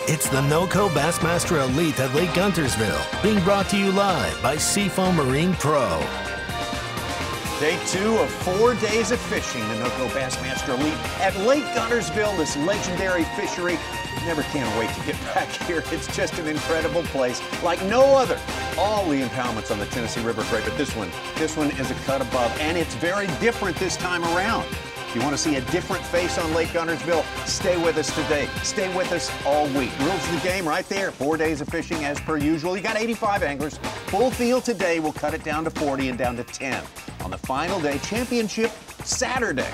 It's the NOCO Bassmaster Elite at Lake Guntersville, being brought to you live by Seafoam Marine Pro. Day 2 of 4 days of fishing, the NOCO Bassmaster Elite at Lake Guntersville, this legendary fishery. Never can wait to get back here. It's just an incredible place like no other. All the impoundments on the Tennessee River are great, but this one is a cut above, and it's very different this time around. If you want to see a different face on Lake Guntersville, stay with us today. Stay with us all week. Rules of the game right there. 4 days of fishing as per usual. You got 85 anglers. Full field today. We'll cut it down to 40 and down to 10. On the final day, championship Saturday.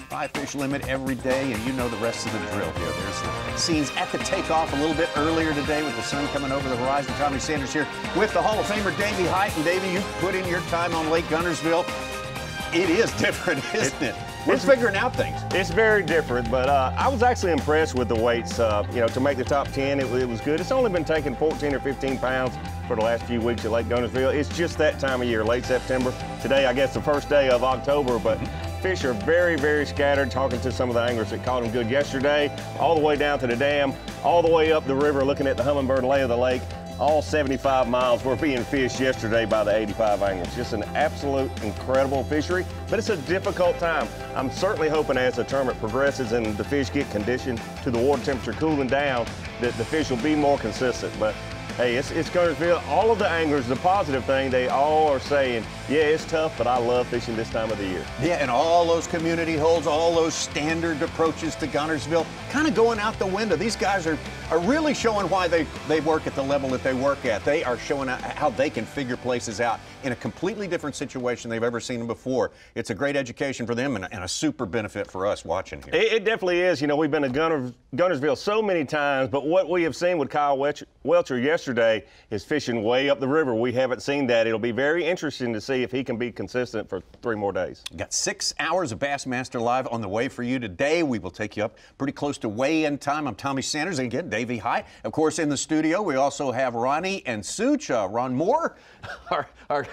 5 fish limit every day, and you know the rest of the drill here. There's the scenes at the takeoff a little bit earlier today with the sun coming over the horizon. Tommy Sanders here with the Hall of Famer Davey Height. And Davey, you put in your time on Lake Guntersville. It is different, isn't it? We're figuring out things. It's very different, but I was actually impressed with the weights. To make the top 10, it was good. It's only been taking 14 or 15 pounds for the last few weeks at Lake Guntersville. It's just that time of year, late September. Today, I guess, the first day of October, but fish are very, very scattered. Talking to some of the anglers that caught them good yesterday, all the way down to the dam, all the way up the river, looking at the Hummingbird lay of the lake. All 75 miles were being fished yesterday by the 85 anglers. Just an absolute incredible fishery, but it's a difficult time. I'm certainly hoping as the tournament progresses and the fish get conditioned to the water temperature cooling down, that the fish will be more consistent. But hey, it's Guntersville. All of the anglers, the positive thing, they all are saying, yeah, it's tough, but I love fishing this time of the year. Yeah, and all those community holds, all those standard approaches to Guntersville, kind of going out the window. These guys are really showing why they work at the level that they work at. They are showing how they can figure places out in a completely different situation they've ever seen them before. It's a great education for them and a super benefit for us watching here. It definitely is. You know, we've been to Guntersville so many times, but what we have seen with Kyle Welcher yesterday is fishing way up the river. We haven't seen that. It'll be very interesting to see if he can be consistent for 3 more days. Got 6 hours of Bassmaster Live on the way for you today. We will take you up pretty close to weigh-in time. I'm Tommy Sanders, and again, Davey Height. Of course, in the studio, we also have Ronnie and Such, Ron Moore, our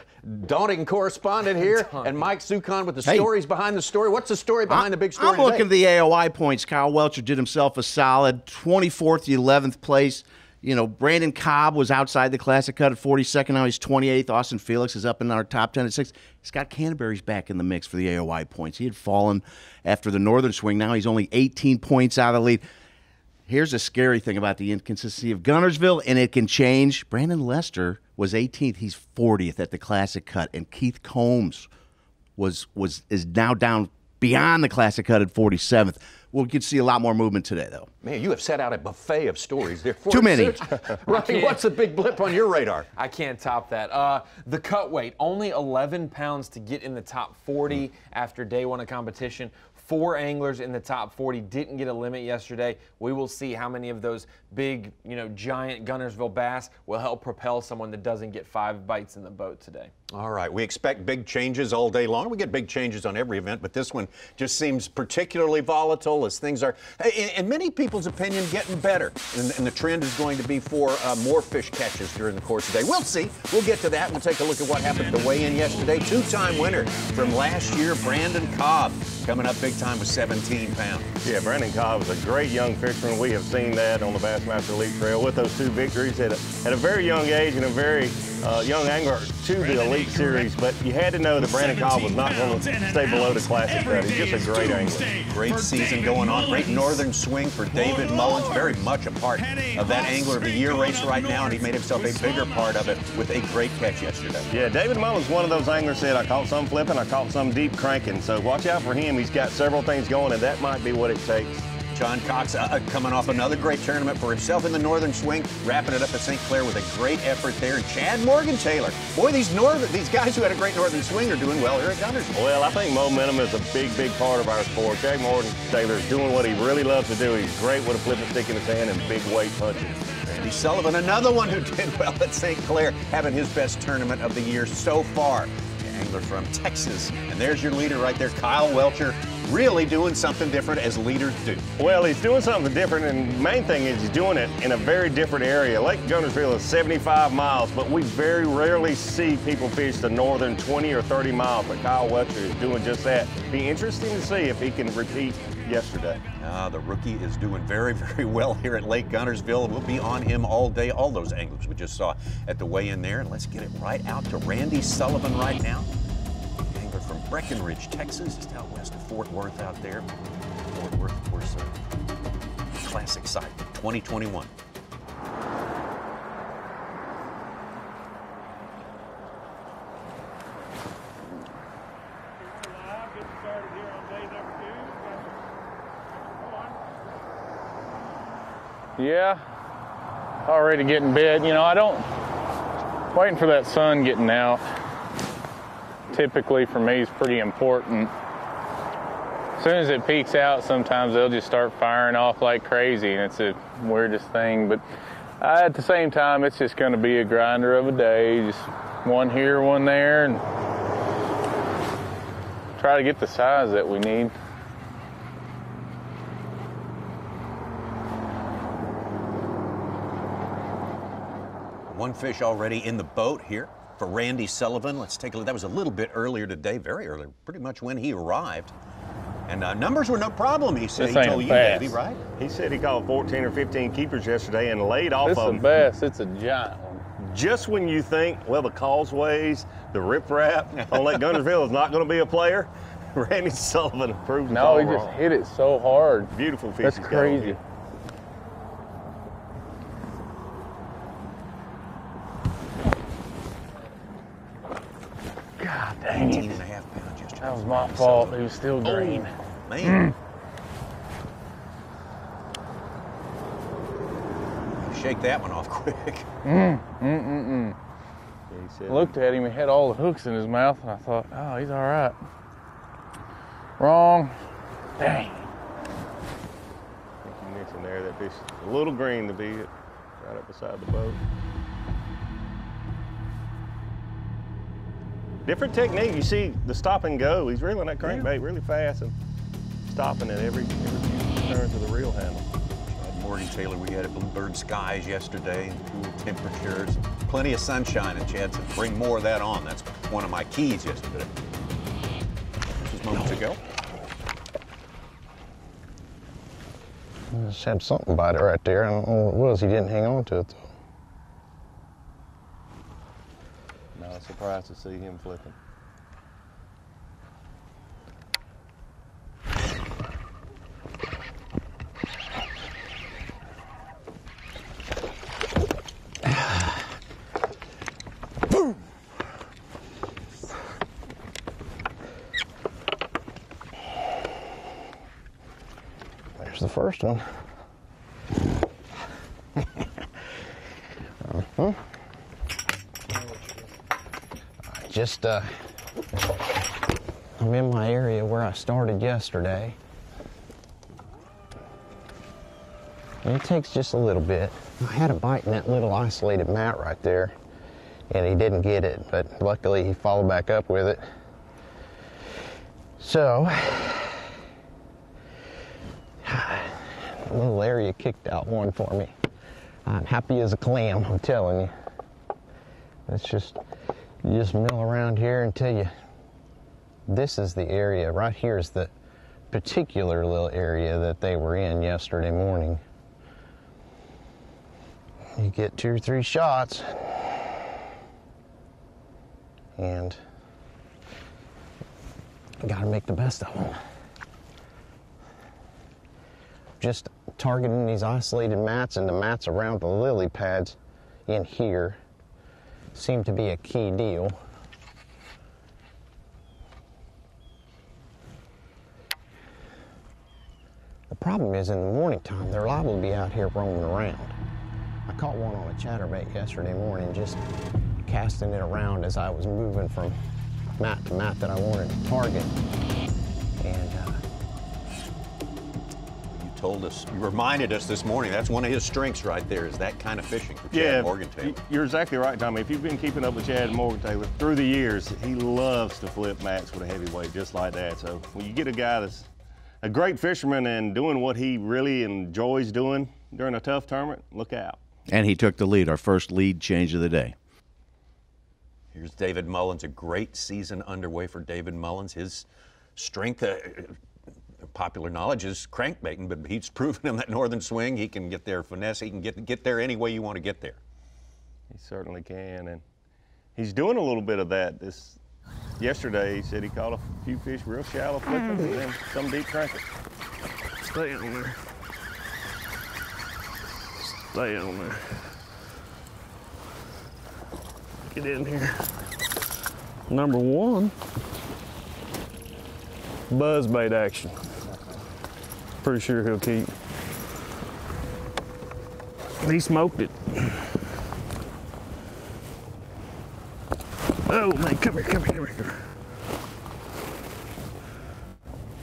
daunting correspondent here, and Mike Sukon with the stories behind the story. What's the story behind the big story I'm looking at the AOI points. Kyle Welcher did himself a solid 24th to 11th place. You know, Brandon COBB was outside the Classic Cut at 42nd. Now he's 28th. Austin Felix is up in our top 10 at 6th. Scott Canterbury's back in the mix for the AOI points. He had fallen after the Northern Swing. Now he's only 18 points out of the lead. Here's a scary thing about the inconsistency of Guntersville, and it can change. Brandon Lester was 18th. He's 40th at the Classic Cut, and Keith Combs is now down beyond the Classic Cut at 47th. We'll get to see a lot more movement today, though. Man, you have set out a buffet of stories there. Too many. Ronnie, what's the big blip on your radar? I can't top that. The cut weight, only 11 pounds to get in the top 40 after day 1 of competition. 4 anglers in the top 40 didn't get a limit yesterday. We will see how many of those big, giant Guntersville bass will help propel someone that doesn't get 5 bites in the boat today. All right, we expect big changes all day long. We get big changes on every event, but this one just seems particularly volatile as things are, in many people's opinion, getting better. And the trend is going to be for more fish catches during the course of the day. We'll see. We'll get to that. We'll take a look at what happened at the weigh-in yesterday. 2-time winner from last year, Brandon COBB, coming up big time with 17 pounds. Yeah, Brandon COBB is a great young fisherman. We have seen that on the Bassmaster Elite Trail with those 2 victories at a very young age and a very young angler to the Elite Series. But you had to know that Brandon COBB was not going to stay below the Classic Cut. He's just a great angler. Great season going on. Great northern swing for David Mullins. Very much a part of that Angler of the Year race right now, and he made himself a bigger part of it with a great catch yesterday. Yeah, David Mullins, one of those anglers said, I caught some flipping, I caught some deep cranking. So watch out for him. He's got several things going, and that might be what it takes. John Cox coming off another great tournament for himself in the Northern Swing, wrapping it up at St. Clair with a great effort there. And Chad Morgan-Taylor. Boy, these guys who had a great Northern Swing are doing well here at Guntersville. Well, I think momentum is a big, big part of our sport. Chad Morgan-Taylor is doing what he really loves to do. He's great with a flipping stick in his hand and big weight punches. Randy Sullivan, another one who did well at St. Clair, having his best tournament of the year so far. Angler from Texas. And there's your leader right there, Kyle Welcher, really doing something different as leaders do. Well, he's doing something different, and the main thing is he's doing it in a very different area. Lake Guntersville is 75 miles, but we very rarely see people fish the northern 20 or 30 miles, but Kyle Welcher is doing just that. Be interesting to see if he can repeat yesterday. The rookie is doing very, very well here at Lake Guntersville. We'll be on him all day. All those anglers we just saw at the weigh-in there. And let's get it right out to Randy Sullivan right now. Angler from Breckenridge, Texas, just out west of Fort Worth out there. Fort Worth, of course, classic site, 2021. Yeah, already getting bit. You know, waiting for that sun getting out, typically for me is pretty important. As soon as it peaks out, sometimes they'll just start firing off like crazy, and it's the weirdest thing. But at the same time, it's just going to be a grinder of a day, just one here, one there, and try to get the size that we need. One fish already in the boat here for Randy Sullivan. Let's take a look. That was a little bit earlier today, very early, pretty much when he arrived. And numbers were no problem, he said. He told you, Davey, right? He said he caught 14 or 15 keepers yesterday and laid off of them. It's a bass. It's a giant one. Just when you think, well, the causeways, the riprap on Lake Guntersville is not going to be a player, Randy Sullivan proved No, he just hit it so hard. Beautiful fish. That's crazy. God dang it. 18.5 pounds yesterday. That was my fault. He was still green. Oh, man. Shake that one off quick. Looked at him, he had all the hooks in his mouth, and I thought, oh, he's all right. Wrong. Dang. I think you mentioned there that fish is a little green to be right up beside the boat. Different technique. You see the stop and go. He's reeling that crankbait really fast and stopping it every turn to the reel handle. Morgan Taylor, we had bluebird skies yesterday and cool temperatures, plenty of sunshine, and Chad said bring more of that on. That's one of my keys yesterday. This was moments ago. I just had something bite it right there. I don't know what it was. He didn't hang on to it though. No, surprised to see him flipping. There's the first one. I'm in my area where I started yesterday. And it takes just a little bit. I had a bite in that little isolated mat right there, and he didn't get it, but luckily he followed back up with it. So, a little area kicked out one for me. I'm happy as a clam, I'm telling you. It's just, you just mill around here until you, this is the area, right here is the particular little area that they were in yesterday morning. You get 2 or 3 shots, and you gotta make the best of them. Just targeting these isolated mats and the mats around the lily pads in here seem to be a key deal. The problem is in the morning time, they're liable to be out here roaming around. I caught one on a chatterbait yesterday morning, just casting it around as I was moving from mat to mat that I wanted to target. And you told us, you reminded us this morning, that's one of his strengths right there, is that kind of fishing for Chad Morgan Taylor. You're exactly right, Tommy. If you've been keeping up with Chad Morgan Taylor through the years, he loves to flip mats with a heavyweight just like that. So when you get a guy that's a great fisherman and doing what he really enjoys doing during a tough tournament, look out. And he took the lead, our first lead change of the day. Here's David Mullins, a great season underway for David Mullins. His strength popular knowledge is crankbaiting, but he's proven in that northern swing he can get there finesse. He can get there any way you want to get there. He certainly can, and he's doing a little bit of that. Yesterday he said he caught a few fish real shallow flipping and then some deep cranking. Stay on there. Stay on there. Get in here. Number one, buzz bait action. Pretty sure he'll keep. He smoked it. Oh man, come here, come here, come here.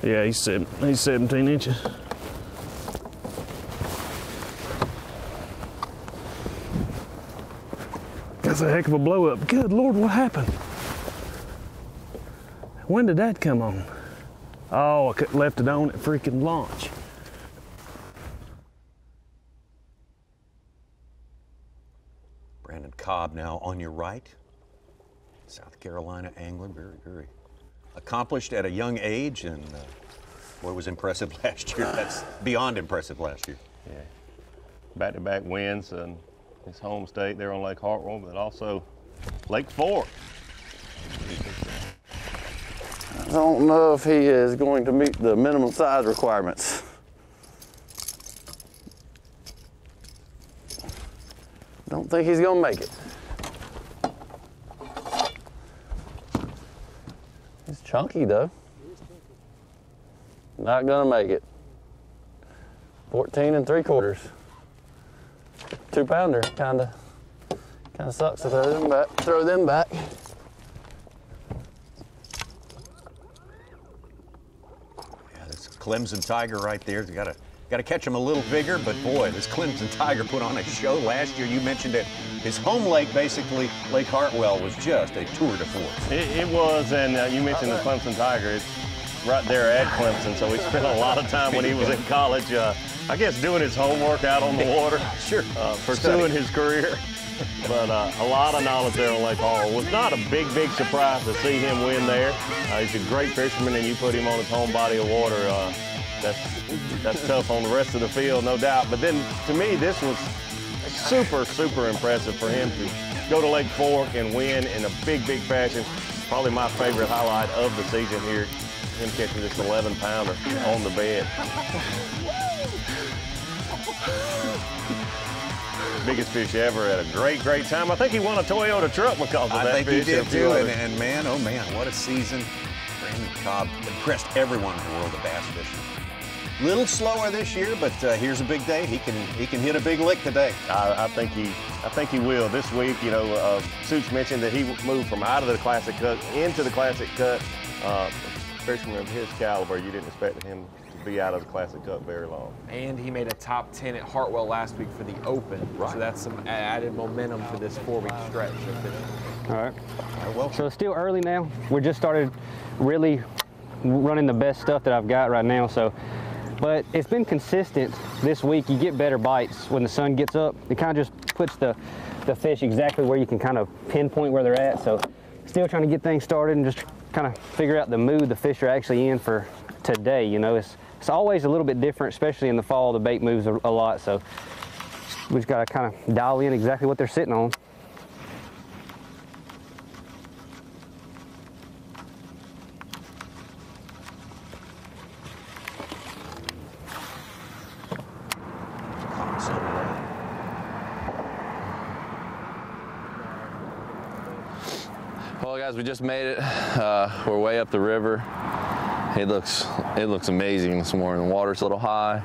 Yeah, he's 17 inches. That's a heck of a blow up. Good Lord, what happened? When did that come on? Oh, I left it on at freaking launch. Brandon COBB now on your right. South Carolina angler, very, very accomplished at a young age, and boy, was impressive last year. That's beyond impressive last year. Yeah, back-to-back wins in his home state there on Lake Hartwell, but also Lake Fork. I don't know if he is going to meet the minimum size requirements. Don't think he's gonna make it. He's chunky though. Not gonna make it. 14 3/4. 2-pounder, kinda sucks to throw them back. Yeah, that's Clemson Tiger right there. You gotta catch him a little bigger, but boy, this Clemson Tiger put on a show last year. You mentioned it. His home lake, basically, Lake Hartwell, was just a tour de force. It was, and you mentioned the Clemson Tiger. It's right there at Clemson, so he spent a lot of time when he was in college, I guess doing his homework out on the water. Sure. Pursuing his career. But a lot of knowledge there on Lake Hartwell. Was not a big surprise to see him win there. He's a great fisherman, and you put him on his home body of water, that's tough on the rest of the field, no doubt. But then, to me, this was super impressive for him to go to Lake Fork and win in a big fashion. Probably my favorite highlight of the season here, him catching this 11-pounder on the bed. Biggest fish ever at a great time. I think he won a Toyota truck because of that fish. I think he did too, and man, oh man, what a season. Brandon COBB impressed everyone in the world of bass fishing. Little slower this year, but here's a big day. He can hit a big lick today. I think he will this week. You know, Suits mentioned that he moved from out of the Classic Cut into the Classic Cut. Fisherman of his caliber, you didn't expect him to be out of the Classic Cut very long. And he made a top 10 at Hartwell last week for the Open. Right. So that's some added momentum for this 4-week stretch of fishing. All right. Well, so it's still early now. We just started really running the best stuff that I've got right now. But it's been consistent this week. You get better bites when the sun gets up. It kind of just puts the fish exactly where you can kind of pinpoint where they're at. So still trying to get things started and just kind of figure out the mood the fish are actually in for today. You know, it's always a little bit different, especially in the fall. The bait moves a lot, so we just got to kind of dial in exactly what they're sitting on. Well, guys, we just made it. We're way up the river. It looks amazing this morning. The water's a little high,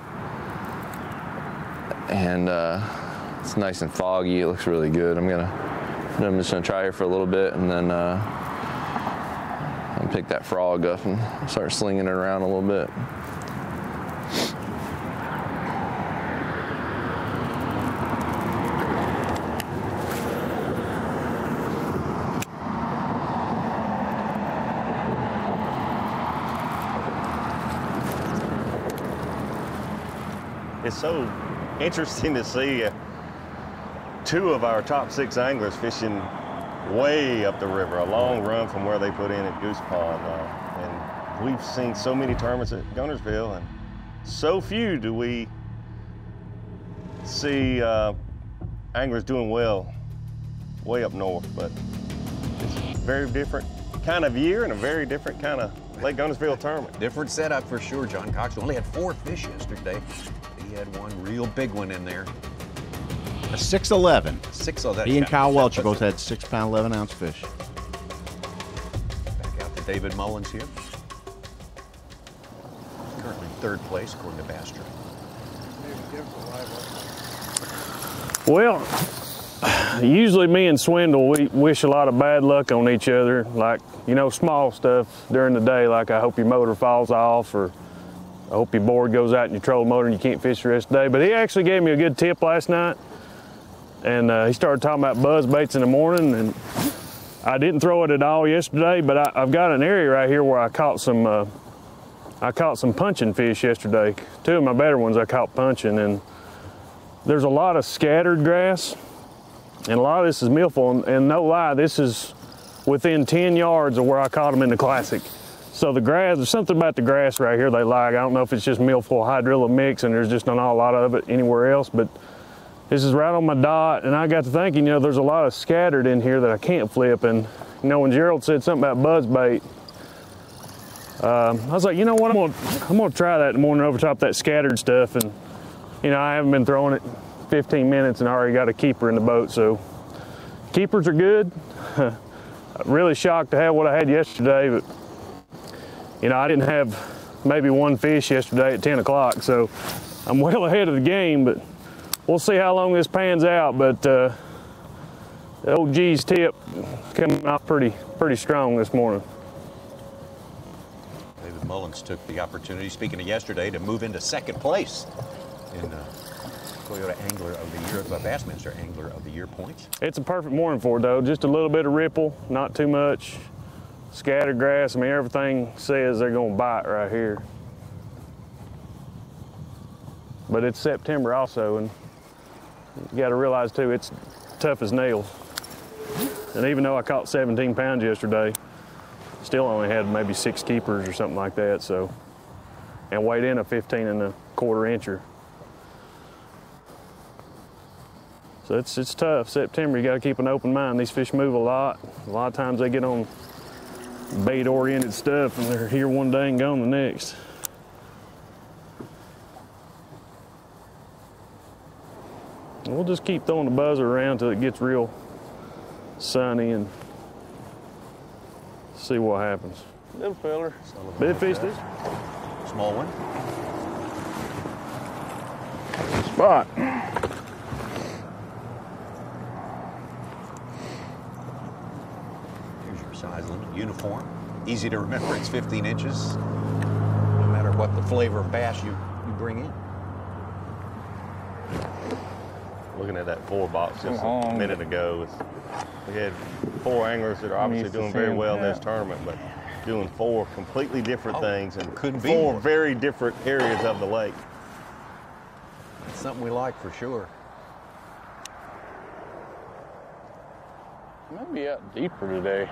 and it's nice and foggy. It looks really good. I'm just gonna try here for a little bit, and then I'll pick that frog up and start slinging it around a little bit. It's so interesting to see two of our top 6 anglers fishing way up the river, a long run from where they put in at Goose Pond. And we've seen so many tournaments at Guntersville, and so few do we see anglers doing well way up north. But it's a very different kind of year and a very different kind of Lake Guntersville tournament. Different setup for sure. John Cox only had 4 fish yesterday. He had one real big one in there. A 6'11". 6'11". He and Kyle Welcher both had 6-pound, 11-ounce fish. Back out to David Mullins here. Currently 3rd place according to Bassmaster. Well, usually me and Swindle, we wish a lot of bad luck on each other. Like, you know, small stuff during the day, like I hope your motor falls off, or I hope your board goes out in your trolling motor and you can't fish the rest of the day. But he actually gave me a good tip last night. And he started talking about buzz baits in the morning, and I didn't throw it at all yesterday, but I've got an area right here where I caught some punching fish yesterday. 2 of my better ones I caught punching, and there's a lot of scattered grass, and a lot of this is milfoil, and no lie, this is within 10 yards of where I caught them in the Classic. So the grass, there's something about the grass right here they like. I don't know if it's just milfoil hydrilla mix, and there's just not a lot of it anywhere else, but this is right on my dot, and I got to thinking, you know, there's a lot of scattered in here that I can't flip, and you know, when Gerald said something about buzz bait, I was like, you know what, I'm gonna try that in the morning over top that scattered stuff, and you know, I haven't been throwing it 15 minutes and I already got a keeper in the boat, so keepers are good. I'm really shocked to have what I had yesterday, but you know, I didn't have maybe 1 fish yesterday at 10 o'clock, so I'm well ahead of the game, but we'll see how long this pans out. But the old G's tip coming off pretty strong this morning. David Mullins took the opportunity, speaking of yesterday, to move into 2nd place in Toyota Angler of the Year, Bassmaster Angler of the Year points. It's a perfect morning for it, though. Just a little bit of ripple, not too much. Scattered grass. I mean, everything says they're going to bite right here. But it's September also, and you got to realize too, it's tough as nails. And even though I caught 17 pounds yesterday, still only had maybe 6 keepers or something like that. So, and weighed in a 15 1/4 incher. So it's tough. September, you got to keep an open mind. These fish move a lot. A lot of times they get on bait-oriented stuff, and they're here one day and gone the next. And we'll just keep throwing the buzzer around till it gets real sunny and see what happens. Little feller. Big fish this. Small one. Spot. Here's your size limit. Uniform. Easy to remember. It's 15 inches. No matter what the flavor of bass you bring in. Looking at that 4 box just a minute ago, we had 4 anglers that are obviously doing very well in this tournament, but doing 4 completely different things and 4 very different areas of the lake. It's something we like for sure. Might be out deeper today.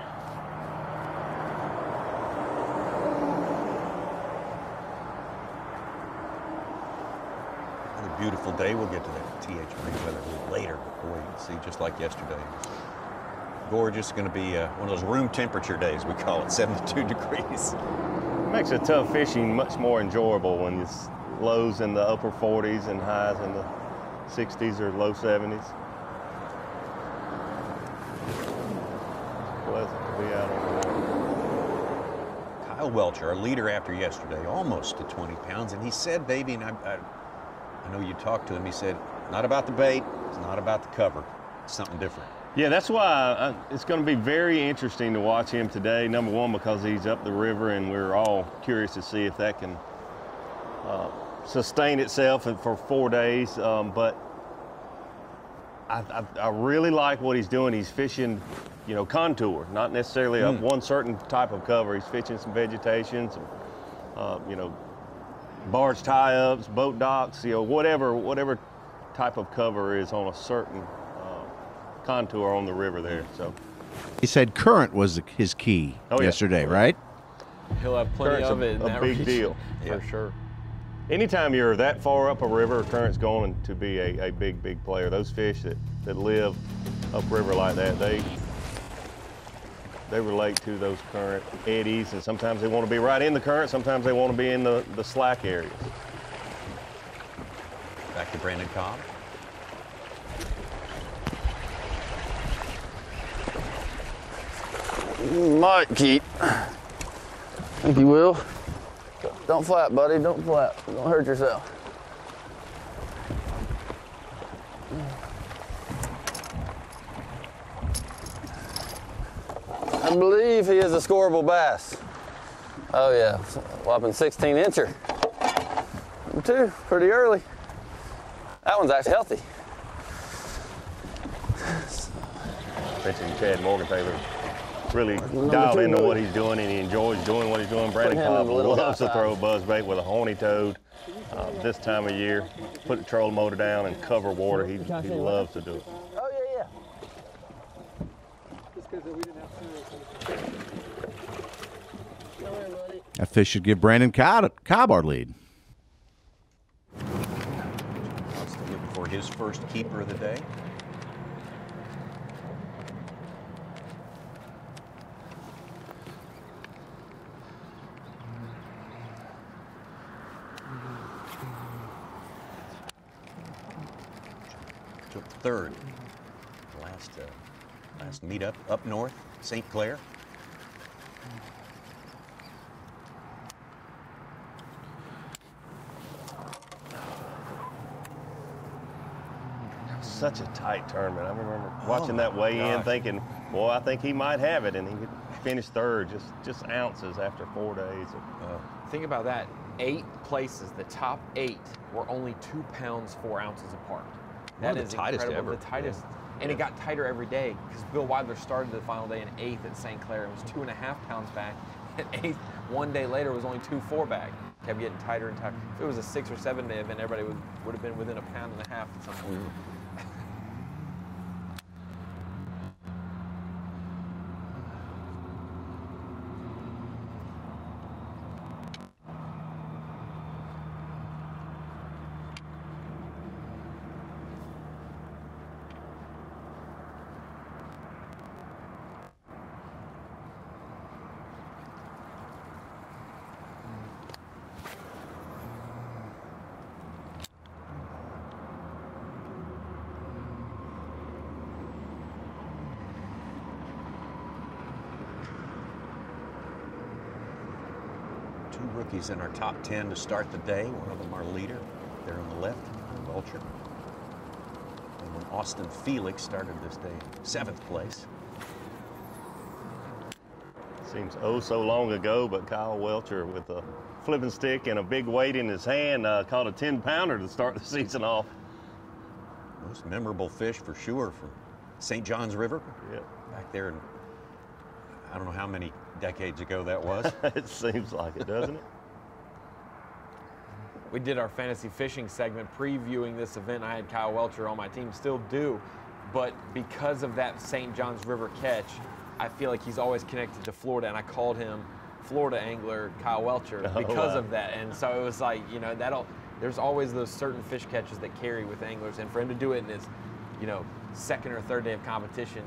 Another beautiful day. We'll get to that TH Marine weather a little later before you can see, just like yesterday. Gorgeous. Going to be one of those room temperature days, we call it, 72 degrees. It makes a tough fishing much more enjoyable when it's lows in the upper 40s and highs in the 60s or low 70s. It's pleasant to be out on the water. Kyle Welcher, our leader after yesterday, almost to 20 pounds, and he said, baby, and I know you talked to him, he said, not about the bait, it's not about the cover, it's something different. Yeah, that's why it's going to be very interesting to watch him today. Number one, because he's up the river, and we're all curious to see if that can sustain itself for 4 days. But I really like what he's doing. He's fishing, you know, contour, not necessarily one certain type of cover. He's fishing some vegetation, some, you know, barge tie-ups, boat docks, you know, whatever type of cover is on a certain contour on the river there. So he said current was his key yesterday, right? He'll have plenty of it in that a big region, deal. for sure. Anytime you're that far up a river, current's going to be a big, big player. Those fish that live upriver like that, they relate to those current eddies, and sometimes they want to be right in the current, sometimes they want to be in the slack areas. Back to Brandon COBB. Might keep. Think you will. Don't flap, buddy. Don't flap. Don't hurt yourself. I believe he is a scoreable bass. Oh yeah, whopping 16-incher. Number 2, pretty early. That one's actually healthy. Mentioned Chad Morgan-Taylor really dialed into what he's doing, and he enjoys doing what he's doing. Brandon COBB loves to throw buzzbait with a horny toad. This time of year, put the trolling motor down and cover water. He loves to do it. Oh yeah, That fish should give Brandon COBB our lead. Wants to look for his first keeper of the day. Took third. Last meetup up north, St. Clair. Such a tight tournament. I remember watching that weigh-in thinking, boy, I think he might have it, and he finished third, just ounces after 4 days. Think about that. 8 places, the top 8 were only 2 pounds 4 ounces apart. That is the tightest incredible. ever. The tightest. And it got tighter every day because Bill Weidler started the final day in 8th at St. Clair. It was 2.5 pounds back. At 8th, 1 day later, it was only 2.4 back. Kept getting tighter and tighter. If it was a 6 or 7 day event, everybody would have been within 1.5 pounds at some point. Two rookies in our top 10 to start the day. One of them our leader, there on the left, Vulture. And then Austin Felix started this day in 7th place. Seems oh so long ago, but Kyle Welcher with a flipping stick and a big weight in his hand caught a 10-pounder to start the season off. Most memorable fish for sure from St. John's River. Yep. Back there in, I don't know how many decades ago that was. It seems like it, doesn't it? We did our fantasy fishing segment previewing this event. I had Kyle Welcher on my team, still do, but because of that St. John's River catch, I feel like he's always connected to Florida, and I called him Florida angler Kyle Welcher because of that. And so it was like, you know, there's always those certain fish catches that carry with anglers, and for him to do it in his, you know, 2nd or 3rd day of competition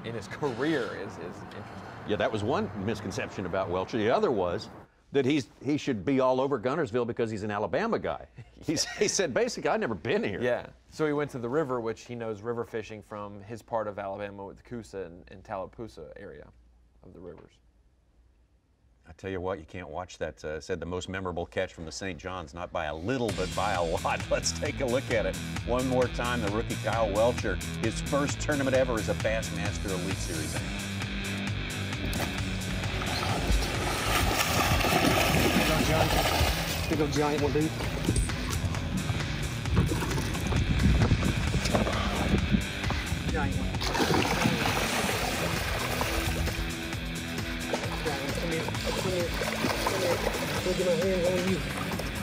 in his career is interesting. Yeah, that was one misconception about Welcher. The other was that he should be all over Guntersville because he's an Alabama guy. He said, basically, I've never been here. Yeah, so he went to the river, which he knows river fishing from his part of Alabama with the Coosa and Tallapoosa area of the rivers. I tell you what, you can't watch that. Said the most memorable catch from the St. John's, not by a little, but by a lot. Let's take a look at it. One more time, the rookie Kyle Welcher, his first tournament ever as a Bassmaster Elite Series angler. Big old giant one, dude. Giant one. Come here. Look at my hands on you.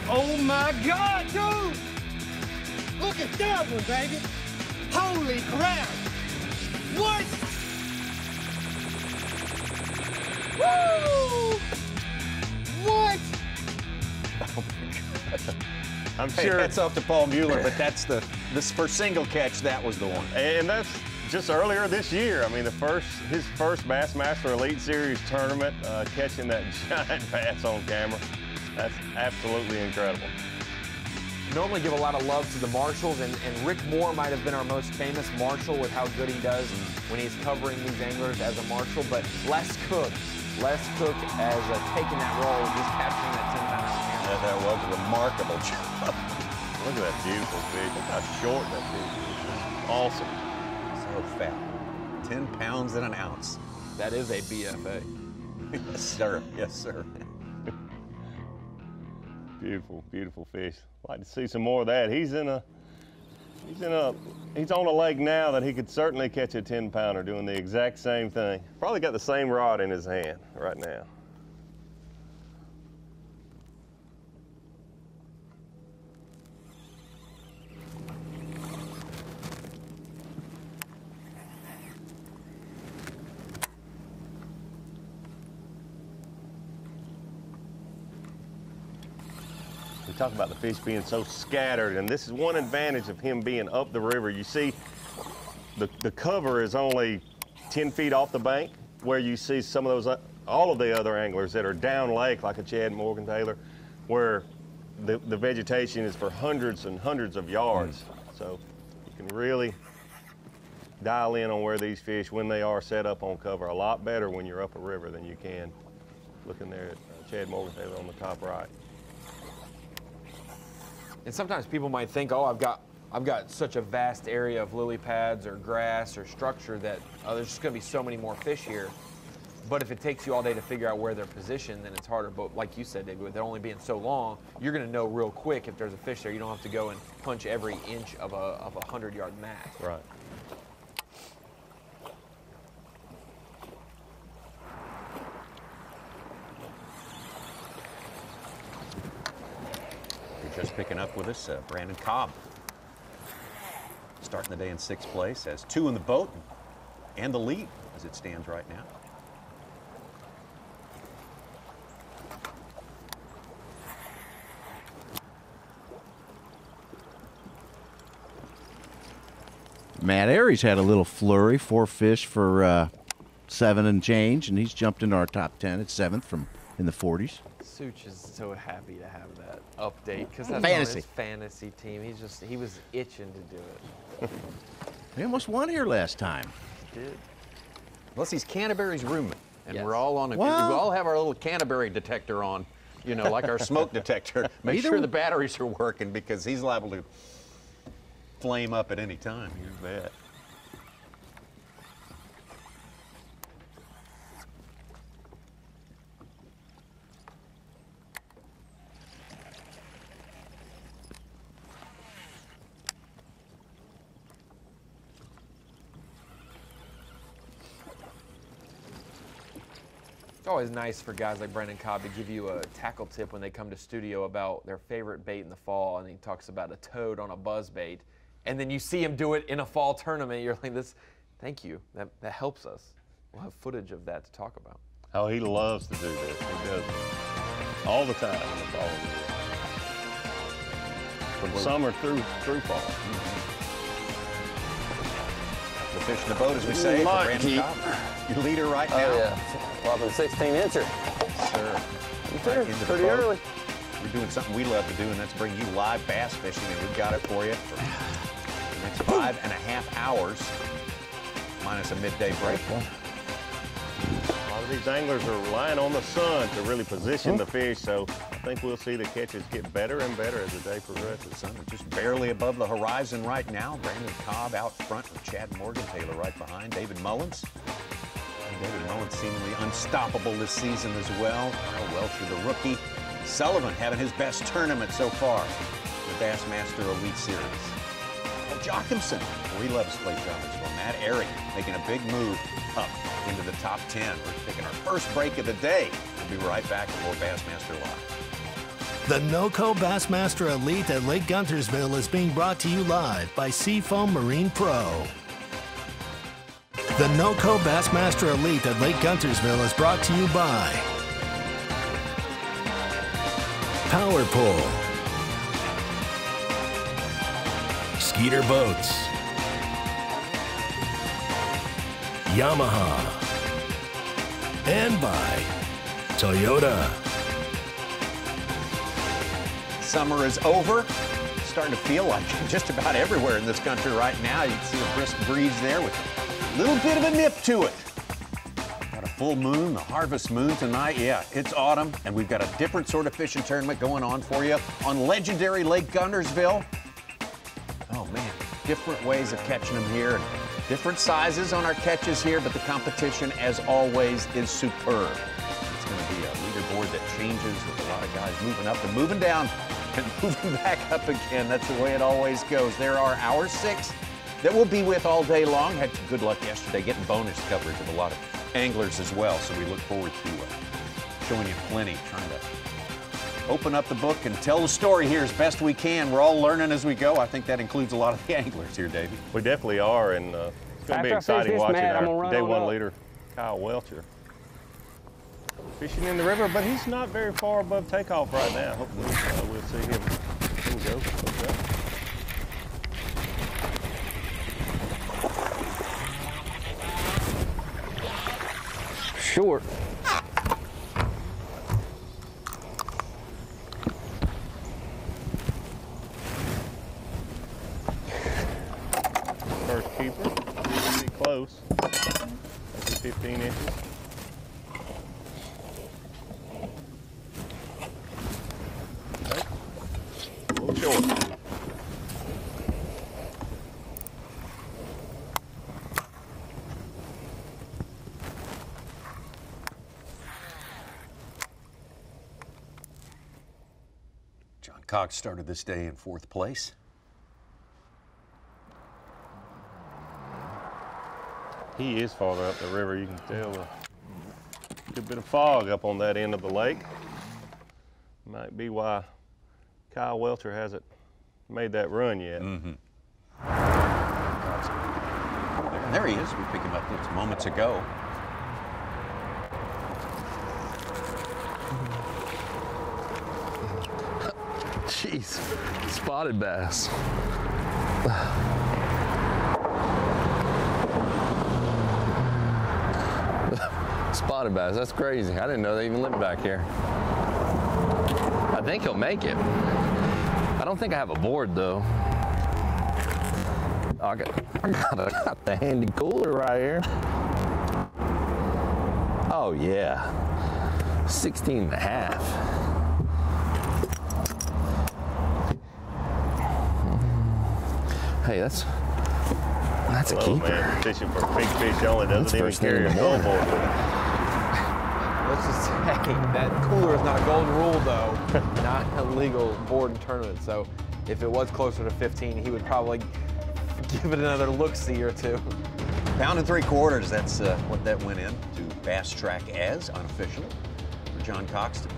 Oh my God, dude! Look at that one, baby! Holy crap! What? Woo! I'm Hey, sure. that's off to Paul Mueller, but that's this for single catch, that was the one. And that's just earlier this year. I mean, his first Bassmaster Elite Series tournament, catching that giant bass on camera. That's absolutely incredible. Normally give a lot of love to the marshals, and Rick Moore might have been our most famous marshal with how good he does when he's covering these anglers as a marshal, but Les Cook as taking that role, just capturing that 10-pounder on camera. That was a remarkable job. Look at that beautiful fish. Look how short that fish is. Awesome. So fat. 10 pounds and an ounce. That is a BFA. Yes, sir. Yes, sir. Beautiful, beautiful fish. I'd like to see some more of that. He's on a lake now that he could certainly catch a 10-pounder doing the exact same thing. Probably got the same rod in his hand right now. We talk about the fish being so scattered, and this is one advantage of him being up the river. You see, the cover is only 10 feet off the bank, where you see some of those, all of the other anglers that are down lake, like a Chad Morgan Taylor, where the vegetation is for hundreds and hundreds of yards. So you can really dial in on where these fish, when they are set up on cover, a lot better when you're up a river than you can looking there at Chad Morgan Taylor on the top right. And sometimes people might think, oh, I've got such a vast area of lily pads or grass or structure that there's just going to be so many more fish here. But if it takes you all day to figure out where they're positioned, then it's harder. But like you said, David, with it only being so long, you're going to know real quick if there's a fish there. You don't have to go and punch every inch of a 100-yard mat. Right. Just picking up with us, Brandon COBB. Starting the day in 6th place, has 2 in the boat and the lead as it stands right now. Matt Aries had a little flurry, 4 fish for 7 and change, and he's jumped into our top 10 at 7th from in the 40s. Such is so happy to have that update because that's Fantasy. on his fantasy team. He was itching to do it. He almost won here last time. He did. Plus, he's Canterbury's roommate, and Yes. we're all on a. Well- We all have our little Canterbury detector on, you know, like our smoke detector. Make Make sure sure the the batteries are working because he's liable to flame up at any time. You bet. It's always nice for guys like Brandon COBB to give you a tackle tip when they come to studio about their favorite bait in the fall, and he talks about a toad on a buzz bait, and then you see him do it in a fall tournament. You're like, "This, thank you. That helps us." We'll have footage of that to talk about. Oh, he loves to do this. He does it all the time in the fall. From summer through fall. The fish in the boat, as we say, for Brandon COBB. Your leader right now. Oh, yeah. Whopping 16-incher. Sir. Right Into the pretty boat. early. We're doing something we love to do, and that's bring you live bass fishing, and we've got it for you for the next 5.5 hours, minus a midday break. A lot of these anglers are relying on the sun to really position the fish, so I think we'll see the catches get better and better as the day progresses. The sun is just barely above the horizon right now. Brandon COBB out front with Chad Morgan Taylor right behind. David Mullins. And David Mullins seemingly unstoppable this season as well. Kyle Welcher, the rookie. Sullivan having his best tournament so far. The Bassmaster Elite Series. Jochimson, he loves to play Guntersville. Matt Airy making a big move up into the top 10. We're taking our first break of the day. We'll be right back with more Bassmaster Live. The NOCO Bassmaster Elite at Lake Guntersville is being brought to you live by Seafoam Marine Pro. The NOCO Bassmaster Elite at Lake Guntersville is brought to you by Power Pole, Skeeter Boats, Yamaha, and by Toyota. Summer is over. Starting to feel like just about everywhere in this country right now. You can see a brisk breeze there with a little bit of a nip to it. Got a full moon, the harvest moon tonight. Yeah, it's autumn, and we've got a different sort of fishing tournament going on for you on legendary Lake Guntersville. Oh man, different ways of catching them here, and different sizes on our catches here, but the competition, as always, is superb. It's going to be a leaderboard that changes with a lot of guys moving up and moving down and moving back up again. That's the way it always goes. There are our 6 that we'll be with all day long. Had some good luck yesterday getting bonus coverage of a lot of anglers as well, so we look forward to showing you plenty, trying to open up the book and tell the story here as best we can. We're all learning as we go. I think that includes a lot of the anglers here, Davey. We definitely are, and it's going to be exciting watching our day 1 leader, Kyle Welcher, fishing in the river, but he's not very far above takeoff right now. Hopefully we'll see him go. Okay. Short. First keeper, pretty close, maybe 15 inches. Okay. A little short. John Cox started this day in 4th place. He is farther up the river. You can tell a good bit of fog up on that end of the lake. Might be why Kyle Welcher hasn't made that run yet. Mm-hmm. There he is. We picked him up just moments ago. Jeez, spotted bass. Spotted bass, that's crazy. I didn't know they even lived back here. I think he'll make it. I don't think I have a board though. I got the handy cooler right here. Oh yeah, 16 and a half. Hey, that's a keeper. Man, fishing for big fish only doesn't even carry a full board with it. Let's just say that cooler is not a golden rule, though. Not a legal board and tournament. So if it was closer to 15, he would probably give it another look-see or two. £1 3/4. That's what that went in to Bass Track as unofficially for John Cox to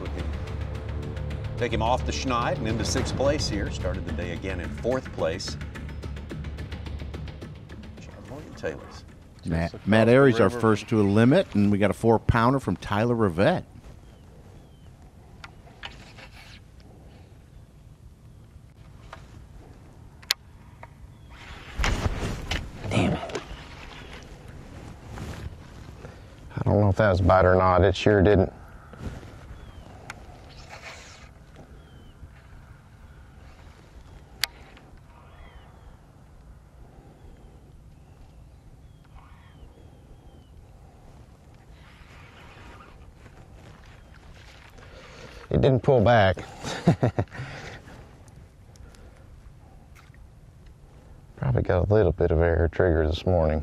take him off the schneid and into 6th place here. Started the day again in 4th place. Taylor's. Matt Aries, our first to a limit, and we got a 4-pounder from Tyler Rivette. Damn it. I don't know if that was a bite or not. It sure didn't. It didn't pull back. Probably got a little bit of air trigger this morning.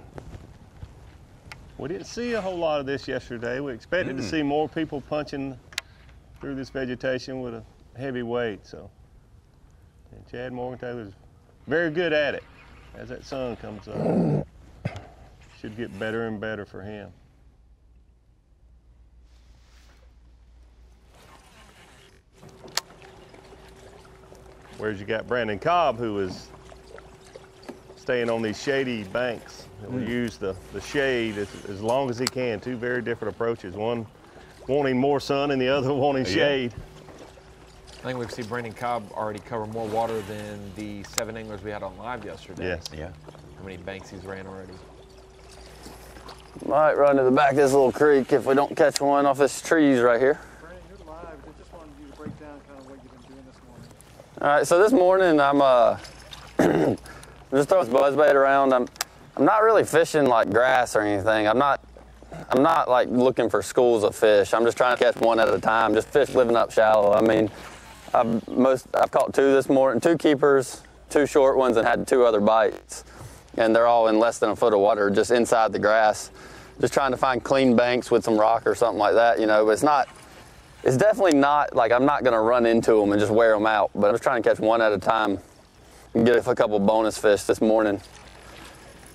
We didn't see a whole lot of this yesterday. We expected to see more people punching through this vegetation with a heavy weight. So, and Chad Morgan-Taylor's very good at it. As that sun comes up, should get better and better for him. Whereas you got Brandon COBB, who is staying on these shady banks. He'll use the shade as long as he can. 2 very different approaches. One wanting more sun and the other wanting shade. I think we've seen Brandon COBB already cover more water than the 7 anglers we had on live yesterday. Yes. Yeah. How many banks he's ran already? Might run to the back of this little creek if we don't catch one off this trees right here. Brandon, you're live. I just wanted you to break down kind of what you've been doing this morning. All right, so this morning I'm just throwing buzzbait around. I'm not really fishing like grass or anything. I'm not like looking for schools of fish. I'm just trying to catch one at a time. Just fish living up shallow. I mean, I've caught 2 this morning, 2 keepers, 2 short ones, and had 2 other bites. And they're all in less than a foot of water, just inside the grass. Just trying to find clean banks with some rock or something like that, you know. But it's definitely not like I'm not gonna run into them and just wear them out. But I'm just trying to catch one at a time and get a couple bonus fish this morning.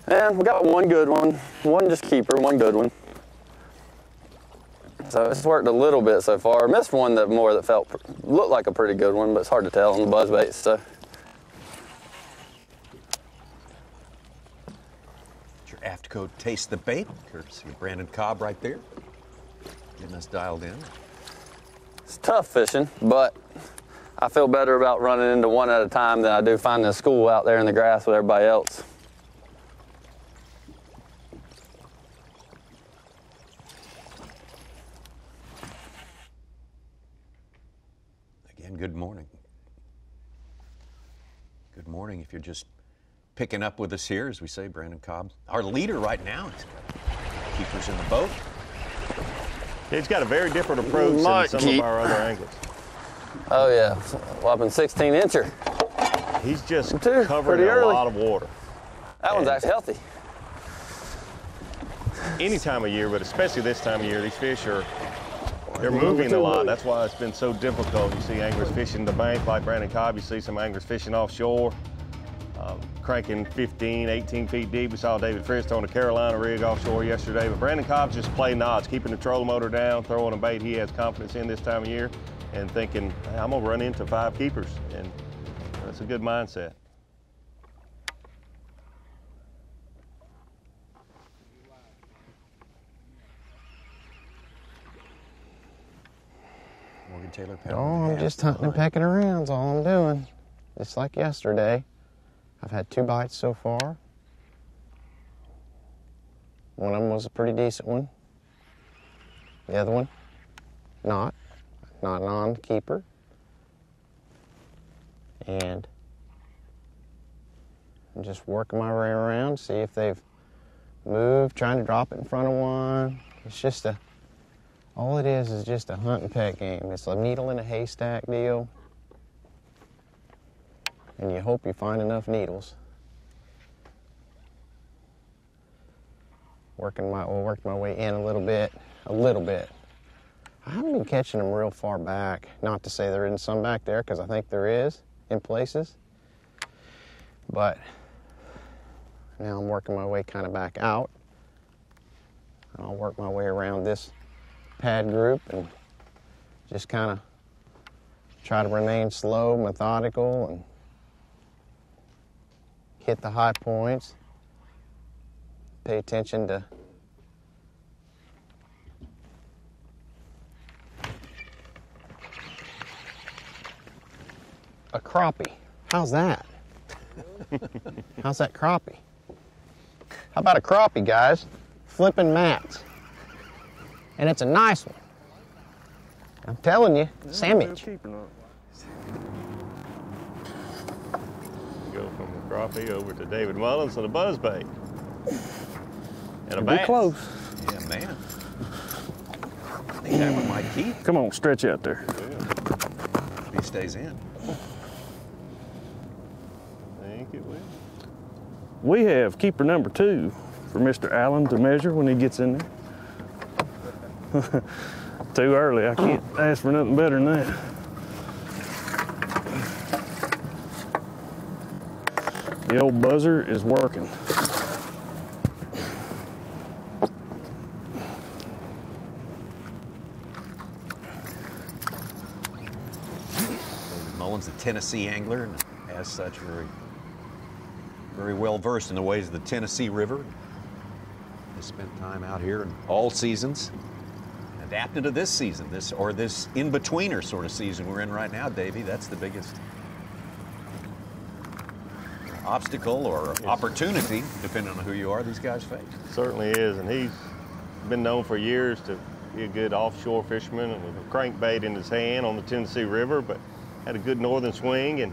And we got one good one, one just keeper, one good one. So it's worked a little bit so far. Missed one that looked like a pretty good one, but it's hard to tell on the buzzbait. So. Your aft coat Taste the Bait, courtesy of Brandon COBB right there. Getting us dialed in. It's tough fishing, but I feel better about running into one at a time than I do finding a school out there in the grass with everybody else. Again, good morning. Good morning if you're just picking up with us here, as we say, Brandon COBB. Our leader right now, he's got keepers in the boat. He's got a very different approach than some of our other anglers. Oh yeah, whopping 16-incher. He's just covering a lot of water. That one's actually healthy. Any time of year, but especially this time of year, these fish they're moving a lot. That's why it's been so difficult. You see anglers fishing the bank like Brandon COBB. You see some anglers fishing offshore, cranking 15, 18 feet deep. We saw David Frist on a Carolina rig offshore yesterday. But Brandon COBB's just playing odds, keeping the trolling motor down, throwing a bait he has confidence in this time of year, and thinking, hey, I'm gonna run into 5 keepers. And that's a good mindset. Morgan Taylor. Oh, I'm just hunting and pecking around is all I'm doing. Just like yesterday. I've had 2 bites so far. One of them was a pretty decent one. The other one, not an on keeper. And I'm just working my way around, see if they've moved, trying to drop it in front of one. It's just all it is just a hunt and peck game. It's a needle in a haystack deal. And you hope you find enough needles. Worked my way in a little bit. I haven't been catching them real far back. Not to say there isn't some back there, because I think there is in places. But now I'm working my way kind of back out. I'll work my way around this pad group and just kind of try to remain slow, methodical, and hit the high points. Pay attention to a crappie. How's that? How's that crappie? How about a crappie, guys? Flipping mats. And it's a nice one. I'm telling you, sandwich. Go from the crappie over to David Mullins and a buzzbait. And a bass. Close. Yeah, man. I think that one might keep. Come on, stretch out there. If he stays in. I think it will. We have keeper number 2 for Mr. Allen to measure when he gets in there. Too early. I can't ask for nothing better than that. The old buzzer is working. Mullins, the Tennessee angler, and as such, very well versed in the ways of the Tennessee River. Has spent time out here in all seasons. adapting to this season, this in-betweener sort of season we're in right now, Davey. That's the biggest obstacle or opportunity, depending on who you are, these guys face. Certainly is, and he's been known for years to be a good offshore fisherman with a crankbait in his hand on the Tennessee River, but had a good northern swing, and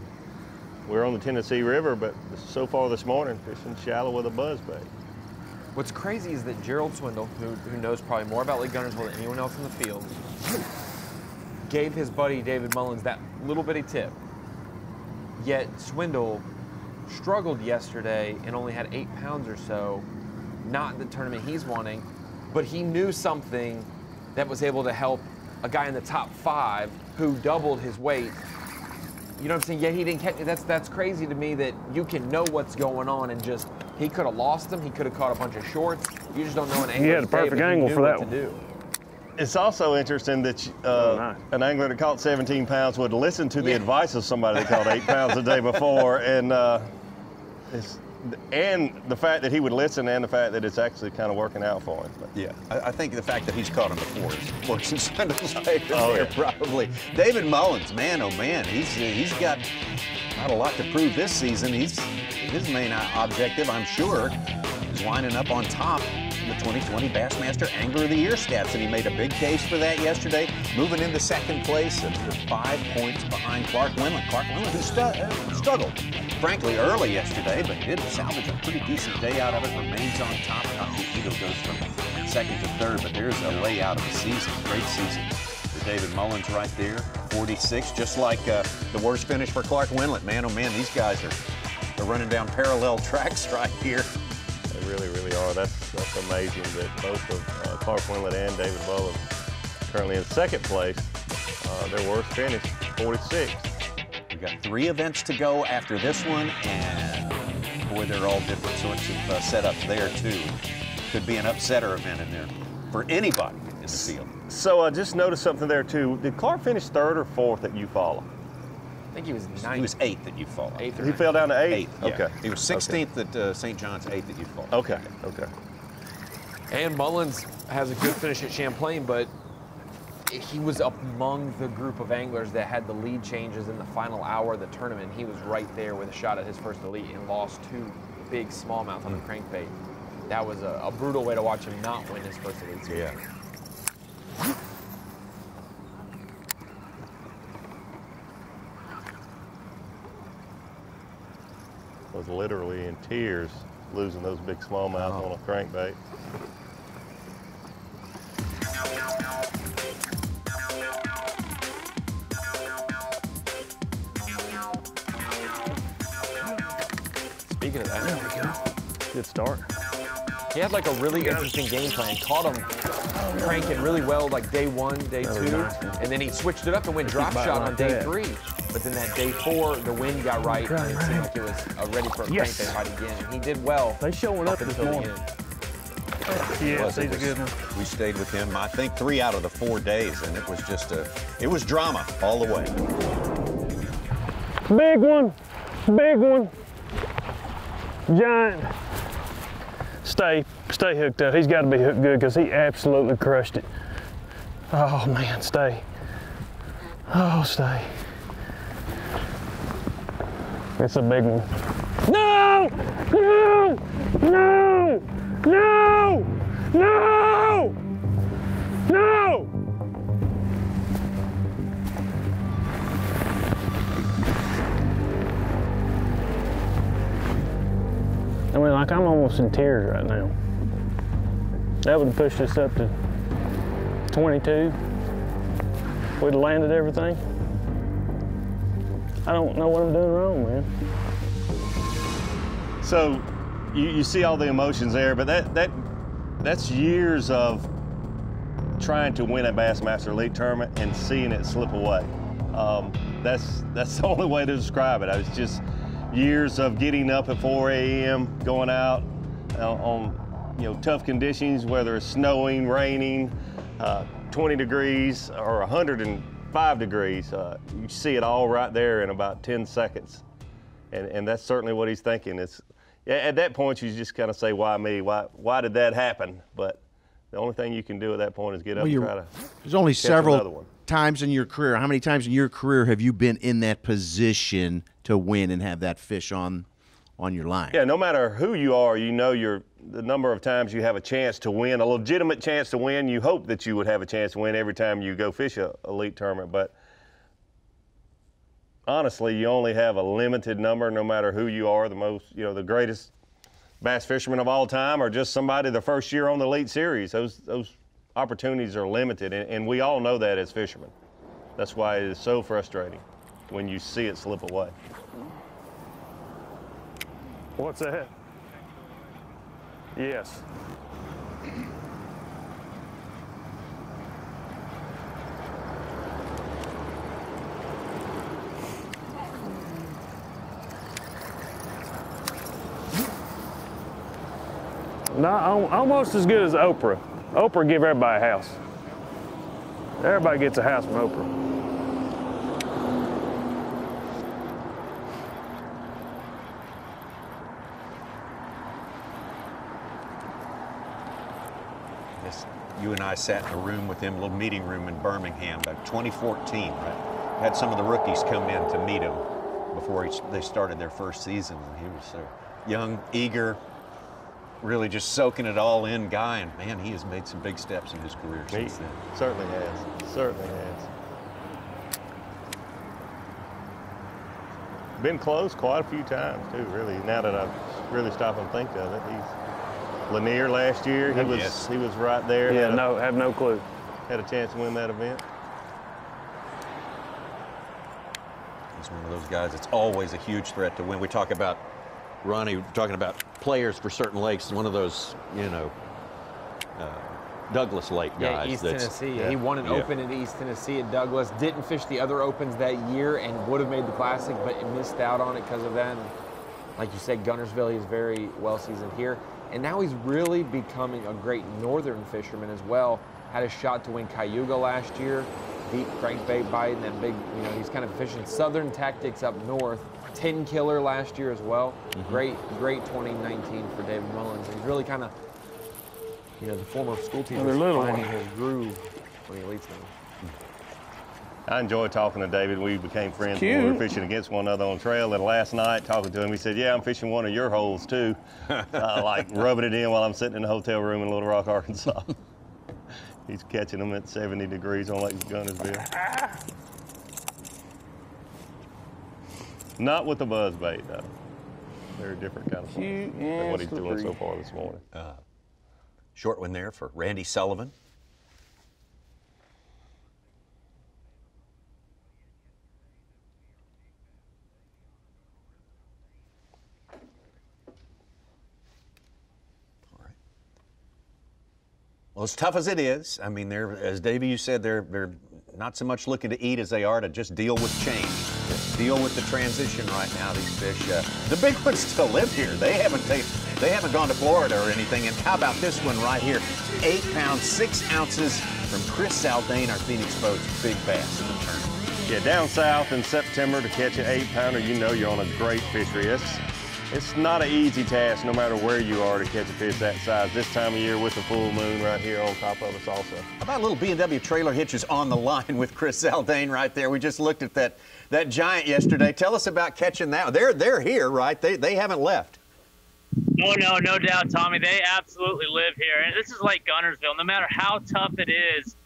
we're on the Tennessee River, but so far this morning, fishing shallow with a buzzbait. What's crazy is that Gerald Swindle, who knows probably more about Lake Guntersville than anyone else in the field, gave his buddy David Mullins that little bitty tip. Yet Swindle struggled yesterday and only had 8 pounds or so, not the tournament he's wanting, but he knew something that was able to help a guy in the top 5 who doubled his weight. You know what I'm saying? Yeah, he didn't catch it. That's crazy to me that you can know what's going on and just, he could have lost him. He could have caught a bunch of shorts. You just don't know an angler's He had a perfect angle for that one. It's also interesting that an angler that caught 17 pounds would listen to the advice of somebody that caught 8 pounds the day before, and the fact that he would listen, and the fact that it's actually kind of working out for him. But. Yeah, I think the fact that he's caught him before is works in Swindle's favor probably. David Mullins, man, oh man, he's got not a lot to prove this season. His main objective, I'm sure, is lining up on top the 2020 Bassmaster Angler of the Year stats, and he made a big case for that yesterday, moving into second place and 5 points behind Clark Winland. Clark Winland, who struggled, frankly, early yesterday, but did salvage a pretty decent day out of it, remains on top. Ito goes from second to third, but there's a layout of the season, great season for David Mullins right there, 46, just like the worst finish for Clark Winland. Man, oh man, these guys are running down parallel tracks right here. They really, really are. That's amazing that both of Clark Winland and David Mullins currently in second place. Their worst finish, 46. We've got 3 events to go after this one, and boy, they're all different sorts of setups there too. Could be an upsetter event in there for anybody in the field. So I just noticed something there too. Did Clark finish 3rd or 4th at Eufaula? I think he was 9th. He was 8th at Eufaula. 8th or He 9th. fell down to 8th? Yeah. Okay. He was 16th at St. John's, 8th at Eufaula. Okay, okay. And Mullins has a good finish at Champlain, but he was among the group of anglers that had the lead changes in the final hour of the tournament. He was right there with a shot at his first elite and lost 2 big smallmouth on the crankbait. That was a brutal way to watch him not win his first elite. Yeah. Was literally in tears losing those big smallmouth on a crankbait. Speaking of that, there we go. Good start. He had like a really interesting game plan. Caught him cranking really well like day 1, day 2, and then he switched it up and went drop shot on day 3. But then that day 4, the wind got right, and it seemed like it was ready for a crankbait fight again. And he did well. They showing up this morning. Yes, he's a good one. We stayed with him, I think, 3 out of the 4 days, and it was just it was drama all the way. Big one, big one. Giant. Stay hooked up. He's got to be hooked good because he absolutely crushed it. Oh man, stay. Oh, stay. It's a big one. No! No! No! No! No! No! I mean, like, I'm almost in tears right now. That would have pushed us up to 22. We'd have landed everything. I don't know what I'm doing wrong, man. So you see all the emotions there, but that's years of trying to win a Bassmaster Elite tournament and seeing it slip away. That's the only way to describe it. It's just years of getting up at 4 a.m., going out on tough conditions, whether it's snowing, raining, 20 degrees or 105 degrees. You see it all right there in about 10 seconds. And that's certainly what he's thinking. At that point, you just kind of say, why me? Why did that happen? But The only thing you can do at that point is get up and try to. There's only catch another several one. times in your career. How many times in your career have you been in that position to win and have that fish on your line? Yeah, no matter who you are, you know the number of times you have a chance to win, a legitimate chance to win. You hope that you would have a chance to win every time you go fish a elite tournament, but honestly, you only have a limited number, no matter who you are, the greatest bass fisherman of all time, or just somebody the first year on the elite series. Those opportunities are limited, and we all know that as fishermen. That's why it is so frustrating when you see it slip away. What's that? Yes. Not almost as good as Oprah. Oprah give everybody a house. Everybody gets a house from Oprah. You and I sat in a room with him, a little meeting room in Birmingham, back 2014, right? Had some of the rookies come in to meet him before they started their first season. And he was a young, eager, really just soaking it all in guy, and man, he has made some big steps in his career since then. Certainly has. Certainly has. Been close quite a few times too, really. Now that I've really stopped and think of it, Lanier last year, he was right there. Yeah, have no clue. Had a chance to win that event. He's one of those guys that's always a huge threat to win. We talk about Ronnie, talking about players for certain lakes. One of those, Douglas Lake guys. Yeah, East Tennessee. Yeah. He won an Open at East Tennessee at Douglas. Didn't fish the other Opens that year and would have made the Classic, but missed out on it because of that. And like you said, Guntersville, he's very well seasoned here. And now he's really becoming a great northern fisherman as well. Had a shot to win Cayuga last year, beat crankbait bite, and that big, he's kind of fishing southern tactics up north. 10 killer last year as well. Great 2019 for David Mullins. He's really kind of, the former school teacher finding his groove when he leads them. I enjoy talking to David. We became friends when we were fishing against one another on trail. And last night, talking to him, he said, "Yeah, I'm fishing one of your holes too." Like rubbing it in while I'm sitting in the hotel room in Little Rock, Arkansas. He's catching them at 70 degrees on Lake Guntersville. Not with the buzz bait, though. They're a different kind of fun than what he's doing so far this morning. Short one there for Randy Sullivan. Well, as tough as it is, I mean, as Davey, you said, they're not so much looking to eat as they are to just deal with change, deal with the transition right now. These fish, the big ones still live here. They haven't gone to Florida or anything. And how about this one right here? 8 pounds, 6 ounces from Chris ZALDAIN, our Phoenix Boats big bass in the tournament. Yeah, down south in September to catch an 8-pounder, you're on a great fishery. It's not an easy task, no matter where you are, to catch a fish that size this time of year with the full moon right here on top of us also. How about a little B&W trailer hitches on the line with Chris ZALDAIN right there? We just looked at that giant yesterday. Tell us about catching that. They're here, right? They haven't left. Oh, no doubt, Tommy. They absolutely live here. And this is like Guntersville. No matter how tough it is,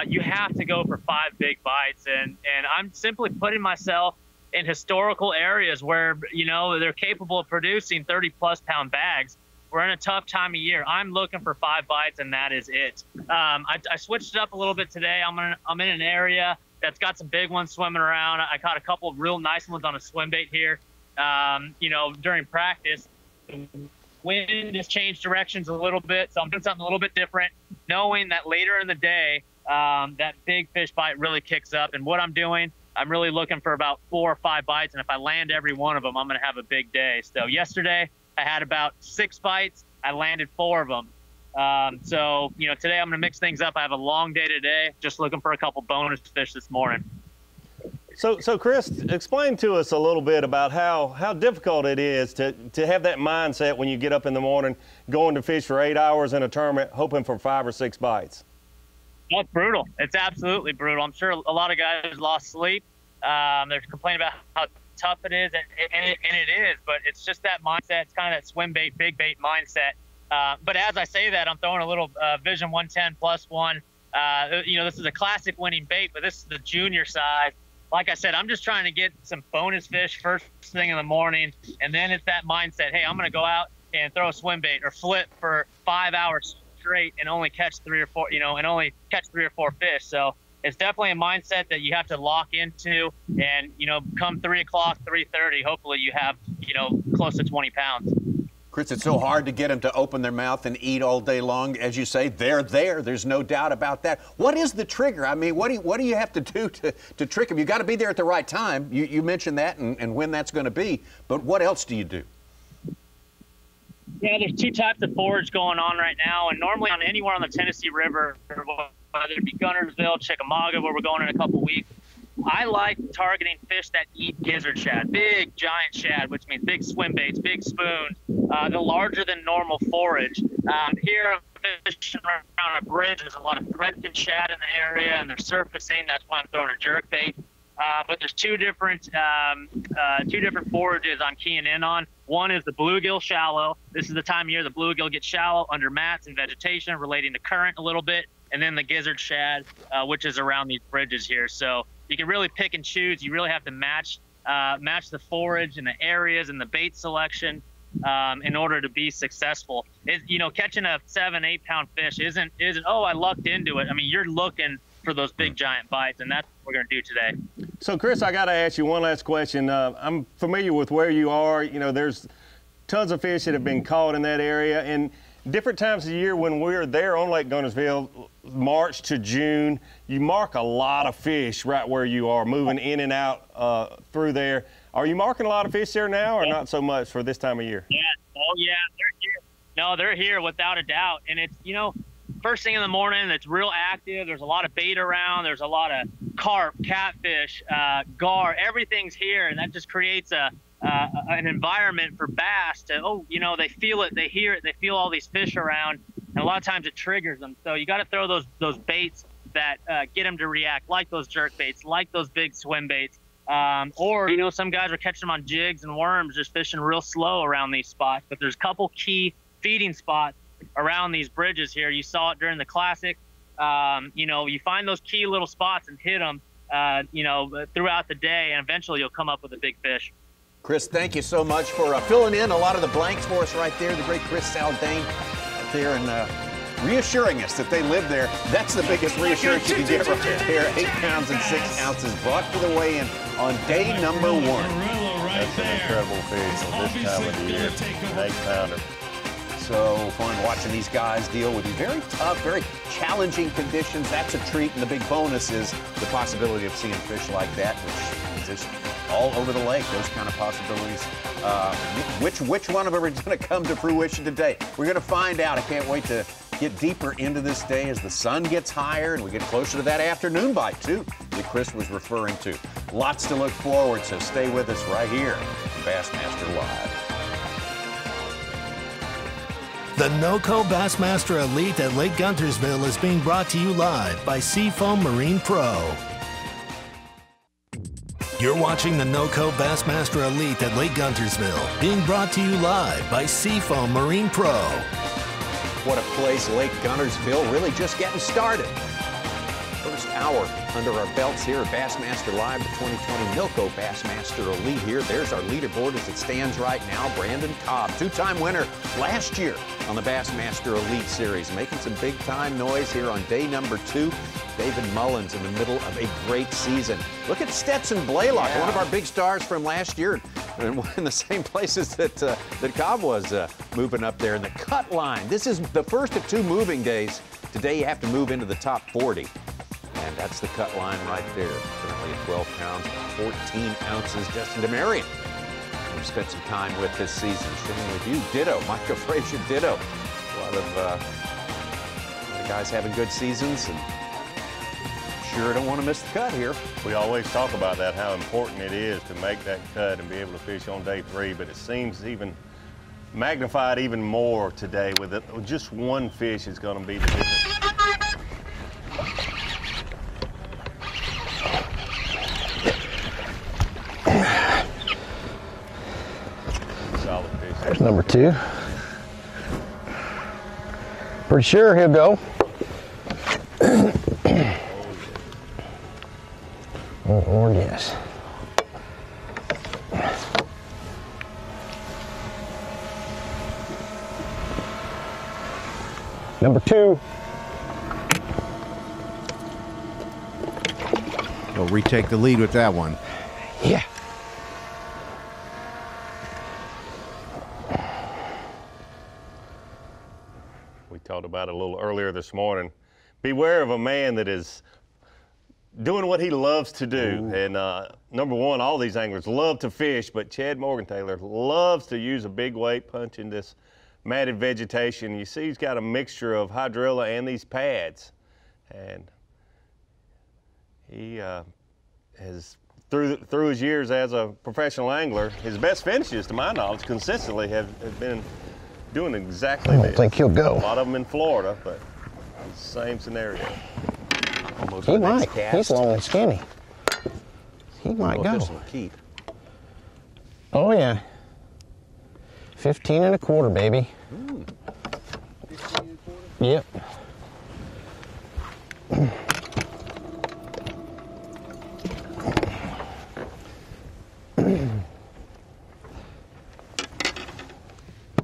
you have to go for 5 big bites. And I'm simply putting myself in historical areas where, they're capable of producing 30-plus pound bags. We're in a tough time of year. I'm looking for 5 bites, and that is it. I switched it up a little bit today. I'm in an area that's got some big ones swimming around. I caught a couple of real nice ones on a swim bait here, during practice. The wind has changed directions a little bit, so I'm doing something a little bit different, knowing that later in the day, that big fish bite really kicks up. And what I'm doing, I'm really looking for about 4 or 5 bites, and if I land every one of them, I'm going to have a big day. So yesterday, I had about 6 bites. I landed 4 of them. So, today I'm going to mix things up. I have a long day today, just looking for a couple bonus fish this morning. So Chris, explain to us a little bit about how difficult it is to have that mindset when you get up in the morning, going to fish for 8 hours in a tournament, hoping for 5 or 6 bites. Well, it's brutal. It's absolutely brutal. I'm sure a lot of guys lost sleep. They're complaining about how tough it is, and it is, but it's just that mindset. It's kind of that swim bait, big bait mindset. But as I say that, I'm throwing a little Vision 110 +1. You know, this is a classic winning bait, but this is the junior size. Like I said, I'm just trying to get some bonus fish first thing in the morning, and then it's that mindset, hey, I'm going to go out and throw a swim bait or flip for 5 hours straight and only catch 3 or 4, and only catch 3 or 4 fish. So it's definitely a mindset that you have to lock into, and, come 3 o'clock, 3:30, hopefully you have, close to 20 pounds. Chris, it's so hard to get them to open their mouth and eat all day long. As you say, they're there. There's no doubt about that. What is the trigger? I mean, what do you have to do to trick them? You got to be there at the right time. You mentioned that and when that's going to be. But what else do you do? Yeah, there's 2 types of forage going on right now, and normally on anywhere on the Tennessee River, whether it be Guntersville, Chickamauga, where we're going in a couple weeks, I like targeting fish that eat gizzard shad, big giant shad, which means big swim baits, big spoons, the larger than normal forage. Here I'm fishing around a bridge. There's a lot of threadfin shad in the area, and they're surfacing. That's why I'm throwing a jerk bait. But there's two different forages I'm keying in on. One is the bluegill shallow. This is the time of year the bluegill gets shallow under mats and vegetation relating to current a little bit. And then the gizzard shad, which is around these bridges here. So you can really pick and choose. You really have to match the forage and the areas and the bait selection in order to be successful. Catching a 7-8 pound fish isn't oh, I lucked into it. I mean, you're looking for those big giant bites, and that's what we're going to do today. So Chris, I got to ask you one last question. I'm familiar with where you are. There's tons of fish that have been caught in that area, and different times of the year when we're there on Lake Guntersville, March to June, you mark a lot of fish right where you are, moving in and out through there. Are you marking a lot of fish there now, or not so much for this time of year? Yeah. Oh, yeah. They're here. No, they're here without a doubt. And it's, first thing in the morning, it's real active. There's a lot of bait around. There's a lot of carp, catfish, gar. Everything's here, and that just creates an environment for bass to, they feel it, they hear it, they feel all these fish around, and a lot of times it triggers them. So you got to throw those baits that get them to react, like those jerk baits, like those big swim baits. Or some guys are catching them on jigs and worms, just fishing real slow around these spots. But there's a couple key feeding spots around these bridges here. You saw it during the Classic. You find those key little spots and hit them, throughout the day, and eventually you'll come up with a big fish. Chris, thank you so much for filling in a lot of the blanks for us right there. The great Chris ZALDAIN out there, and reassuring us that they live there. That's the biggest reassurance you can get right there. 8 pounds and 6 ounces brought to the weigh-in on day number 1. That's an incredible fish at this time of the year, an 8-pounder. So fun watching these guys deal with these very tough, very challenging conditions. That's a treat, and the big bonus is the possibility of seeing fish like that, which is just all over the lake, those kind of possibilities. Which one of them is going to come to fruition today? We're going to find out. I can't wait to get deeper into this day as the sun gets higher and we get closer to that afternoon bite, too, that Chris was referring to. Lots to look forward to. Stay with us right here on Bassmaster Live. The NOCO Bassmaster Elite at Lake Guntersville is being brought to you live by Seafoam Marine Pro. You're watching the NOCO Bassmaster Elite at Lake Guntersville, being brought to you live by Seafoam Marine Pro. What a place, Lake Guntersville, really just getting started. First hour under our belts here at Bassmaster Live, the 2020 NOCO Bassmaster Elite here. There's our leaderboard as it stands right now. Brandon COBB, 2-time winner last year on the Bassmaster Elite Series, making some big-time noise here on day number 2. David Mullins in the middle of a great season. Look at Stetson Blaylock, one of our big stars from last year, in the same places that COBB was moving up there in the cut line. This is the first of 2 moving days. Today you have to move into the top 40. And that's the cut line right there. Currently at 12 pounds, 14 ounces. Justin DeMarion, we've spent some time with this season. Sitting with you, ditto. Micah Frazier, ditto. A lot of the guys having good seasons and sure don't want to miss the cut here. We always talk about that, how important it is to make that cut and be able to fish on day 3, but it seems even magnified even more today with it. Just one fish is going to be the difference. Solid fish. There's number 2. Pretty sure he'll go. Oh, yes. Number 2. We'll retake the lead with that one. Yeah. We talked about it a little earlier this morning. Beware of a man that is doing what he loves to do. Ooh. And number one, all these anglers love to fish, but Chad Morgentaler loves to use a big weight punch in this matted vegetation. You see he's got a mixture of hydrilla and these pads. And he has, through his years as a professional angler, his best finishes, to my knowledge, consistently have been doing exactly this. I don't think he'll go. A lot of them in Florida, but it's the same scenario. Almost he might. He's long and skinny. He might go. Keep. Oh, yeah. 15 1/4, baby. 15 1/4? Yep. You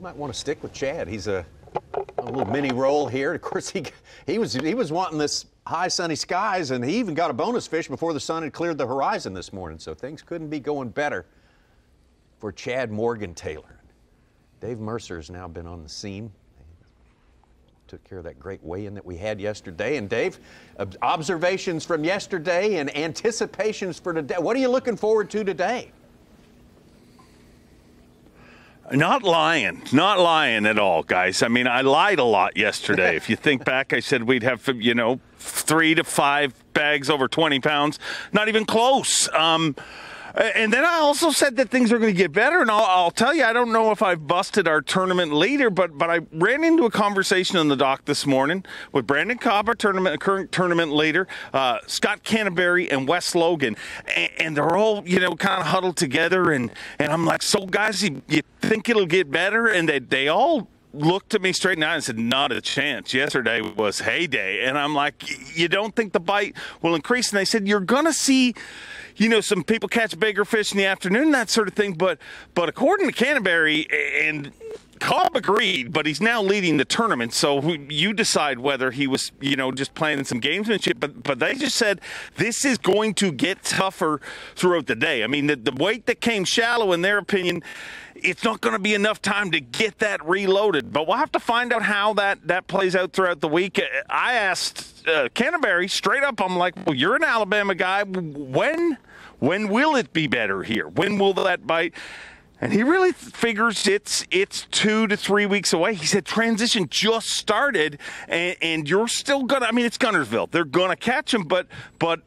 might want to stick with Chad. He's a little mini roll here. Of course, he was wanting this high sunny skies, and he even got a bonus fish before the sun had cleared the horizon this morning. So things couldn't be going better for Chad Morgentaler. Dave Mercer's now been on the scene. Took care of that great weigh-in that we had yesterday. And Dave, observations from yesterday and anticipations for today. What are you looking forward to today? Not lying at all, guys. I mean, I lied a lot yesterday. If you think back, I said we'd have, 3 to 5 bags over 20 pounds. Not even close. And then I also said that things are going to get better, and I'll tell you, I don't know if I've busted our tournament leader, but I ran into a conversation on the dock this morning with Brandon COBB, our current tournament leader, Scott Canterbury, and Wes Logan, and they're all, kind of huddled together, and I'm like, so guys, you think it'll get better? And they all looked at me straight in the eye and said, not a chance. Yesterday was heyday. And I'm like, you don't think the bite will increase? And they said, you're going to see, some people catch bigger fish in the afternoon, that sort of thing. But according to Canterbury, and COBB agreed, but he's now leading the tournament. So you decide whether he was, just playing some gamesmanship. But they just said this is going to get tougher throughout the day. I mean, the weight that came shallow, in their opinion, it's not going to be enough time to get that reloaded. But we'll have to find out how that plays out throughout the week. I asked Canterbury straight up, I'm like, well, you're an Alabama guy. When will it be better here? When will that bite? And he really figures it's 2 to 3 weeks away. He said transition just started, and you're still gonna. I mean, it's Guntersville. They're gonna catch him, but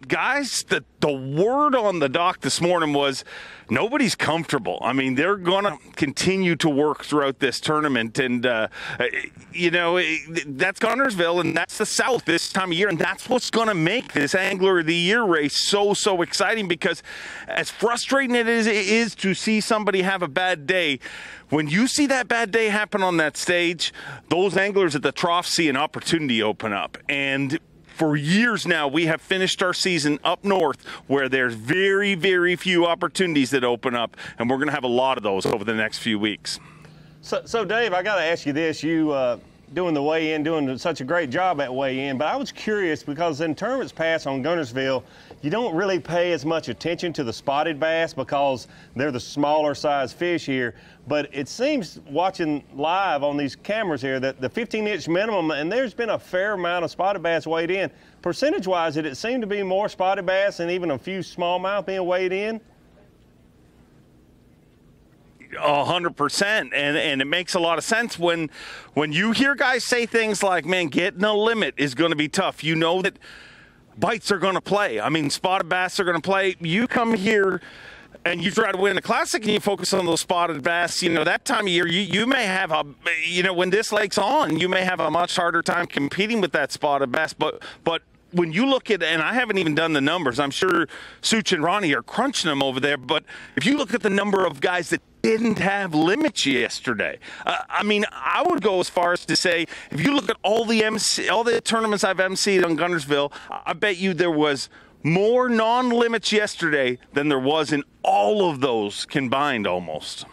guys, the word on the dock this morning was nobody's comfortable. I mean, they're gonna continue to work throughout this tournament, and that's Guntersville, and that's the South this time of year, and that's what's gonna make this Angler of the Year race so exciting. Because as frustrating it is to see somebody have a bad day, when you see that bad day happen on that stage, those anglers at the trough see an opportunity open up. And for years now, we have finished our season up north where there's very, very few opportunities that open up, and we're going to have a lot of those over the next few weeks. So Dave, I got to ask you this. You doing the weigh-in, doing such a great job at weigh-in, but I was curious because in tournaments past on Guntersville, you don't really pay as much attention to the spotted bass because they're the smaller size fish here. But it seems, watching live on these cameras here, that the 15-inch minimum, and there's been a fair amount of spotted bass weighed in. Percentage-wise, did it seem to be more spotted bass and even a few smallmouth being weighed in? 100%, and it makes a lot of sense when you hear guys say things like, man, getting a limit is going to be tough. You know that bites are going to play. I mean, spotted bass are going to play. You come here and you try to win the Classic and you focus on those spotted bass, you know, that time of year, you may have a, you know, when this lake's on, you may have a much harder time competing with that spotted bass. But when you look at, and I haven't even done the numbers, I'm sure Such and Ronnie are crunching them over there, but if you look at the number of guys that didn't have limits yesterday, I mean, I would go as far as to say, if you look at all the tournaments I've emceed on Guntersville, I bet you there was more non-limits yesterday than there was in all of those combined almost.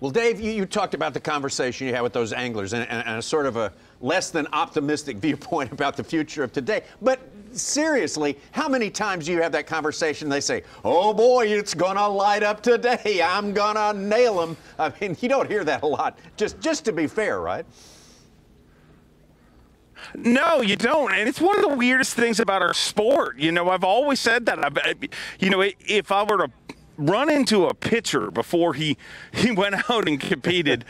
Well, Dave, you talked about the conversation you had with those anglers and a sort of a less than optimistic viewpoint about the future of today. But seriously, how many times do you have that conversation? They say, oh boy, it's gonna light up today. I'm gonna nail them. I mean, you don't hear that a lot, just to be fair, right? No, you don't. And it's one of the weirdest things about our sport. You know, I've always said that. You know, if I were to run into a pitcher before he went out and competed,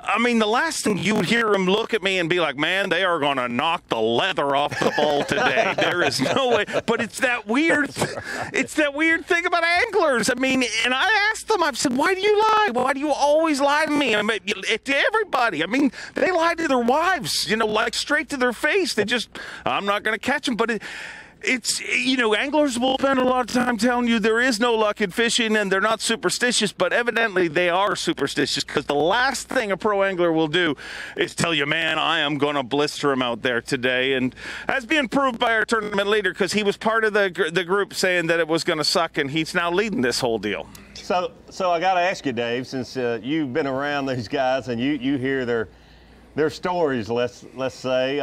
I mean, the last thing you would hear him look at me and be like, man, they are going to knock the leather off the ball today. There is no way. But it's that weird thing about anglers. I mean, and I asked them, I've said, why do you lie? Why do you always lie to me? I mean, to everybody. I mean, they lie to their wives, you know, like straight to their face. They just, I'm not going to catch them. But it's, you know, anglers will spend a lot of time telling you there is no luck in fishing and they're not superstitious, but evidently they are superstitious, because the last thing a pro angler will do is tell you, man, I am going to blister him out there today. And that's being proved by our tournament leader, because he was part of the group saying that it was going to suck, and he's now leading this whole deal. So I got to ask you, Dave, since you've been around these guys and you hear their stories, let's say.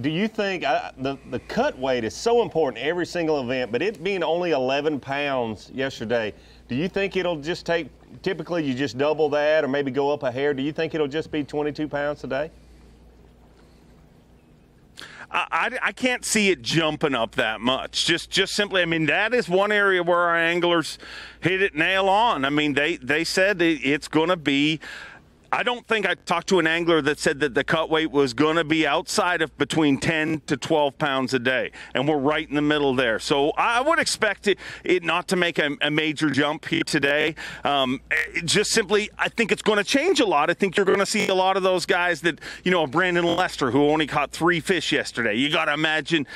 Do you think the cut weight is so important every single event, but it being only 11 pounds yesterday, do you think it'll just take, typically you just double that or maybe go up a hair? Do you think it'll just be 22 pounds today? I can't see it jumping up that much. Just simply, I mean, that is one area where our anglers hit it nail on. I mean, they said it's going to be, I don't think I talked to an angler that said that the cut weight was going to be outside of between 10 to 12 pounds a day, and we're right in the middle there. So I would expect it not to make a major jump here today. Just simply, I think it's going to change a lot. I think you're going to see a lot of those guys that, you know, Brandon Lester, who only caught 3 fish yesterday. You got to imagine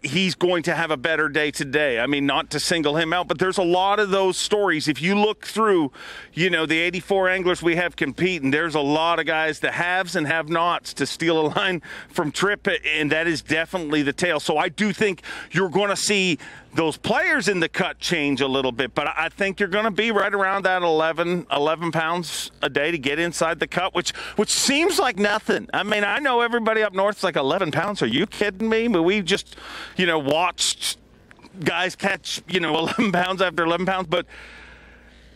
he's going to have a better day today. I mean, not to single him out, but there's a lot of those stories. If you look through, you know, the 84 anglers we have competing, there's a lot of guys, the haves and have-nots, to steal a line from Tripp, and that is definitely the tale. So I do think you're going to see those players in the cut change a little bit, but I think you're going to be right around that 11 pounds a day to get inside the cut, which seems like nothing. I mean, I know everybody up north's like 11 pounds. Are you kidding me? But we just, you know, watched guys catch, you know, 11 pounds after 11 pounds, but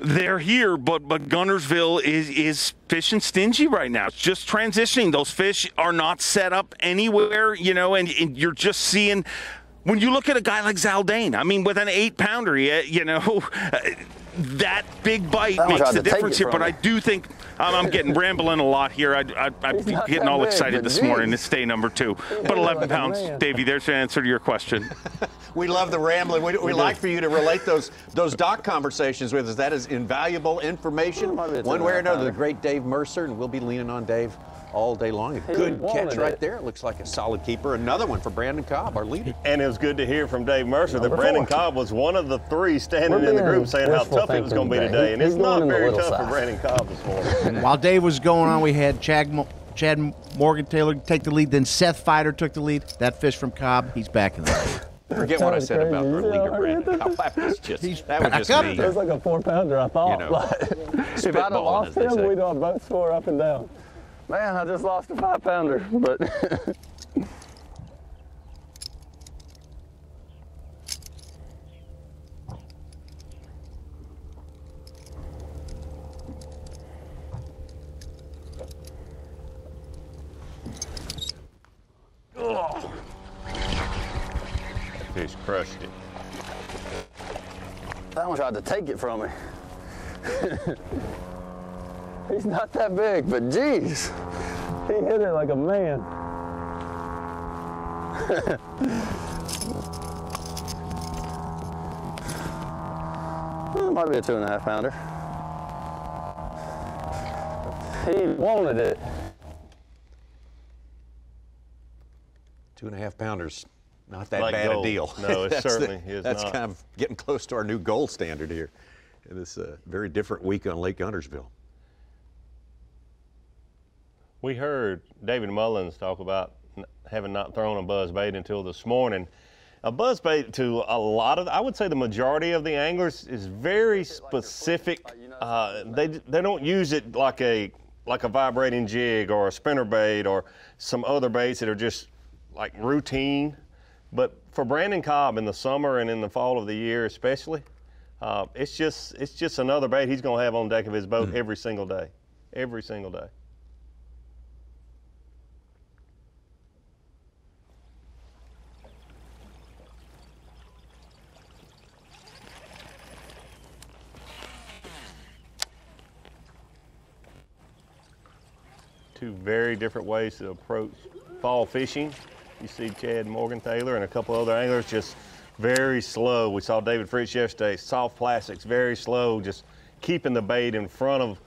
they're here, but Guntersville is fishing stingy right now. It's just transitioning. Those fish are not set up anywhere, you know, and you're just seeing, when you look at a guy like ZALDAIN, I mean, with an 8-pounder, you know, that big bite makes the difference here. But I do think I'm getting rambling a lot here. I'm getting all excited this morning. It's day number 2. But 11 pounds, Davey, there's the answer to your question. We love the rambling. We like for you to relate those dock conversations with us. That is invaluable information. One way or another, the great Dave Mercer, and we'll be leaning on Dave all day long. A good catch right there. It looks like a solid keeper. Another one for Brandon COBB, our leader. And it was good to hear from Dave Mercer that Brandon COBB was one of the 3 standing in the group saying how tough it was going to be today. And it's not very tough for Brandon COBB this morning. And while Dave was going on, we had Chad Morgan Taylor take the lead. Then Seth Fider took the lead. That fish from COBB, he's back in the lead. Forget what I said about our leader, Brandon. That was just me. It was like a 4-pounder, I thought. You know, if I'd have lost him, we'd have both score up and down. Man, I just lost a 5-pounder, but oh. That fish crushed it. That one tried to take it from me. He's not that big, but geez, he hit it like a man. It might be a 2.5 pounder. He wanted it. 2.5 pounders, not that Like bad gold. a deal. No, it certainly is That's not. kind of getting close to our new gold standard here. In this very different week on Lake Guntersville. We heard David Mullins talk about having not thrown a buzz bait until this morning. A buzz bait to a lot of, I would say the majority of the anglers, is very specific. They don't use it like a vibrating jig or a spinner bait or some other baits that are just like routine. But for Brandon COBB in the summer and in the fall of the year especially, it's just another bait he's going to have on deck of his boat every single day. Every single day. Two very different ways to approach fall fishing. You see Chad Morgan-Taylor and a couple other anglers just very slow. We saw David Fritz yesterday, soft plastics, very slow, just keeping the bait in front of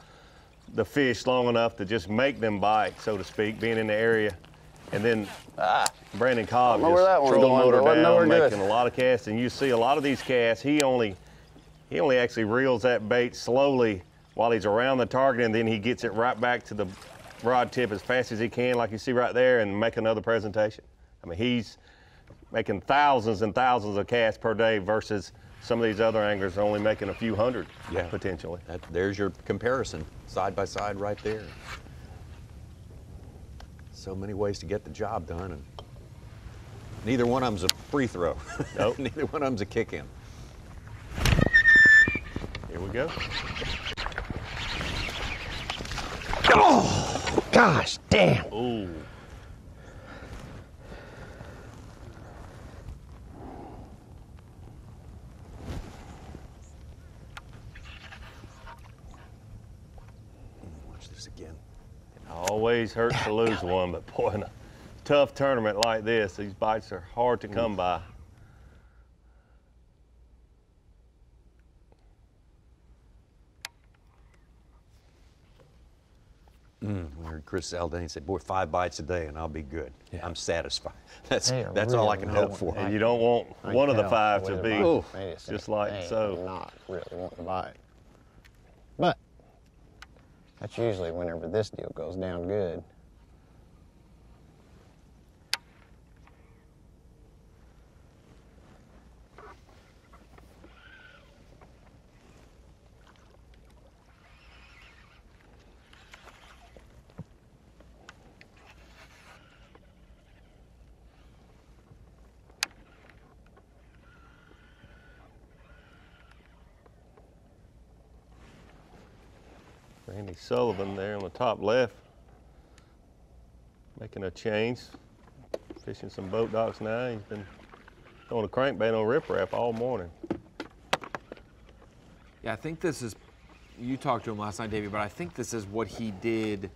the fish long enough to just make them bite, so to speak, being in the area. And then Brandon COBB just trolling motor down, making a lot of casts. And you see a lot of these casts, he only actually reels that bait slowly while he's around the target, and then he gets it right back to the rod tip as fast as he can, like you see right there, and make another presentation. I mean, he's making thousands and thousands of casts per day versus some of these other anglers are only making a few hundred, potentially. There's your comparison, side by side right there. So many ways to get the job done, and neither one of them's a free throw. Nope. Neither one of them's a kick in. Here we go. Oh, gosh, damn. Ooh. Watch this again. It always hurts to lose one, but boy, in a tough tournament like this, these bites are hard to come by. We heard Chris ZALDAIN say, boy, 5 bites a day and I'll be good. I'm satisfied. That's all I can hope for. And you don't want one of the 5 to be just like so. Not really want to bite. But that's usually whenever this deal goes down good. Randy Sullivan there on the top left, making a change, fishing some boat docks now. He's been throwing a crankbait on riprap all morning. Yeah, I think this is, you talked to him last night, Davey, but I think this is what he did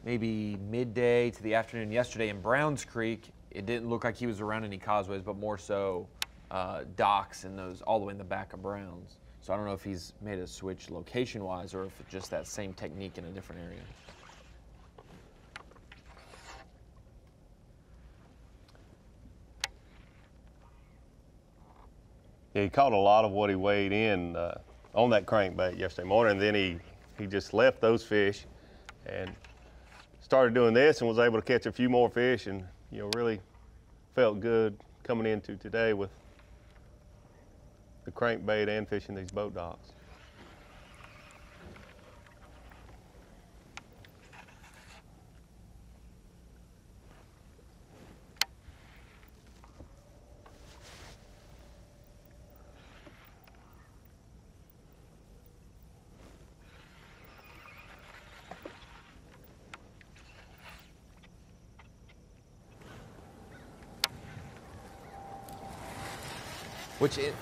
maybe midday to the afternoon yesterday in Browns Creek. It didn't look like he was around any causeways, but more so docks and those all the way in the back of Browns. So I don't know if he's made a switch location-wise or if it's just that same technique in a different area. Yeah, he caught a lot of what he weighed in on that crankbait yesterday morning. And then he just left those fish and started doing this and was able to catch a few more fish, and really felt good coming into today with the crankbait and fishing these boat docks.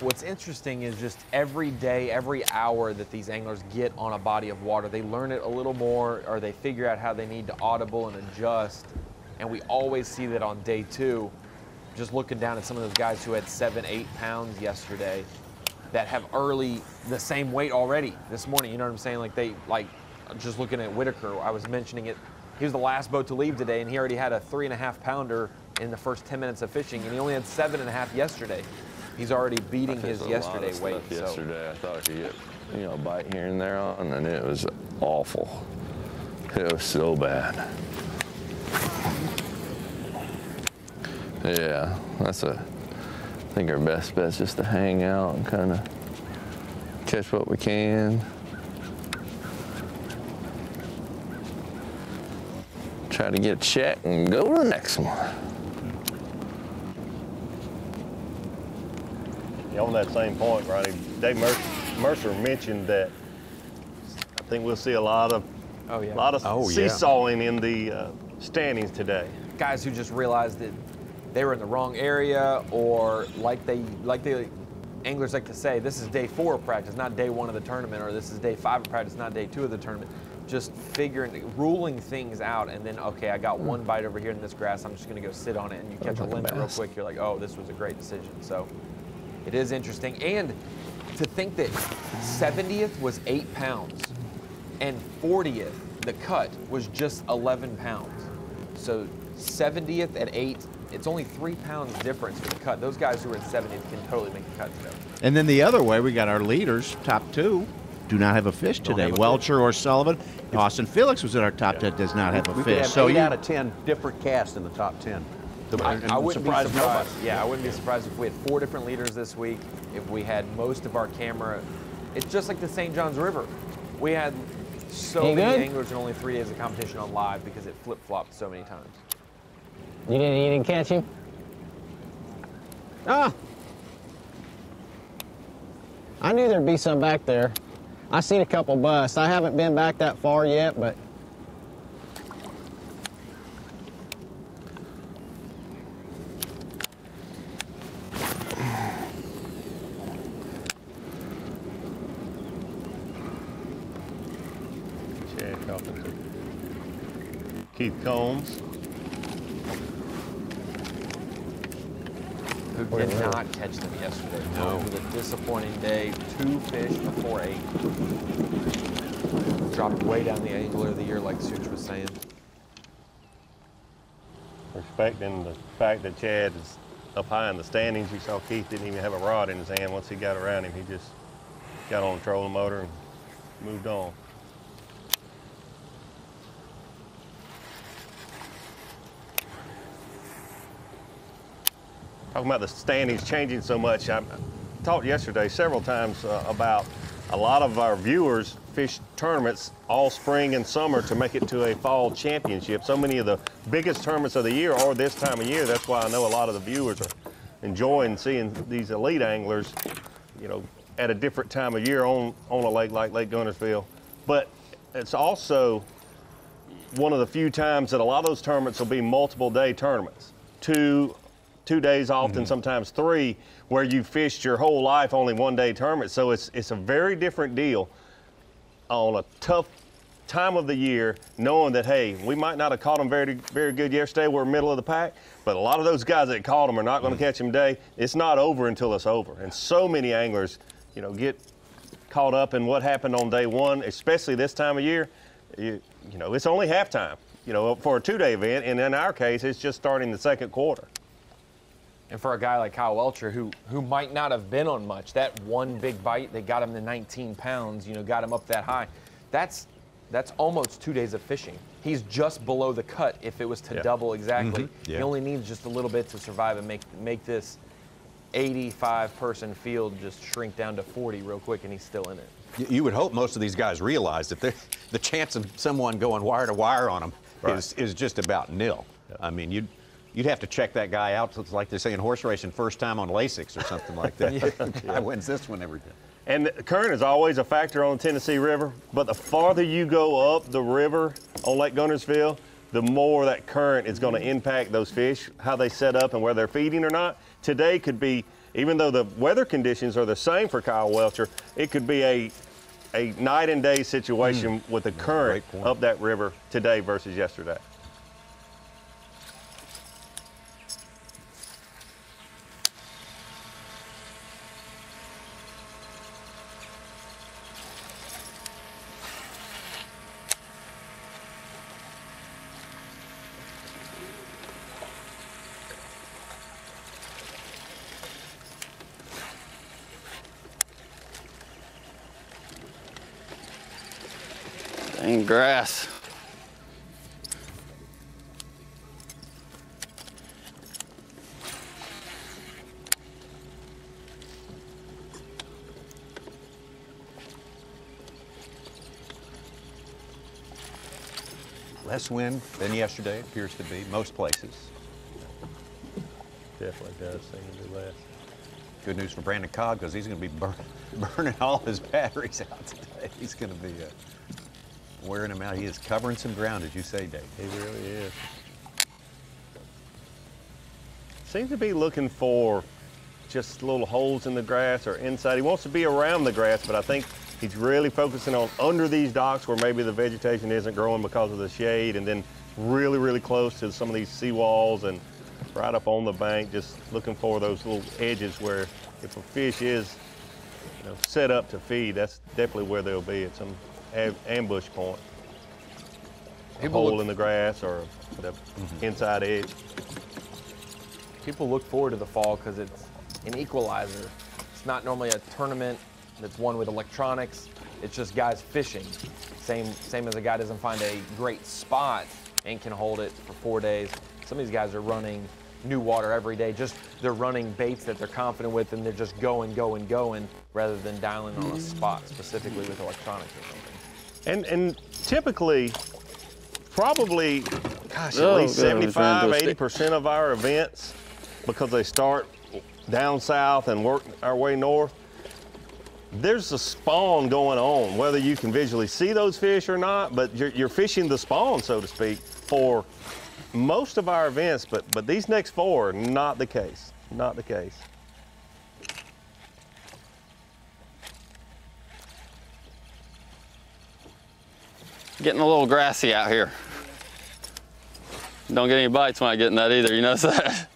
What's interesting is just every day, every hour that these anglers get on a body of water, they learn it a little more, or they figure out how they need to audible and adjust. And we always see that on day 2. Just looking down at some of those guys who had 7, 8 pounds yesterday, that have early the same weight already this morning. You know what I'm saying? Like just looking at Whitaker, I was mentioning it. He was the last boat to leave today, and he already had a 3.5 pounder in the first 10 minutes of fishing, and he only had 7.5 yesterday. He's already beating his yesterday weight. Yesterday, I thought I could get, you know, a bite here and there on, and it was awful. It was so bad. Yeah, I think our best bet is just to hang out and kind of catch what we can. Try to get a check and go to the next one. Yeah, on that same point, Ronnie, Dave Mercer mentioned that I think we'll see a lot of seesawing in the standings today. Guys who just realized that they were in the wrong area, or like the anglers like to say, this is day 4 of practice, not day 1 of the tournament, or this is day 5 of practice, not day 2 of the tournament. Just ruling things out, and then, okay, I got one bite over here in this grass, I'm just gonna go sit on it, and you catch a limit real quick, you're like, oh, this was a great decision. So it is interesting. And to think that 70th was 8 pounds, and 40th, the cut, was just 11 pounds. So 70th at 8, it's only 3 pounds difference for the cut. Those guys who are in 70th can totally make the cut today. And then the other way, we got our leaders, top 2, do not have a fish today. Welcher or Sullivan. Austin Felix was in our top 10, does not have a we fish. Could have so 8 out of 10 different casts in the top 10. I wouldn't be surprised. Yeah, I wouldn't be surprised if we had 4 different leaders this week. If we had most of our camera, it's just like the St. Johns River. We had so many anglers in only 3 days of competition on live because it flip-flopped so many times. You didn't catch him? Ah! I knew there'd be some back there. I seen a couple busts. I haven't been back that far yet, but Chad talking to Keith Combs. Who did not catch them yesterday. No. It was a disappointing day. 2 fish before 8. Dropped way down the angler of the year, like Such was saying. Respecting the fact that Chad is up high in the standings, you saw Keith didn't even have a rod in his hand. Once he got around him, he just got on the trolling motor and moved on. Talking about the standings changing so much, I talked yesterday several times about a lot of our viewers fish tournaments all spring and summer to make it to a fall championship. So many of the biggest tournaments of the year are this time of year. That's why I know a lot of the viewers are enjoying seeing these elite anglers, you know, at a different time of year on a lake like Lake Guntersville. But it's also one of the few times that a lot of those tournaments will be multiple day tournaments. 2 days, often sometimes 3, where you fished your whole life only 1 day tournament. So it's a very different deal on a tough time of the year, knowing that, hey, we might not have caught them very, very good yesterday. We're middle of the pack, but a lot of those guys that caught them are not going to catch them today. It's not over until it's over. And so many anglers, you know, get caught up in what happened on day 1, especially this time of year. You know, it's only halftime, you know, for a 2-day event. And in our case, it's just starting the second quarter. And for a guy like Kyle Welcher, who might not have been on much, that one big bite that got him to 19 pounds, you know, got him up that high, that's almost 2 days of fishing. He's just below the cut if it was to double exactly. He only needs just a little bit to survive and make this 85-person field just shrink down to 40 real quick, and he's still in it. You would hope most of these guys realize that the chance of someone going wire to wire on them is just about nil. I mean, you'd have to check that guy out. It's like they say in horse racing, first time on Lasix or something like that. Guy wins this one every day. And the current is always a factor on the Tennessee River, but the farther you go up the river on Lake Guntersville, the more that current is going to impact those fish, how they set up and where they're feeding or not. Today could be, even though the weather conditions are the same for Kyle Welcher, it could be a night and day situation with the current up that river today versus yesterday. And grass. Less wind than yesterday, appears to be, most places. Definitely does seem to be less. Good news for Brandon COBB, because he's going to be burning all his batteries out today. He's going to be wearing them out. He is covering some ground, as you say, Dave. He really is. Seems to be looking for just little holes in the grass or inside. He wants to be around the grass, but I think he's really focusing on under these docks where maybe the vegetation isn't growing because of the shade, and then really, really close to some of these seawalls and right up on the bank, just looking for those little edges where if a fish is, set up to feed, that's definitely where they'll be, at some ambush point. A hole in the grass or the inside edge. People look forward to the fall because it's an equalizer. It's not normally a tournament that's won with electronics. It's just guys fishing. Same as a guy doesn't find a great spot and can hold it for 4 days. Some of these guys are running new water every day. Just they're running baits that they're confident with, and they're just going rather than dialing on a spot specifically with electronics or something. And typically, probably, gosh, at least 75, 80% of our events, because they start down south and work our way north, there's a spawn going on, whether you can visually see those fish or not, but you're fishing the spawn, so to speak, for most of our events, but these next 4 are not the case, not the case. Getting a little grassy out here. Don't get any bites when I get in that either, you notice that?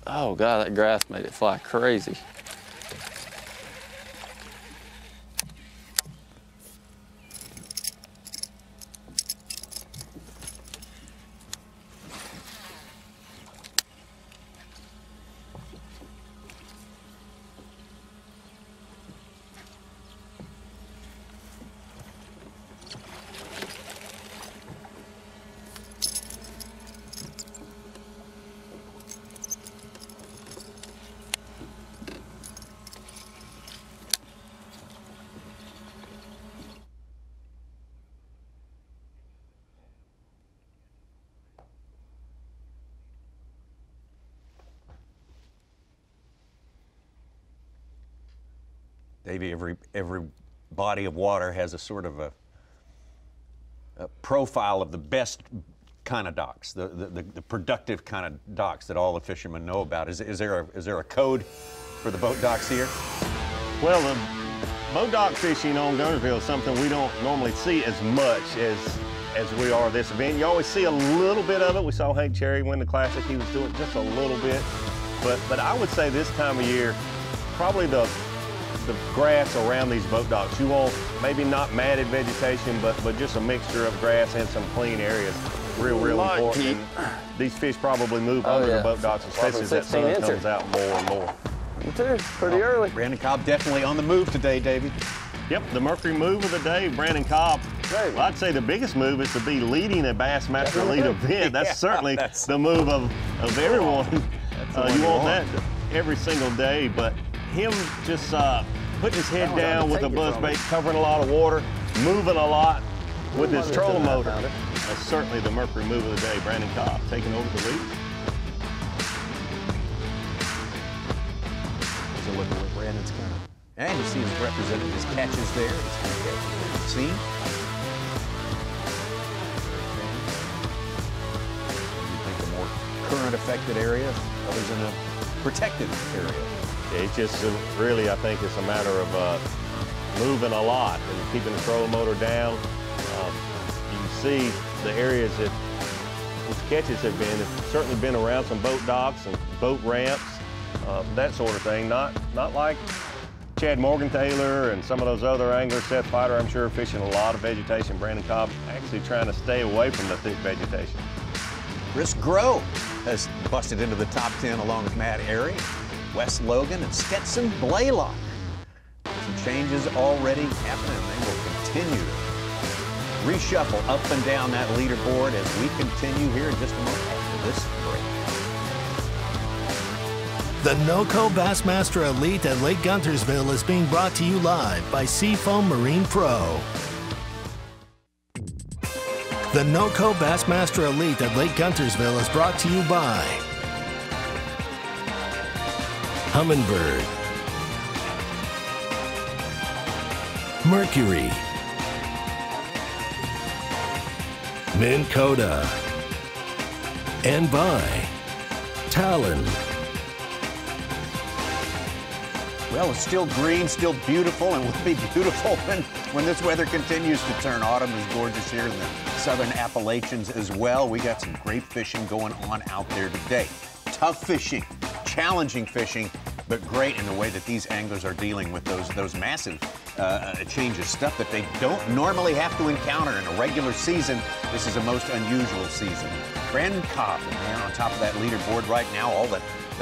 Oh God, that grass made it fly crazy. Davey, every body of water has a sort of a profile of the best kind of docks, the productive kind of docks that all the fishermen know about. Is there a code for the boat docks here? Well, the boat dock fishing on Guntersville is something we don't normally see as much as we are this event. You always see a little bit of it. We saw Hank Cherry win the Classic. He was doing just a little bit. But I would say this time of year, probably the grass around these boat docks. You want maybe not matted vegetation, but just a mixture of grass and some clean areas. Real important. And these fish probably move under the boat docks, especially as that sun comes out more and more. Pretty early. Brandon COBB definitely on the move today, Davey. Yep, the Mercury move of the day, Brandon COBB. Well, I'd say the biggest move is to be leading a Bassmaster Elite event. That's certainly the move of everyone. You want that every single day, but him just putting his head down with a buzzbait, covering a lot of water, moving a lot with his trolling motor. That's certainly the Mercury move of the day. Brandon COBB taking over the lead. So looking where Brandon's kind of, and you see him representing his catches there. He's kind of catching the scene. You think a more current affected area, others in a protected area. It's just really, I think it's a matter of moving a lot and keeping the trolling motor down. You can see the areas that his catches have been. It's certainly been around some boat docks and boat ramps, that sort of thing. Not like Chad Morgan-Taylor and some of those other anglers, Seth Fighter, I'm sure, fishing a lot of vegetation. Brandon COBB actually trying to stay away from the thick vegetation. Chris Grow has busted into the top 10 along with Matt Airy. Wes Logan and Stetson Blaylock. Some changes already happening, and they will continue to reshuffle up and down that leaderboard as we continue here in just a moment after this break. The NOCO Bassmaster Elite at Lake Guntersville is being brought to you live by Seafoam Marine Pro. The NOCO Bassmaster Elite at Lake Guntersville is brought to you by Humminbird, Mercury, Minn Kota, and by Talon. Well, it's still green, still beautiful, and will be beautiful when this weather continues to turn. Autumn is gorgeous here in the southern Appalachians as well. We got some great fishing going on out there today. Tough fishing, challenging fishing, but great in the way that these anglers are dealing with those massive changes, stuff that they don't normally have to encounter in a regular season. This is a most unusual season. Brandon COBB, the man on top of that leaderboard right now. All that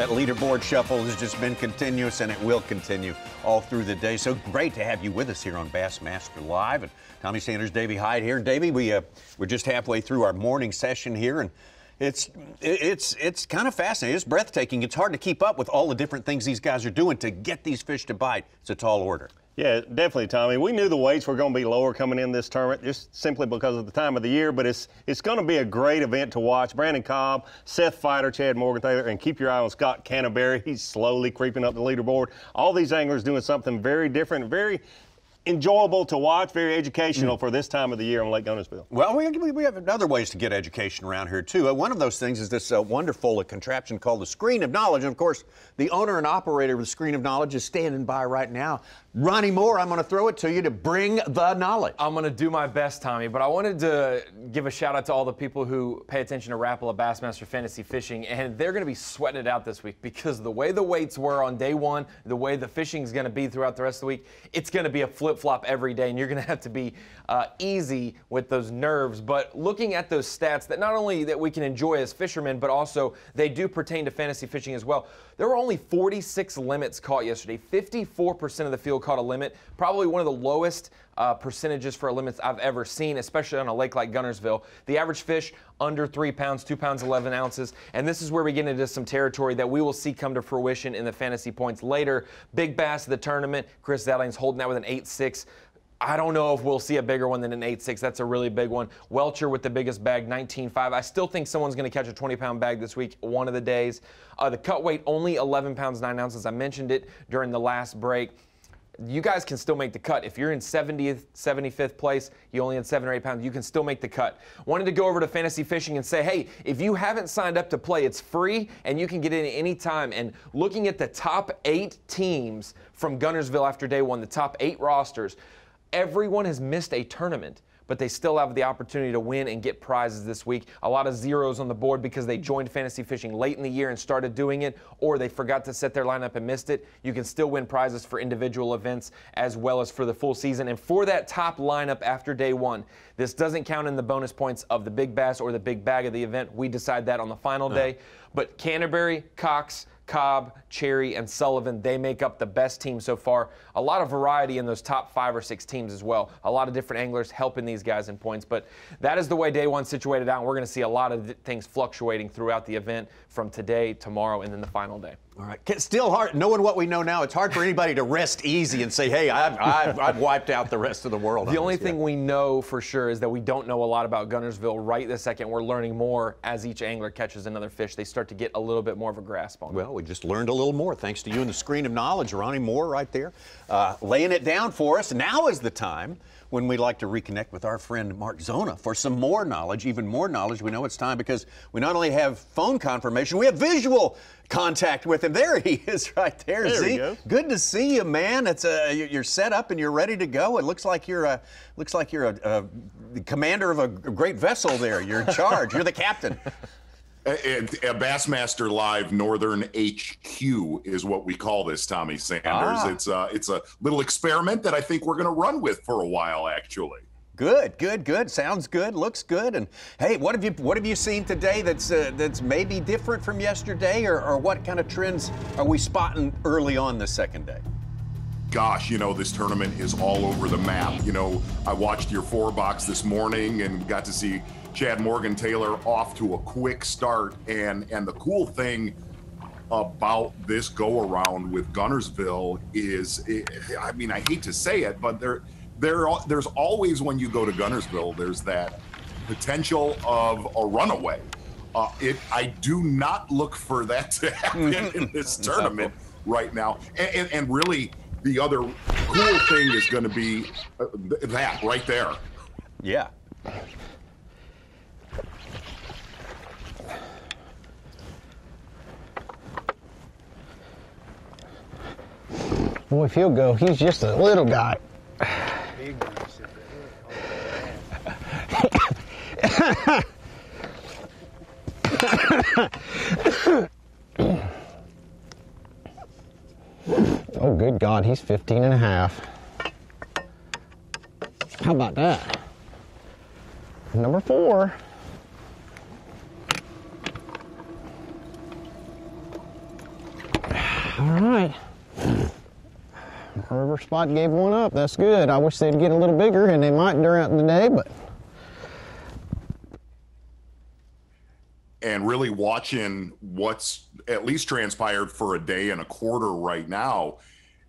leaderboard shuffle has just been continuous, and it will continue all through the day. So great to have you with us here on Bassmaster Live. And Tommy Sanders, Davey Hyde here. Davey, we're just halfway through our morning session here, and it's kind of fascinating. It's breathtaking. It's hard to keep up with all the different things these guys are doing to get these fish to bite. It's a tall order. Yeah, definitely, Tommy. We knew the weights were going to be lower coming in this tournament just simply because of the time of the year, but it's going to be a great event to watch. Brandon COBB, Seth Fighter, Chad Morgan-Taylor, and keep your eye on Scott Canterbury. He's slowly creeping up the leaderboard. All these anglers doing something very different, very enjoyable to watch, very educational for this time of the year on Lake Guntersville. Well, we have other ways to get education around here, too. One of those things is this wonderful contraption called the Screen of Knowledge. And, of course, the owner and operator of the Screen of Knowledge is standing by right now. Ronnie Moore, I'm going to throw it to you to bring the knowledge. I'm going to do my best, Tommy, but I wanted to give a shout out to all the people who pay attention to Rapala Bassmaster Fantasy Fishing, and they're going to be sweating it out this week because the way the weights were on day one, the way the fishing is going to be throughout the rest of the week, it's going to be a flip-flop every day, and you're going to have to be easy with those nerves. But looking at those stats that not only that we can enjoy as fishermen, but also they do pertain to fantasy fishing as well. There were only 46 limits caught yesterday. 54% of the field caught a limit, probably one of the lowest percentages for limits I've ever seen, especially on a lake like Guntersville. The average fish under 3 pounds, 2 pounds 11 ounces, and this is where we get into some territory that we will see come to fruition in the fantasy points later. Big Bass of the tournament, Chris ZALDAIN's holding that with an 8.6. I don't know if we'll see a bigger one than an 8.6. That's a really big one. Welcher with the biggest bag, 19.5. I still think someone's going to catch a 20-pound bag this week, one of the days. The cut weight, only 11 pounds, 9 ounces. I mentioned it during the last break. You guys can still make the cut. If you're in 70th, 75th place, you only had 7 or 8 pounds, you can still make the cut. Wanted to go over to Fantasy Fishing and say, hey, if you haven't signed up to play, it's free and you can get in any time. And looking at the top 8 teams from Guntersville after day one, the top 8 rosters, everyone has missed a tournament, but they still have the opportunity to win and get prizes this week. A lot of zeros on the board because they joined Fantasy Fishing late in the year and started doing it, or they forgot to set their lineup and missed it. You can still win prizes for individual events as well as for the full season. And for that top lineup after day one, this doesn't count in the bonus points of the Big Bass or the big bag of the event. We decide that on the final day. But Canterbury, Cox, COBB, Cherry, and Sullivan, they make up the best team so far. A lot of variety in those top 5 or 6 teams as well. A lot of different anglers helping these guys in points. But that is the way day one situated out. And we're going to see a lot of things fluctuating throughout the event from today, tomorrow, and then the final day. All right. Still hard, knowing what we know now, it's hard for anybody to rest easy and say, hey, I've wiped out the rest of the world. The only thing we know for sure is that we don't know a lot about Guntersville right this second. We're learning more as each angler catches another fish. They start to get a little bit more of a grasp on it. Well, we just learned a little more thanks to you and the Screen of Knowledge. Ronnie Moore right there laying it down for us. Now is the time when we'd like to reconnect with our friend Mark Zona for some more knowledge, even more knowledge. We know it's time because we not only have phone confirmation, we have visual contact with him. There he is right there. There Z, he goes. good to see you, man. It's you're set up and you're ready to go. It looks like you're the commander of a great vessel there. You're in charge. You're the captain. A Bassmaster Live Northern HQ is what we call this, Tommy Sanders. It's a little experiment that I think we're going to run with for a while, actually. Good, good, good. Sounds good. Looks good. And hey, what have you seen today that's maybe different from yesterday, or what kind of trends are we spotting early on the second day? Gosh, you know, this tournament is all over the map. You know, I watched your 4-box this morning and got to see Chad Morgan-Taylor off to a quick start. And the cool thing about this go-around with Guntersville is, I mean, I hate to say it, but there's always, when you go to Guntersville, there's that potential of a runaway. I do not look for that to happen in this tournament right now. And really, the other cool thing is going to be that right there. Yeah. Boy, if he'll go, he's just a little guy. Oh, good God, he's 15 and a half. How about that? Number 4. All right. River Spot gave one up. That's good. I wish they'd get a little bigger, and they might during the day, but. And really watching what's at least transpired for a day and a quarter right now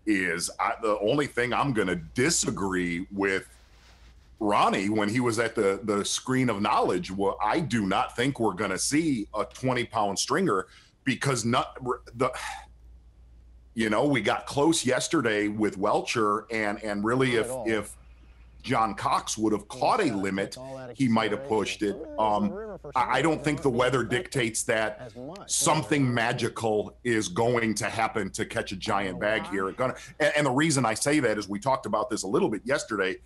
is the only thing I'm going to disagree with Ronnie when he was at the screen of knowledge. Well, I do not think we're going to see a 20-pound stringer because you know, we got close yesterday with Welcher, and really if John Cox would have caught a limit, he might have pushed it. I don't think the weather dictates that something magical is going to happen to catch a giant bag here at Gunter. And the reason I say that is we talked about this a little bit yesterday,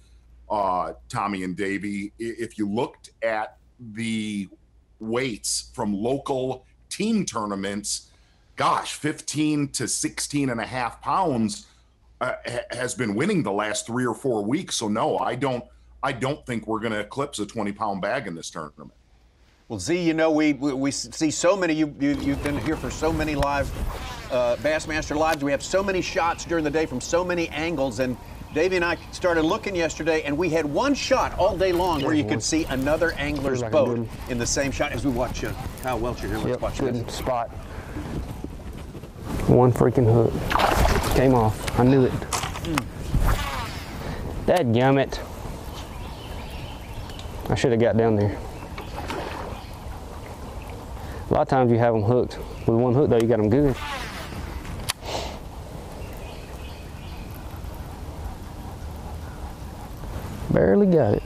Tommy and Davey. If you looked at the weights from local team tournaments, gosh, 15 to 16 and a half pounds has been winning the last 3 or 4 weeks. So no, I don't think we're going to eclipse a 20-pound bag in this tournament. Well, Z, you know, we see so many. You've been here for so many live Bassmaster lives. We have so many shots during the day from so many angles. And Davey and I started looking yesterday, and we had one shot all day long where you could see another angler's boat in the same shot as we watch Kyle Welcher here. Let's watch this. Good spot. One freaking hook. Came off. I knew it. Dadgummit. I should have got down there. A lot of times you have them hooked. With one hook, though, you got them good. Barely got it.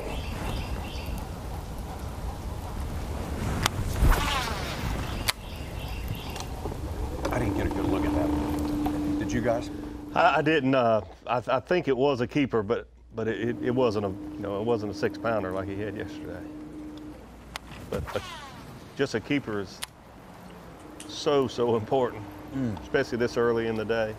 I didn't get a good look at that one. Did you guys? I didn't. I think it was a keeper, but it wasn't a it wasn't a 6-pounder like he had yesterday. But just a keeper is so important, especially this early in the day.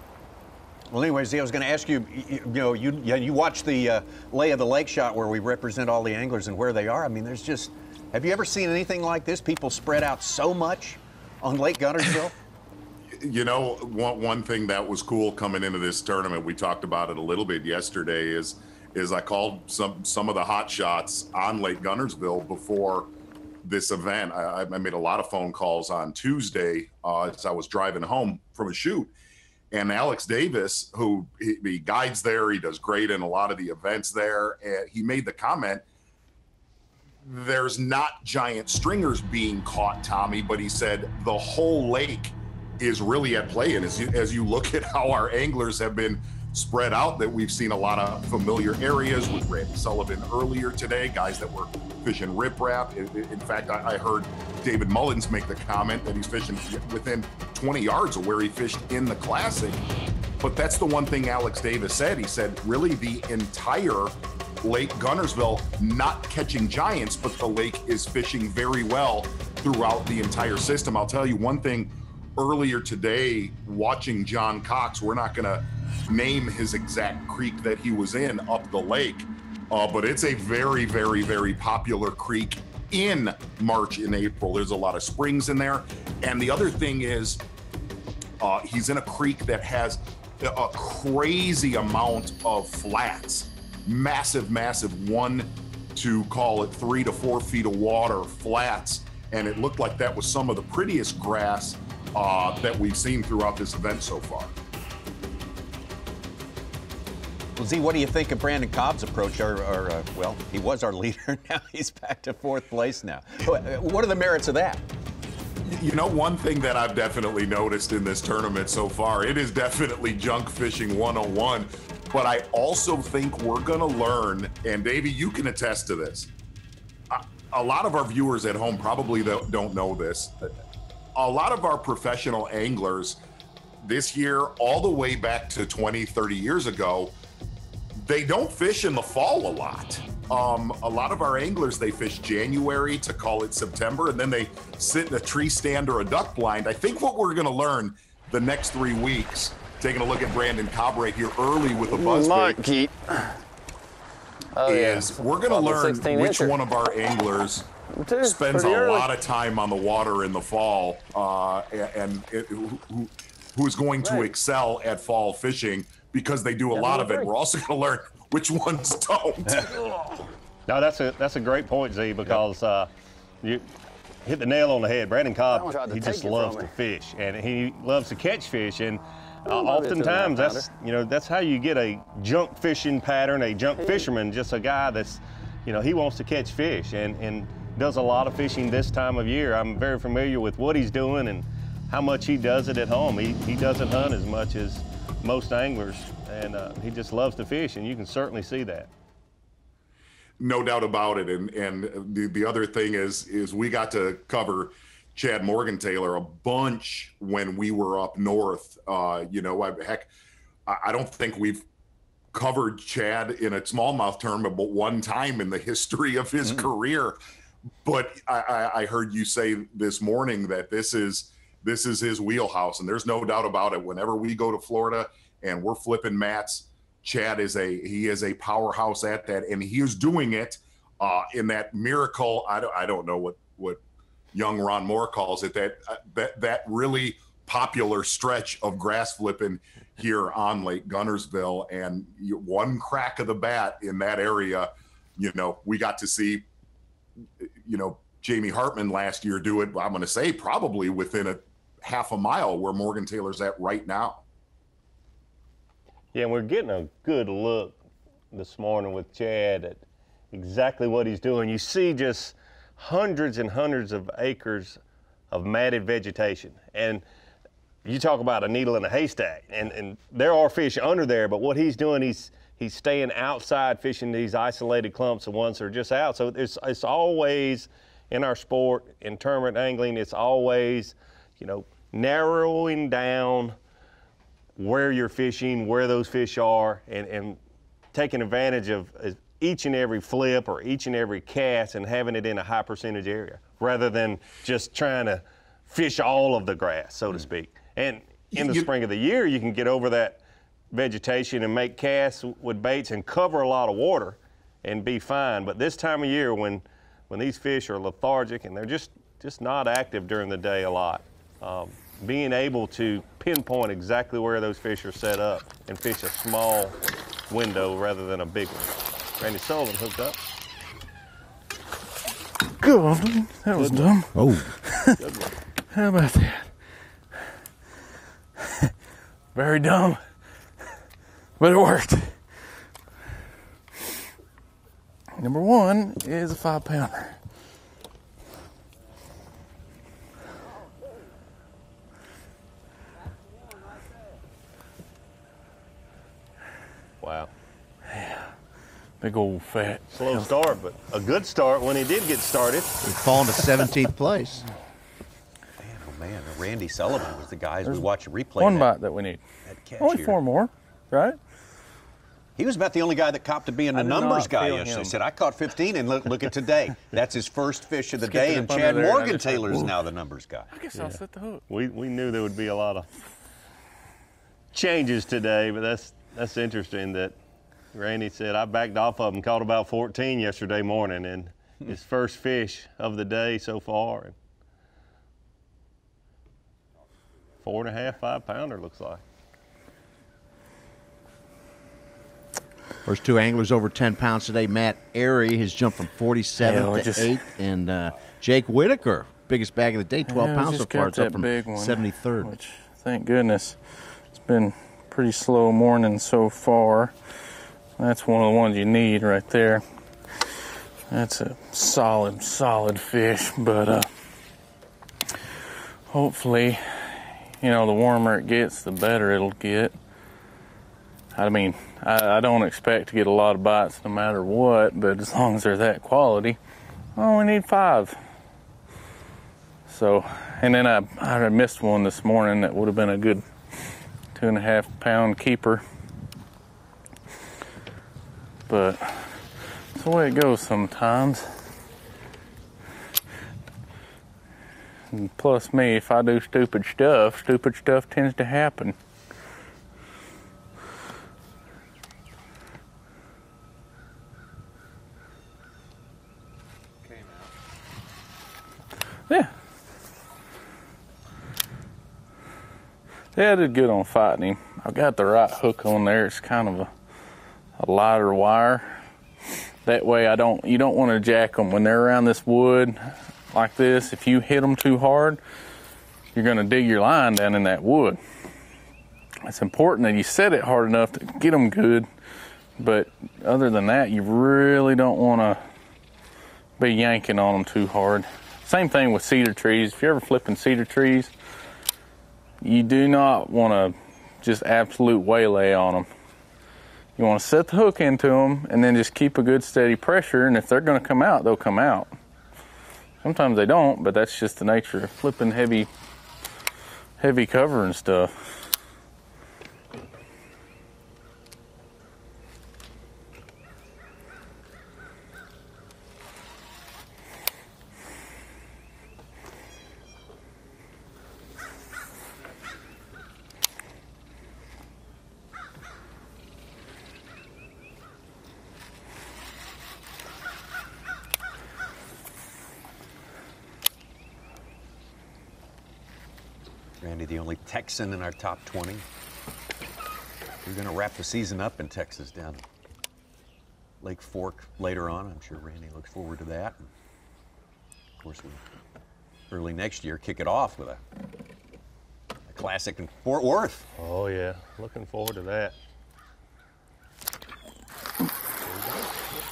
Well, anyways, I was going to ask you. You watch the lay of the lake shot where we represent all the anglers and where they are. I mean, there's just. Have you ever seen anything like this? People spread out so much on Lake Guntersville. You know, one thing that was cool coming into this tournament, we talked about it a little bit yesterday, is I called some of the hot shots on Lake Guntersville before this event. I made a lot of phone calls on Tuesday as I was driving home from a shoot. And Alex Davis, who he guides there, he does great in a lot of the events there, and he made the comment, there's not giant stringers being caught, Tommy, but he said the whole lake is really at play. And as you look at how our anglers have been spread out, that we've seen a lot of familiar areas with Randy Sullivan earlier today, guys that were fishing riprap. In fact, I heard David Mullins make the comment that he's fishing within 20 yards of where he fished in the Classic. But that's the one thing Alex Davis said. He said, really, the entire Lake Guntersville not catching giants, but the lake is fishing very well throughout the entire system. I'll tell you one thing, earlier today, watching John Cox, we're not going to name his exact creek that he was in up the lake, but it's a very, very, very popular creek in March and April. There's a lot of springs in there. And the other thing is, he's in a creek that has a crazy amount of flats. Massive, massive 1 to call it 3 to 4 feet of water flats. And it looked like that was some of the prettiest grass that we've seen throughout this event so far. Well, Z, what do you think of Brandon COBB's approach? Well, he was our leader. Now he's back to 4th place now. What are the merits of that? You know, one thing that I've definitely noticed in this tournament so far, it is definitely junk fishing 101. But I also think we're going to learn, and Davey, you can attest to this. A lot of our viewers at home probably don't know this. A lot of our professional anglers this year, all the way back to 20, 30 years ago, they don't fish in the fall a lot. A lot of our anglers, they fish January to call it September, and then they sit in a tree stand or a duck blind. I think what we're going to learn the next 3 weeks, taking a look at Brandon COBB right here early with a buzz bait, is we're going to learn which one of our anglers spends a lot of time on the water in the fall and who's going to excel at fall fishing, because they do a lot of it. We're also going to learn which ones don't. No, that's a great point, Z, because you hit the nail on the head. Brandon COBB, he just loves to fish, and he loves to catch fish, and oftentimes that's how you get a junk fishing pattern, a junk fisherman, just a guy that's, he wants to catch fish and does a lot of fishing this time of year. I'm very familiar with what he's doing and how much he does it at home. He doesn't hunt as much as most anglers, and he just loves to fish, and you can certainly see that. No doubt about it. And the other thing is we got to cover Chad Morgan-Taylor a bunch when we were up north. I don't think we've covered Chad in a smallmouth tournament but one time in the history of his career. But I heard you say this morning that this is his wheelhouse, and there's no doubt about it. Whenever we go to Florida and we're flipping mats, Chad is a powerhouse at that, and he is doing it in that miracle. I don't know what young Ron Moore calls it, that really popular stretch of grass flipping here on Lake Guntersville. And one crack of the bat in that area, we got to see, Jamie Hartman last year do it. I'm going to say probably within a half a mile where Morgan-Taylor's at right now. Yeah, and we're getting a good look this morning with Chad at exactly what he's doing. You see just hundreds and hundreds of acres of matted vegetation. And you talk about a needle in a haystack, and there are fish under there, but what he's doing, he's staying outside fishing these isolated clumps, the ones that are just out. So it's always, in our sport, in tournament angling, it's always, narrowing down where you're fishing, where those fish are, and taking advantage of each and every flip or each and every cast and having it in a high percentage area, rather than just trying to fish all of the grass, so to speak. And in the spring of the year, you can get over that vegetation and make casts with baits and cover a lot of water and be fine. But this time of year, when these fish are lethargic and they're just not active during the day a lot, being able to pinpoint exactly where those fish are set up and fish a small window rather than a big one. Randy Sullivan hooked up. Good. That was dumb. Oh. How about that? Very dumb, but it worked. Number one is a 5-pounder. Wow. Yeah. Big old fat. Slow start, but a good start when he did get started. He's fallen to 17th place. Man, Randy Sullivan was the guy as we watch a replay. One bite that we need. Only here. 4 more, right? He was about the only guy that copped to being the numbers guy yesterday. He said, I caught 15, and look at today. That's his first fish of the day, and Chad Morgan-Taylor is now the numbers guy. I guess I'll set the hook. We knew there would be a lot of changes today, but that's interesting that Randy said I backed off of him, caught about 14 yesterday morning, and his first fish of the day so far. 4.5, 5 pounder looks like. First two anglers over 10 pounds today. Matt Airy has jumped from 47 to 8, and Jake Whitaker, biggest bag of the day, 12 pounds so far. It's up from 73rd. Which, thank goodness, it's been pretty slow morning so far. That's one of the ones you need right there. That's a solid fish, but hopefully, you know, the warmer it gets, the better it'll get. I mean, I don't expect to get a lot of bites no matter what, but as long as they're that quality, I only need 5. So, and then I missed one this morning that would have been a good 2.5 pound keeper. But it's the way it goes sometimes. And plus me, if I do stupid stuff tends to happen. Yeah. Yeah, I did good on fighting him. I've got the right hook on there. It's kind of a lighter wire. That way you don't want to jack them. When they're around this wood like this, if you hit them too hard, you're going to dig your line down in that wood. It's important that you set it hard enough to get them good, but other than that, you really don't want to be yanking on them too hard. Same thing with cedar trees. If you're ever flipping cedar trees, you do not want to just absolute waylay on them. You want to set the hook into them and then just keep a good steady pressure, and if they're going to come out, they'll come out. Sometimes they don't, but that's just the nature of flipping heavy cover and stuff. Randy, the only Texan in our top 20. We're going to wrap the season up in Texas down Lake Fork later on. I'm sure Randy looks forward to that. And of course, we early next year kick it off with a classic in Fort Worth. Oh, yeah. Looking forward to that.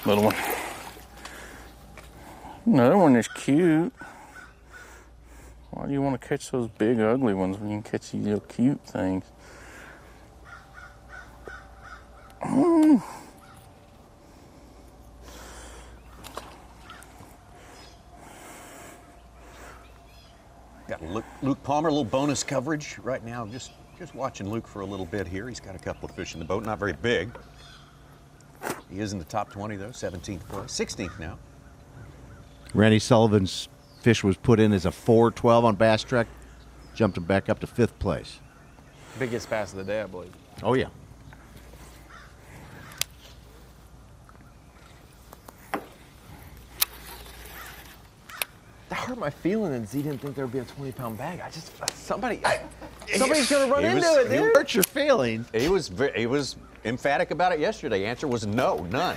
Little one. Another one is cute. Why do you want to catch those big ugly ones when you can catch these little cute things? Got Luke Palmer, a little bonus coverage right now. Just watching Luke for a little bit here. He's got a couple of fish in the boat, not very big. He is in the top 20 though, 17th place, 16th now. Randy Sullivan's fish was put in as a 4.12 on Bass Trek, jumped him back up to 5th place. Biggest bass of the day, I believe. Oh, yeah. That hurt my feeling that Z didn't think there would be a 20-pound bag. Somebody's going to run into it, dude. Hurt your feelings. He was emphatic about it yesterday. Answer was no, none.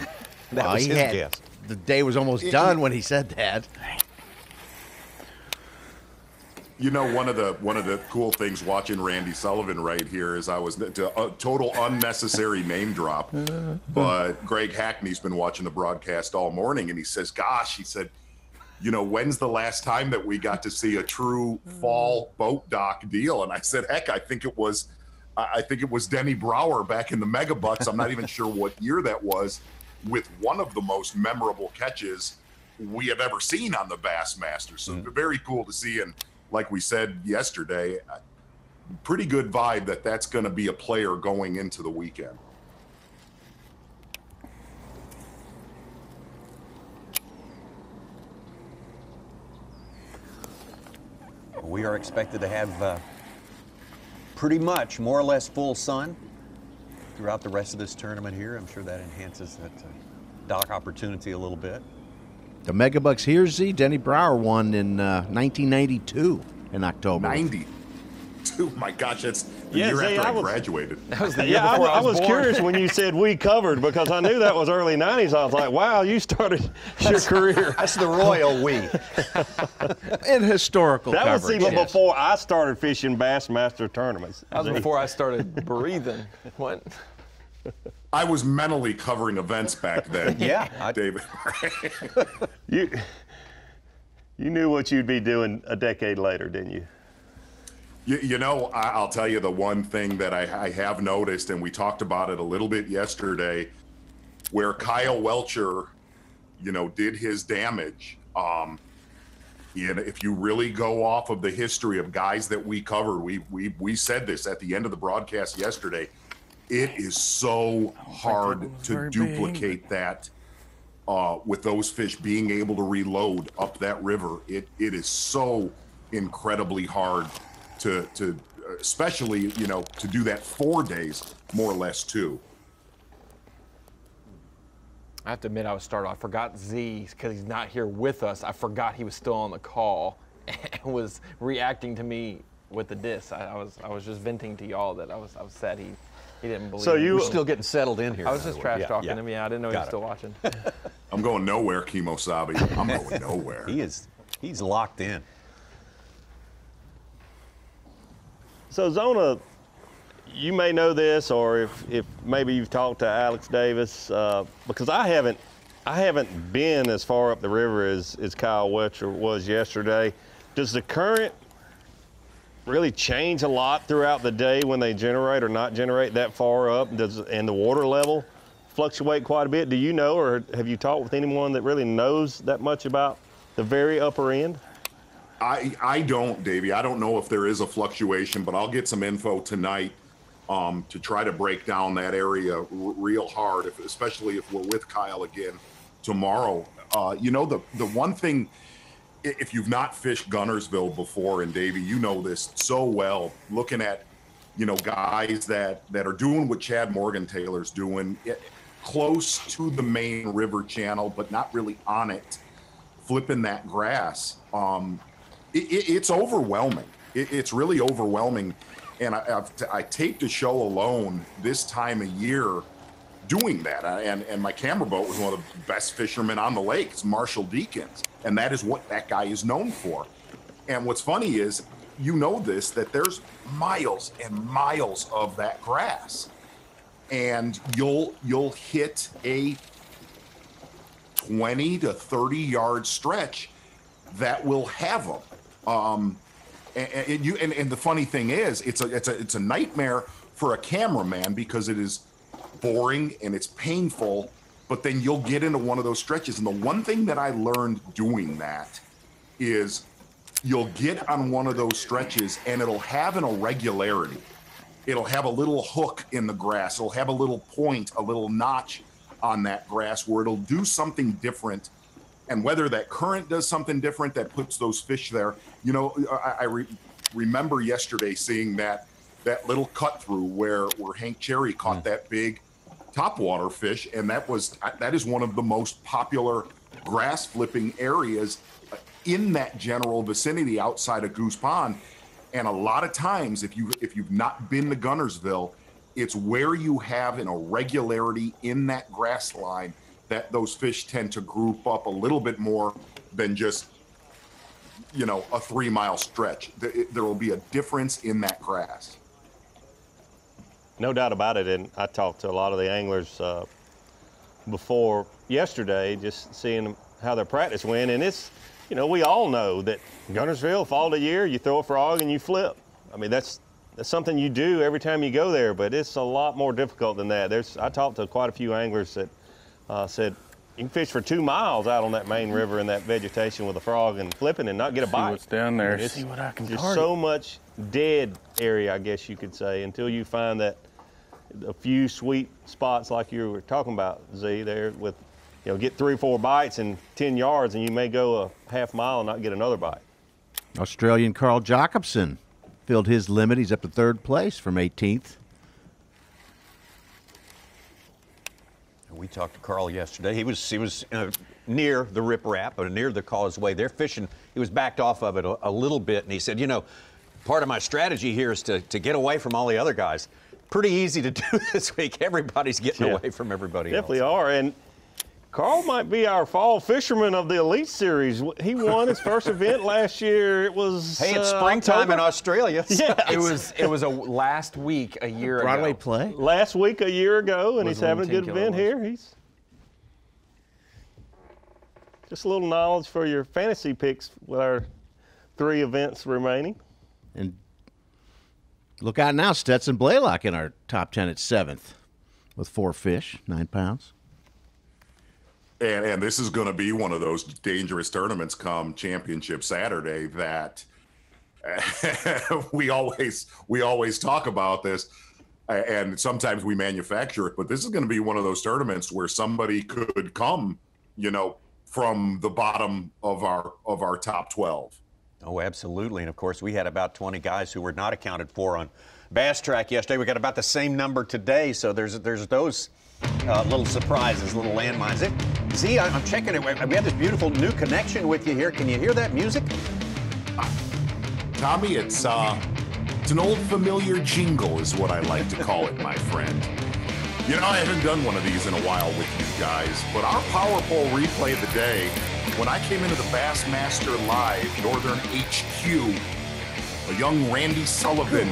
That was his guess. The day was almost done when he said that. You know, one of the cool things watching Randy Sullivan right here is I was a total unnecessary name drop, but Greg Hackney's been watching the broadcast all morning, and he says, "Gosh," he said, "you know, when's the last time that we got to see a true fall boat dock deal?" And I said, "Heck, I think it was Denny Brower back in the Mega Butts. I'm not even sure what year that was, with one of the most memorable catches we have ever seen on the Bassmaster." So very cool to see, and like we said yesterday, pretty good vibe that that's going to be a player going into the weekend. We are expected to have pretty much more or less full sun throughout the rest of this tournament here. I'm sure that enhances that dock opportunity a little bit. The Megabucks here, Z. Denny Brower won in 1992 in October. 92. My gosh, that's the Yeah, year see, after I I was- graduated. That was the year Yeah, before I was born. curious when you said we covered because I knew that was early 90s. I was like, wow, you started your career. That's the royal we. In historical That was coverage, even yes. before I started fishing Bassmaster tournaments. That was before I started breathing. What? I was mentally covering events back then. Yeah, David. You knew what you'd be doing a decade later, didn't you? You know, I'll tell you the one thing that I have noticed, and we talked about it a little bit yesterday, where Kyle Welcher, you know, did his damage. If you really go off of the history of guys that we cover, we said this at the end of the broadcast yesterday, it is so hard to duplicate that with those fish being able to reload up that river. It is so incredibly hard to especially, you know, to do that 4 days, more or less, too. I have to admit, I forgot Z because he's not here with us. I forgot he was still on the call and was reacting to me with the diss. I was just venting to y'all that I was sad he didn't believe. So you were still getting settled in here. I was just trash talking him. Yeah, I didn't know he was still watching. I'm going nowhere, Kimosabe. I'm going nowhere. He's locked in. So Zona, you may know this, or if maybe you've talked to Alex Davis, because I haven't been as far up the river as Kyle Welcher was yesterday. Does the current really change a lot throughout the day when they generate or not generate that far up? And the water level fluctuate quite a bit? Do you know, or have you talked with anyone that really knows that much about the very upper end? I don't, Davey. I don't know if there is a fluctuation, but I'll get some info tonight to try to break down that area real hard, especially if we're with Kyle again tomorrow. You know, the one thing, if you've not fished Guntersville before, and Davey, you know this so well, looking at, you know, guys that are doing what Chad Morgan-Taylor's doing, close to the main river channel, but not really on it, flipping that grass. It's overwhelming. It's really overwhelming. And I taped a show alone this time of year doing that. And my camera boat was one of the best fishermen on the lake. It's Marshall Deakins. And that is what that guy is known for. And what's funny is, you know this, that there's miles and miles of that grass. And you'll hit a 20 to 30 yard stretch that will have them. And the funny thing is, it's a nightmare for a cameraman because it is boring and it's painful, but then you'll get into one of those stretches. And the one thing that I learned doing that is you'll get on one of those stretches and it'll have an irregularity. It'll have a little hook in the grass. It'll have a little point, a little notch on that grass where it'll do something different. And whether that current does something different that puts those fish there, you know, I remember yesterday seeing that little cut through where Hank Cherry caught that big topwater fish, and that is one of the most popular grass flipping areas in that general vicinity outside of Goose Pond. And a lot of times, if you've not been to Guntersville, it's where you have an irregularity in that grass line that those fish tend to group up a little bit more than just, you know, a 3 mile stretch. There will be a difference in that grass. No doubt about it, and I talked to a lot of the anglers before yesterday, just seeing how their practice went, and it's, you know, we all know that Guntersville, fall of the year, you throw a frog and you flip. I mean, that's something you do every time you go there, but it's a lot more difficult than that. I talked to quite a few anglers that said you can fish for 2 miles out on that main river in that vegetation with a frog and flipping and not get a bite. See what's down there. I mean, see what I can There's target. so much dead area, I guess you could say, until you find that a few sweet spots like you were talking about, Z, there with, you know, get 3 or 4 bites in 10 yards and you may go a half mile and not get another bite. Australian Carl Jacobson filled his limit. He's up to 3rd place from 18th. We talked to Carl yesterday. He was near the riprap, or near the causeway. They're fishing. He was backed off of it a little bit, and he said, you know, part of my strategy here is to get away from all the other guys. Pretty easy to do this week. Everybody's getting away from everybody Definitely else. are. And Carl might be our fall fisherman of the Elite Series. He won his first event last year. It was it's springtime October. in Australia. Yeah, it was a last week a year Broadway ago. play? Last week a year ago, and Was he's having a good 10 kilo event was. here. He's just a little knowledge for your fantasy picks with our 3 events remaining. And look out now, Stetson Blaylock in our top 10 at 7th with 4 fish, 9 pounds. And this is going to be one of those dangerous tournaments come Championship Saturday that we always talk about this, and sometimes we manufacture it. But this is going to be one of those tournaments where somebody could come, you know, from the bottom of our top 12. Oh, absolutely. And of course, we had about 20 guys who were not accounted for on Bass Track yesterday. We got about the same number today. So there's those little surprises, little landmines. See, I'm checking it. We have this beautiful new connection with you here. Can you hear that music? Tommy, it's an old familiar jingle is what I like to call it, my friend. You know, I haven't done one of these in a while with you guys, but our Power Pole replay of the day, when I came into the Bassmaster Live Northern HQ, a young Randy Sullivan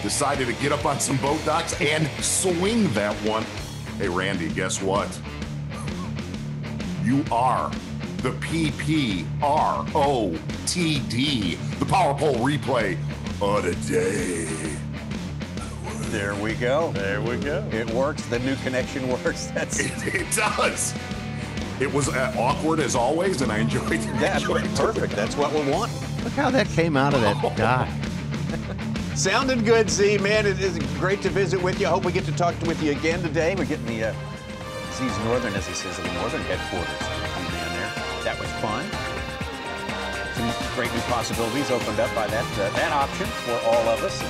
decided to get up on some boat docks and swing that one. Hey, Randy, guess what? You are the PPROTD, the Power Pole replay of the day. There we go. There we go. It works. The new connection works. It does. It was awkward as always, and I enjoyed it. That's perfect. That's what we want. Look how that came out of that guy. Sounded good, Z, man. It is great to visit with you. I hope we get to talk with you again today. We're getting the Z's Northern, as he says, the Northern headquarters. Man there. That was fun. Some great new possibilities opened up by that option for all of us.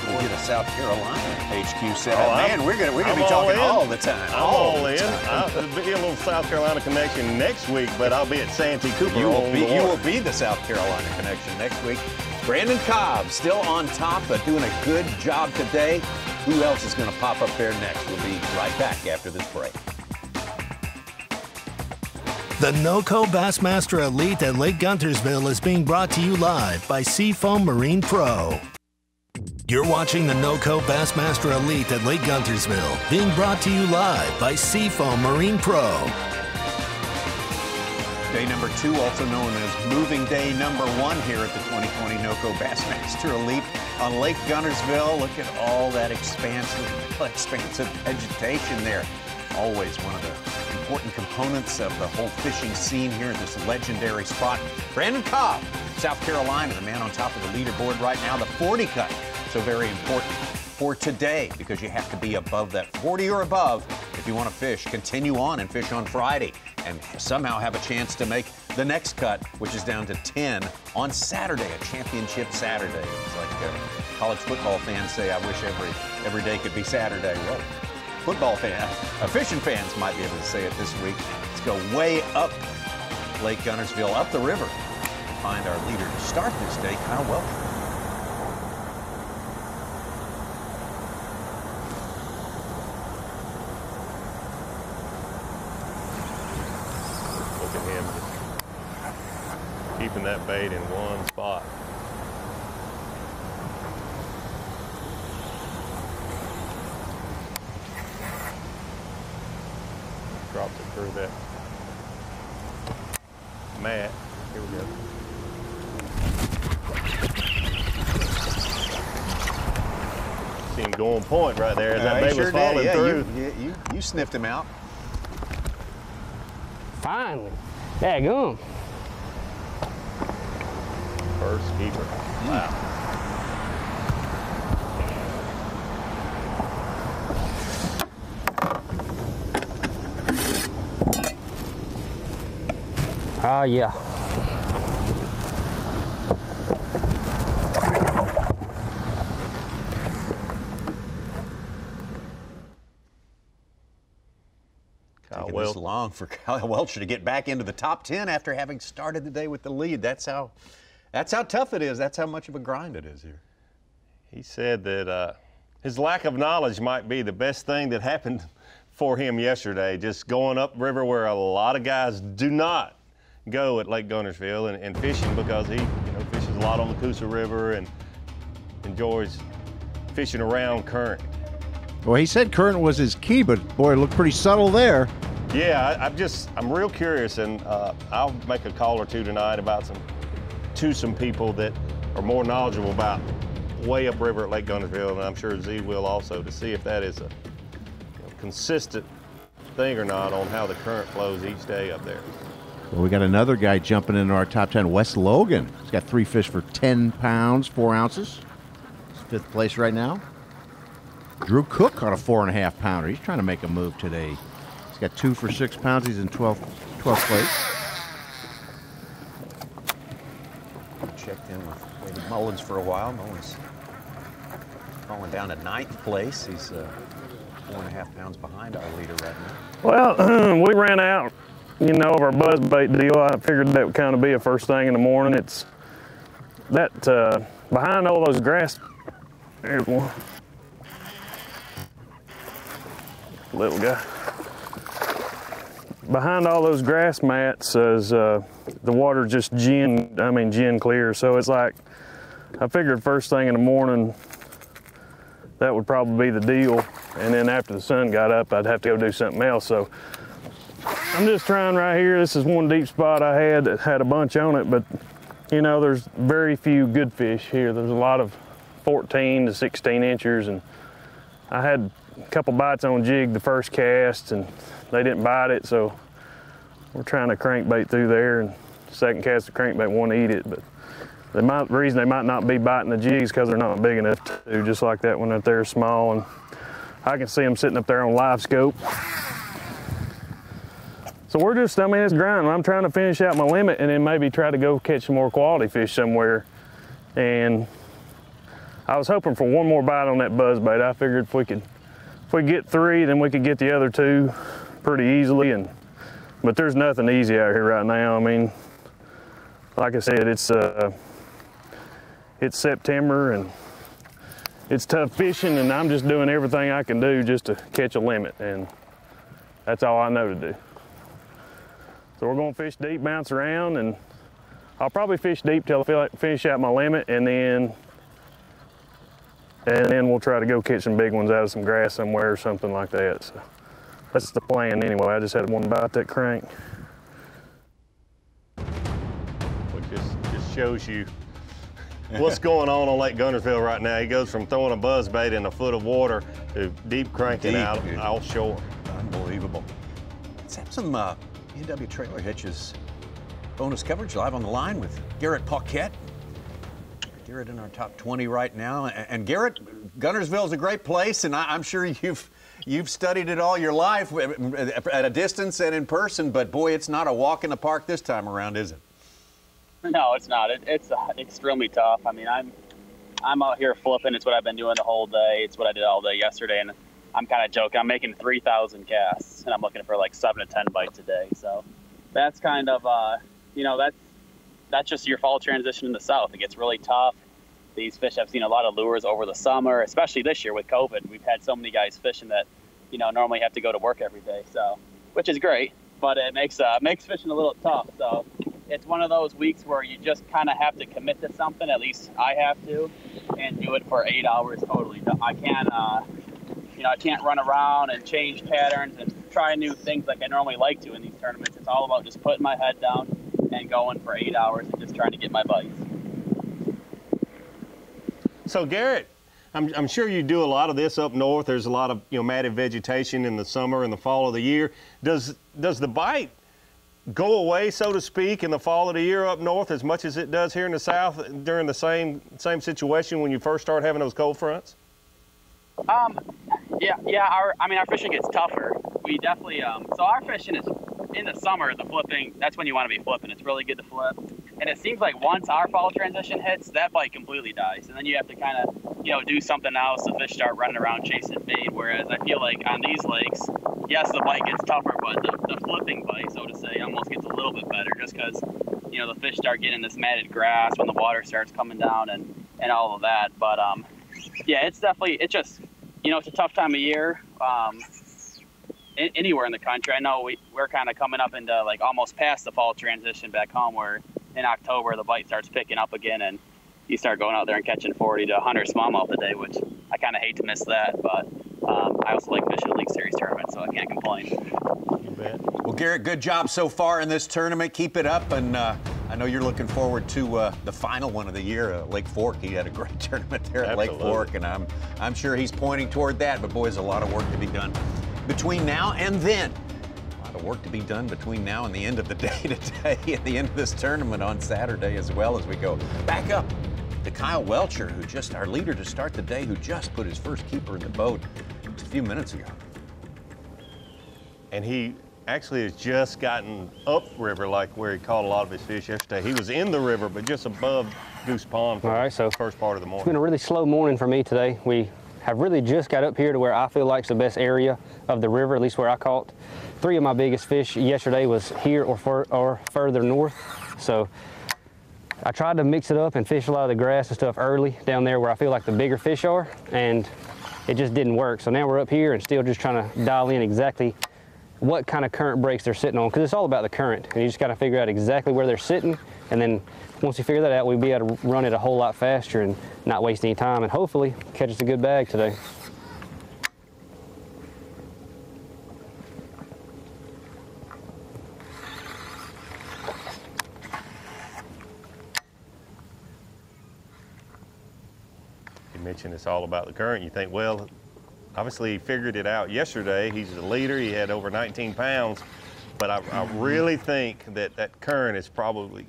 We'll get a South Carolina HQ set up. Man, we're gonna be talking all the time. I'm all in. There'll be a little South Carolina connection next week, but I'll be at Santee Cooper. You will be the South Carolina connection next week. Brandon COBB still on top, but doing a good job today. Who else is going to pop up there next? We'll be right back after this break. The NOCO Bassmaster Elite at Lake Guntersville is being brought to you live by Seafoam Marine Pro. You're watching the NOCO Bassmaster Elite at Lake Guntersville, being brought to you live by Seafoam Marine Pro. Day number 2, also known as moving day number 1 here at the 2020 NOCO Bassmaster Elite on Lake Guntersville. Look at all that expansive vegetation there. Always one of the important components of the whole fishing scene here at this legendary spot. Brandon COBB, South Carolina, the man on top of the leaderboard right now, the 40 cut. So very important for today because you have to be above that 40 or above if you want to fish. Continue on and fish on Friday and somehow have a chance to make the next cut, which is down to 10 on Saturday, a championship Saturday. It's like college football fans say, I wish every day could be Saturday. Well, football fans, fishing fans might be able to say it this week. Let's go way up Lake Guntersville, up the river, and find our leader to start this day, Kyle Welch. Keeping that bait in one spot. Dropped it through that mat. Here we go. See him going point right there as that bait was falling through. You sniffed him out. Finally. Daggum. First keeper. Wow. Oh, yeah. takes long for Kyle Welcher to get back into the top 10 after having started the day with the lead. That's how tough it is. That's how much of a grind it is here. He said that his lack of knowledge might be the best thing that happened for him yesterday, just going upriver where a lot of guys do not go at Lake Guntersville and fishing, because he fishes a lot on the Coosa River and enjoys fishing around current. Well, he said current was his key, but boy, it looked pretty subtle there. Yeah, I'm real curious, and I'll make a call or two tonight about some people that are more knowledgeable about way upriver at Lake Guntersville, and I'm sure Z will also, to see if that is a consistent thing or not on how the current flows each day up there. Well, we got another guy jumping into our top 10, Wes Logan. He's got 3 fish for 10 pounds, 4 ounces. He's 5th place right now. Drew Cook caught a 4.5 pounder. He's trying to make a move today. He's got 2 for 6 pounds. He's in 12th place. Checked in with David Mullins for a while. Mullins falling down to 9th place. He's 4.5 pounds behind our leader right now. Well, we ran out, of our buzzbait deal. I figured that would kind of be a first thing in the morning. It's that behind all those grass. There's one. Little guy. Behind all those grass mats is the water just gin clear. So it's like, I figured first thing in the morning, that would probably be the deal. And then after the sun got up, I'd have to go do something else. So I'm just trying right here. This is one deep spot I had that had a bunch on it, but there's very few good fish here. There's a lot of 14 to 16 inchers, and I had a couple bites on jig the first cast, and they didn't bite it, so we're trying to crankbait through there, and second cast the crankbait won't eat it, but the reason they might not be biting the jigs because they're not big enough to, just like that one up there is small, and I can see them sitting up there on live scope. So we're just, it's grinding. I'm trying to finish out my limit and then maybe try to go catch some more quality fish somewhere. And I was hoping for one more bite on that buzzbait. I figured if we get 3, then we could get the other 2 pretty easily. But there's nothing easy out here right now. Like I said, it's September and it's tough fishing, and I'm just doing everything I can do just to catch a limit, and that's all I know to do. So we're gonna fish deep, bounce around, and I'll probably fish deep till I finish out my limit, and then we'll try to go catch some big ones out of some grass somewhere or something like that. So that's the plan anyway. I just had one bite that crank. Which just shows you what's going on Lake Guntersville right now. He goes from throwing a buzzbait in a foot of water to deep cranking out offshore. Unbelievable. Let's have some A&W Trailer Hitches bonus coverage live on the line with Garrett Paquette. Garrett in our top 20 right now. And Garrett, Guntersville is a great place, and I'm sure you've studied it all your life at a distance and in person, but boy, it's not a walk in the park this time around, is it? No, it's not. It's extremely tough. I'm out here flipping. It's what I've been doing the whole day. It's what I did all day yesterday, and I'm kind of joking. I'm making 3,000 casts, and I'm looking for like 7 to 10 bites a day. So that's kind of, that's just your fall transition in the south. It gets really tough. These fish, I've seen a lot of lures over the summer, especially this year with COVID. We've had so many guys fishing that, normally have to go to work every day. So, which is great, but it makes fishing a little tough. So it's one of those weeks where you just kind of have to commit to something. At least I have to, and do it for 8 hours totally. I can't, I can't run around and change patterns and try new things like I normally like to in these tournaments. It's all about just putting my head down and going for 8 hours and just trying to get my bites. So Garrett, I'm sure you do a lot of this up north. There's a lot of matted vegetation in the summer and the fall of the year. Does the bite go away, so to speak, in the fall of the year up north as much as it does here in the south during the same situation when you first start having those cold fronts? Yeah. Our fishing gets tougher. We definitely, so our fishing is in the summer, the flipping, that's when you want to be flipping. It's really good to flip. And it seems like once our fall transition hits, that bite completely dies. And then you have to kind of, do something else. The fish start running around chasing bait. Whereas I feel like on these lakes, yes, the bite gets tougher, but the flipping bite, so to say, almost gets a little bit better just because, you know, the fish start getting this matted grass when the water starts coming down and all of that. But, yeah, it's just, you know, it's a tough time of year anywhere in the country. I know we're kind of coming up into, like, almost past the fall transition back home where in October the bite starts picking up again and you start going out there and catching 40 to 100 smallmouth a day, which I kind of hate to miss that, but I also like fishing a League Series tournament, so I can't complain. You bet. Well, Garrett, good job so far in this tournament. Keep it up, and I know you're looking forward to the final one of the year, Lake Fork. He had a great tournament there at Lake Fork, and I'm sure he's pointing toward that, but boy, there's a lot of work to be done between now and then. A lot of work to be done between now and the end of the day today, at the end of this tournament on Saturday as well, as we go back up to Kyle Welcher, who just, our leader to start the day, who just put his first keeper in the boat just a few minutes ago. And he actually has just gotten upriver, like where he caught a lot of his fish yesterday. He was in the river, but just above Goose Pond for the first part of the morning. It's been a really slow morning for me today. We have really just got up here to where I feel like it's the best area of the river, at least where I caught 3 of my biggest fish yesterday was here or further north. So I tried to mix it up and fish a lot of the grass and stuff early down there where I feel like the bigger fish are, and it just didn't work. So now we're up here and still just trying to dial in exactly what kind of current breaks they're sitting on, because it's all about the current, and you just got to figure out exactly where they're sitting, and then once you figure that out, we'll be able to run it a whole lot faster and not waste any time, and hopefully catch us a good bag today. You mentioned it's all about the current. You think, well, obviously he figured it out yesterday. He's the leader. He had over 19 pounds. But I really think that that current is probably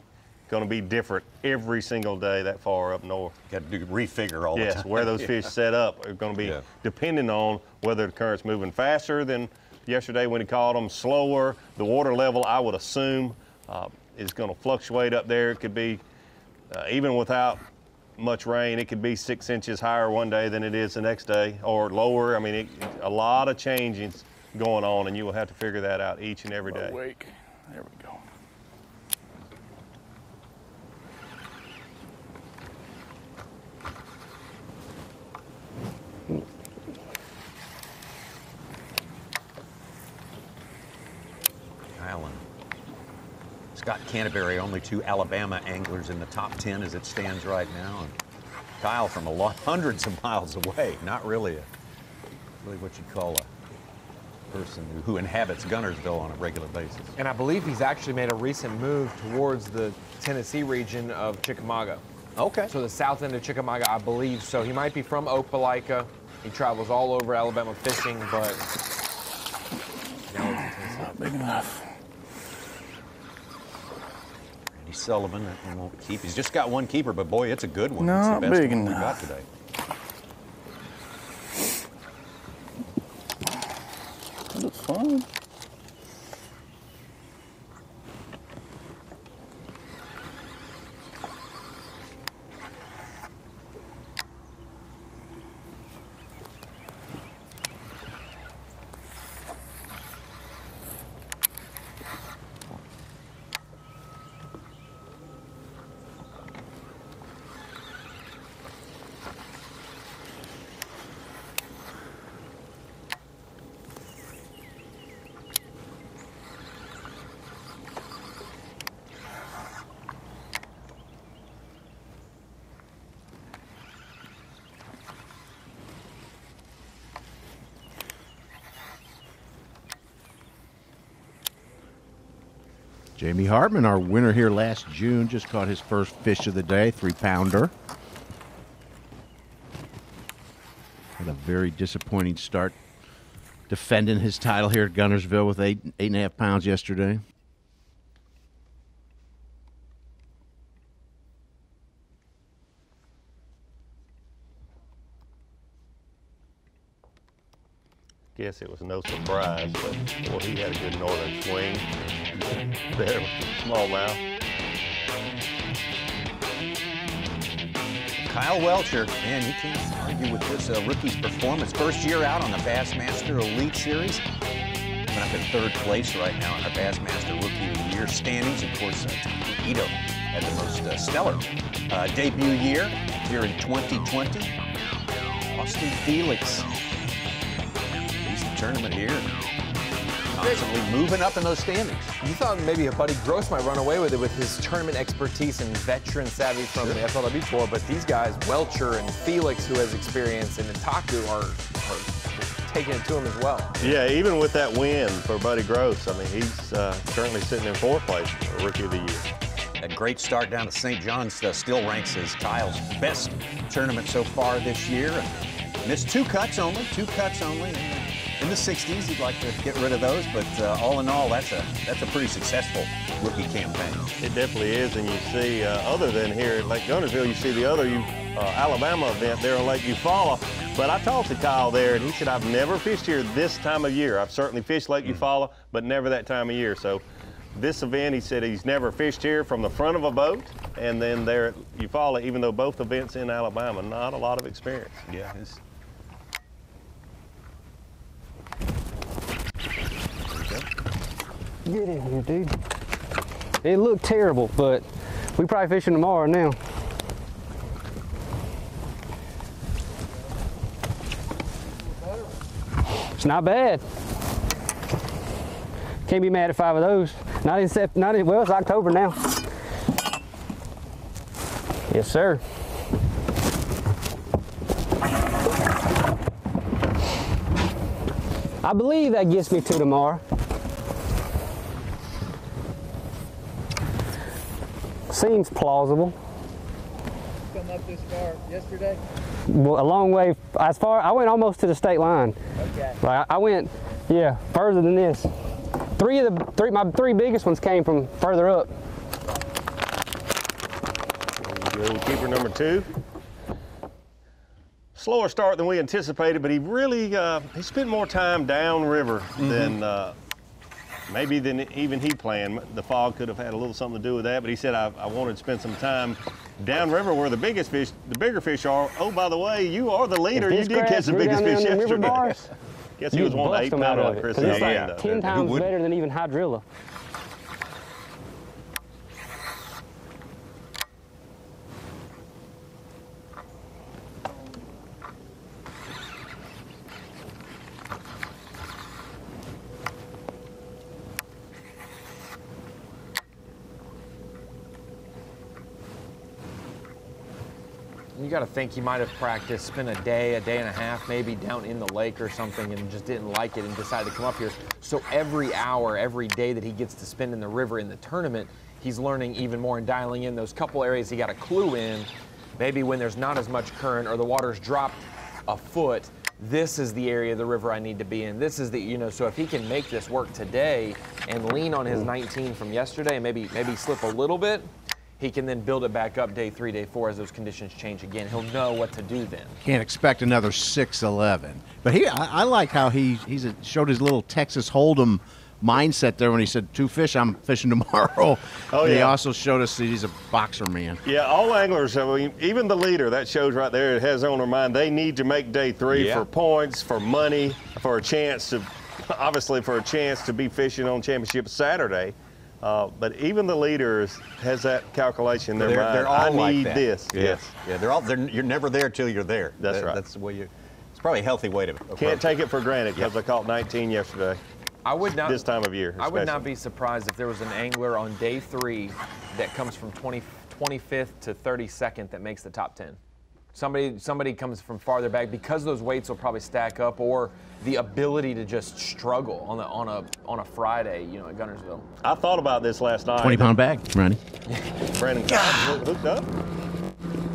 going to be different every single day that far up north. Got to refigure all the time. Yes, where those fish set up are going to be depending on whether the current's moving faster than yesterday when he caught them, slower. The water level, I would assume, is going to fluctuate up there. It could be, even without much rain, it could be 6 inches higher one day than it is the next day, or lower. I mean, a lot of changes going on, and you will have to figure that out each and every day. Wake. There we go. Kyle and Scott Canterbury, only 2 Alabama anglers in the top 10 as it stands right now. And Kyle from hundreds of miles away, not really what you'd call a person who inhabits Guntersville on a regular basis. And I believe he's actually made a recent move towards the Tennessee region of Chickamauga. Okay. So the south end of Chickamauga, I believe. So he might be from Opelika. He travels all over Alabama fishing, but now it's in Tennessee. Not big enough. Randy Sullivan, that one won't keep. He's just got one keeper, but boy, it's a good one. Not it's the best big one enough. we got today. That looks fun. Jamie Hartman, our winner here last June, just caught his first fish of the day, 3-pounder. Had a very disappointing start defending his title here at Guntersville with 8.5 pounds yesterday. Guess it was no surprise, but boy, he had a good northern swing there with the smallmouth. Kyle Welcher, man, you can't argue with this rookie's performance. First year out on the Bassmaster Elite Series. up in 3rd place right now in our Bassmaster Rookie of the Year standings. Of course, Ito had the most stellar debut year here in 2020. Austin Felix leads the tournament here. Constantly moving up in those standings. You thought maybe a Buddy Gross might run away with it with his tournament expertise and veteran savvy from the FLW Tour, but these guys, Welcher and Felix, who has experience, and Itaku are taking it to him as well. Yeah, even with that win for Buddy Gross, I mean, he's currently sitting in 4th place for Rookie of the Year. A great start down to St. John's still ranks as Kyle's best tournament so far this year. Missed 2 cuts only. In the 60s, he'd like to get rid of those, but all in all, that's a pretty successful rookie campaign. It definitely is, and you see, other than here at Lake Guntersville, you see the other Alabama event there on Lake Eufaula. But I talked to Kyle there, and he said, I've never fished here this time of year. I've certainly fished Lake Eufaula, but never that time of year. So this event, he said he's never fished here from the front of a boat, and then there at Eufaula, even though both events in Alabama, not a lot of experience. Yeah. Get in here, dude. It looked terrible, but we probably fishing tomorrow now. It's not bad. Can't be mad at 5 of those. Well, it's October now. Yes, sir. I believe that gets me to tomorrow. Seems plausible. Come up this far yesterday? Well, a long way. I went almost to the state line. Okay. Like I went, yeah, further than this. My 3 biggest ones came from further up. There you go, keeper number 2. Slower start than we anticipated, but he really he spent more time downriver than maybe than even he planned. The fog could have had a little something to do with that, but he said, I wanted to spend some time downriver where the bigger fish are. Oh, by the way, you are the leader. You did catch the biggest fish yesterday. Guess he was wanting 8 pounder like Chris ZALDAIN. It's like 10 times better than even hydrilla. You got to think he might have practiced, spent a day and a half maybe down in the lake or something and just didn't like it and decided to come up here. So every hour, every day that he gets to spend in the river in the tournament, he's learning even more and dialing in those couple areas he got a clue in. Maybe when there's not as much current or the water's dropped a foot, this is the area of the river I need to be in. This is the, so if he can make this work today and lean on his 19 from yesterday and maybe slip a little bit, he can then build it back up day 3, day 4 as those conditions change again. He'll know what to do then. Can't expect another 6'11". But I like how he showed his little Texas Hold'em mindset there when he said 2 fish, I'm fishing tomorrow. Oh, yeah. He also showed us that he's a boxer man. Yeah, all anglers, I mean, even the leader, that shows right there, it has on their mind, they need to make day 3 for points, for money, for a chance to, obviously for a chance to be fishing on Championship Saturday. But even the leaders has that calculation in their mind. They're all I need like that. this. Yes. Yeah, you're never there till you're there. That's right. That's the way it's probably a healthy way to approach Can't take it for granted because Yep. I caught 19 yesterday. I would not, this time of year. I would not be surprised if there was an angler on day 3 that comes from 25th to 32nd that makes the top 10. Somebody comes from farther back because those weights will probably stack up, or the ability to just struggle on a Friday, at Guntersville. I thought about this last night. 20-pound bag, Randy. Brandon COBB hooked up.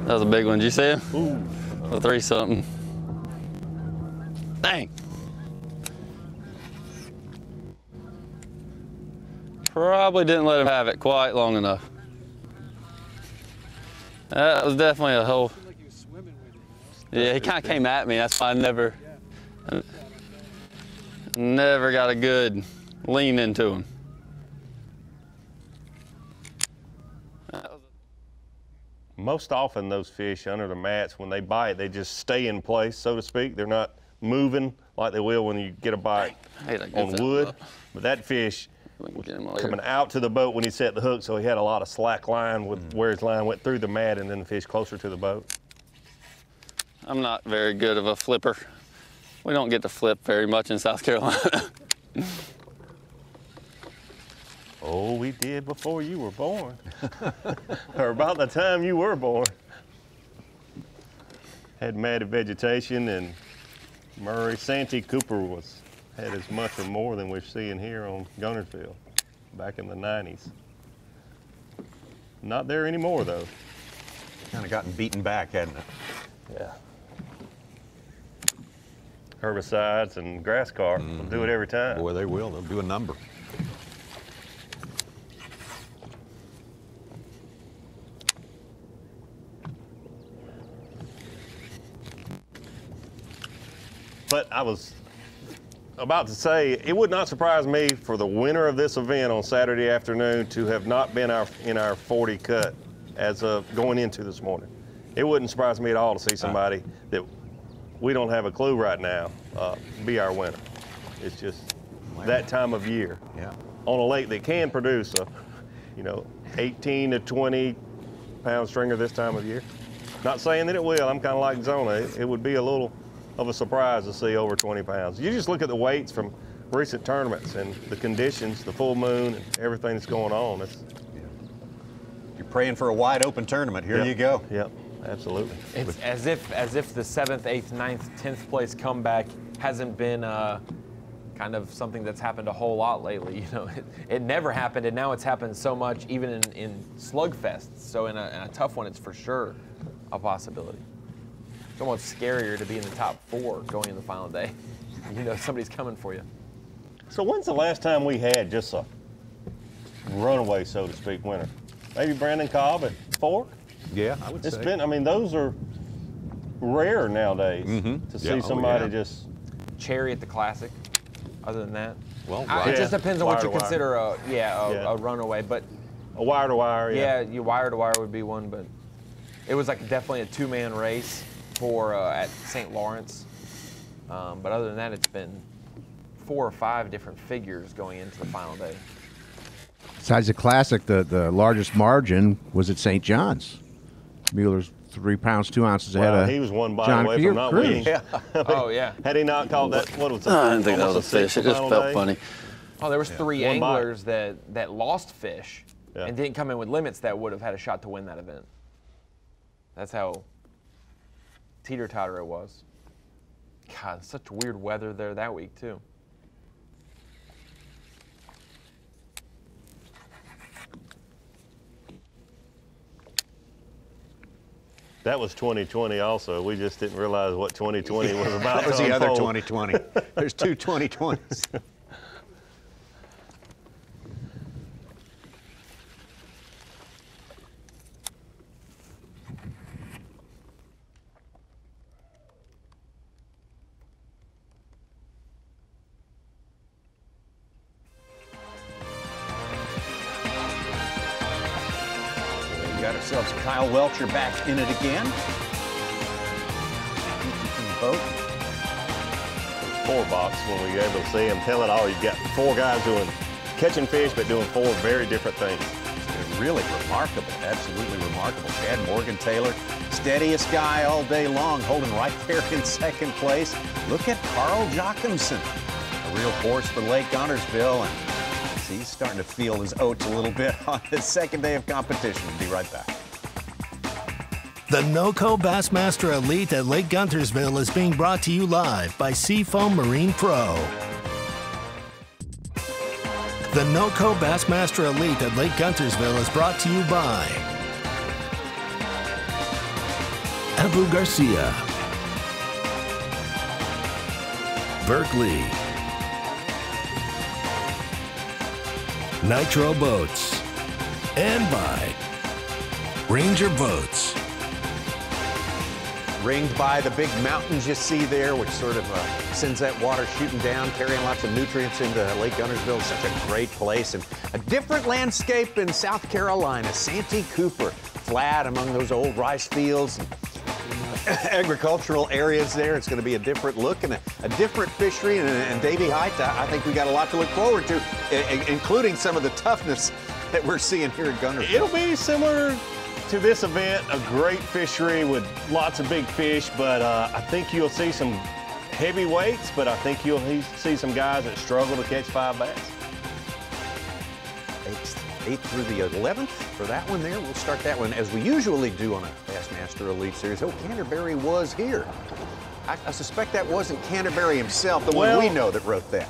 That was a big one. Did you see him? Ooh. A 3-something. Dang. Probably didn't let him have it quite long enough. That was definitely a whole. Yeah, he kind of came at me. That's why I never got a good lean into him. Most often those fish under the mats, when they bite, they just stay in place, so to speak. They're not moving like they will when you get a bite on wood. But that fish was coming out to the boat when he set the hook, so he had a lot of slack line with where his line went through the mat and then the fish closer to the boat. I'm not very good of a flipper. We don't get to flip very much in South Carolina. Oh, we did before you were born. Or about the time you were born. Had matted vegetation, and Murray Santee Cooper had as much or more than we're seeing here on Guntersville back in the 90s. Not there anymore, though. Kind of gotten beaten back, hadn't it? Yeah. Herbicides and grass carp will do it every time. Boy, they will. They'll do a number. But I was about to say, it would not surprise me for the winner of this event on Saturday afternoon to have not been in our 40 cut as of going into this morning. It wouldn't surprise me at all to see somebody that we don't have a clue right now be our winner. It's just that time of year. Yeah. On a lake that can produce a, 18 to 20 pound stringer this time of year. Not saying that it will. I'm kind of like Zona. It would be a little of a surprise to see over 20 pounds. You just look at the weights from recent tournaments and the conditions, the full moon, and everything that's going on. You're praying for a wide open tournament. Here you go. Yep, absolutely. It's as if the 7th, 8th, 9th, 10th place comeback hasn't been kind of something that's happened a whole lot lately. It never happened, and now it's happened so much, even in slugfests. So in a tough one, it's for sure a possibility. It's almost scarier to be in the top 4 going in the final day. Somebody's coming for you. So when's the last time we had just a runaway, so to speak, winner? Maybe Brandon COBB at Fork? Yeah, I would say. It's been, those are rare nowadays to see somebody just. Cherry at the Classic, other than that. Well, it just depends on what you consider a runaway, but. A wire to wire, yeah. Yeah, wire to wire would be one, but it was like definitely a 2-man race at St. Lawrence. But other than that, it's been 4 or 5 different figures going into the final day. Besides the Classic, the largest margin was at St. John's. Mueller's 3 pounds 2 ounces ahead of he was one bite John away from not winning. Yeah. Oh, yeah. Had he not called that, what was it? I didn't think that was a fish. It just felt funny. Oh, there was 3 anglers that lost fish and didn't come in with limits that would have had a shot to win that event. That's how teeter-totter it was. God, such weird weather there that week, too. That was 2020 also. We just didn't realize what 2020 was about. That was the other 2020. There's 2 2020s. Got ourselves Kyle Welcher back in it again. Boat. 4 box when we were able to see him tell it all. You've got 4 guys catching fish, but doing 4 very different things. It's really remarkable, absolutely remarkable. Chad Morgan-Taylor, steadiest guy all day long, holding right there in 2nd place. Look at Carl Jochimson, a real force for Lake Guntersville, and he's starting to feel his oats a little bit on the 2nd day of competition. We'll be right back. The NOCO Bassmaster Elite at Lake Guntersville is being brought to you live by Seafoam Marine Pro. The NOCO Bassmaster Elite at Lake Guntersville is brought to you by Abu Garcia, Berkeley, Nitro Boats, and by Ranger Boats. Ringed by the big mountains you see there, which sort of sends that water shooting down, carrying lots of nutrients into Lake Guntersville. Such a great place, and a different landscape in South Carolina. Santee Cooper, flat among those old rice fields. agricultural areas there. It's going to be a different look and a different fishery. And Davey Height, I think we got a lot to look forward to, including some of the toughness that we're seeing here at Guntersville. It'll be similar to this event, a great fishery with lots of big fish, but I think you'll see some heavy weights, but I think you'll see some guys that struggle to catch 5 bass. 8th through the 11th for that one there. We'll start that one as we usually do on a Bassmaster Elite Series. Oh, Canterbury was here. I suspect that wasn't Canterbury himself, the one we know that wrote that.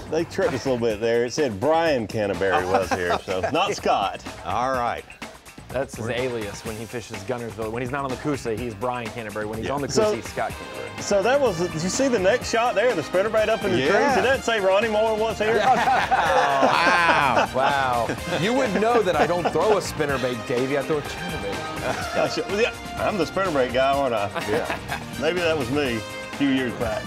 They tricked us a little bit there. It said Brian Canterbury was here, so not Scott. All right. That's his alias when he fishes Guntersville. When he's not on the Coosa, he's Brian Canterbury. When he's on the Coosa, he's Scott Canterbury. So that was, did you see the next shot there? The spinnerbait up in the trees? Did that say Ronnie Moore was here? Wow. Wow. You would know that I don't throw a spinnerbait, Davey. I throw a chatterbait. Yeah, I'm the spinnerbait guy, aren't I? Yeah. Maybe that was me a few years back.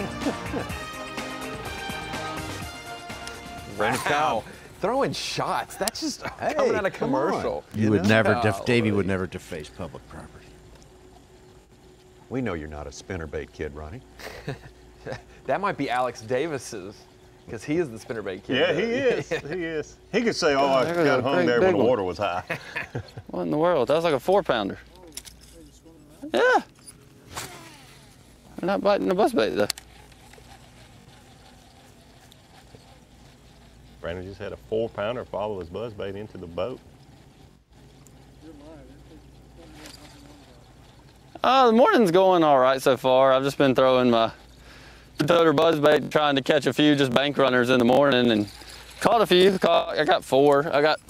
Brandon COBB throwing shots. That's just coming out of commercial. You would never, Davey would never deface public property. We know you're not a spinnerbait kid, Ronnie. That might be Alex Davis's, because he is the spinnerbait kid. Yeah, he is. He is. He could say, oh, I got hung there when the water was high. What in the world? That was like a 4-pounder. Yeah. They're not biting the buzzbait though. Brandon just had a 4-pounder follow his buzzbait into the boat. The morning's going all right so far. I've just been throwing my toter buzzbait, trying to catch a few just bank runners in the morning, and caught a few. I got 4. I got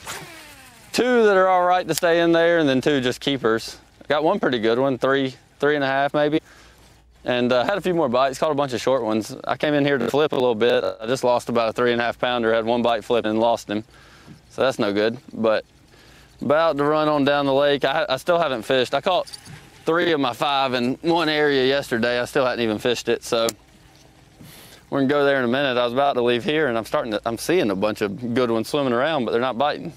2 that are all right to stay in there, and then 2 just keepers. I got one pretty good one, 3.5 maybe. And had a few more bites, caught a bunch of short ones. I came in here to flip a little bit. I just lost about a 3.5 pounder, had 1 bite flip and lost him. So that's no good, but about to run on down the lake. I still haven't fished. I caught 3 of my 5 in one area yesterday. I still hadn't even fished it, so we're gonna go there in a minute. I was about to leave here and I'm seeing a bunch of good ones swimming around, but they're not biting.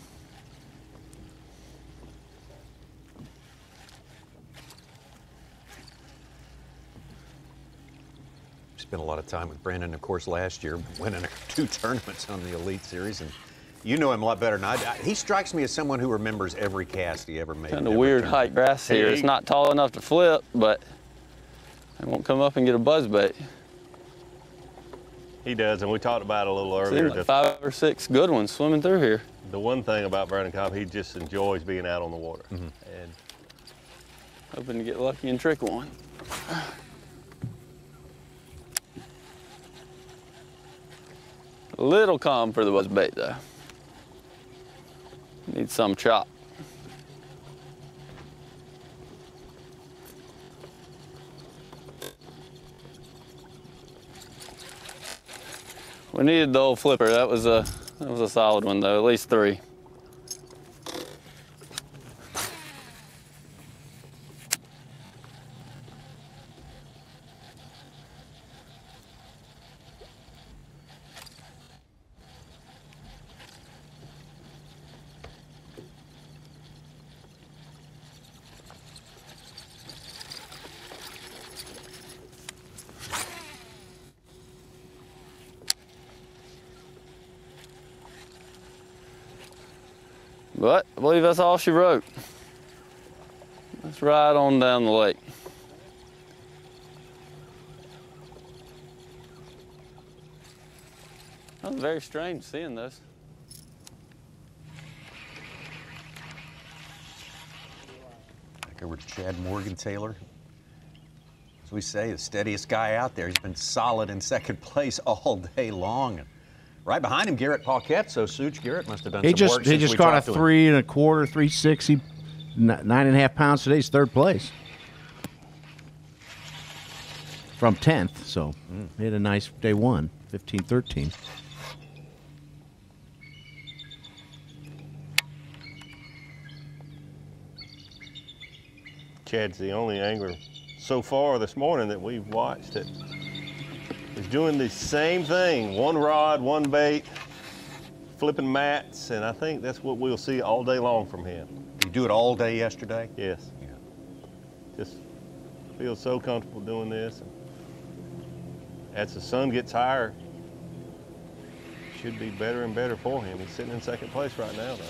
Spent a lot of time with Brandon, of course, last year, winning 2 tournaments on the Elite Series, and you know him a lot better than I. He strikes me as someone who remembers every cast he ever made. Kind of weird height grass here. It's not tall enough to flip, but it won't come up and get a buzzbait. He does, and we talked about it a little earlier. Like 5 or 6 good ones swimming through here. The one thing about Brandon COBB, he just enjoys being out on the water. And hoping to get lucky and trick one. A little calm for the buzzbait though. Need some chop. We needed the old flipper. That was a solid one though, at least 3. But I believe that's all she wrote. Let's ride on down the lake. That was very strange seeing this. Back over to Chad Morgan-Taylor. As we say, the steadiest guy out there. He's been solid in 2nd place all day long. Right behind him, Garrett Paquette. So Such Garrett must have done some work. He just caught a 3 1/4, 3.60, 9.5 pounds today. He's 3rd place from 10th. So he had a nice day 1, 15-13. Chad's the only angler so far this morning that we've watched that is doing the same thing. 1 rod, 1 bait, flipping mats, and I think that's what we'll see all day long from him. Did you do it all day yesterday? Yes. Yeah. Just feels so comfortable doing this. As the sun gets higher, it should be better and better for him. He's sitting in second place right now, though.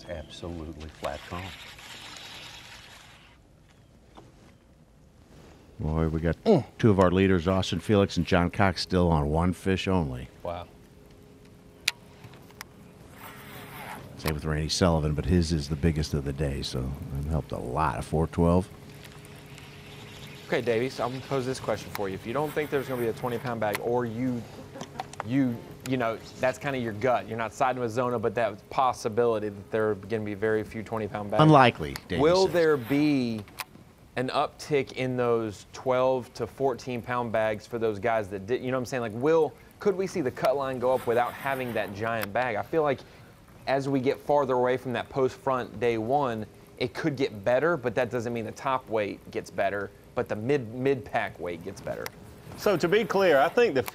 Absolutely flat calm. Boy, we got two of our leaders, Austin Felix and John Cox, still on one fish only. Wow. Same with Randy Sullivan, but his is the biggest of the day, so it helped a lot. 412. Okay, Davies, I'm going to pose this question for you. If you don't think there's going to be a 20-pound bag, or you know, that's kind of your gut. You're not siding with Zona, but that possibility that there are going to be very few 20-pound bags. Unlikely, Davies Will says. there be an uptick in those 12 to 14-pound bags for those guys that did? You know what I'm saying? Like, could we see the cut line go up without having that giant bag? I feel like as we get farther away from that post-front day one, it could get better, but that doesn't mean the top weight gets better, but the mid-pack weight gets better. So to be clear, I think it's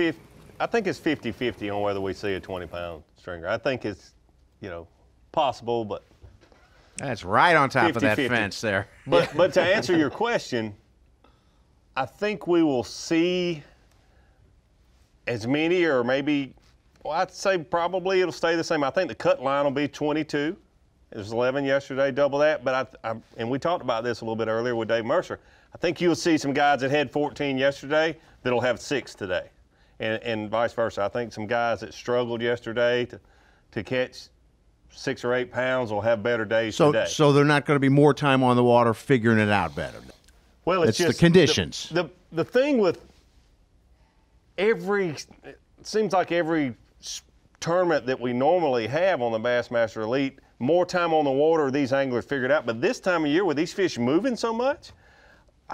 50-50 on whether we see a 20-pound stringer. I think it's, you know, possible, but that's right on top of that fence there. But to answer your question, I think we will see as many, or maybe, well, I'd say probably it'll stay the same. I think the cut line will be 22. It was 11 yesterday, double that. But and we talked about this a little bit earlier with Dave Mercer. I think you'll see some guys that had 14 yesterday that'll have 6 today. And vice versa. I think some guys that struggled yesterday to catch 6 or 8 pounds will have better days today. So they're not going to be more time on the water figuring it out better. Well, it's just the conditions. The thing with it seems like every tournament that we normally have on the Bassmaster Elite, more time on the water, these anglers figured out. But this time of year with these fish moving so much,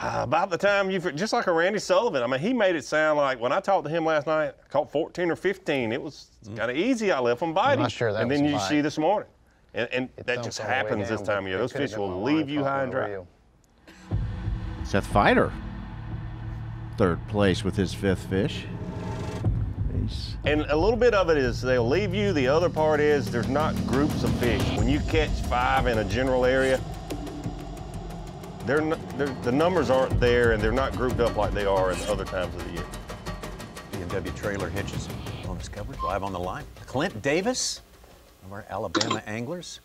about the time just like a Randy Sullivan, I mean, he made it sound like when I talked to him last night, I caught 14 or 15. It was kind of easy. I left them biting. I'm not sure that and was then a you bite. see this morning. And that just happens this time of year. Those fish will leave you high and dry. Seth Fighter, 3rd place with his 5th fish. And a little bit of it is they'll leave you. The other part is there's not groups of fish. When you catch 5 in a general area, the numbers aren't there, and they're not grouped up like they are in other times of the year. BMW trailer hitches bonus coverage live on the line. Clint Davis of our Alabama anglers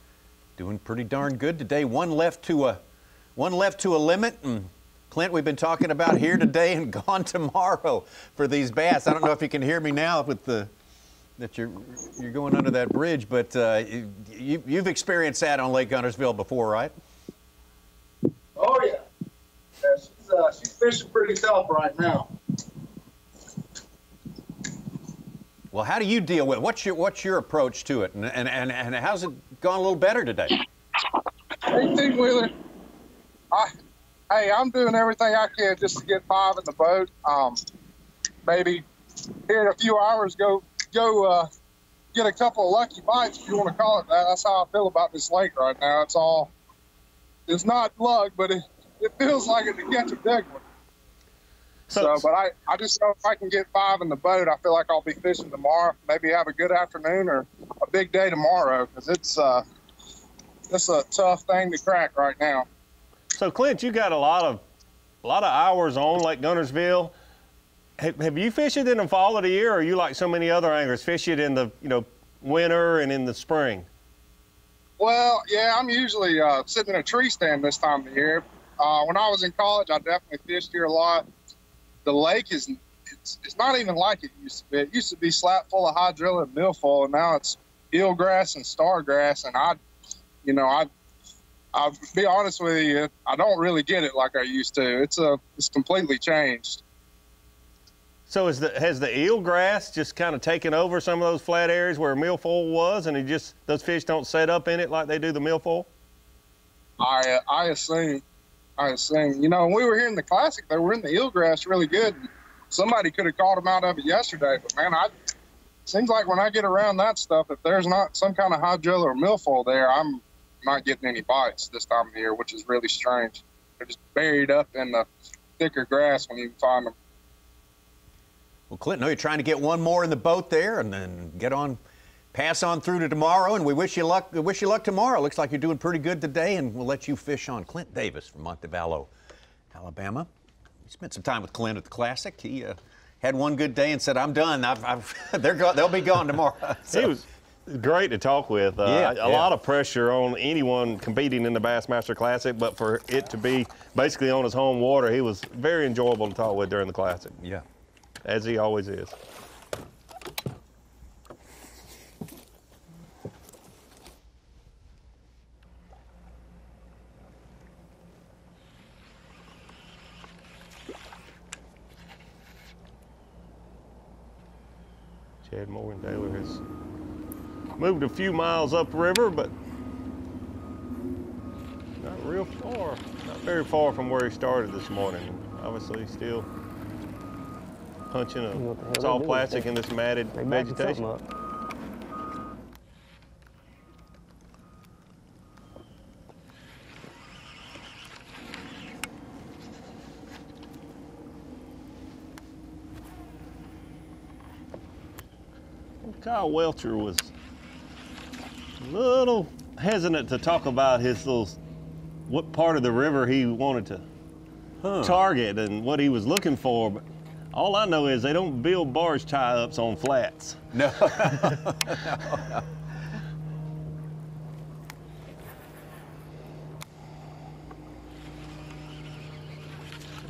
doing pretty darn good today. One left to a limit, and Clint, we've been talking about here today and gone tomorrow for these bass. I don't know if you can hear me now with that you're going under that bridge, but you've experienced that on Lake Guntersville before, right? Oh yeah, she's fishing pretty tough right now. Well, how do you deal with it? What's your approach to it, and how's it gone a little better today? 18-wheeler. Hey, I'm doing everything I can just to get 5 in the boat. Maybe here in a few hours, go get a couple of lucky bites, if you want to call it that. That's how I feel about this lake right now. It's not luck, but it feels like it to catch a big one. But I just know if I can get 5 in the boat, I feel like I'll be fishing tomorrow. Maybe have a good afternoon or a big day tomorrow, because it's a tough thing to crack right now. So Clint, you got a lot of hours on Lake Guntersville. Have you fished it in the fall of the year, or are you like so many other anglers, fish it in the winter and in the spring? Well, yeah, I'm usually sitting in a tree stand this time of the year. When I was in college, I definitely fished here a lot. The lake it's not even like it used to be. It used to be slap full of hydrilla and milfoil, and now it's eelgrass and stargrass. And I'll be honest with you, I don't really get it like I used to. It's completely changed. So has the eelgrass just kind of taken over some of those flat areas where milfoil was, and those fish don't set up in it like they do the milfoil? I assume. When we were here in the Classic, they were in the eelgrass really good. Somebody could have caught them out of it yesterday, but man, seems like when I get around that stuff, if there's not some kind of hydrilla or milfoil there, I'm not getting any bites this time of the year, which is really strange. They're just buried up in the thicker grass when you can find them. Well, Clint, I know you're trying to get one more in the boat there and then pass on through to tomorrow, and we wish you luck. We wish you luck tomorrow. Looks like you're doing pretty good today, and we'll let you fish on. Clint Davis from Montevallo, Alabama. We spent some time with Clint at the Classic. He had one good day and said, "I'm done. They'll be gone tomorrow." So. He was great to talk with. A lot of pressure on anyone competing in the Bassmaster Classic, but for it to be basically on his home water, he was very enjoyable to talk with during the Classic. Yeah, as he always is. Chad Morgan-Taylor has moved a few miles upriver, but not real far, not very far from where he started this morning. Obviously still punching a soft plastic in this matted vegetation. Kyle Welcher was a little hesitant to talk about what part of the river he wanted to target and what he was looking for, but all I know is they don't build barge tie-ups on flats. No. I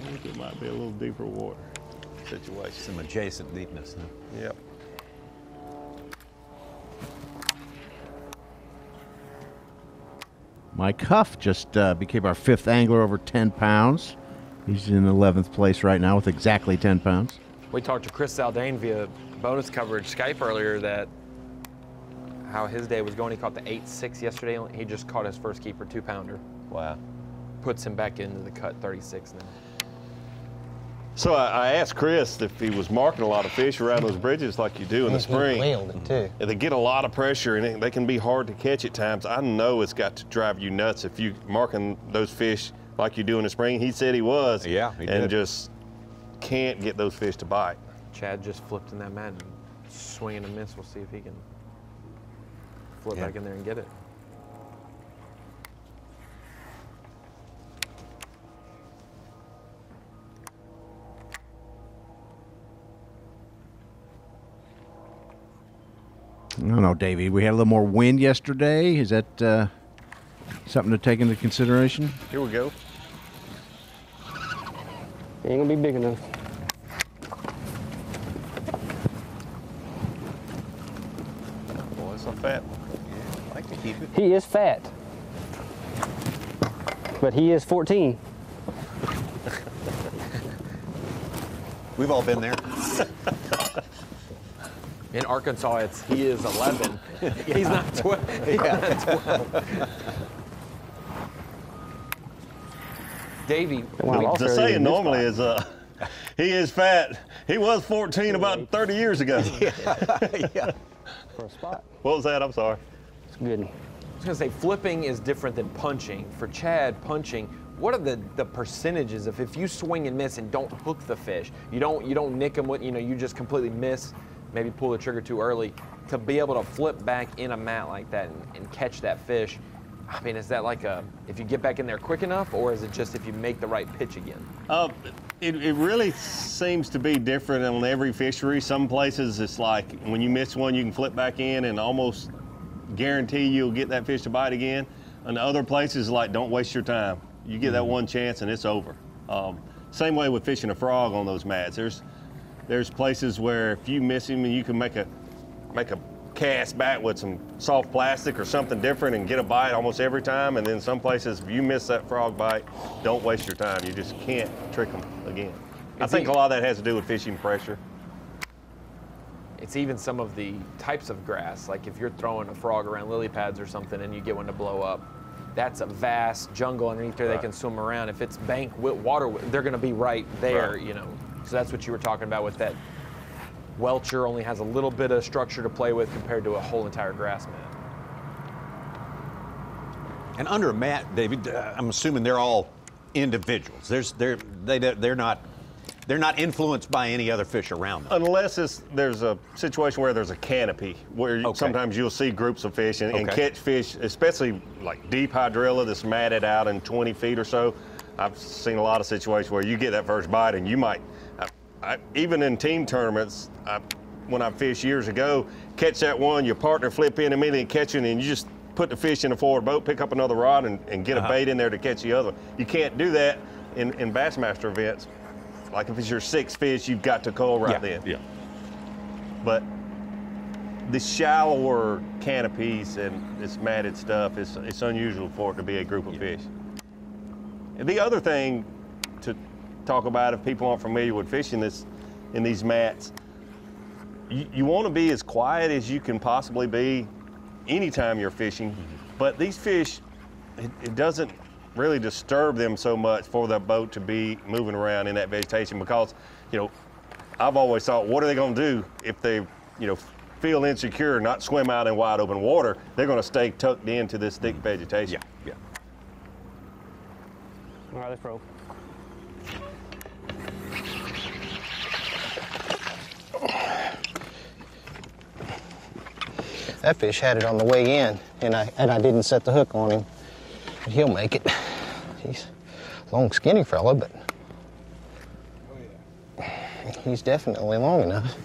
think it might be a little deeper water situation. Some adjacent deepness, huh? Yep. Mike Huff just became our 5th angler over 10 pounds. He's in 11th place right now with exactly 10 pounds. We talked to Chris ZALDAIN via bonus coverage Skype earlier that how his day was going. He caught the 8.6 yesterday. He just caught his first keeper 2-pounder. Wow. Puts him back into the cut 36 now. So I asked Chris if he was marking a lot of fish around those bridges like you do in the spring. He whaled it too. They get a lot of pressure and they can be hard to catch at times. I know it's got to drive you nuts if you marking those fish like you do in the spring. He said he was. Yeah, he did. And just can't get those fish to bite. Chad just flipped in that mat and swing and a miss. We'll see if he can flip back in there and get it. I don't know, Davey. We had a little more wind yesterday. Is that something to take into consideration? Here we go. Ain't gonna be big enough. Boy, it's a fat one. Yeah, I like to keep it. He is fat, but he is 14. We've all been there. In Arkansas, he is 11. He's not 12. He's not 12. Davey. The saying normally is, he is fat. He was 14 about 30 years ago. Yeah. For a spot. What was that? I'm sorry. It's good. I was gonna say flipping is different than punching. For Chad, punching, what are the percentages of if you swing and miss and don't hook the fish, you don't nick them with, you just completely miss, maybe pull the trigger too early, to be able to flip back in a mat like that and catch that fish? I mean, is that like if you get back in there quick enough, or is it just if you make the right pitch again? It really seems to be different on every fishery. Some places it's like when you miss one, you can flip back in and almost guarantee you'll get that fish to bite again. And other places, like, don't waste your time. You get that one chance and it's over. Same way with fishing a frog on those mats. There's places where if you miss him and you can make a cast back with some soft plastic or something different and get a bite almost every time. And then some places, if you miss that frog bite, don't waste your time. You just can't trick them again. I think a lot of that has to do with fishing pressure. It's even some of the types of grass, like if you're throwing a frog around lily pads or something and you get one to blow up, that's a vast jungle underneath there. They can swim around. If it's bank water, they're going to be right there, So that's what you were talking about with that. Welcher only has a little bit of structure to play with compared to a whole entire grass mat. And under a mat, David, I'm assuming they're all individuals. They're not influenced by any other fish around them. Unless there's a situation where there's a canopy, where sometimes you'll see groups of fish and catch fish, especially like deep hydrilla that's matted out in 20 feet or so. I've seen a lot of situations where you get that first bite and you might, even in team tournaments, when I fished years ago, catch that one, your partner flip in immediately and catch it, and you just put the fish in a forward boat, pick up another rod, and get a bait in there to catch the other one. You can't do that in Bassmaster events. Like if it's your 6th fish, you've got to cull right then. Yeah. But the shallower canopies and this matted stuff, it's unusual for it to be a group of fish. And the other thing to talk about, if people aren't familiar with fishing in these mats, you want to be as quiet as you can possibly be anytime you're fishing, but these fish, it doesn't really disturb them so much for the boat to be moving around in that vegetation, because, you know, I've always thought, what are they going to do if they, you know, feel insecure, not swim out in wide open water? They're going to stay tucked into this thick vegetation. Yeah. All right, let's roll. That fish had it on the way in, and I didn't set the hook on him. But he'll make it. He's a long, skinny fella, but he's definitely long enough.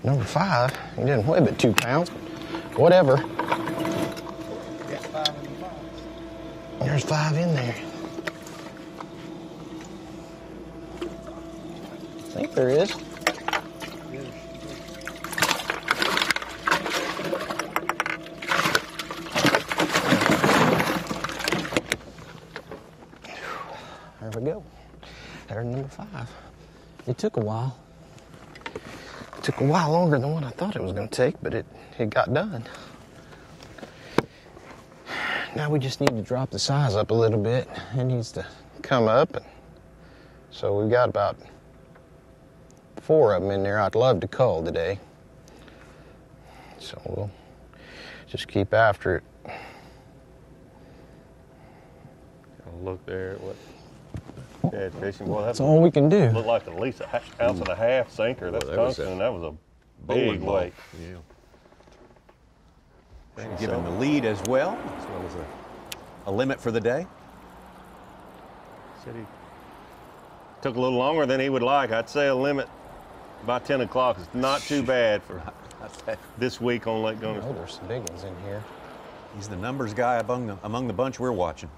Number 5, he didn't weigh but 2 pounds, but whatever. There's 5 in there. I think there is. There we go. There's number 5. It took a while. It took a while longer than what I thought it was going to take, but it got done. Now we just need to drop the size up a little bit. It needs to come up. So we've got about 4 of them in there. I'd love to cull today. So we'll just keep after it. I'll look there at what Chad fishing. Well, that's all we can do. Looked like at least an ounce and a half sinker. That's tungsten, and that was a big weight. Yeah. And give him the lead as well as a limit for the day. Said he took a little longer than he would like. I'd say a limit by 10 o'clock is not too bad for this week on Lake Guntersville. Oh, there's some big ones in here. He's the numbers guy among the bunch we're watching.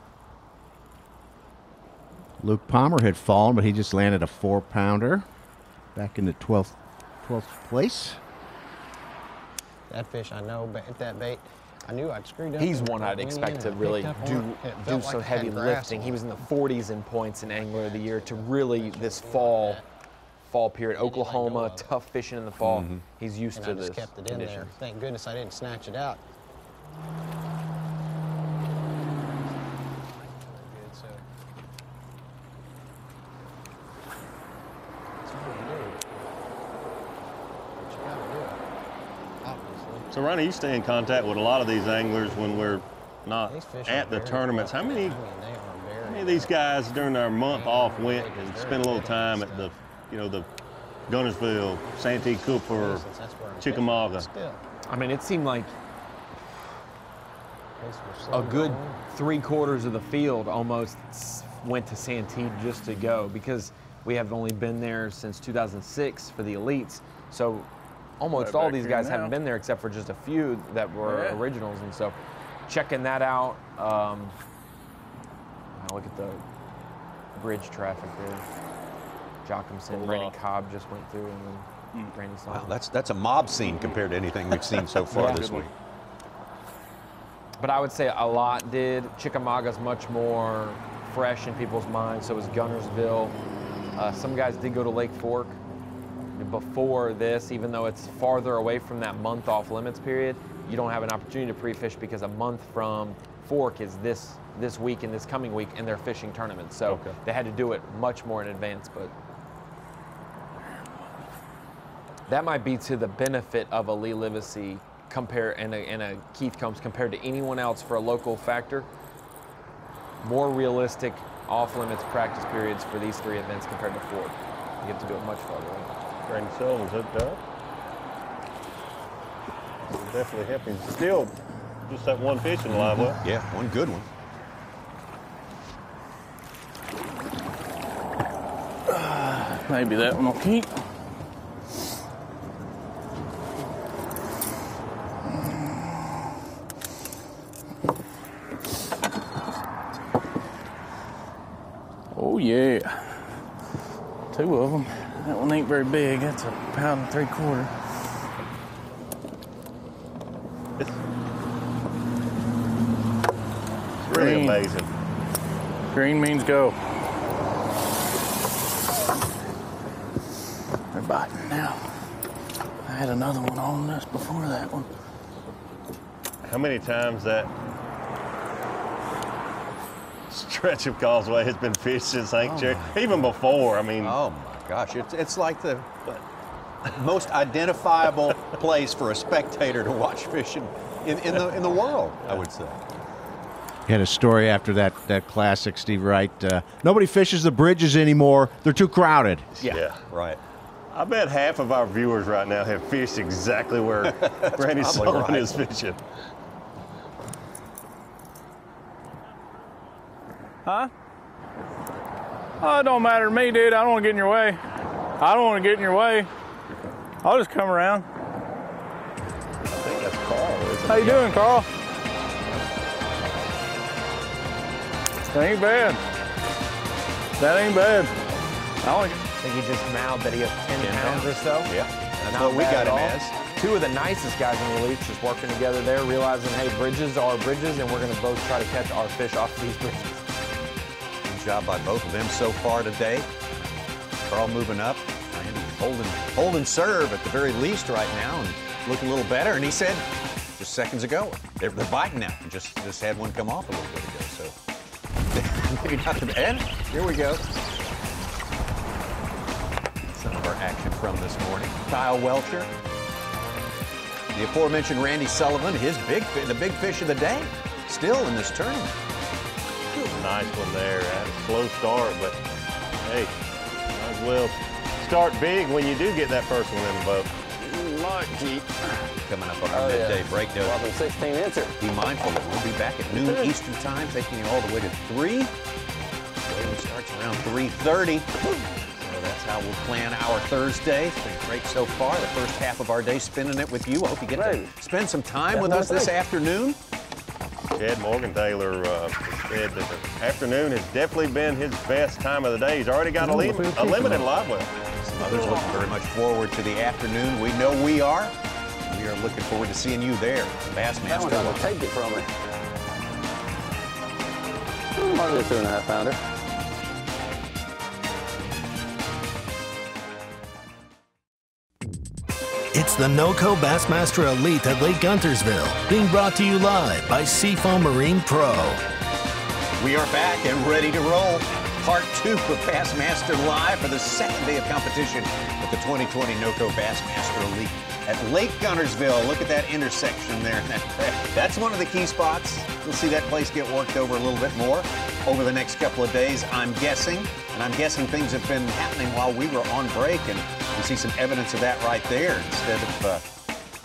Luke Palmer had fallen, but he just landed a 4-pounder back in the 12th place. That fish, I know, that bait, I knew I'd screwed up. He's one I'd expect to really do some heavy lifting. He was in the 40s in points in Angler of the Year to really this fall period. Oklahoma, tough fishing in the fall. He's used to this. I just kept it in there. Thank goodness I didn't snatch it out. So, Ronnie, you stay in contact with a lot of these anglers when we're not at the tournaments. How many of these guys during their month off went and spent a little time at the, the Guntersville, Santee Cooper, Chickamauga? I mean, it seemed like a good 3/4 of the field almost went to Santee just to go, because we have only been there since 2006 for the elites. So almost all these guys haven't been there except for just a few that were originals. And so checking that out, look at the bridge traffic there. Jochimson, Brandon COBB just went through, and then Brandon saw. Wow, that's a mob scene compared to anything we've seen so far this week. But I would say a lot did. Chickamauga's much more fresh in people's minds, so was Guntersville. Some guys did go to Lake Fork before this, even though it's farther away from that month off limits period. You don't have an opportunity to pre-fish because a month from Fork is this week and this coming week, and they're fishing tournaments. So they had to do it much more in advance, but that might be to the benefit of a Lee Livesey and a Keith Combs compared to anyone else for a local factor. more realistic off-limits practice periods for these 3 events compared to 4. You get to do it much farther away. Brandon Sullivan's hooked up. So definitely helping. Still, just that one fish in the live well. Yeah, one good one. Maybe that one will keep. Oh yeah, 2 of them. That one ain't very big. That's a 1.75 pounds. It's really amazing. Green means go. They're biting now. I had another one on this before that one. How many times that stretch of causeway has been fished since Sanctuary? Even before, I mean. Oh my gosh, it's like the most identifiable place for a spectator to watch fishing in the world, I would say. You had a story after that classic, Steve Wright. Nobody fishes the bridges anymore. They're too crowded. Yeah. Right. I bet half of our viewers right now have fished exactly where Brandon Sullivan is fishing. Huh? Oh, it don't matter to me, dude. I don't want to get in your way. I don't want to get in your way. I'll just come around. I think that's Carl, isn't it? How you doing, Carl? That ain't bad. That ain't bad. I think he just mouthed that he has 10 pounds or so. Yeah, that's what we got him as. 2 of the nicest guys in the elite just working together there, realizing, hey, bridges are bridges, and we're going to both try to catch our fish off of these bridges. Good job by both of them so far today. Carl moving up, Randy holding serve at the very least right now, and look a little better. And he said just seconds ago, they're biting now. Just had one come off a little bit ago, so maybe not the end. Here we go. Some of our action from this morning. Kyle Welcher, the aforementioned Randy Sullivan, the big fish of the day, still in this tournament. Nice one there. Had a slow start, but hey, might as well start big when you do get that first one in the boat. Lucky. Coming up on our midday break, though. 16-incher. Be mindful that we'll be back at noon Eastern time, taking you all the way to 3. Waiting starts around 3:30. So that's how we'll plan our Thursday. It's been great so far. The first half of our day spending it with you. I hope you get to spend some time with us this afternoon. Chad Morgan-Taylor said that the afternoon has definitely been his best time of the day. He's already got a limited live well. Some others looking very much forward to the afternoon. We know we are. We are looking forward to seeing you there. Bassmaster. That one's gonna take it from me. Might be a 2.5 pounder. It's the NOCO Bassmaster Elite at Lake Guntersville, being brought to you live by Seafoam Marine Pro. We are back and ready to roll. Part 2 of Bassmaster Live for the second day of competition at the 2020 NOCO Bassmaster Elite at Lake Guntersville. Look at that intersection there. That's one of the key spots. You'll see that place get worked over a little bit more over the next couple of days, I'm guessing. And I'm guessing things have been happening while we were on break, and we see some evidence of that right there. Instead of,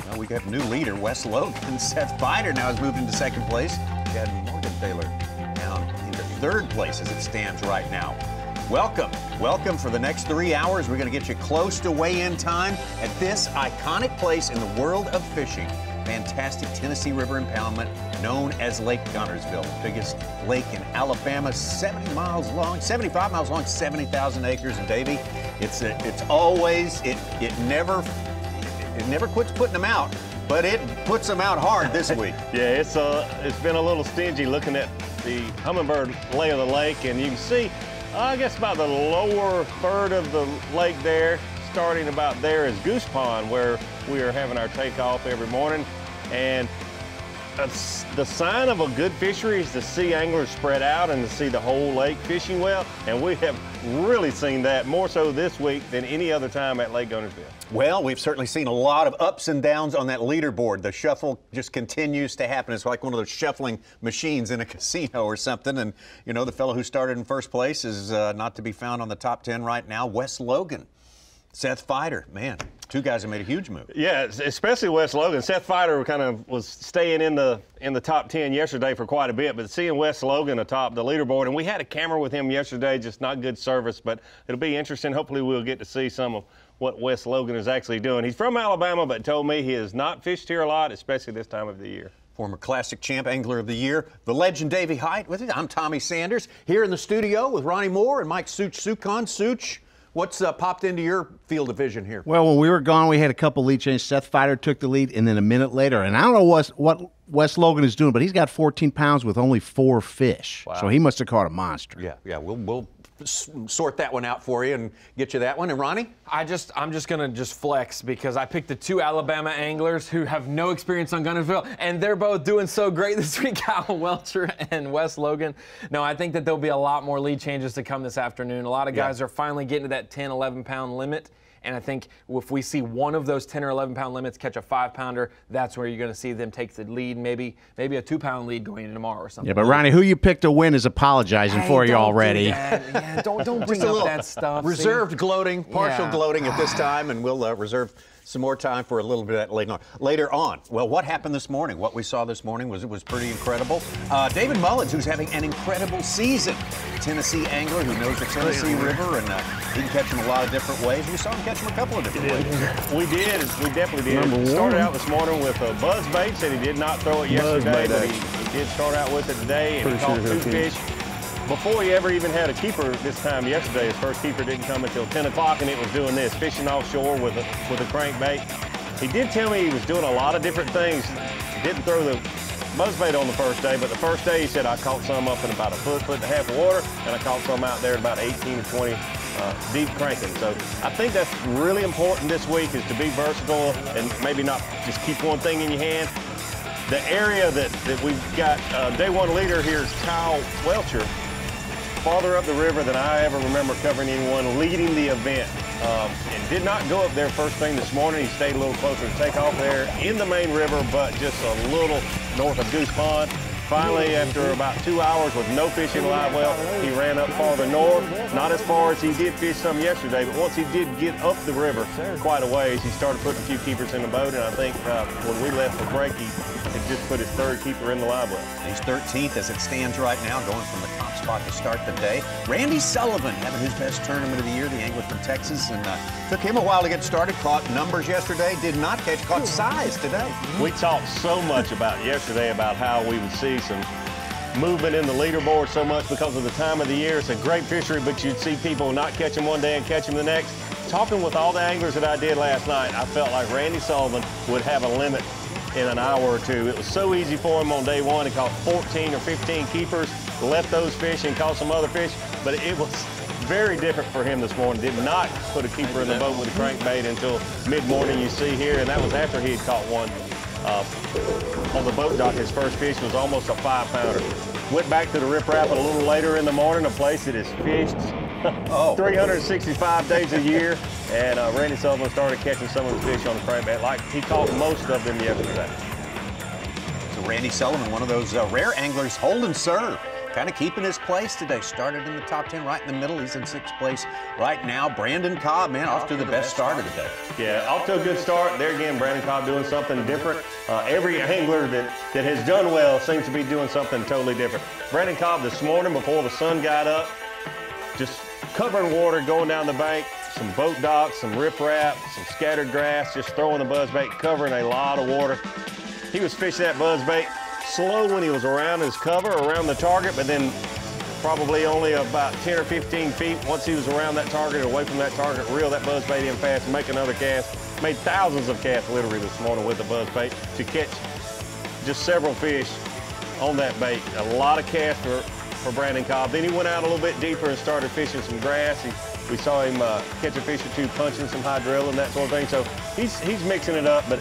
well, we got a new leader, Wes Logan. Seth Bider now has moved into second place. Chad Morgan-Taylor down into third place as it stands right now. Welcome for the next 3 hours. We're going to get you close to weigh-in time at this iconic place in the world of fishing. Fantastic Tennessee River impoundment known as Lake Guntersville, the biggest lake in Alabama, 75 miles long, 70,000 acres. And baby, it never quits putting them out, but it puts them out hard this week. Yeah, it's been a little stingy looking at the Hummingbird lay of the lake, and you can see, I guess about the lower third of the lake there, starting about there is Goose Pond, where we are having our takeoff every morning. And the sign of a good fishery is to see anglers spread out and to see the whole lake fishing well, and we have really seen that more so this week than any other time at Lake Guntersville. Well, we've certainly seen a lot of ups and downs on that leaderboard. The shuffle just continues to happen. It's like one of those shuffling machines in a casino or something. And, you know, the fellow who started in first place is not to be found on the top 10 right now, Wes Logan. Seth Fighter, man, two guys have made a huge move. Yeah, especially Wes Logan. Seth Fighter kind of was staying in the top 10 yesterday for quite a bit, but seeing Wes Logan atop the leaderboard, and we had a camera with him yesterday, just not good service, but it'll be interesting. Hopefully we'll get to see some of what Wes Logan is actually doing. He's from Alabama, but told me he has not fished here a lot, especially this time of the year. Former Classic Champ Angler of the Year, the legend Davey Height with it. I'm Tommy Sanders here in the studio with Ronnie Moore and Mike Such-Sukon. Such, what's popped into your field of vision here? Well, when we were gone, we had a couple lead changes. Seth Fighter took the lead, and then a minute later, and I don't know what Wes Logan is doing, but he's got 14 pounds with only 4 fish. Wow. So he must have caught a monster. Yeah, we'll sort that one out for you and get you that one. And Ronnie? I'm just gonna flex because I picked the 2 Alabama anglers who have no experience on Guntersville, and they're both doing so great this week, Kyle Welcher and Wes Logan. No, I think that there'll be a lot more lead changes to come this afternoon. A lot of guys are finally getting to that 10, 11-pound limit. And I think if we see one of those 10 or 11-pound limits catch a 5-pounder, that's where you're going to see them take the lead, maybe a 2-pound lead going into tomorrow or something. Yeah, but Ronnie, who you picked to win is apologizing for you already. Yeah, don't bring up that stuff. Reserved gloating, partial gloating at this time, and we'll reserve some more time for a little bit of that later on. Well, what happened this morning? What we saw this morning was pretty incredible. David Mullins, who's having an incredible season. Tennessee angler who knows the Tennessee River, and he can catch them a lot of different ways. We saw him catch them a couple of different ways. We definitely did. Started out this morning with a buzz bait. Said he did not throw it yesterday, but he did start out with it today, and he caught 2 fish. Before he ever even had a keeper this time yesterday, his first keeper didn't come until 10 o'clock, and it was doing this, fishing offshore with a crankbait. He did tell me he was doing a lot of different things. Didn't throw the buzzbait on the first day, but the first day he said, I caught some up in about a foot and a half of water, and I caught some out there at about 18 to 20 deep cranking. So I think that's really important this week, is to be versatile and maybe not just keep one thing in your hand. The area that we've got day 1 leader here is Kyle Welcher, farther up the river than I ever remember covering anyone leading the event. And did not go up there first thing this morning. He stayed a little closer to take off there in the main river, but just a little north of Goose Pond. Finally, after about 2 hours with no fish in live well, he ran up farther north. Not as far as he did fish some yesterday, but once he did get up the river quite a ways, he started putting a few keepers in the boat, and I think when we left for break, he had just put his 3rd keeper in the live well. He's 13th as it stands right now, going from the top spot to start the day. Randy Sullivan having his best tournament of the year, the angler from Texas, and took him a while to get started. Caught numbers yesterday, did not catch, caught size today. We talked so much about yesterday about how we would see some movement in the leaderboard so much because of the time of the year. It's a great fishery, but you'd see people not catch them one day and catch them the next. Talking with all the anglers that I did last night, I felt like Randy Sullivan would have a limit in an hour or two. It was so easy for him on day 1. He caught 14 or 15 keepers, left those fish and caught some other fish, but it was very different for him this morning. Did not put a keeper in the boat with a crankbait until mid-morning, you see here, and that was after he had caught one on the boat dock. His first fish was almost a 5-pounder. Went back to the riprap a little later in the morning, a place that is fished 365 days a year, and Randy Sullivan started catching some of the fish on the crankbait, like he caught most of them yesterday. So Randy Sullivan, one of those rare anglers, hold and serve. Kind of keeping his place today. Started in the top 10, right in the middle. He's in 6th place right now. Brandon COBB, man, off to the best start of the day. Yeah, off to a good start. There again, Brandon COBB doing something different. Every angler that has done well seems to be doing something totally different. Brandon COBB this morning, before the sun got up, just covering water, going down the bank, some boat docks, some riprap, some scattered grass, just throwing the buzzbait, covering a lot of water. He was fishing that buzzbait slow when he was around his cover, around the target, but then probably only about 10 or 15 feet. Once he was around that target, away from that target, reel that buzzbait in fast, make another cast. Made thousands of casts literally this morning with the buzzbait to catch just several fish on that bait. A lot of casts for Brandon COBB. Then he went out a little bit deeper and started fishing some grass. We saw him catch a fish or two, punching some hydrilla and that sort of thing. So he's mixing it up, but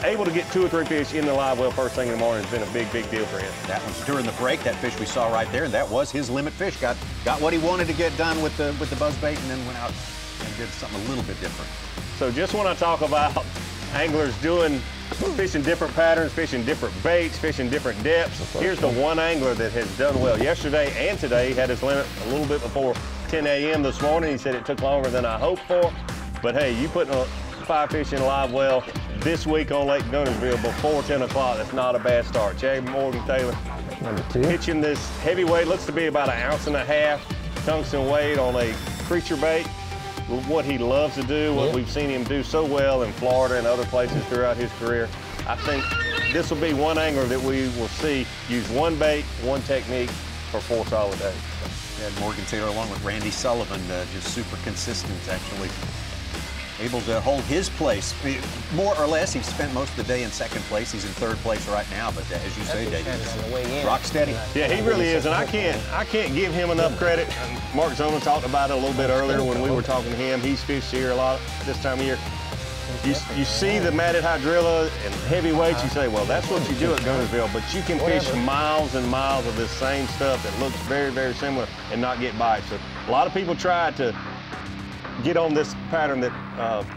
able to get 2 or 3 fish in the live well first thing in the morning has been a big, big deal for him. That was during the break, that fish we saw right there, and that was his limit fish. Got what he wanted to get done with the buzzbait, and then went out and did something a little bit different. So just when I talk about anglers fishing different patterns, fishing different baits, fishing different depths, here's the one angler that has done well. Yesterday and today, he had his limit a little bit before 10 a.m. this morning. He said it took longer than I hoped for. But hey, you putting 5 fish in a live well this week on Lake Guntersville before 10 o'clock, that's not a bad start. Chad Morgan-Taylor pitching this heavyweight, looks to be about 1.5 ounces tungsten weight on a creature bait. What he loves to do, what we've seen him do so well in Florida and other places throughout his career. I think this will be one angler that we will see use one bait, one technique for 4 solid days. Yeah, Morgan-Taylor along with Randy Sullivan, just super consistent, actually. Able to hold his place, more or less. He's spent most of the day in 2nd place. He's in 3rd place right now, but as you say, David, rock steady. Yeah, he really is, and I can't give him enough credit. Mark Zoman talked about it a little bit earlier when we were talking to him. He's fished here a lot this time of year. You see the matted hydrilla and heavyweights, you say, well, that's what you do at Guntersville, but you can fish miles and miles of this same stuff that looks very, very similar and not get bites. So a lot of people try to get on this pattern that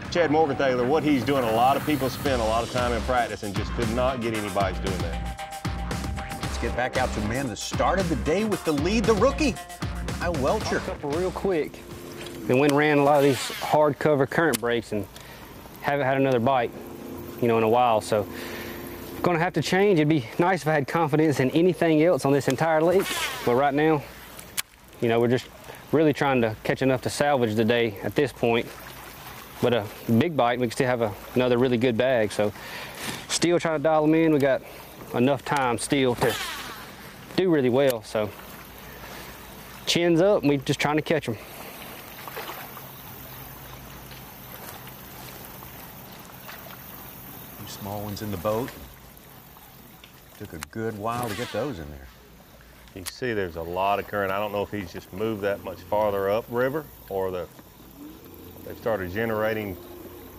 Chad Morgan-Taylor, what he's doing, a lot of people spend a lot of time in practice and just could not get any bites doing that. Let's get back out to man that started the day with the lead, the rookie, Kyle Welcher. A couple real quick. Then went and ran a lot of these hard cover current breaks and haven't had another bite, in a while. So gonna have to change. It'd be nice if I had confidence in anything else on this entire lake. But right now, we're just really trying to catch enough to salvage the day at this point. But a big bite, we can still have another really good bag. So still trying to dial them in. We got enough time still to do really well. So chins up, and we're just trying to catch them. Two small ones in the boat. Took a good while to get those in there. You can see there's a lot of current. I don't know if he's just moved that much farther upriver or they've started generating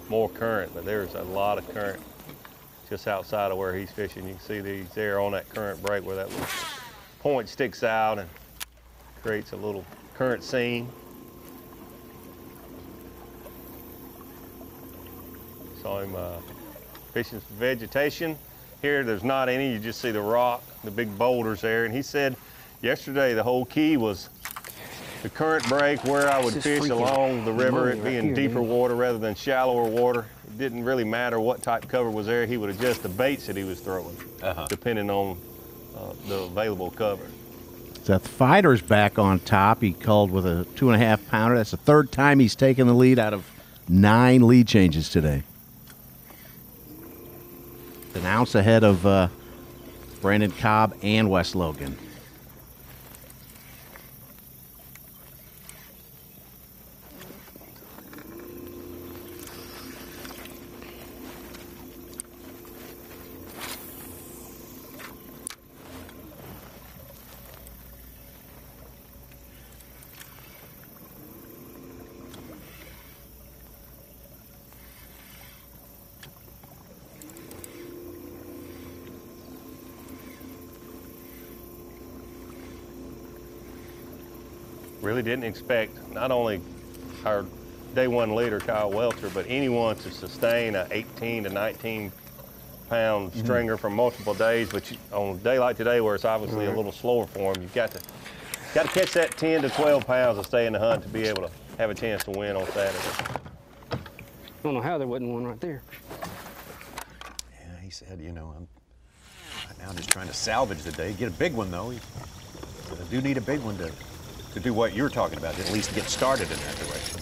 more current, but there's a lot of current just outside of where he's fishing. You can see these there on that current break where that point sticks out and creates a little current seam. Saw him fishing some vegetation. Here, there's not any. You just see the rock, the big boulders there. And he said yesterday the whole key was the current break, where I would fish along the river, it being deeper water rather than shallower water. It didn't really matter what type of cover was there. He would adjust the baits that he was throwing, depending on the available cover. Seth Fider's back on top. He called with a 2.5 pounder. That's the 3rd time he's taken the lead out of 9 lead changes today. An ounce ahead of Brandon COBB and Wes Logan. Really didn't expect not only our day 1 leader, Kyle Welcher, but anyone to sustain a 18 to 19 pound stringer for multiple days. But on a day like today, where it's obviously a little slower for him, you've got to catch that 10 to 12 pounds to stay in the hunt to be able to have a chance to win on Saturday. I don't know how there wasn't one right there. Yeah, he said, right now I'm just trying to salvage the day. Get a big one, though. I do need a big one to do what you're talking about, at least get started in that direction.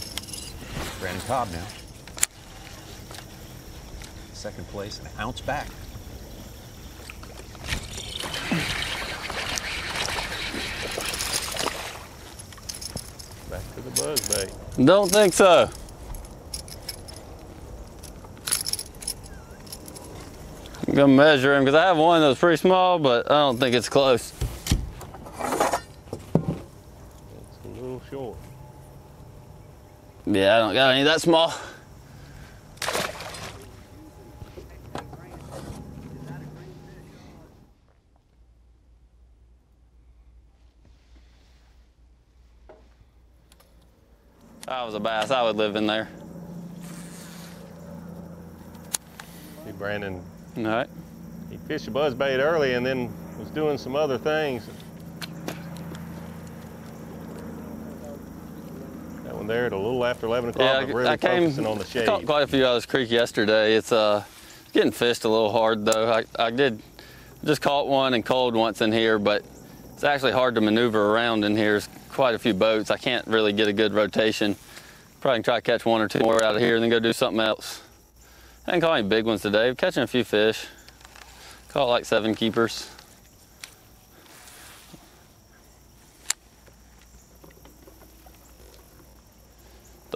Brandon COBB now. 2nd place, an ounce back. Back to the buzzbait. Don't think so. I'm gonna measure him because I have one that's pretty small, but I don't think it's close. Short. Yeah, I don't got any that small. I was a bass, I would live in there. See, Brandon, all right. He fished a buzzbait early and then was doing some other things. That one there at a little after 11 o'clock, but really focusing on the shade. I caught quite a few out of this creek yesterday. It's getting fished a little hard though. I did just caught one and cold once in here, but it's actually hard to maneuver around in here. There's quite a few boats. I can't really get a good rotation. Probably can try to catch one or two more out of here and then go do something else. I didn't caught any big ones today. I'm catching a few fish. Caught like 7 keepers.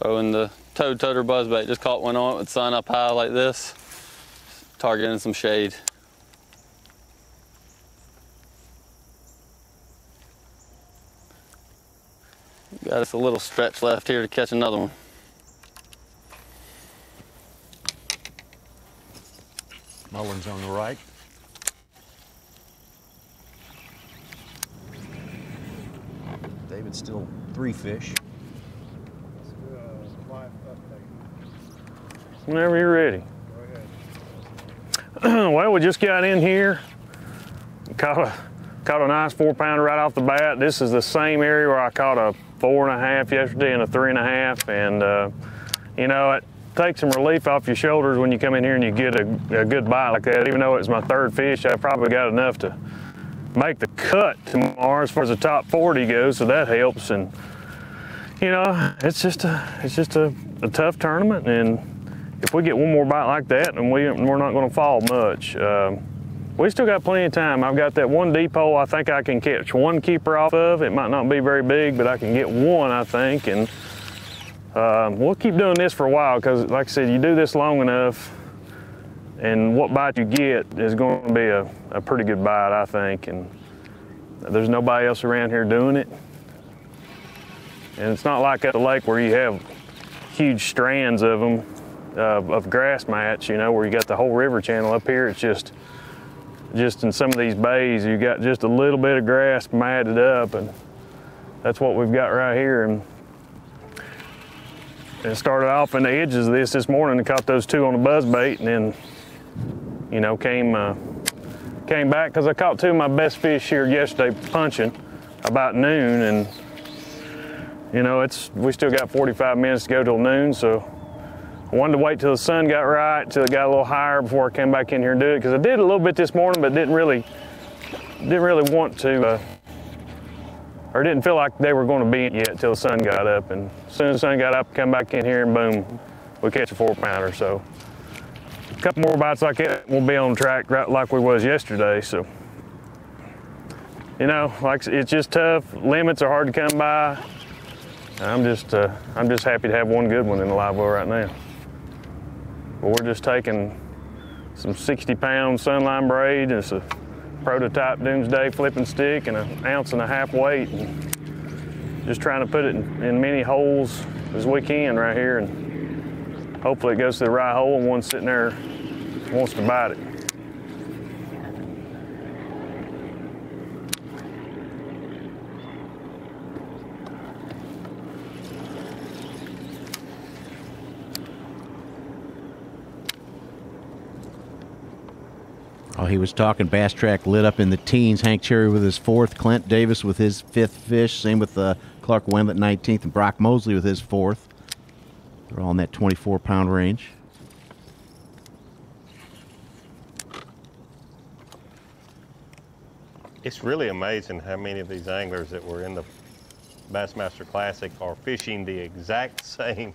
Throwing the toad toter buzzbait. Just caught one on it with sun up high like this. Targeting some shade. Got us a little stretch left here to catch another one. Mullins on the right. David still 3 fish. Whenever you're ready. Well, we just got in here. Caught a nice 4-pounder right off the bat. This is the same area where I caught a 4.5 yesterday and a 3.5, and you know, it takes some relief off your shoulders when you come in here and you get a good bite like that. Even though it's my 3rd fish, I probably got enough to make the cut tomorrow as far as the top 40 goes, so that helps. And you know, it's just a tough tournament, and if we get one more bite like that, then we're not going to fall much. We still got plenty of time. I've got that one deep hole I think I can catch 1 keeper off of. It might not be very big, but I can get 1, I think. And we'll keep doing this for a while because, like I said, you do this long enough, and what bite you get is going to be a pretty good bite, I think. And there's nobody else around here doing it. And it's not like at the lake where you have huge strands of them, of grass mats, you know, where you got the whole river channel. Up here, it's just in some of these bays, you got just a little bit of grass matted up, and that's what we've got right here. And it started off in the edges of this morning and caught those 2 on the buzzbait, and then, you know, came back because I caught 2 of my best fish here yesterday punching about noon, and you know, we still got 45 minutes to go till noon, so I wanted to wait till the sun got right, till it got a little higher before I came back in here and do it, because I did a little bit this morning, but didn't really want to, or didn't feel like they were going to be in yet till the sun got up. And as soon as the sun got up, come back in here and boom, we catch a 4-pounder. So a couple more bites like that, we'll be on track right like we was yesterday. So, you know, like it's just tough. Limits are hard to come by. I'm just happy to have one good one in the live well right now. But we're just taking some 60-pound sunline braid, and it's a prototype Doomsday flipping stick and 1.5 ounce weight, and just trying to put it in many holes as we can right here, and hopefully it goes to the right hole and one's sitting there wants to bite it. Oh, he was talking Bass Track lit up in the teens. Hank Cherry with his 4th, Clint Davis with his 5th fish. Same with Clark Wendlandt 19th, and Brock Mosley with his 4th. They're all in that 24-pound range. It's really amazing how many of these anglers that were in the Bassmaster Classic are fishing the exact same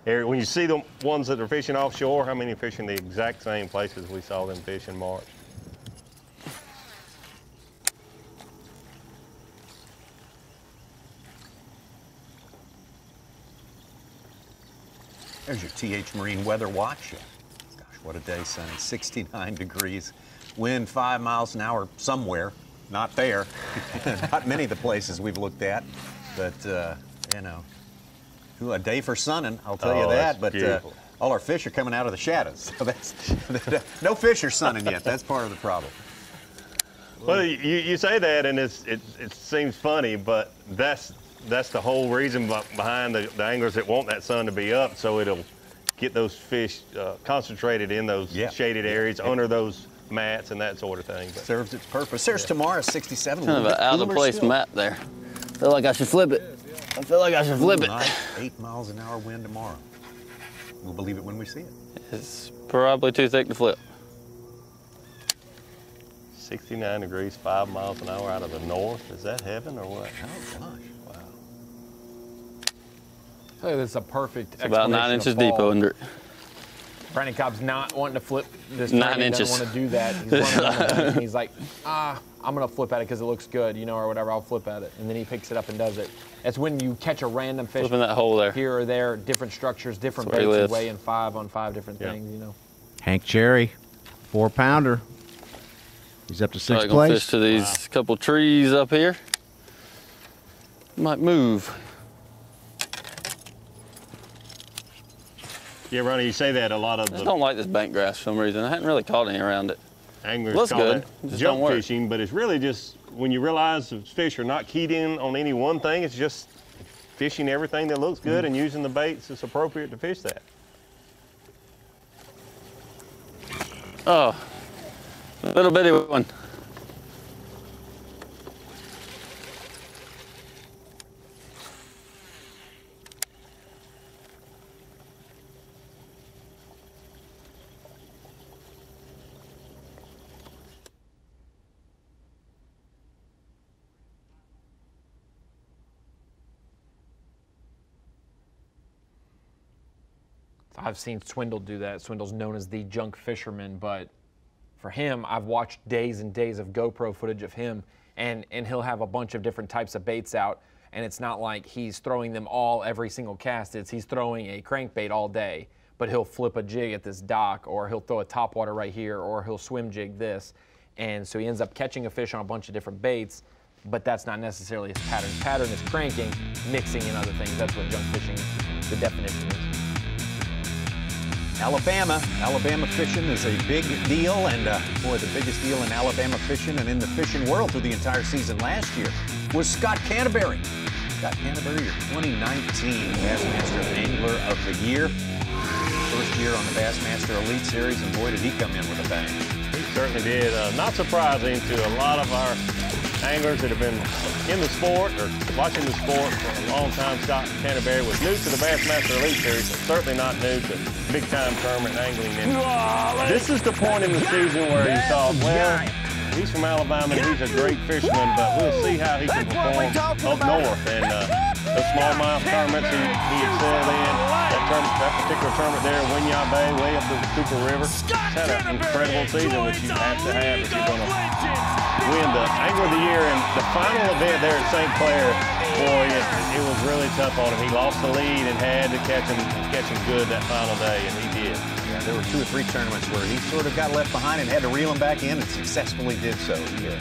area. When you see the ones that are fishing offshore, how many are fishing the exact same places we saw them fish in March? There's your TH Marine Weather Watch. Gosh, what a day, sunny. 69 degrees. Wind 5 miles an hour somewhere. Not there. Not many of the places we've looked at. But, you know, a day for sunning, I'll tell you that. But all our fish are coming out of the shadows. So that's no fish are sunning yet. That's part of the problem. Well, you say that, and it seems funny, but that's that's the whole reason behind the anglers that want that sun to be up, so it'll get those fish concentrated in those shaded areas under those mats and that sort of thing. But serves its purpose. There's tomorrow, 67. Kind of an out-of-place map there. I feel like I should flip it. I feel like I should flip it. 8 miles an hour wind tomorrow. We'll believe it when we see it. It's probably too thick to flip. 69 degrees, 5 miles an hour out of the north. Is that heaven or what? Oh, gosh. Wow. I think that's a perfect It's about 9 inches deep under it. Brandon Cobb's not wanting to flip this. 9 inches. He doesn't want to do that. He's running down the bank and he's like, I'm going to flip at it because it looks good, you know, or whatever. I'll flip at it. And then he picks it up and does it. That's when you catch a random fish. Flipping that hole there. Here or there, different structures, different That's where he baits, lives. weighing 5 on 5 different things, you know. Hank Cherry, 4-pounder. He's up to 6th Gonna place. fish to these couple trees up here. Might move. Yeah, Ronnie, you say that a lot of I just don't like this bank grass for some reason. I hadn't really caught any around it. anglers Looks call good. it It just jump don't work. fishing, but it's really just when you realize the fish are not keyed in on any one thing, it's just fishing everything that looks good and using the baits that's appropriate to fish that. Oh, little bitty one. I've seen Swindle do that. Swindle's known as the junk fisherman, but for him, I've watched days and days of GoPro footage of him, and he'll have a bunch of different types of baits out, and it's not like he's throwing them all every single cast. It's he's throwing a crankbait all day, but he'll flip a jig at this dock, or he'll throw a topwater right here, or he'll swim jig this, and so he ends up catching a fish on a bunch of different baits, but that's not necessarily his pattern. His pattern is cranking, mixing, and other things. That's what junk fishing, the definition is. Alabama fishing is a big deal, and boy, the biggest deal in Alabama fishing and in the fishing world through the entire season last year was Scott Canterbury. Scott Canterbury, your 2019 Bassmaster Angler of the Year. First year on the Bassmaster Elite Series, and boy, did he come in with a bang. He certainly did. Not surprising to a lot of our anglers that have been in the sport or watching the sport for a long time. Scott Canterbury was new to the Bassmaster Elite Series, but certainly not new to big-time tournament angling. And this is the point in the season where you thought, well, he's from Alabama and he's a great fisherman, but we'll see how he can perform up north. And the smallmouth tournaments he excelled in. That particular tournament there, Winyah Bay, way up the Cooper River. It's had an incredible season, which you have to have if you're going to win the Angler of the Year. And the final event there at St. Clair, boy, it was really tough on him. He lost the lead and had to catch him good that final day, and he did. Yeah, there were 2 or 3 tournaments where he sort of got left behind and had to reel him back in, and successfully did so. He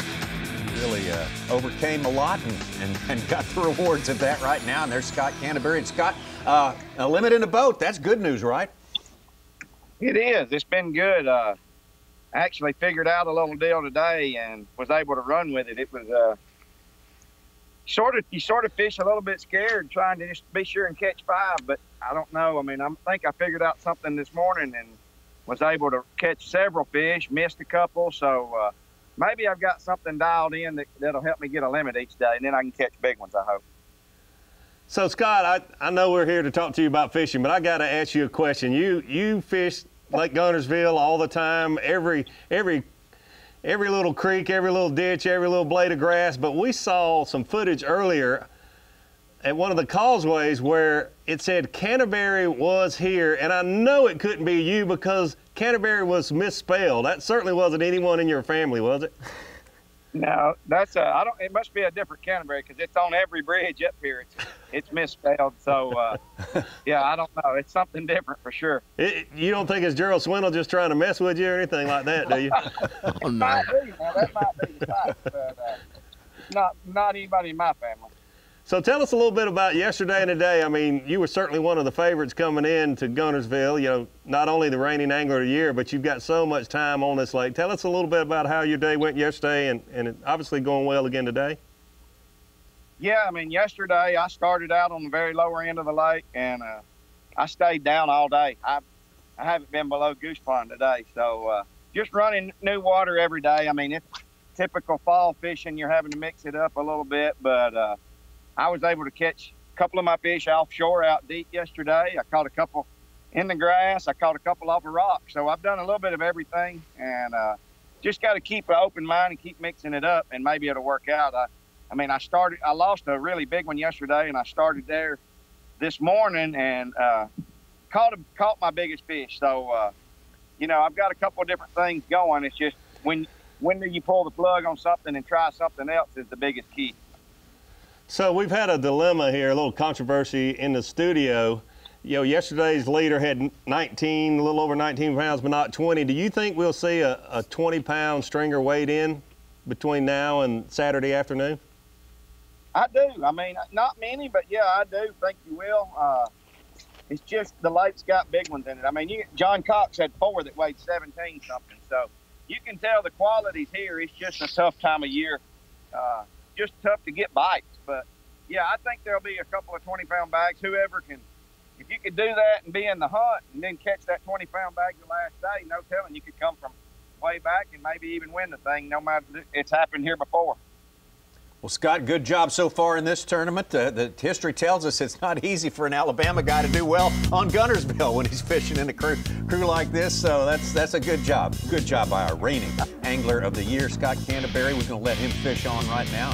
really overcame a lot and got the rewards of that right now. And there's Scott Canterbury. And Scott, a limit in a boat. That's good news, right? It is. It's been good. I actually figured out a little deal today and was able to run with it. It was you sort of fish a little bit scared, trying to just be sure and catch 5. But I don't know. I mean, I think I figured out something this morning and was able to catch several fish. Missed a couple, so maybe I've got something dialed in that'll help me get a limit each day, and then I can catch big ones, I hope. So, Scott, I know we're here to talk to you about fishing, but I got to ask you a question. You fish Lake Guntersville all the time, every little creek, every little ditch, every little blade of grass, but we saw some footage earlier at one of the causeways where it said Canterbury was here, and I know it couldn't be you because Canterbury was misspelled. That certainly wasn't anyone in your family, was it? No, that's it must be a different Canterbury because it's on every bridge up here. It's misspelled. So, yeah, I don't know. It's something different for sure. You don't think it's Gerald Swindle just trying to mess with you or anything like that, do you? Oh, no. Might be. Now, that might be the fact, but not anybody in my family. So tell us a little bit about yesterday and today. I mean, you were certainly one of the favorites coming in to Guntersville, you know, not only the reigning Angler of the Year, but you've got so much time on this lake. Tell us a little bit about how your day went yesterday and obviously going well again today. Yeah, I mean, yesterday I started out on the very lower end of the lake, and I stayed down all day. I haven't been below goose pond today, so just running new water every day. I mean, it's typical fall fishing. You're having to mix it up a little bit, but I was able to catch a couple of my fish offshore out deep yesterday. I caught a couple in the grass. I caught a couple off a rock. So I've done a little bit of everything, and just got to keep an open mind and keep mixing it up, and maybe it'll work out. I mean, I lost a really big one yesterday, and I started there this morning and caught my biggest fish. So, you know, I've got a couple of different things going. It's just when do you pull the plug on something and try something else is the biggest key. So we've had a dilemma here, a little controversy in the studio. You know, yesterday's leader had 19, a little over 19 pounds, but not 20. Do you think we'll see a 20-pound stringer weighed in between now and Saturday afternoon? I do. I mean, not many, but yeah, I do think you will. It's just the lake's got big ones in it. I mean, John Cox had 4 that weighed 17 something, so you can tell the quality's here. It's just a tough time of year, just tough to get bites. But yeah, I think there'll be a couple of 20-pound bags. Whoever can, if you could do that and be in the hunt and then catch that 20-pound bag the last day, no telling, you could come from way back and maybe even win the thing. No matter, it's happened here before. Well, Scott, good job so far in this tournament. The history tells us it's not easy for an Alabama guy to do well on Guntersville when he's fishing in a crew like this. So that's a good job. Good job by our reigning Angler of the Year, Scott Canterbury. We're going to let him fish on right now.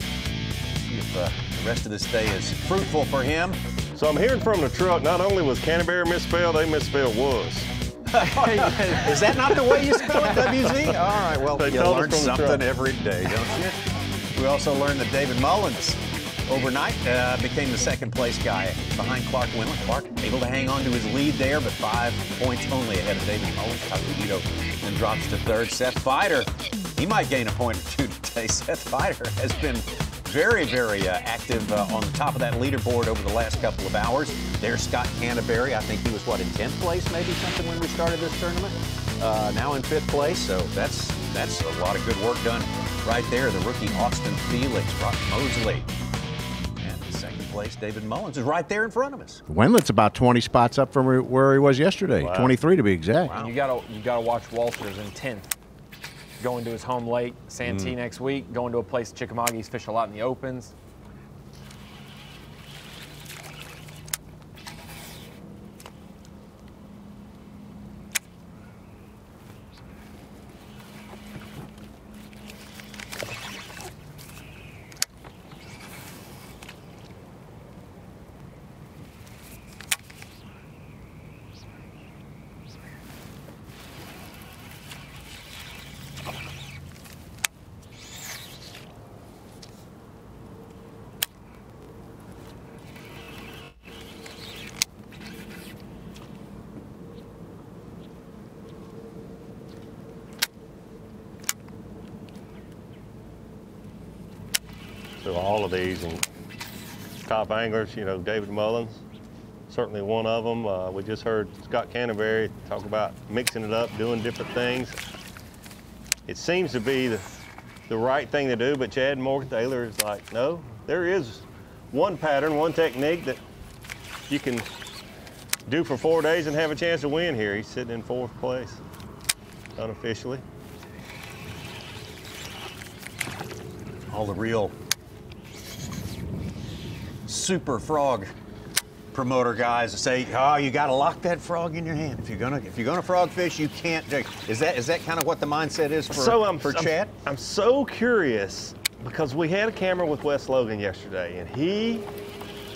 See if the rest of this day is fruitful for him. So I'm hearing from the truck, not only was Canterbury misspelled, they misspelled was. Is that not the way you spell it, WZ? All right, well, They you told us learn from the something truck. every day, don't you? We also learned that David Mullins overnight became the second place guy behind Clark Wendlandt. Clark able to hang on to his lead there, but 5 points only ahead of David Mullins. Takuito then drops to third. Seth Feider, he might gain a point or two today. Seth Feider has been very, very active on the top of that leaderboard over the last couple of hours. There's Scott Canterbury. I think he was, what, in 10th place maybe something when we started this tournament? Now in 5th place, so that's a lot of good work done right there. The rookie Austin Felix, Rock Mosley. And in second place, David Mullins is right there in front of us. Wendlandt's about 20 spots up from where he was yesterday, Wow. 23 to be exact. Wow. You gotta watch Walters in 10th. Going to his home lake, Santee next week. Going to a place, Chickamauga, he's fished a lot in the opens. So all of these and top anglers, you know, David Mullins, certainly one of them. We just heard Scott Canterbury talk about mixing it up, doing different things. It seems to be the right thing to do, but Chad Morgan-Taylor is like, no, there is one pattern, one technique that you can do for 4 days and have a chance to win here. He's sitting in 4th place, unofficially. All the real super frog promoter guys say, oh, you got to lock that frog in your hand. If you're gonna frog fish, you can't. Is that kind of what the mindset is for Chad? I'm so curious because we had a camera with Wes Logan yesterday, and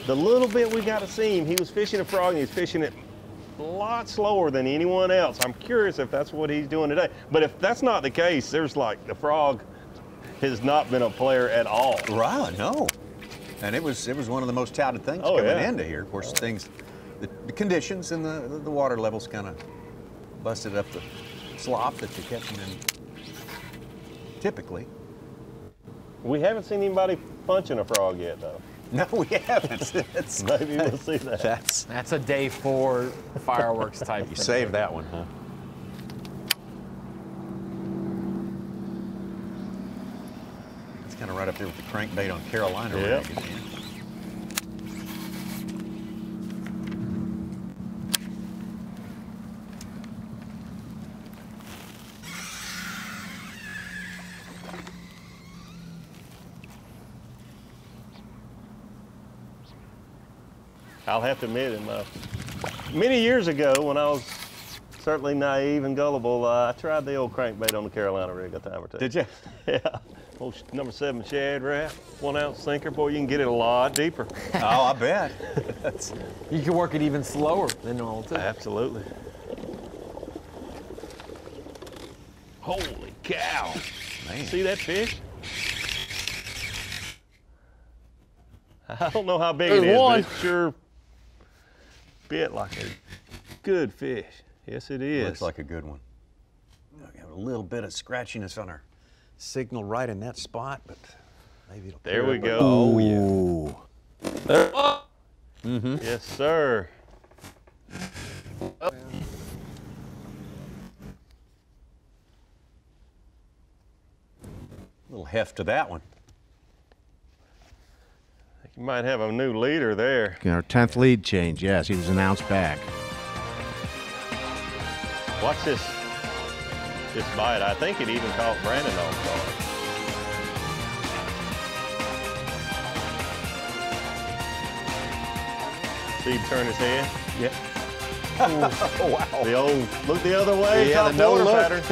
the little bit we got to see him, he was fishing a frog and he's fishing it a lot slower than anyone else. I'm curious if that's what he's doing today. But if that's not the case, there's like the frog has not been a player at all. Right, no. And it was one of the most touted things coming into here. Of course, the conditions and the water levels kind of busted up the slop that you're catching in typically. We haven't seen anybody punching a frog yet, though. No, we haven't. Maybe we'll see that. That's a day 4 fireworks type. You saved that one, huh? It's kind of right up there with the crankbait on Carolina rig again. I'll have to admit, many years ago when I was certainly naive and gullible, I tried the old crankbait on the Carolina rig a time or two. Did you? Yeah. Old number 7 shad wrap, 1 ounce sinker. Boy, you can get it a lot deeper. Oh, I bet. You can work it even slower than normal too. Absolutely. Holy cow. Man. See that fish? I don't know how big it is, but it sure bit like a good fish. Yes, it is. Looks like a good one. We have a little bit of scratchiness on our signal right in that spot, but maybe it'll. There we go. Oh, yeah. There. Mm-hmm. Yes, sir. A little heft to that one. You might have a new leader there. Our 10th lead change, yes. He was an ounce back. Watch this bite. I think it even caught Brandon off guard. See him turn his head? Yeah. Oh, wow. The old look the other way. Yeah, the no water look. pattern.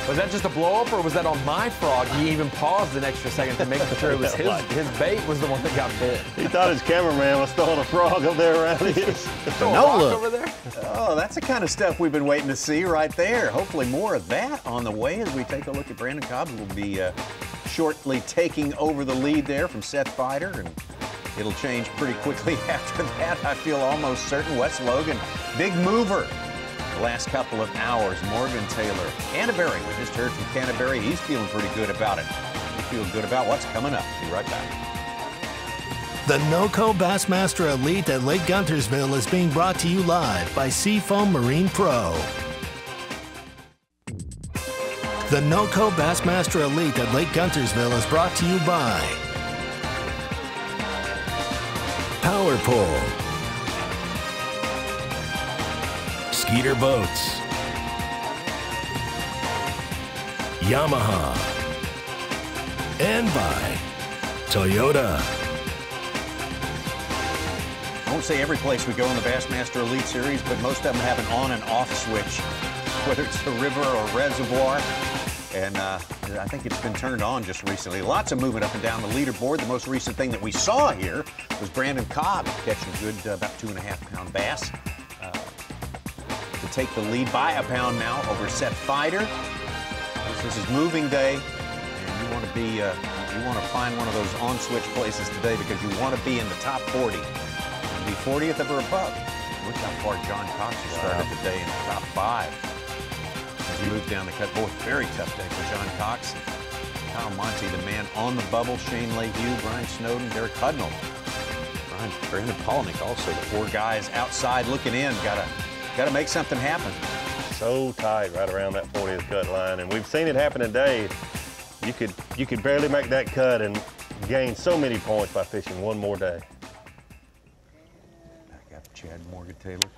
Was that just a blow up, or was that on my frog? He even paused an extra second to make sure it was his bait was the one that got bit. He thought his cameraman was throwing a frog up there around his. No look over there. Oh, that's the kind of stuff we've been waiting to see right there. Hopefully more of that on the way as we take a look at Brandon COBB, who will be shortly taking over the lead there from Seth Fider, and it'll change pretty quickly after that. I feel almost certain. Wes Logan, big mover the last couple of hours. Morgan Taylor, Canterbury, we just heard from Canterbury. He's feeling pretty good about it. We feel good about what's coming up. Be right back. The NOCO Bassmaster Elite at Lake Guntersville is being brought to you live by Seafoam Marine Pro. The NOCO Bassmaster Elite at Lake Guntersville is brought to you by Power Pole, Skeeter Boats, Yamaha, and by Toyota. I won't say every place we go in the Bassmaster Elite Series, but most of them have an on and off switch, whether it's the river or reservoir. And I think it's been turned on just recently. Lots of movement up and down the leaderboard. The most recent thing that we saw here was Brandon COBB catching a good about 2.5-pound bass to take the lead by a pound now over Seth Fider. This is moving day, and you want to be you want to find one of those on-switch places today because you want to be in the top 40. And be 40th or above. Look how far John Cox has started the day in the top 5. As he moves down the cut. Boy, very tough day for John Cox. Kyle Monty, the man on the bubble. Shane Lehue, Brian Snowden, Derek Hudnall. Brandon Polnick also. The 4 guys outside looking in. Gotta make something happen. So tight right around that 40th cut line, and we've seen it happen today. You could barely make that cut and gain so many points by fishing one more day. Back up Chad Morgan Taylor.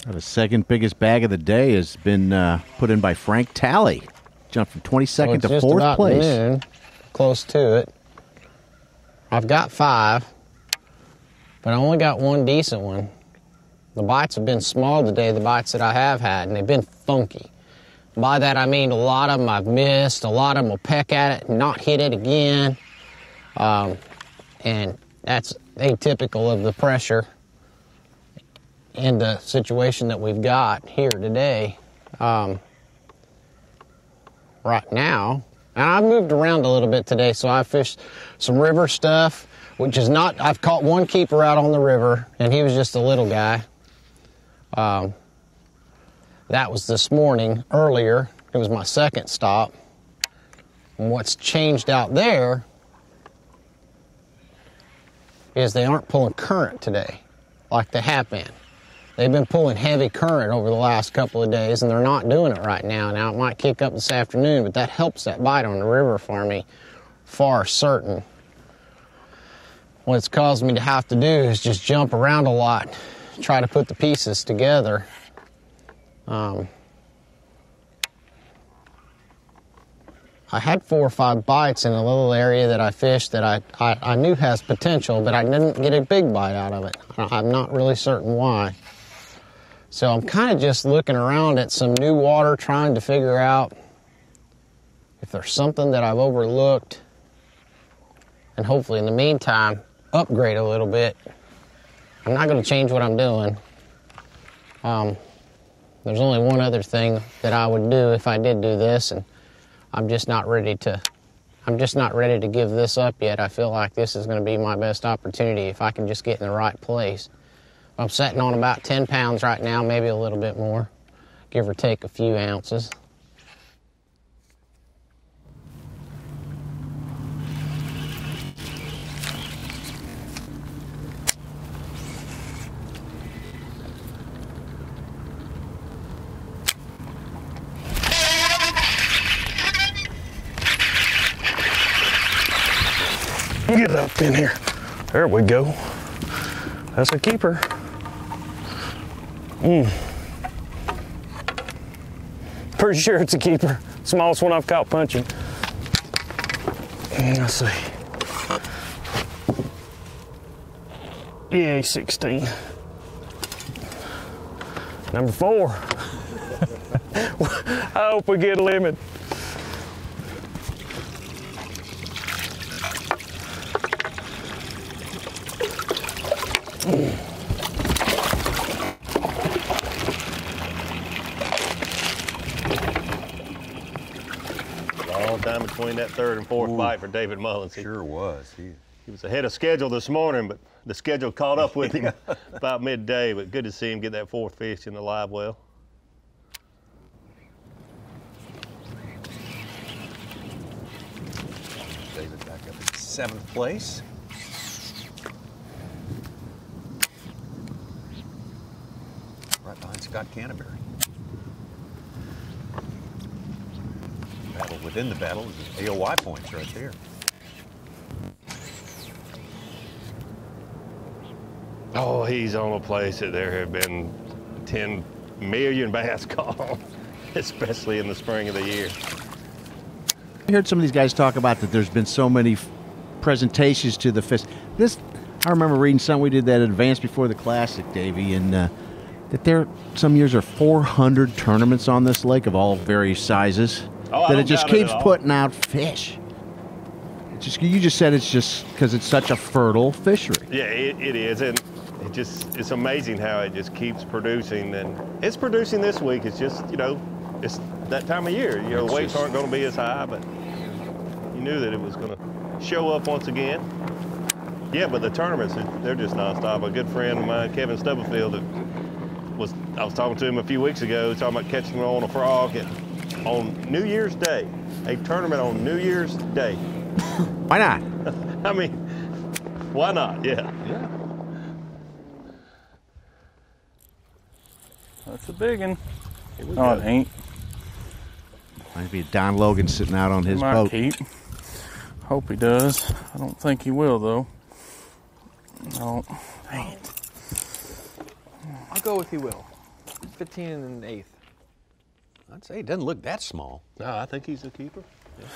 The second biggest bag of the day has been put in by Frank Talley. Jumped from 22nd to 4th place. Noon, close to it. I've got 5, but I only got 1 decent one. The bites have been small today, the bites that I have had, and they've been funky. By that I mean a lot of them I've missed, a lot of them will peck at it and not hit it again. And that's atypical of the pressure in the situation that we've got here today. Right now, and I've moved around a little bit today, so I fished some river stuff, which is not, I've caught 1 keeper out on the river, and he was just a little guy. That was this morning, earlier. It was my 2nd stop. And what's changed out there is they aren't pulling current today like they have been. They've been pulling heavy current over the last couple of days, and they're not doing it right now. Now, it might kick up this afternoon, but that helps that bite on the river for me far certain. What it's caused me to have to do is just jump around a lot, try to put the pieces together. I had 4 or 5 bites in a little area that I fished that I knew has potential, but I didn't get a big bite out of it. I'm not really certain why. So I'm kind of just looking around at some new water, trying to figure out if there's something that I've overlooked, and hopefully in the meantime, upgrade a little bit. I'm not going to change what I'm doing. There's only one other thing that I would do if I did do this, and I'm just not ready to give this up yet. I feel like this is going to be my best opportunity if I can just get in the right place. I'm sitting on about 10 pounds right now, maybe a little bit more, give or take a few ounces. Get up in here. There we go. That's a keeper. Pretty sure it's a keeper. Smallest one I've caught punching. Let's see. Yeah, he's 16. Number 4. I hope we get a limit. Long time between that 3rd and 4th bite for David Mullins. Sure was. He was ahead of schedule this morning, but the schedule caught up with him about midday. But good to see him get that 4th fish in the live well. David back up in 7th place. Right behind Scott Canterbury. Battle within the battle is AOY points right there. Oh, he's on a place that there have been 10 million bass caught, especially in the spring of the year. I heard some of these guys talk about that there's been so many presentations to the fish. I remember reading something, we did that advance before the Classic, Davey, and that there some years are 400 tournaments on this lake of all various sizes. Oh, that it just keeps putting out fish. You just said it's just because it's such a fertile fishery. Yeah, it is, and it's amazing how it just keeps producing, and it's producing this week. It's just, it's that time of year. The weights aren't going to be as high, but you knew that it was going to show up once again. Yeah, but the tournaments, they're just nonstop. A good friend of mine, Kevin Stubblefield, I was talking to him a few weeks ago, talking about catching them on a frog on New Year's Day, a tournament on New Year's Day. Why not? I mean, why not? Yeah. That's a big one. Oh, it ain't. Might be Don Logan sitting out on his boat. Keep. Hope he does. I don't think he will, though. No. Dang it. I'll go with he will. 15 and an 8th. I'd say he doesn't look that small. No, I think he's a keeper. Yeah.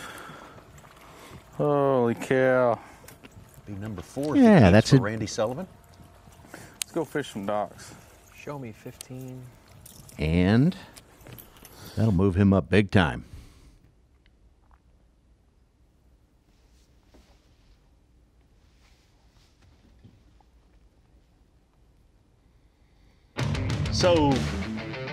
Holy cow. Be number 4 yeah, that's for Randy Sullivan. Let's go fish some docks. Show me 15. And that'll move him up big time. So,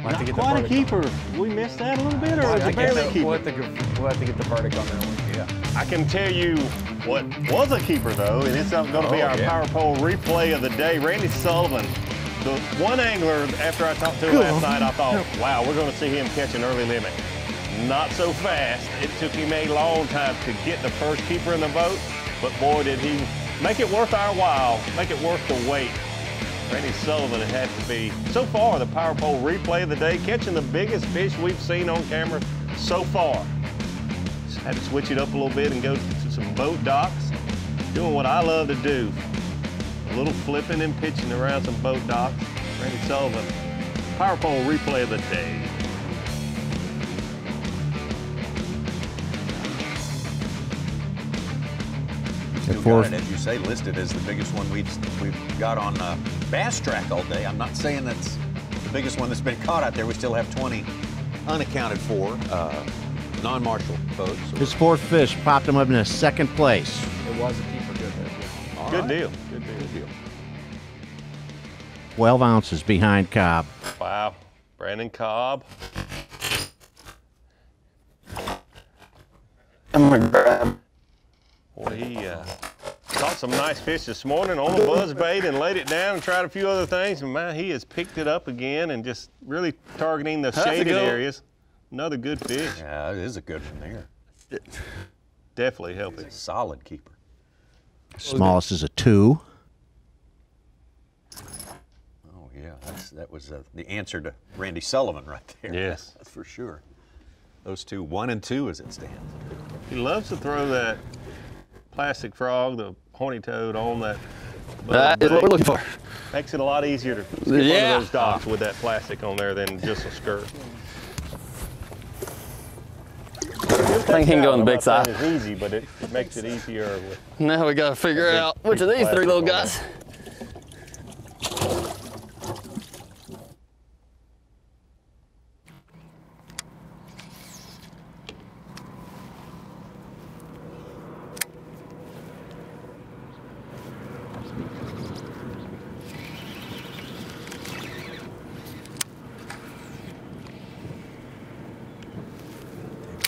not quite a keeper. We missed that a little bit, or is it barely a keeper? We'll have to get the verdict on that one. Yeah. I can tell you what was a keeper, though, and it's going to be our power pole replay of the day. Randy Sullivan, the one angler, after I talked to him last night, I thought, wow, we're going to see him catch an early limit. Not so fast. It took him a long time to get the first keeper in the boat, but boy, did he make it worth our while, make it worth the wait. Randy Sullivan, it had to be, so far, the power pole replay of the day, catching the biggest fish we've seen on camera so far. Just had to switch it up a little bit and go to some boat docks, doing what I love to do. A little flipping and pitching around some boat docks. Randy Sullivan, Power Pole replay of the day. Still got it, as you say, listed as the biggest one we've got on Bass Track all day. I'm not saying that's the biggest one that's been caught out there. We still have 20 unaccounted for non-martial boats. His fourth fish popped him up in a second place. It was a keeper. Good deal. Good deal. 12 ounces behind Cobb. Wow. Brandon COBB. I'm gonna grab. Boy, he caught some nice fish this morning on the buzz bait and laid it down and tried a few other things. And man, he has picked it up again and just really targeting the shaded areas. Another good fish. Yeah, it is a good one there. Definitely helping. Solid keeper. Smallest is a 2. Oh yeah, that was the answer to Randy Sullivan right there. Yes, that's for sure. Those two, 1 and 2 as it stands. He loves to throw that plastic frog, the horny toad, on that. That is what we're looking for. Makes it a lot easier to skip under those docks with that plastic on there than just a skirt. I think he can go on the big side. It's easy, but it makes it easier. With now we got to figure out which of these 3 little guys.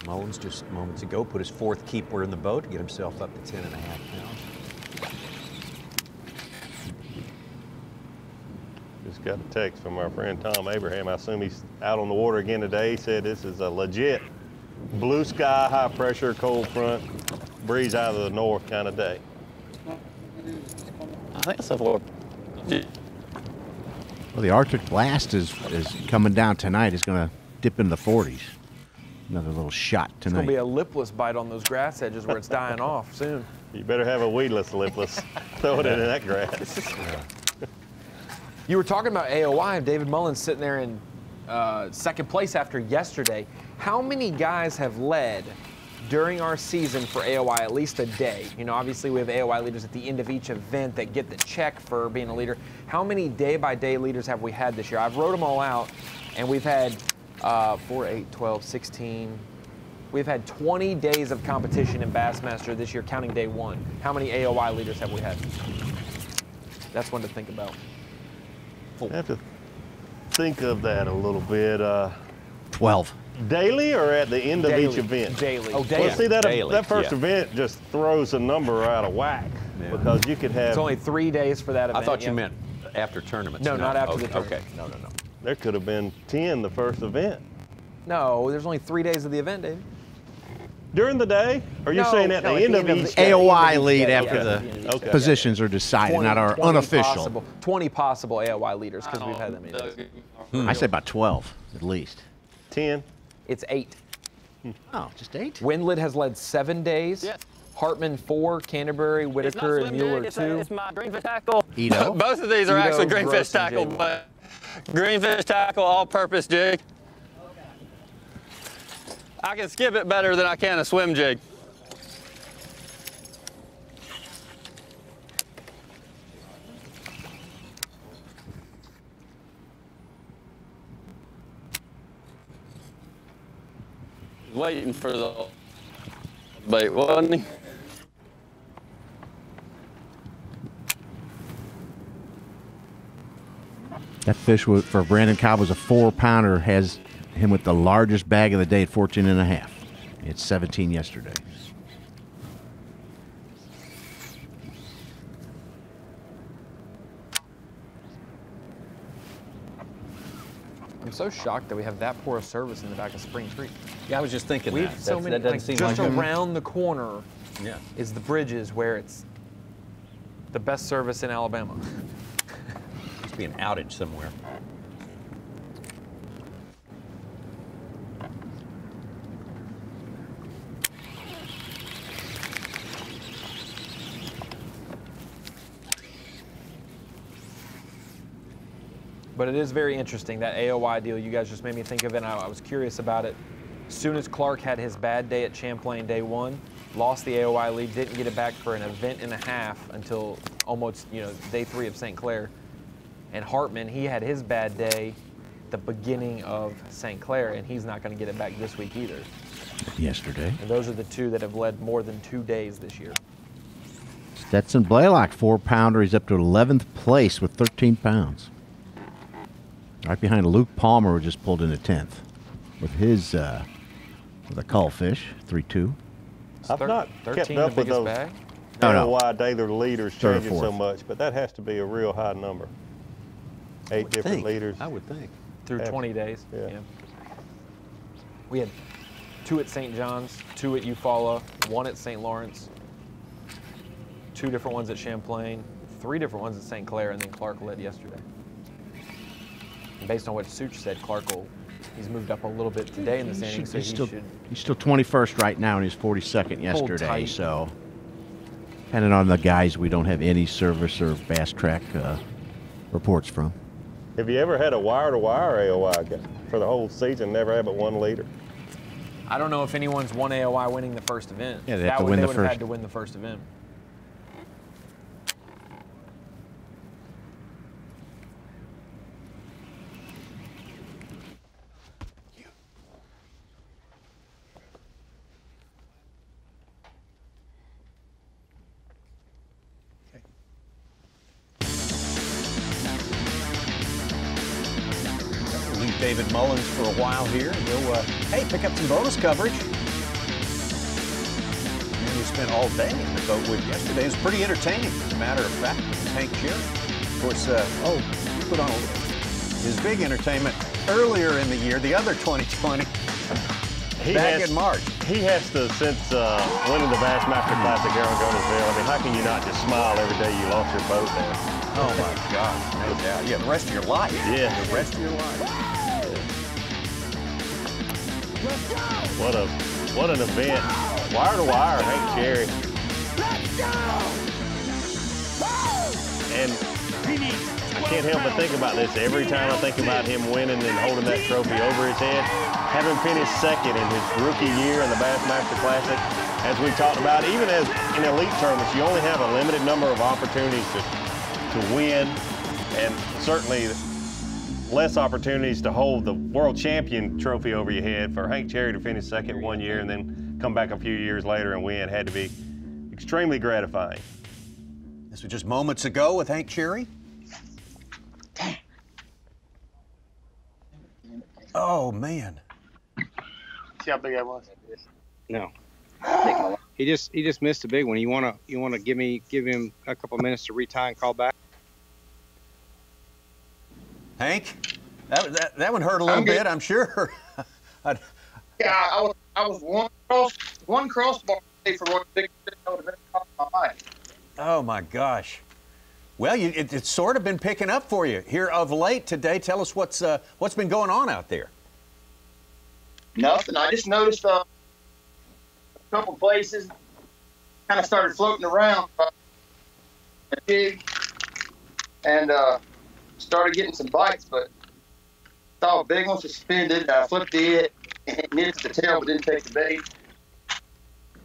Mullins just moments ago put his 4th keeper in the boat to get himself up to 10.5 pounds. Just got a text from our friend Tom Abraham. I assume he's out on the water again today. He said this is a legit blue sky, high pressure, cold front, breeze out of the north kind of day. I think so. Well, the Arctic blast is coming down tonight. It's going to dip in the 40s. Another little shot tonight. It's going to be a lipless bite on those grass edges where it's dying off soon. You better have a weedless lipless. Throw it in that grass. You were talking about AOI and David Mullins sitting there in second place after yesterday. How many guys have led during our season for AOI at least a day? You know, obviously we have AOI leaders at the end of each event that get the check for being a leader. How many day-by-day leaders have we had this year? I've wrote them all out, and we've had 4, 8, 12, 16. We've had 20 days of competition in Bassmaster this year, counting day 1. How many AOI leaders have we had? That's one to think about. I have to think of that a little bit. 12. Daily or at the end of each event? Daily. Oh, daily. Well, see, that first event just throws a number out of whack because you could have. It's only 3 days for that event. I thought you meant after tournaments. No, not after the tournament. Okay, no. There could have been 10 the first event. No, there's only 3 days of the event, David. During the day? Or are you saying at the end of each day? AOI lead after the positions are decided, not our unofficial. 20 possible AOI leaders because we've had that many days. I say about 12 at least. 10? It's 8. Oh, just 8? Windlet has led 7 days. Yes. Hartman 4, Canterbury, Whitaker, and Mueller 2. It's my greenfish tackle. Ito? Both of these are actually greenfish tackle, but greenfish tackle, all-purpose jig. I can skip it better than I can a swim jig. Waiting for the bait, wasn't he? That fish for Brandon COBB was a 4-pounder, has him with the largest bag of the day at 14.5. It's 17 yesterday. I'm so shocked that we have that poor a service in the back of Spring Creek. Yeah, I was just thinking We've that. so many, that doesn't like, seem just like around the corner Yeah. is the Bridges, where it's the best service in Alabama. Must be an outage somewhere. But it is very interesting, that AOY deal. You guys just made me think of it, and I was curious about it. As soon as Clark had his bad day at Champlain day 1, lost the AOY lead, didn't get it back for an event and a half until almost, day 3 of St. Clair. And Hartman, he had his bad day the beginning of St. Clair, and he's not going to get it back this week either. Yesterday. And those are the two that have led more than 2 days this year. Stetson Blaylock, 4-pounder. He's up to 11th place with 13 pounds. Right behind Luke Palmer, who just pulled into 10th with his with a cull fish, 3-2. I've not kept 13 up the with biggest those bag? AOY daily leaders Third or changing so fourth. much, but that has to be a real high number. 8 different leaders. I would think. Through 20 days. Yeah. We had 2 at St. John's, 2 at Eufaula, 1 at St. Lawrence, 2 different ones at Champlain, 3 different ones at St. Clair, and then Clark led yesterday. And based on what Such said, he's moved up a little bit today in the standings, so He's still 21st right now, and he's 42nd yesterday. tight. So, depending on the guys, we don't have any service or Bass Track reports from. Have you ever had a wire-to-wire AOY for the whole season, never had but one leader? I don't know if anyone's won AOY winning the first event. Yeah, they have to win the would have first. had to win the first event. Leave David Mullins for a while here. He'll, pick up some bonus coverage. And we spent all day in the boat with yesterday. It was pretty entertaining, as a matter of fact. It was Hank Cherry. Of course, he put on his big entertainment earlier in the year, the other 2020, back in March. He has to, since winning the Bassmaster Classic here on Guntersville, I mean, how can you not just smile every day you lost your boat there? Oh, my gosh, no doubt. Yeah, the rest of your life. Yeah. The rest of your life. What an event. Wire to wire, Hank Cherry. And I can't help but think about this. Every time I think about him winning and holding that trophy over his head, having finished second in his rookie year in the Bassmaster Classic, as we talked about, even as in elite tournaments, you only have a limited number of opportunities to win, and certainly less opportunities to hold the world champion trophy over your head. For Hank Cherry to finish second one year and then come back a few years later and win had to be extremely gratifying. This was just moments ago with Hank Cherry. Oh, man. See how big I was? No. He just missed a big one. You wanna give him a couple minutes to retie and call back? Hank, that one hurt a little bit, I'm sure. Yeah, I was one crossbar away from what big fish I would have been caught in my life. Oh my gosh. Well, it's sort of been picking up for you here of late today. Tell us what's been going on out there. Nothing. I just noticed a couple places kind of started floating around a jig and started getting some bites, but saw a big one suspended. I flipped it and it missed the tail but didn't take the bait.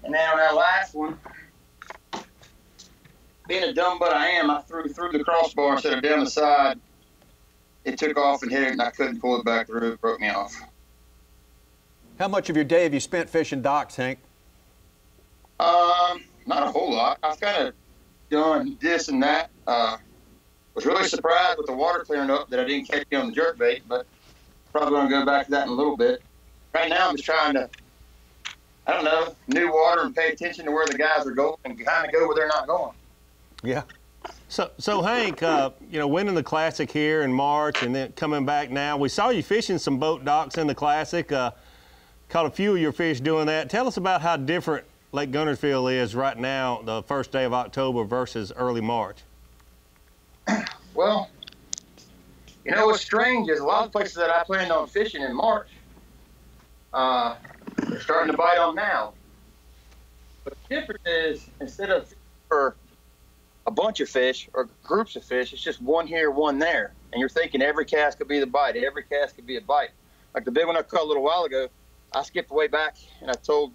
And then on that last one, being a dumb butt I am, I threw the crossbar instead of down the side. It took off and hit it, and I couldn't pull it back through. It broke me off. How much of your day have you spent fishing docks, Hank? Not a whole lot. I've kind of done this and that. Was really surprised with the water clearing up that I didn't catch you on the jerkbait, but probably going to go back to that in a little bit. Right now, I'm just trying to, I don't know, new water and pay attention to where the guys are going and kind of go where they're not going. Yeah. So Hank, winning the Classic here in March and then coming back now, we saw you fishing some boat docks in the Classic. Caught a few of your fish doing that. Tell us about how different Lake Guntersville is right now, the first day of October versus early March. Well, what's strange is a lot of places that I planned on fishing in March, they're starting to bite on now. But the difference is, instead of for a bunch of fish or groups of fish. It's just one here, one there. And you're thinking every cast could be the bite. Every cast could be a bite. Like the big one I caught a little while ago, I skipped way back and I told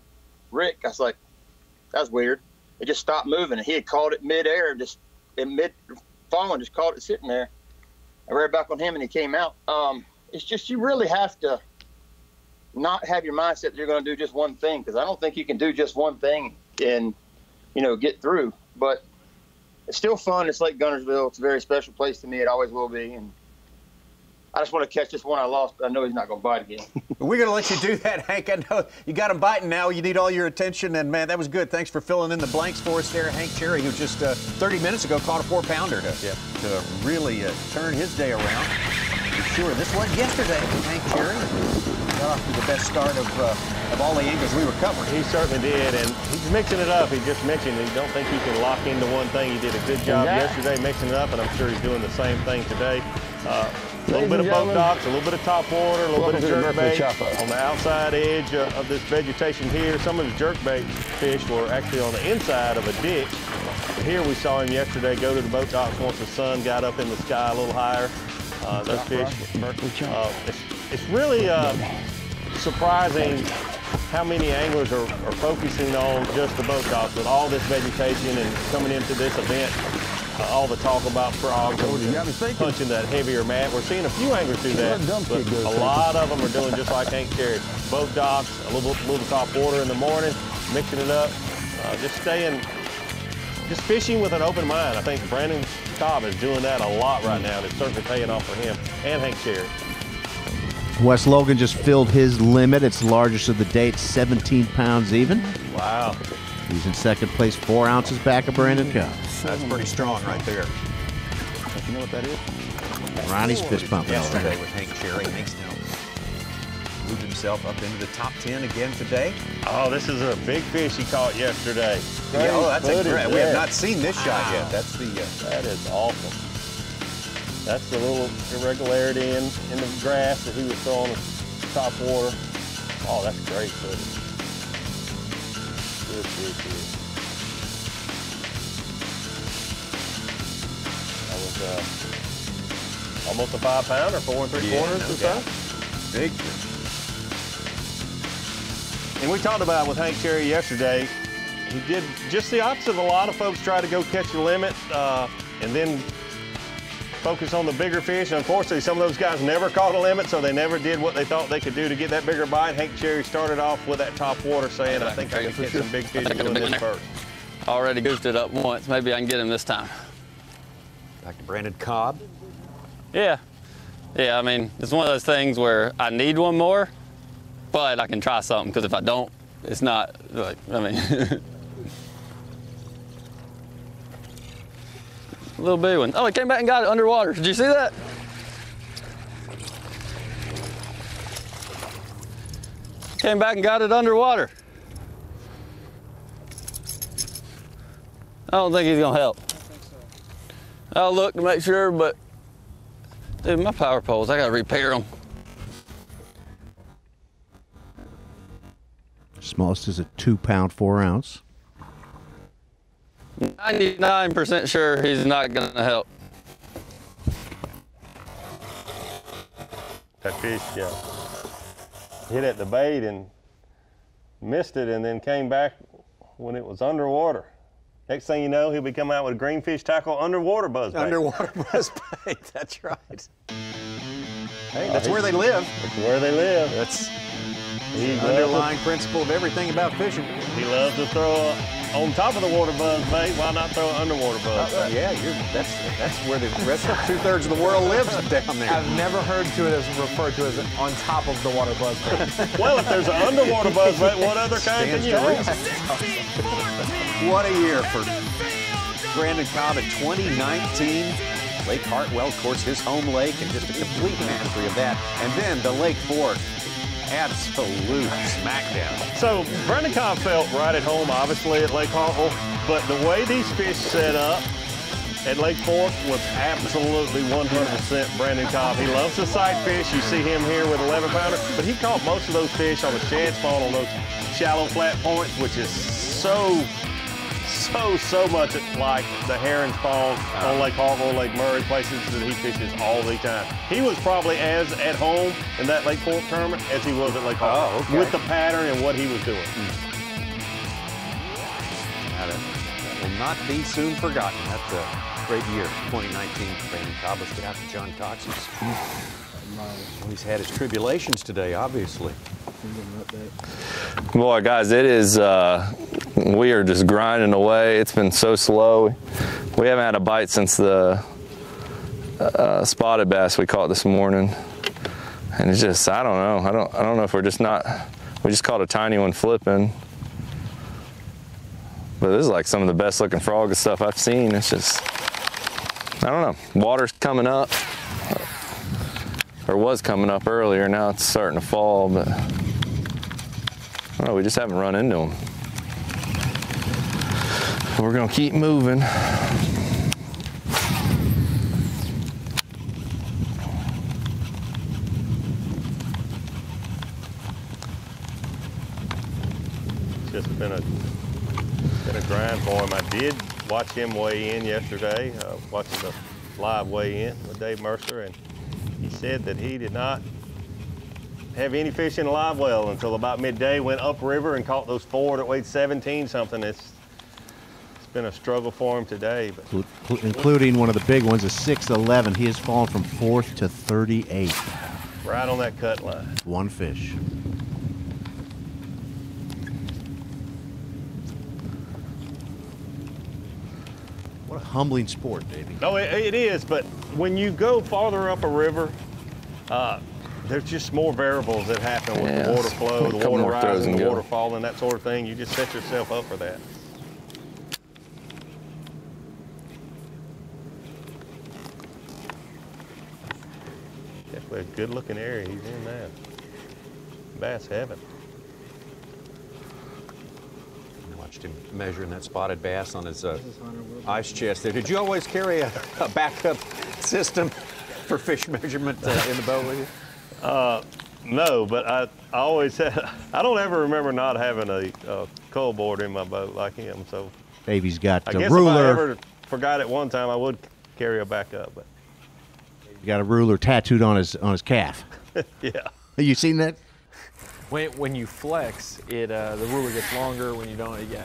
Rick, I was like, that's weird. It just stopped moving. And he had caught it midair, just in mid-falling, just caught it sitting there. I read back on him and he came out. It's just you really have to not have your mindset that you're going to do just one thing, because I don't think you can do just one thing and, you know, get through. But it's still fun. It's Lake Guntersville. It's a very special place to me. It always will be. And I just want to catch this one I lost, but I know he's not going to bite again. We're going to let you do that, Hank. I know you got him biting now. You need all your attention. And, man, that was good. Thanks for filling in the blanks for us there. Hank Cherry, who just 30 minutes ago caught a 4-pounder to really turn his day around. Sure, this was yesterday. Hank Cherry got off to the best start of all the angles we were covering. He certainly did, and he's mixing it up. He just mentioned he don't think he can lock into one thing. He did a good job yesterday mixing it up, and I'm sure he's doing the same thing today. A little bit of boat docks, a little bit of top water, a little bit of jerkbait on the outside edge of this vegetation here. Some of the jerkbait fish were actually on the inside of a ditch. Here we saw him yesterday go to the boat docks once the sun got up in the sky a little higher. Those fish, it's really surprising how many anglers are focusing on just the boat docks with all this vegetation and coming into this event. All the talk about frogs and punching that heavier mat. We're seeing a few anglers do that, but a lot of them are doing just like Hank Cherry. Boat docks, a little top water in the morning, mixing it up, just fishing with an open mind. I think Brandon COBB is doing that a lot right now, and it's certainly paying off for him and Hank Cherry. Wes Logan just filled his limit. It's the largest of the day. It's 17 pounds even. Wow. He's in second place, 4 ounces back of Brandon COBB. That's pretty strong right there. You know what that is? Ronnie's fist pumping yesterday with Hank Cherry. Hank's now moved himself up into the top 10 again today. Oh, this is a big fish he caught yesterday. Yeah, oh, that's a great. We have not seen this shot yet. That's the. That is awesome. That's the little irregularity in the grass that he was throwing top water. Oh, that's great footage. Good. That was almost a 5-pounder, 4 3/4 or so. Big. And we talked about with Hank Cherry yesterday, he did just the opposite of a lot of folks try to go catch the limit and then focus on the bigger fish. Unfortunately, some of those guys never caught a limit, so they never did what they thought they could do to get that bigger bite. Hank Cherry started off with that top water saying, I think I can catch some big fish doing this first. Already goofed it up once. Maybe I can get him this time. Back to Brandon COBB. Yeah, I mean, it's one of those things where I need one more, but I can try something, because if I don't, it's not, like, I mean. A little big one. Oh, he came back and got it underwater. Did you see that? Came back and got it underwater. I don't think he's gonna help. I'll look to make sure, but dude, my power poles, I gotta repair them. Smallest is a 2-pound, 4 ounce. 99% sure he's not gonna help. That fish hit at the bait and missed it, and then came back when it was underwater. Next thing you know, he'll be coming out with a greenfish tackle underwater buzzbait. Underwater buzzbait, that's right. Hey, that's where they live. That's where they live. That's the underlying principle of everything about fishing. He loves to throw on top of the water buzzbait. Why not throw an underwater buzzbait? Yeah, that's where the rest of 2/3 of the world lives down there. I've never heard referred to as on top of the water buzzbait. Well, if there's an underwater buzzbait, what other kind can you have? What a year for Brandon COBB in 2019. Lake Hartwell, of course, his home lake, and just a complete mastery of that. And then the Lake Fork, absolute smackdown. So Brandon COBB felt right at home, obviously, at Lake Hartwell, but the way these fish set up at Lake Fork was absolutely 100% Brandon COBB. He loves to sight fish. You see him here with 11-pounder, but he caught most of those fish on the shad spawn on those shallow flat points, which is so so much like the herring spawns on Lake Hartwell, Lake Murray, places that he fishes all the time. He was probably as at home in that Lake Fork tournament as he was at Lake Hartwell, with the pattern and what he was doing. That will not be soon forgotten. That's a great year, 2019 for Brandon COBB. Let's get out to John Cox. He's had his tribulations today, obviously. Boy, guys, it is, we are just grinding away. It's been so slow. We haven't had a bite since the spotted bass we caught this morning. And it's just, I don't know. I don't know if we're just not, we just caught a tiny one flipping. But this is like some of the best looking frog and stuff I've seen. It's just, I don't know. Water's coming up, or was coming up earlier. Now it's starting to fall, but I don't know, we just haven't run into them. We're gonna keep moving. It's just been a grind for him. I did watch him weigh in yesterday, watching the live weigh-in with Dave Mercer, and he said that he did not have any fish in a live well until about midday, went upriver and caught those 4 that weighed 17 something. It's been a struggle for him today. But including one of the big ones, a 6'11". He has fallen from 4th to 38. Right on that cut line. One fish. What a humbling sport, baby. No, it is, but when you go farther up a river, there's just more variables that happen with the water flow, the water rising, the water falling, that sort of thing. You just set yourself up for that. Definitely a good looking area he's in now. Bass heaven. Watched him measuring that spotted bass on his ice chest there. Did you always carry a backup system for fish measurement in the boat with you? No, but I always had, I don't ever remember not having a cull board in my boat like him. So Baby's got I a guess ruler. if I ever forgot it one time, I would carry a backup. But You got a ruler tattooed on his calf. yeah. Have you seen that? When you flex, it the ruler gets longer. When you don't, Yeah.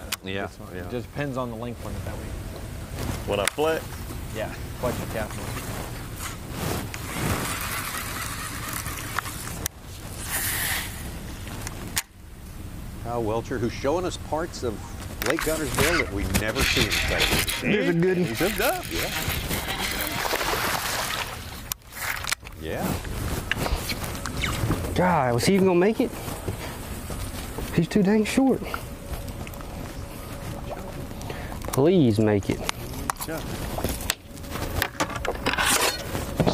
It just depends on the length limit that way. When I flex? Yeah, flex your calf more. Kyle Welcher, who's showing us parts of Lake Guntersville that we never see in television. There's a good one. He's hooked up, yeah. Yeah. God, was he even gonna make it? He's too dang short. Please make it.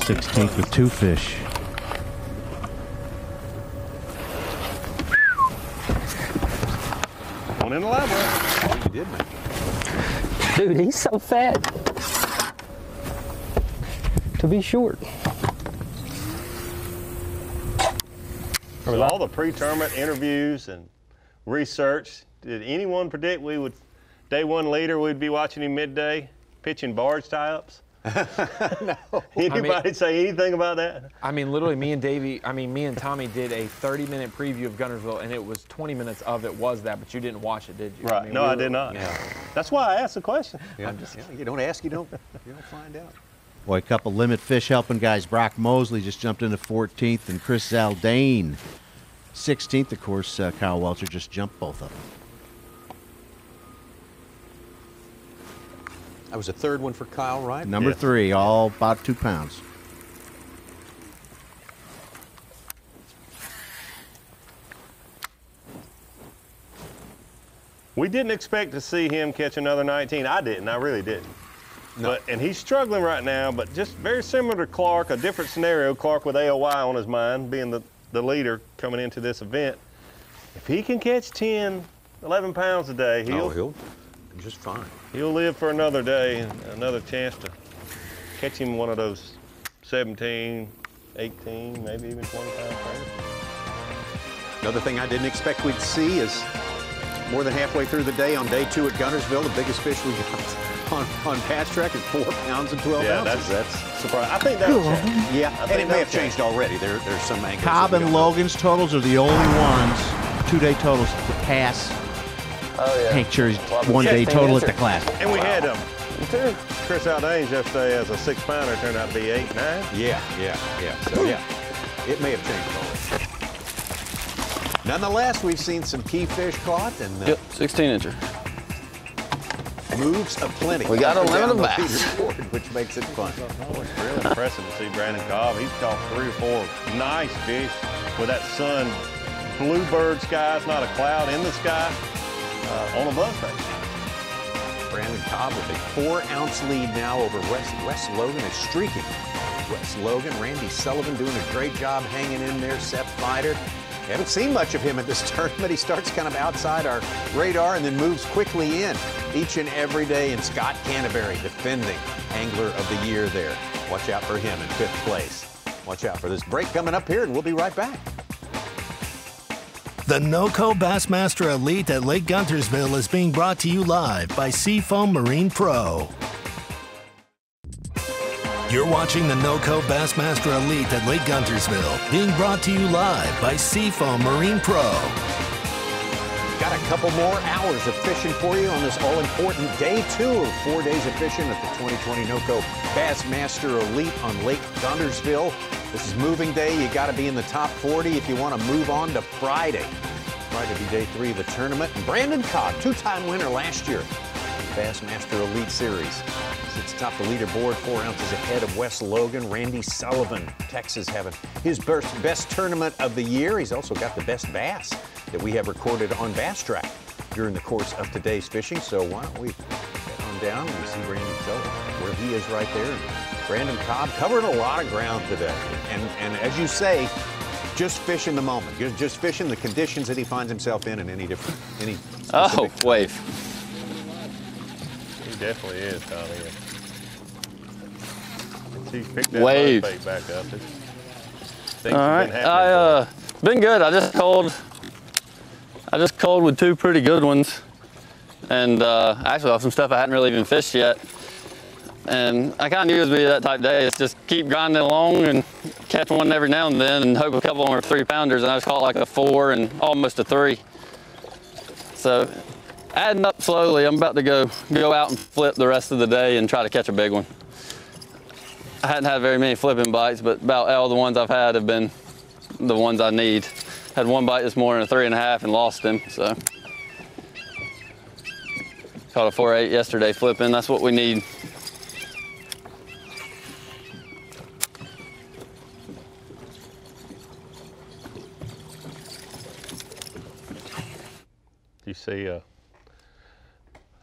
16th with 2 fish. One in the live well. Oh, you did make it. Dude, he's so fat to be short. So all the pre-tournament interviews and research, did anyone predict we would, day one leader, we'd be watching him midday pitching barge tie-ups? No. Anybody say anything about that? I mean, literally, me and Tommy did a 30-minute preview of Guntersville, and it was 20 minutes of it was that, but you didn't watch it, did you? Right. I mean, No, I did not. Yeah. That's why I asked the question. Yeah. You don't ask, you don't find out. Boy, a couple limit fish helping guys. Brock Mosley just jumped into 14th, and Chris ZALDAIN 16th. Of course, Kyle Welcher just jumped both of them. That was a third one for Kyle, right? Number 3, all about 2 pounds. We didn't expect to see him catch another 19. I didn't. I really didn't. No. And he's struggling right now, but just very similar to Clark, a different scenario. Clark with AOY on his mind, being the leader coming into this event. If he can catch 10, 11 pounds a day, he'll be just fine. He'll live for another day and another chance to catch him one of those 17, 18, maybe even 20 pound frames. Another thing I didn't expect we'd see is more than halfway through the day on day 2 at Guntersville. The biggest fish we got on Bass Track is 4 pounds and 12 ounces. That's surprising. I think that'll change. Yeah, and it may have changed already. There's some anglers. Cobb and Logan's totals are the only ones, 2-day totals, to pass Hank Cherry's 1-day total at the Classic. And we had Chris ZALDAIN yesterday as a 6-pounder turned out to be 8-9. Yeah. So yeah, it may have changed already. Nonetheless, we've seen some key fish caught and 16-incher. Moves aplenty. We got a limit of bass, which makes it fun. It's really impressive to see Brandon COBB. He's caught 3 or 4 nice fish with that sun, bluebird skies, not a cloud in the sky, on a buzzbait. Brandon COBB with a 4-ounce lead now over Wes Logan is streaking. Wes Logan, Randy Sullivan doing a great job hanging in there. Seth Fighter. Haven't seen much of him at this tournament. He starts kind of outside our radar and then moves quickly in each and every day. And Scott Canterbury, defending Angler of the Year there. Watch out for him in 5th place. Watch out for this break coming up here, and we'll be right back. The NOCO Bassmaster Elite at Lake Guntersville is being brought to you live by Seafoam Marine Pro. You're watching the NOCO Bassmaster Elite at Lake Guntersville, being brought to you live by Seafoam Marine Pro. Got a couple more hours of fishing for you on this all-important day 2 of 4 days of fishing at the 2020 NOCO Bassmaster Elite on Lake Guntersville. This is moving day. You got to be in the top 40 if you want to move on to Friday. Friday will be day 3 of the tournament. And Brandon COBB, 2-time winner last year, Bassmaster Elite Series. Sits atop the leaderboard, 4 ounces ahead of Wes Logan. Randy Sullivan, Texas, having his best tournament of the year. He's also got the best bass that we have recorded on Bass Track during the course of today's fishing. So why don't we get on down and we see Randy Sullivan where he is right there. And Brandon COBB covered a lot of ground today. And as you say, just fishing the moment. Just fishing the conditions that he finds himself in any specific wave. He definitely is, Tommy. He's picked that buzzbait back up. All right, been good. I just called with 2 pretty good ones, and actually off some stuff I hadn't really even fished yet. And I kind of knew it would be that type of day. It's just keep grinding along and catch one every now and then, and hope a couple of them are 3-pounders. And I just caught like a 4 and almost a 3. So adding up slowly. I'm about to go out and flip the rest of the day and try to catch a big one. I hadn't had very many flipping bites, but about all the ones I've had have been the ones I need. Had one bite this morning, a 3.5, and lost him, so. Caught a 4.8 yesterday flipping, that's what we need. You see,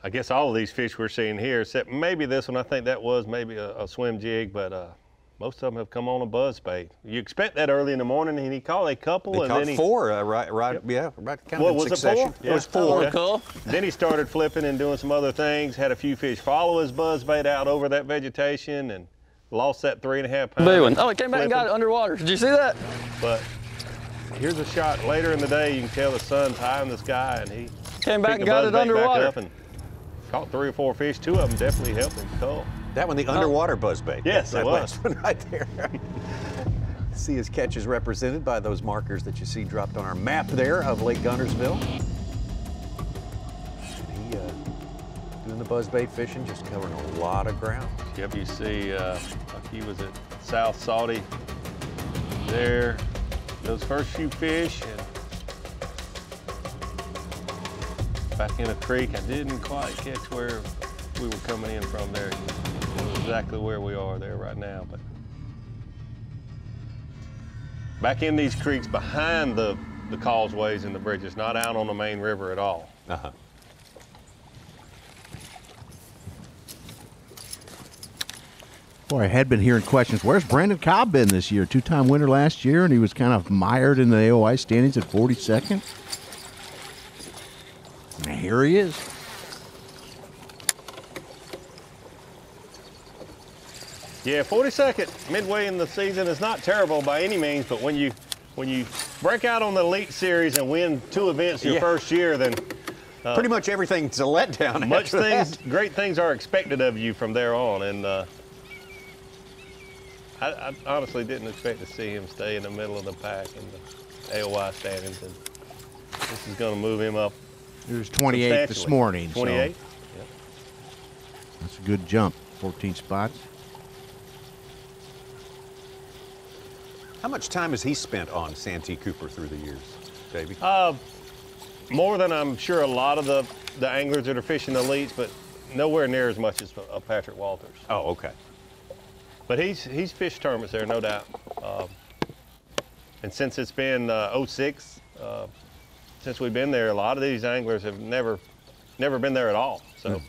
I guess all of these fish we're seeing here, except maybe this one, I think that was maybe a swim jig, but most of them have come on a buzzbait. You expect that early in the morning, and he caught a couple. He caught 4, right kind of in succession. It was 4? It was 4. Cool. Then he started flipping and doing some other things, had a few fish follow his buzzbait out over that vegetation, and lost that 3.5 pound. Big one. Oh, he came back and got it underwater. Did you see that? But here's a shot later in the day. You can tell the sun's high in the sky, and he came back and got it underwater. Up and caught 3 or 4 fish. 2 of them definitely helped him cull. That one, the underwater buzzbait. Yes, that it was. last one right there. See his catches represented by those markers that you see dropped on our map there of Lake Guntersville. He doing the buzzbait fishing, just covering a lot of ground. Yep, you see, like he was at South Saudi there. Those first few fish, and back in a creek. I didn't quite catch where we were coming in from there. Exactly where we are there right now, but back in these creeks behind the causeways and the bridges, not out on the main river at all. Boy, I had been hearing questions. Where's Brandon COBB been this year? 2-time winner last year, and he was kind of mired in the AOI standings at 42nd. And here he is. Yeah, 42nd midway in the season is not terrible by any means, but when you break out on the Elite Series and win 2 events your first year, then Pretty much everything's a letdown. Great things are expected of you from there on, and I honestly didn't expect to see him stay in the middle of the pack in the AOY standings, and this is going to move him up. He was 28 this morning. 28? So that's a good jump, 14 spots. How much time has he spent on Santee Cooper through the years, Davey? More than I'm sure a lot of the anglers that are fishing the elites, but nowhere near as much as Patrick Walters. Oh, okay. But he's fished tournaments there, no doubt. And since it's been 06, since we've been there, a lot of these anglers have never been there at all. So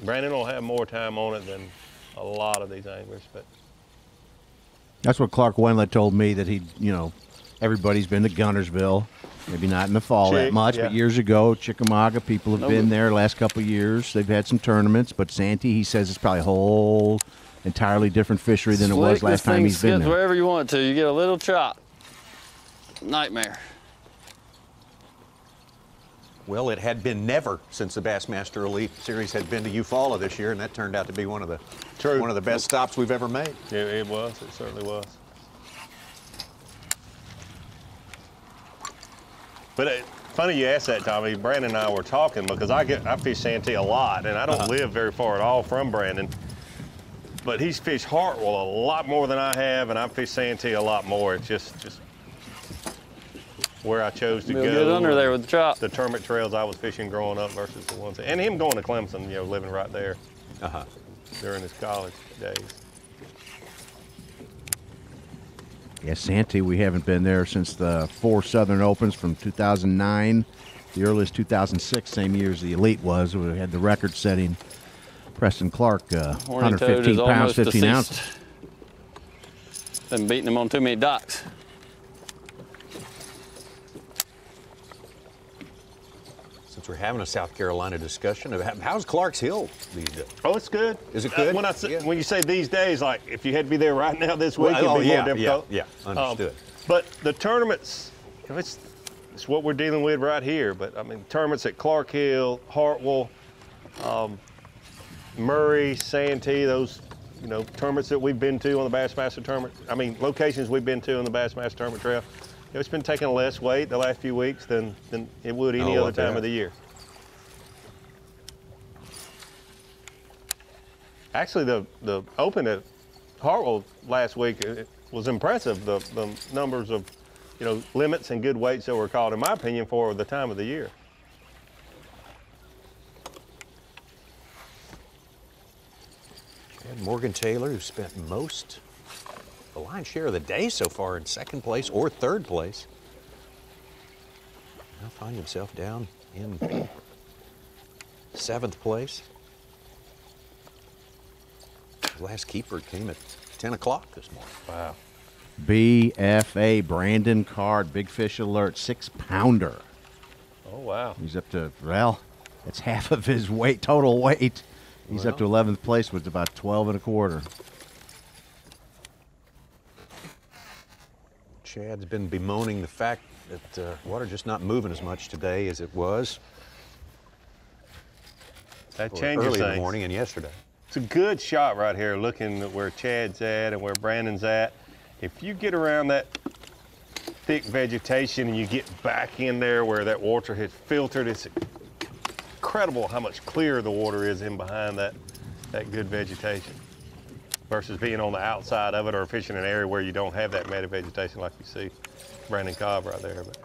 Brandon will have more time on it than a lot of these anglers. But that's what Clark Wendlandt told me, that everybody's been to Guntersville. Maybe not in the fall that much, but years ago, Chickamauga, people have been there the last couple of years. They've had some tournaments, but Santee, he says, it's probably a whole entirely different fishery than it was last time he's been there. Wherever you want to, you get a little chop. Nightmare. Well, it had been never since the Bassmaster Elite Series had been to Eufaula this year, and that turned out to be one of the best stops we've ever made. It was. It certainly was. But funny you asked that, Tommy. Brandon and I were talking because I fish Santee a lot, and I don't live very far at all from Brandon. But he's fished Hartwell a lot more than I have, and I've fished Santee a lot more. It's just where I chose to go. Get under there with the chop. The tournament trails I was fishing growing up versus the ones, and him going to Clemson, living right there during his college days. Yeah, Santee, we haven't been there since the 4 Southern Opens from 2009. The earliest 2006, same year as the Elite was. We had the record-setting Preston Clark, 115 pounds, 15 ounces. Been beating him on too many docks. Since we're having a South Carolina discussion, how's Clark's Hill these days? Oh, it's good. Is it good? When you say these days, like if you had to be there right now this week, it'd be more difficult. Yeah, understood. But the tournaments, it's what we're dealing with right here. But I mean, tournaments at Clark Hill, Hartwell, Murray, Santee, those tournaments that we've been to on the Bassmaster tournament. I mean, locations we've been to on the Bassmaster tournament trail. It's been taking less weight the last few weeks than it would any other time of the year. Actually, the Open at Hartwell last week, it was impressive, the numbers of limits and good weights that were caught, in my opinion, for the time of the year. And Morgan Taylor, who spent the lion's share of the day so far in second place or third place, now find himself down in 7th place. The last keeper came at 10 o'clock this morning. Wow. BFA, Brandon COBB, Big Fish Alert, 6-pounder. Oh, wow. He's up to, well, that's half of his weight, total weight. He's up to 11th place with about 12 1/4. Chad's been bemoaning the fact that water just not moving as much today as it was. That changes early things. In the morning and yesterday. It's a good shot right here, looking at where Chad's at and where Brandon's at. If you get around that thick vegetation and you get back in there where that water has filtered, it's incredible how much clearer the water is in behind that good vegetation versus being on the outside of it or fishing an area where you don't have that matted vegetation like you see Brandon COBB right there. But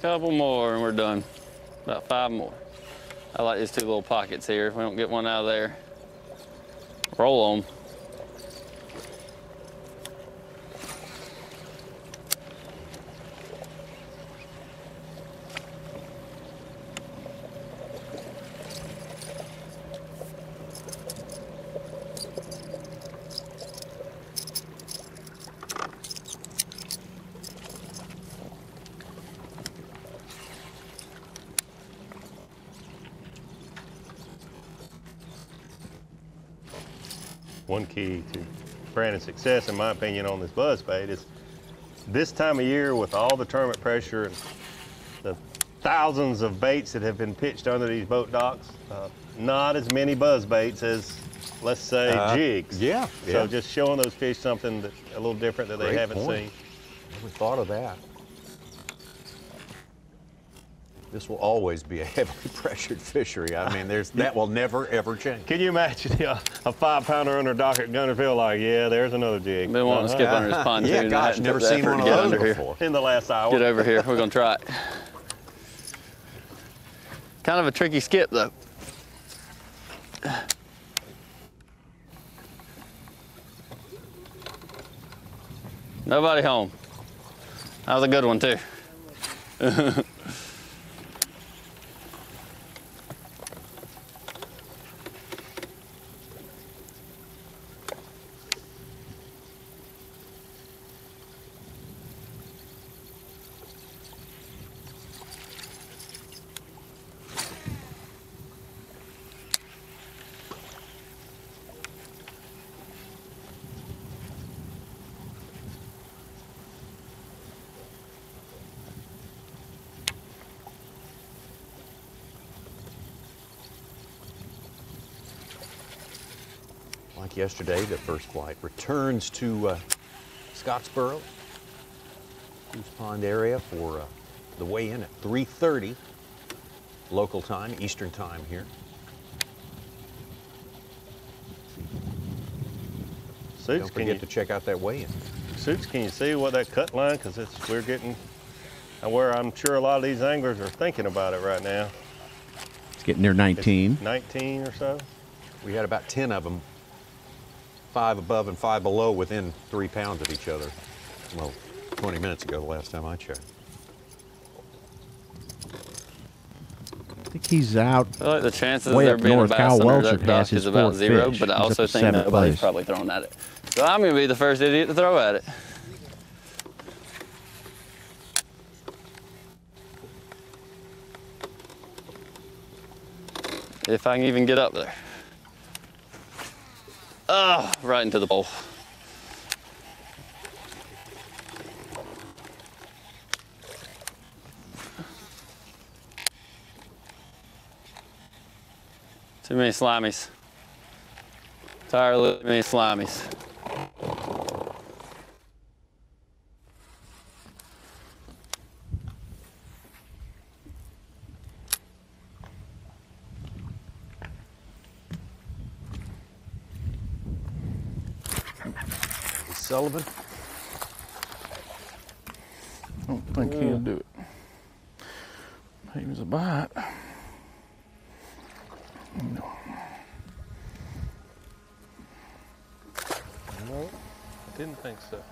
Couple more and we're done. About 5 more. I like these 2 little pockets here. If we don't get one out of there, roll on. one key to Brandon's success, in my opinion, on this buzzbait is this time of year with all the tournament pressure and the thousands of baits that have been pitched under these boat docks, not as many buzzbaits as, let's say, jigs. Yeah. So just showing those fish something that a little different that they haven't seen. Never thought of that. This will always be a heavily pressured fishery. I mean, that will never, ever change. Can you imagine a 5-pounder under dock at Guntersville? Like, yeah, there's another jig. Been wanting to skip under his pontoon. Yeah, gosh, never seen one of those before. In the last hour. Get over here. We're going to try it. Kind of a tricky skip, though. Nobody home. That was a good one, too. Like yesterday, the first flight returns to Scottsboro, Goose Pond area for the weigh-in at 3:30 local time, Eastern time here. Suits, Don't forget to check out that weigh-in. Suits, can you see what that cut line? Because we're getting where I'm sure a lot of these anglers are thinking about it right now. It's getting near 19. It's 19 or so. We had about 10 of them, 5 above and 5 below, within 3 pounds of each other. Well, 20 minutes ago, the last time I checked. I think he's out. I feel like the chances of way there up being north. a bass Kyle under Welcher that dock is about 0, but I also think nobody's probably throwing at it. So I'm going to be the first idiot to throw at it. If I can even get up there. Oh, right into the bowl. Too many slimies. Tired of too many slimies. Sullivan? I don't think he'll do it. He was a bite. No. No, I didn't think so.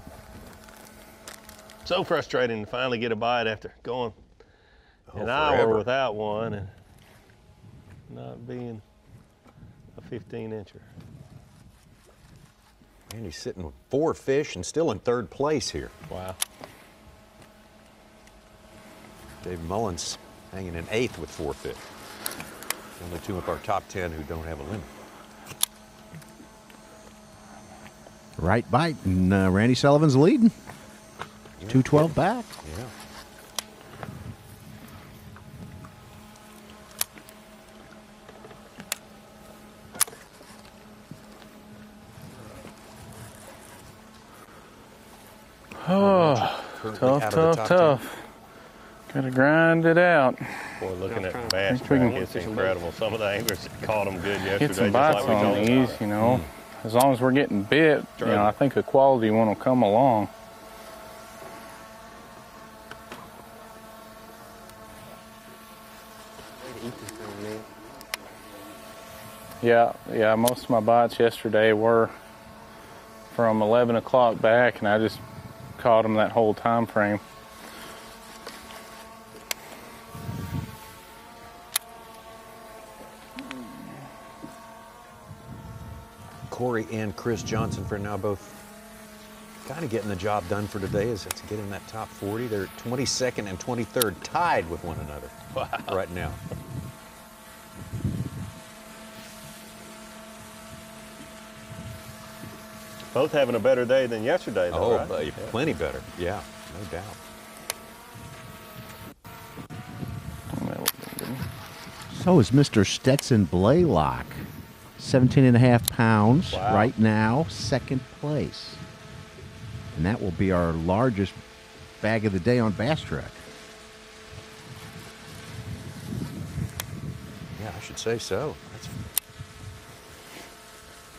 So frustrating to finally get a bite after going an hour without one and not being a 15-incher. And he's sitting with 4 fish and still in 3rd place here. Wow. Dave Mullins hanging in 8th with 4 fish. Only 2 of our top 10 who don't have a limit. Right bite, and Randy Sullivan's leading. 212 back. Yeah. Oh, tough. Gotta grind it out. Boy, looking at bass track, it's incredible. Some of the anglers that caught them good yesterday. Get some bites on these, you know. As long as we're getting bit, you know, I think a quality one will come along. Yeah, most of my bites yesterday were from 11 o'clock back, and I just caught them that whole time frame. Corey and Chris Johnson for now both kind of getting the job done for today as it's getting that top 40. They're 22nd and 23rd tied with one another right now. Both having a better day than yesterday, though, right? Plenty better. Yeah, no doubt. So is Mr. Stetson Blaylock, 17.5 pounds right now, second place. And that will be our largest bag of the day on Bass Track. Yeah, I should say so.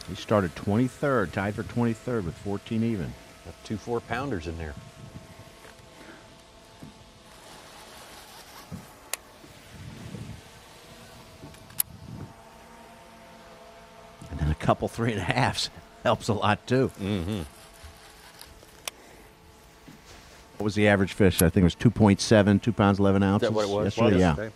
He started 23rd, tied for 23rd with 14 even. Got 2 4-pounders in there. And then a couple 3.5s helps a lot too. Mm-hmm. What was the average fish? I think it was 2.7, 2 pounds, 11 ounces. Is that what it was? Yesterday, yeah. Okay.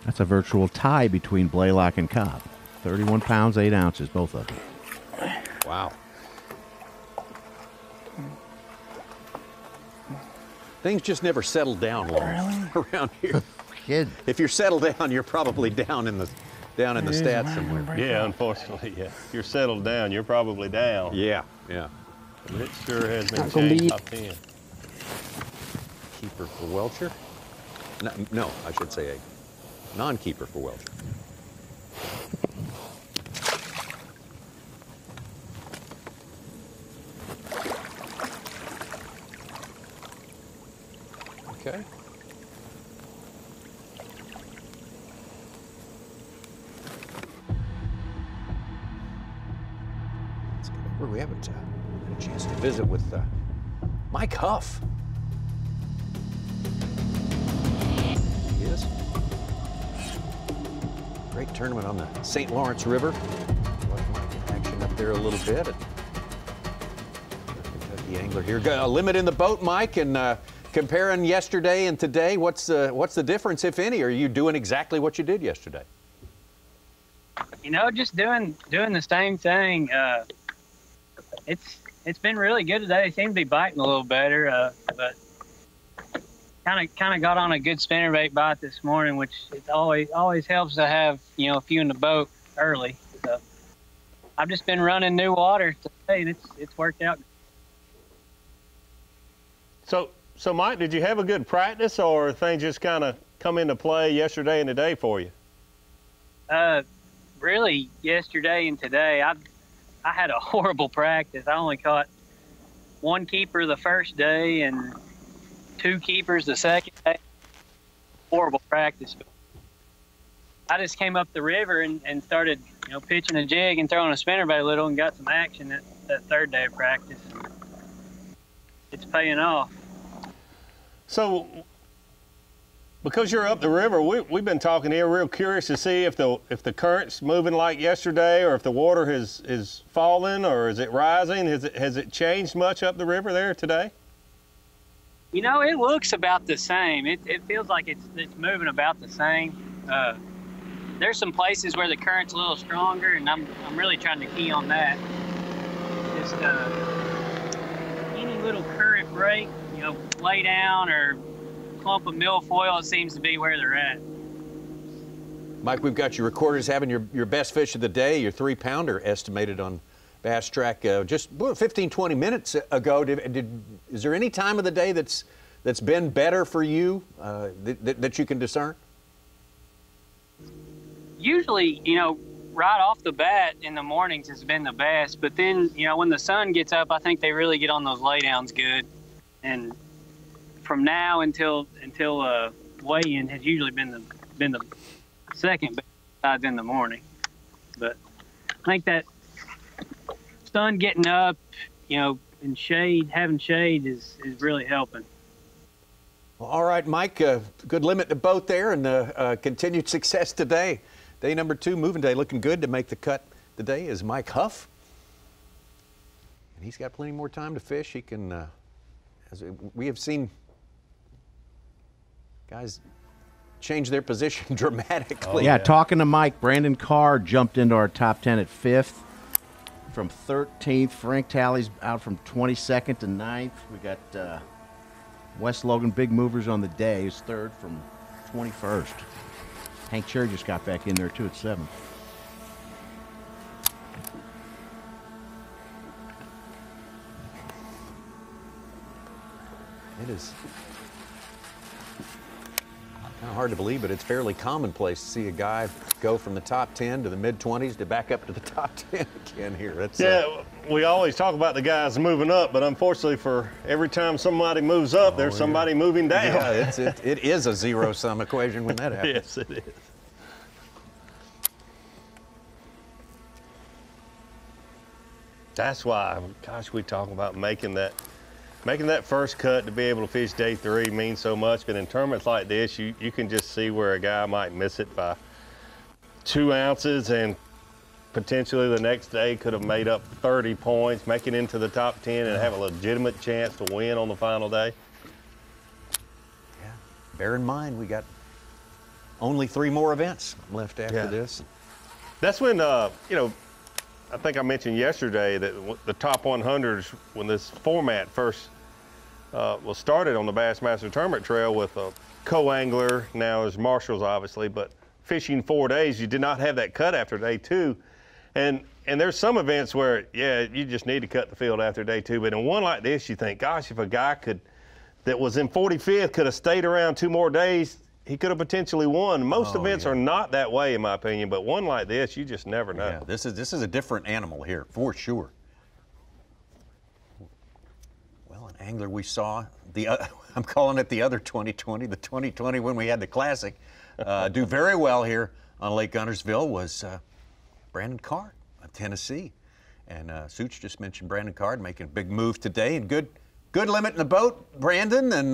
That's a virtual tie between Blaylock and Cobb. 31 pounds, 8 ounces, both of them. Wow. Things just never settle down long around here. Kid. If you're settled down, you're probably down in the stats somewhere. Yeah, unfortunately, yeah. If you're settled down, you're probably down. Yeah, yeah. But it sure has been Not gonna changed be- top 10. Keeper for Welcher? No, I should say a non-keeper for Welcher. Okay. Let's get over. We haven't had a chance to visit with Mike Huff. He is. Great tournament on the St. Lawrence River. Like Mike in action up there a little bit. Kentucky angler here. Got a limit in the boat, Mike, and comparing yesterday and today, what's the difference, if any? Are you doing exactly what you did yesterday? You know, just doing the same thing. It's been really good today. They seem to be biting a little better, but kind of got on a good spinnerbait bite this morning, which it always helps to have, you know, a few in the boat early. So I've just been running new water today, and it's worked out. So Mike, did you have a good practice, or things just kind of come into play yesterday and today for you? Really, yesterday and today, I had a horrible practice. I only caught 1 keeper the first day and 2 keepers the second day. Horrible practice. I just came up the river and started, you know, pitching a jig and throwing a spinnerbait a little and got some action that third day of practice. It's paying off. So, because you're up the river, we've been talking here, real curious to see if the current's moving like yesterday, or if the water is falling, or is it rising? Has it changed much up the river there today? You know, it looks about the same. It feels like it's moving about the same. There's some places where the current's a little stronger, and I'm really trying to key on that. Just any little current break, you know, lay down or clump of milfoil, it seems to be where they're at. Mike, we've got your recorders having your best fish of the day, your 3-pounder estimated on Bass Track just 15, 20 minutes ago. Is there any time of the day that's been better for you that you can discern? Usually, you know, right off the bat in the mornings has been the best, but then, you know, when the sun gets up, I think they really get on those laydowns good. And from now until weigh-in has usually been the second besides in the morning. But I think that sun getting up, you know, and having shade is really helping. Well, all right, Mike, good limit to boat there, and continued success today. Day number 2, moving day, looking good to make the cut today is Mike Huff. And he's got plenty more time to fish. He can as we have seen guys change their position dramatically. Yeah, talking to Mike, Brandon COBB jumped into our top 10 at 5th from 13th. Frank Talley's out from 22nd to 9th. We got West Logan, big movers on the day, is 3rd from 21st. Hank Cherry just got back in there too at 7th. It is kind of hard to believe, but it's fairly commonplace to see a guy go from the top 10 to the mid-20s to back up to the top 10 again here. That's, yeah, we always talk about the guys moving up, but unfortunately for every time somebody moves up, there's somebody moving down. Yeah, it is a zero-sum equation when that happens. Yes, it is. That's why, gosh, we talk about making that first cut to be able to fish day 3 means so much. But in tournaments like this, you can just see where a guy might miss it by 2 ounces, and potentially the next day could have made up 30 points, make it into the top 10, and have a legitimate chance to win on the final day. Yeah. Bear in mind, we got only 3 more events left after this. That's when, you know, I think I mentioned yesterday that the top 100s, when this format first was started on the Bassmaster Tournament Trail with a co-angler, now is Marshall's obviously, but fishing 4 days, you did not have that cut after day 2. And there's some events where, yeah, you just need to cut the field after day 2. But in one like this, you think, gosh, if a guy that was in 45th could have stayed around 2 more days, he could have potentially won. Most events are not that way, in my opinion, but one like this, you just never know. Yeah, this is a different animal here, for sure. Well, an angler we saw, I'm calling it the other 2020, the 2020 when we had the Classic, do very well here on Lake Guntersville was Brandon COBB of Tennessee. And Such just mentioned Brandon COBB making a big move today, and good limit in the boat, Brandon, and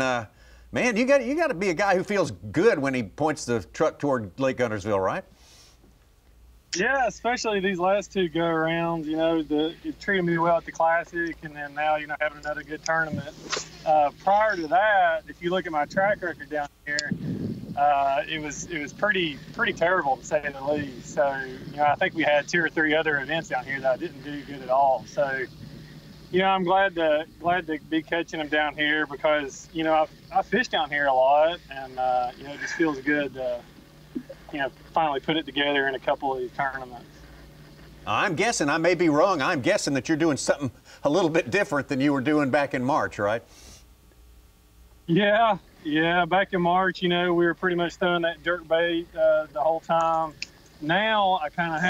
man, you got to be a guy who feels good when he points the truck toward Lake Guntersville, right? Yeah, especially these last 2 go-arounds. You know, you treated me well at the Classic, and then now, you know, having another good tournament. Prior to that, if you look at my track record down here, it was pretty terrible to say the least. So, you know, I think we had 2 or 3 other events down here that I didn't do good at all. So, you know, I'm glad to be catching them down here because, you know, I fish down here a lot, and you know, it just feels good to, you know, finally put it together in a couple of these tournaments. I'm guessing, I may be wrong, I'm guessing that you're doing something a little bit different than you were doing back in March, right? Yeah, back in March, you know, we were pretty much throwing that jerk bait the whole time. Now I kind of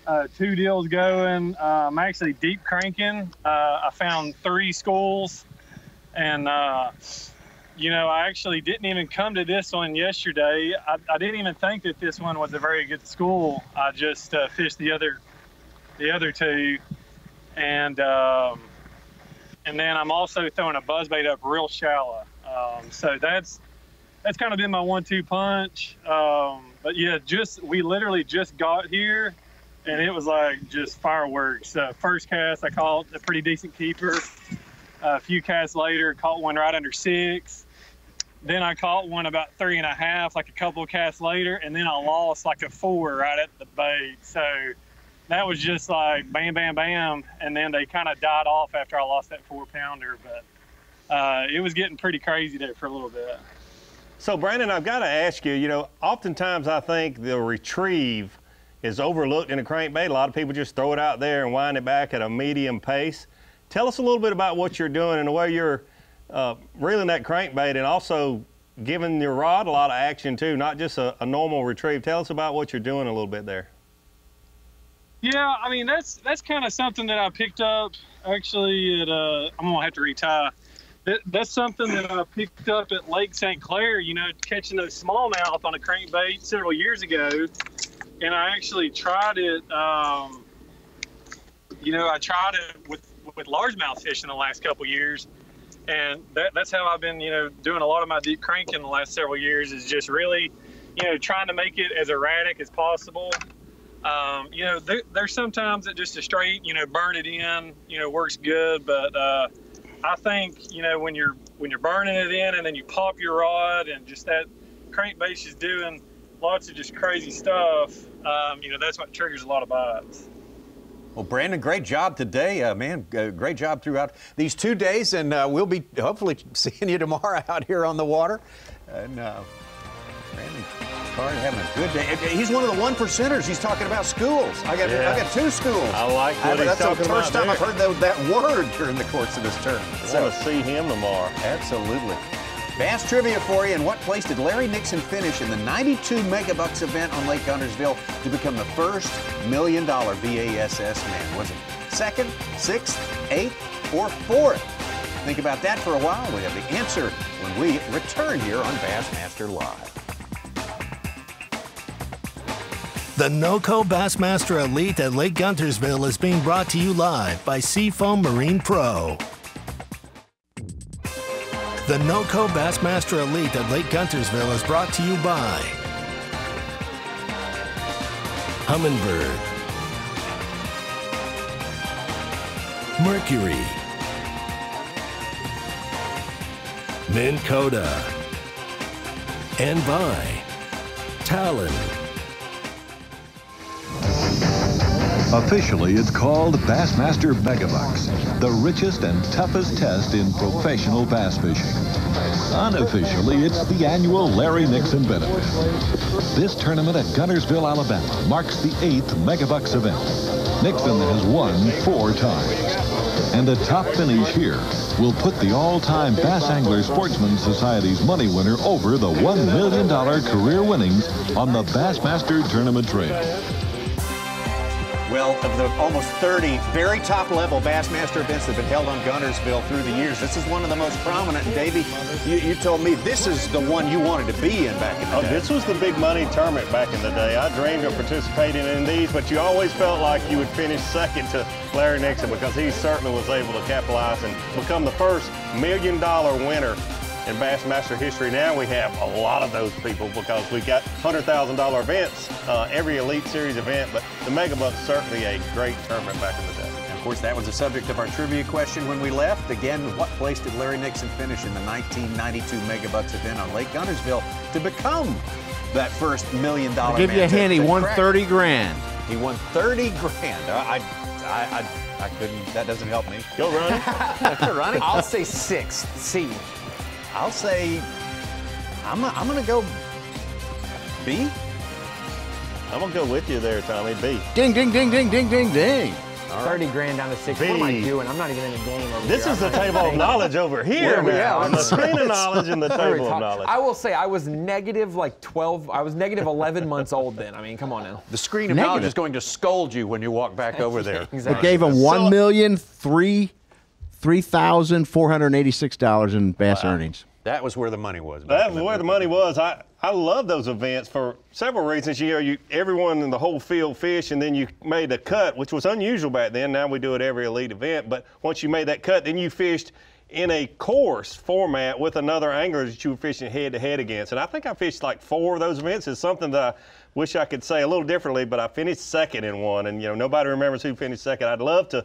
have 2 deals going. I'm actually deep cranking. I found 3 schools, and you know, I actually didn't even come to this one yesterday. I didn't even think that this one was a very good school. I just fished the other 2, and then I'm also throwing a buzzbait up real shallow. So that's kind of been my 1-2 punch. But yeah, we literally just got here, and it was like just fireworks. First cast, I caught a pretty decent keeper. A few casts later, caught one right under 6. Then I caught one about 3.5, like a couple of casts later, and then I lost like a 4 right at the bait. So that was just like bam, bam, bam, and then they kind of died off after I lost that 4-pounder. But it was getting pretty crazy there for a little bit. So Brandon, I've got to ask you, you know, oftentimes I think the retrieve is overlooked in a crankbait. A lot of people just throw it out there and wind it back at a medium pace. Tell us a little bit about what you're doing and the way you're reeling that crankbait, and also giving your rod a lot of action too, not just a normal retrieve. Tell us about what you're doing a little bit there. Yeah, I mean, that's kind of something that I picked up actually at, I'm going to have to retie. That's something that I picked up at Lake St. Clair, you know, catching those smallmouth on a crankbait several years ago. And I actually tried it, you know, I tried it with largemouth fishing the last couple years. And that's how I've been, you know, doing a lot of my deep cranking the last several years, is just really, you know, trying to make it as erratic as possible. You know, there's sometimes that just a straight, you know, burn it in, you know, works good. But I think, you know, when you're burning it in and then you pop your rod and just that crankbait is doing lots of just crazy stuff, you know, that's what triggers a lot of bites. Well, Brandon, great job today, man. Great job throughout these 2 days, and we'll be hopefully seeing you tomorrow out here on the water. And Brandon COBB having a good day. He's one of the 1%ers. He's talking about schools. I got 2 schools. I like what he's talking about. That's the first time I've heard that word during the course of this tournament. I want to see him tomorrow. Absolutely. Bass trivia for you. In what place did Larry Nixon finish in the 92 megabucks event on Lake Guntersville to become the first $1 million BASS man? Was it 2nd, 6th, 8th, or 4th? Think about that for a while. We have the answer when we return here on Bassmaster Live. The NOCO Bassmaster Elite at Lake Guntersville is being brought to you live by Seafoam Marine Pro. The NOCO Bassmaster Elite at Lake Guntersville is brought to you by Humminbird, Mercury, Minn Kota, and by Talon. Officially, it's called Bassmaster Megabucks, the richest and toughest test in professional bass fishing. Unofficially, it's the annual Larry Nixon benefit. This tournament at Guntersville, Alabama marks the 8th Megabucks event. Nixon has won 4 times. And a top finish here will put the all-time Bass Angler Sportsman Society's money winner over the $1 million career winnings on the Bassmaster Tournament Trail. Well, of the almost 30 very top-level Bassmaster events that have been held on Guntersville through the years, this is one of the most prominent. And Davey, you told me this is the one you wanted to be in back in the day. This was the big money tournament back in the day. I dreamed of participating in these, but you always felt like you would finish second to Larry Nixon because he certainly was able to capitalize and become the first $1 million winner in Bassmaster history. Now we have a lot of those people because we got $100,000 events, every Elite Series event, but the Megabucks certainly a great tournament back in the day. And of course, that was the subject of our trivia question when we left. Again, what place did Larry Nixon finish in the 1992 Megabucks event on Lake Guntersville to become that first $1 million I'll give you a hint, he won 30 grand. He won 30 grand. I couldn't, that doesn't help me. Go, Ronnie. Ronnie? I'll say 6th, C. I'll say, I'm going to go B. I'm going to go with you there, Tommy. B. Ding, ding, ding, ding, ding, ding, ding. 30 grand down to 6. B. What am I doing? I'm not even in the game over This here. is the table of knowledge over here now. The screen of knowledge and the table of knowledge. I will say I was negative like 12. I was negative 11 months old then. I mean, come on now. The screen of knowledge is going to scold you when you walk back over there. It gave him $1,003,486 in bass earnings. That was where the money was. That was where the money was. I love those events for several reasons. You know, everyone in the whole field fished, and then you made a cut, which was unusual back then. Now we do it every Elite event. But once you made that cut, then you fished in a course format with another angler that you were fishing head-to-head against. And I think I fished like 4 of those events. It's something that I wish I could say a little differently, but I finished second in one. And, you know, nobody remembers who finished second. I'd love to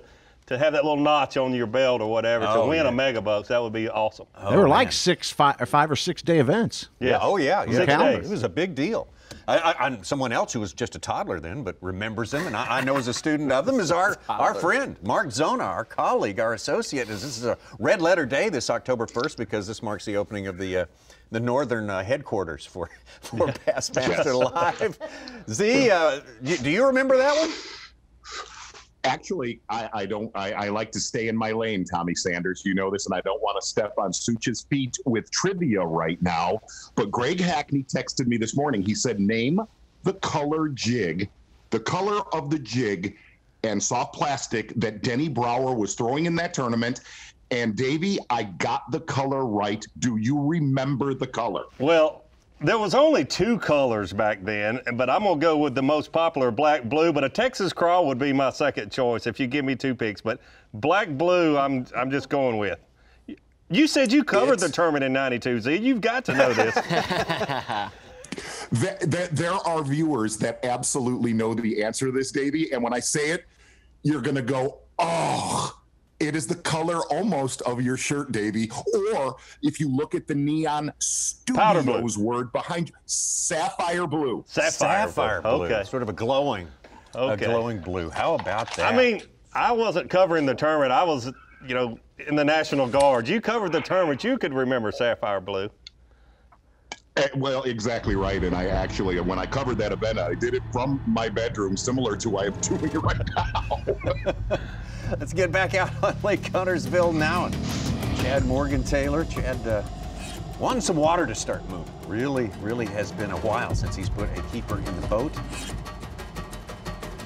have that little notch on your belt or whatever to win a Megabucks. That would be awesome. They were like 5 or 6 day events. Yeah. Oh, yeah. 6 days. It was a big deal. I'm someone else who was just a toddler then, but remembers them, and I know as a student of them, is our friend, Mark Zona, our colleague, our associate. This is a red letter day this October 1st because this marks the opening of the northern headquarters for Bassmaster Live. Z, do you remember that one? Actually, I don't. I like to stay in my lane, Tommy Sanders. You know this, and I don't want to step on Such's feet with trivia right now. But Greg Hackney texted me this morning. He said, name the color jig, the color of the jig and soft plastic that Denny Brower was throwing in that tournament. And Davey, I got the color right. Do you remember the color? Well, there was only 2 colors back then, but I'm going to go with the most popular, black blue, but a Texas crawl would be my second choice if you give me 2 picks. But black blue, I'm just going with. You said you covered the tournament in 92, Z. You've got to know this. There are viewers that absolutely know the answer to this, Davey, and when I say it, you're going to go, oh. It is the color almost of your shirt, Davey. Or if you look at the Neon Studios word behind you, sapphire blue. Sapphire blue. Okay. Sort of a glowing blue. How about that? I mean, I wasn't covering the tournament. I was, you know, in the National Guard. You covered the tournament. You could remember sapphire blue. Well, exactly right. And I actually, when I covered that event, I did it from my bedroom, similar to what I'm doing right now. Let's get back out on Lake Guntersville now. And Chad Morgan-Taylor. Chad wanted some water to start moving. Really has been a while since he's put a keeper in the boat.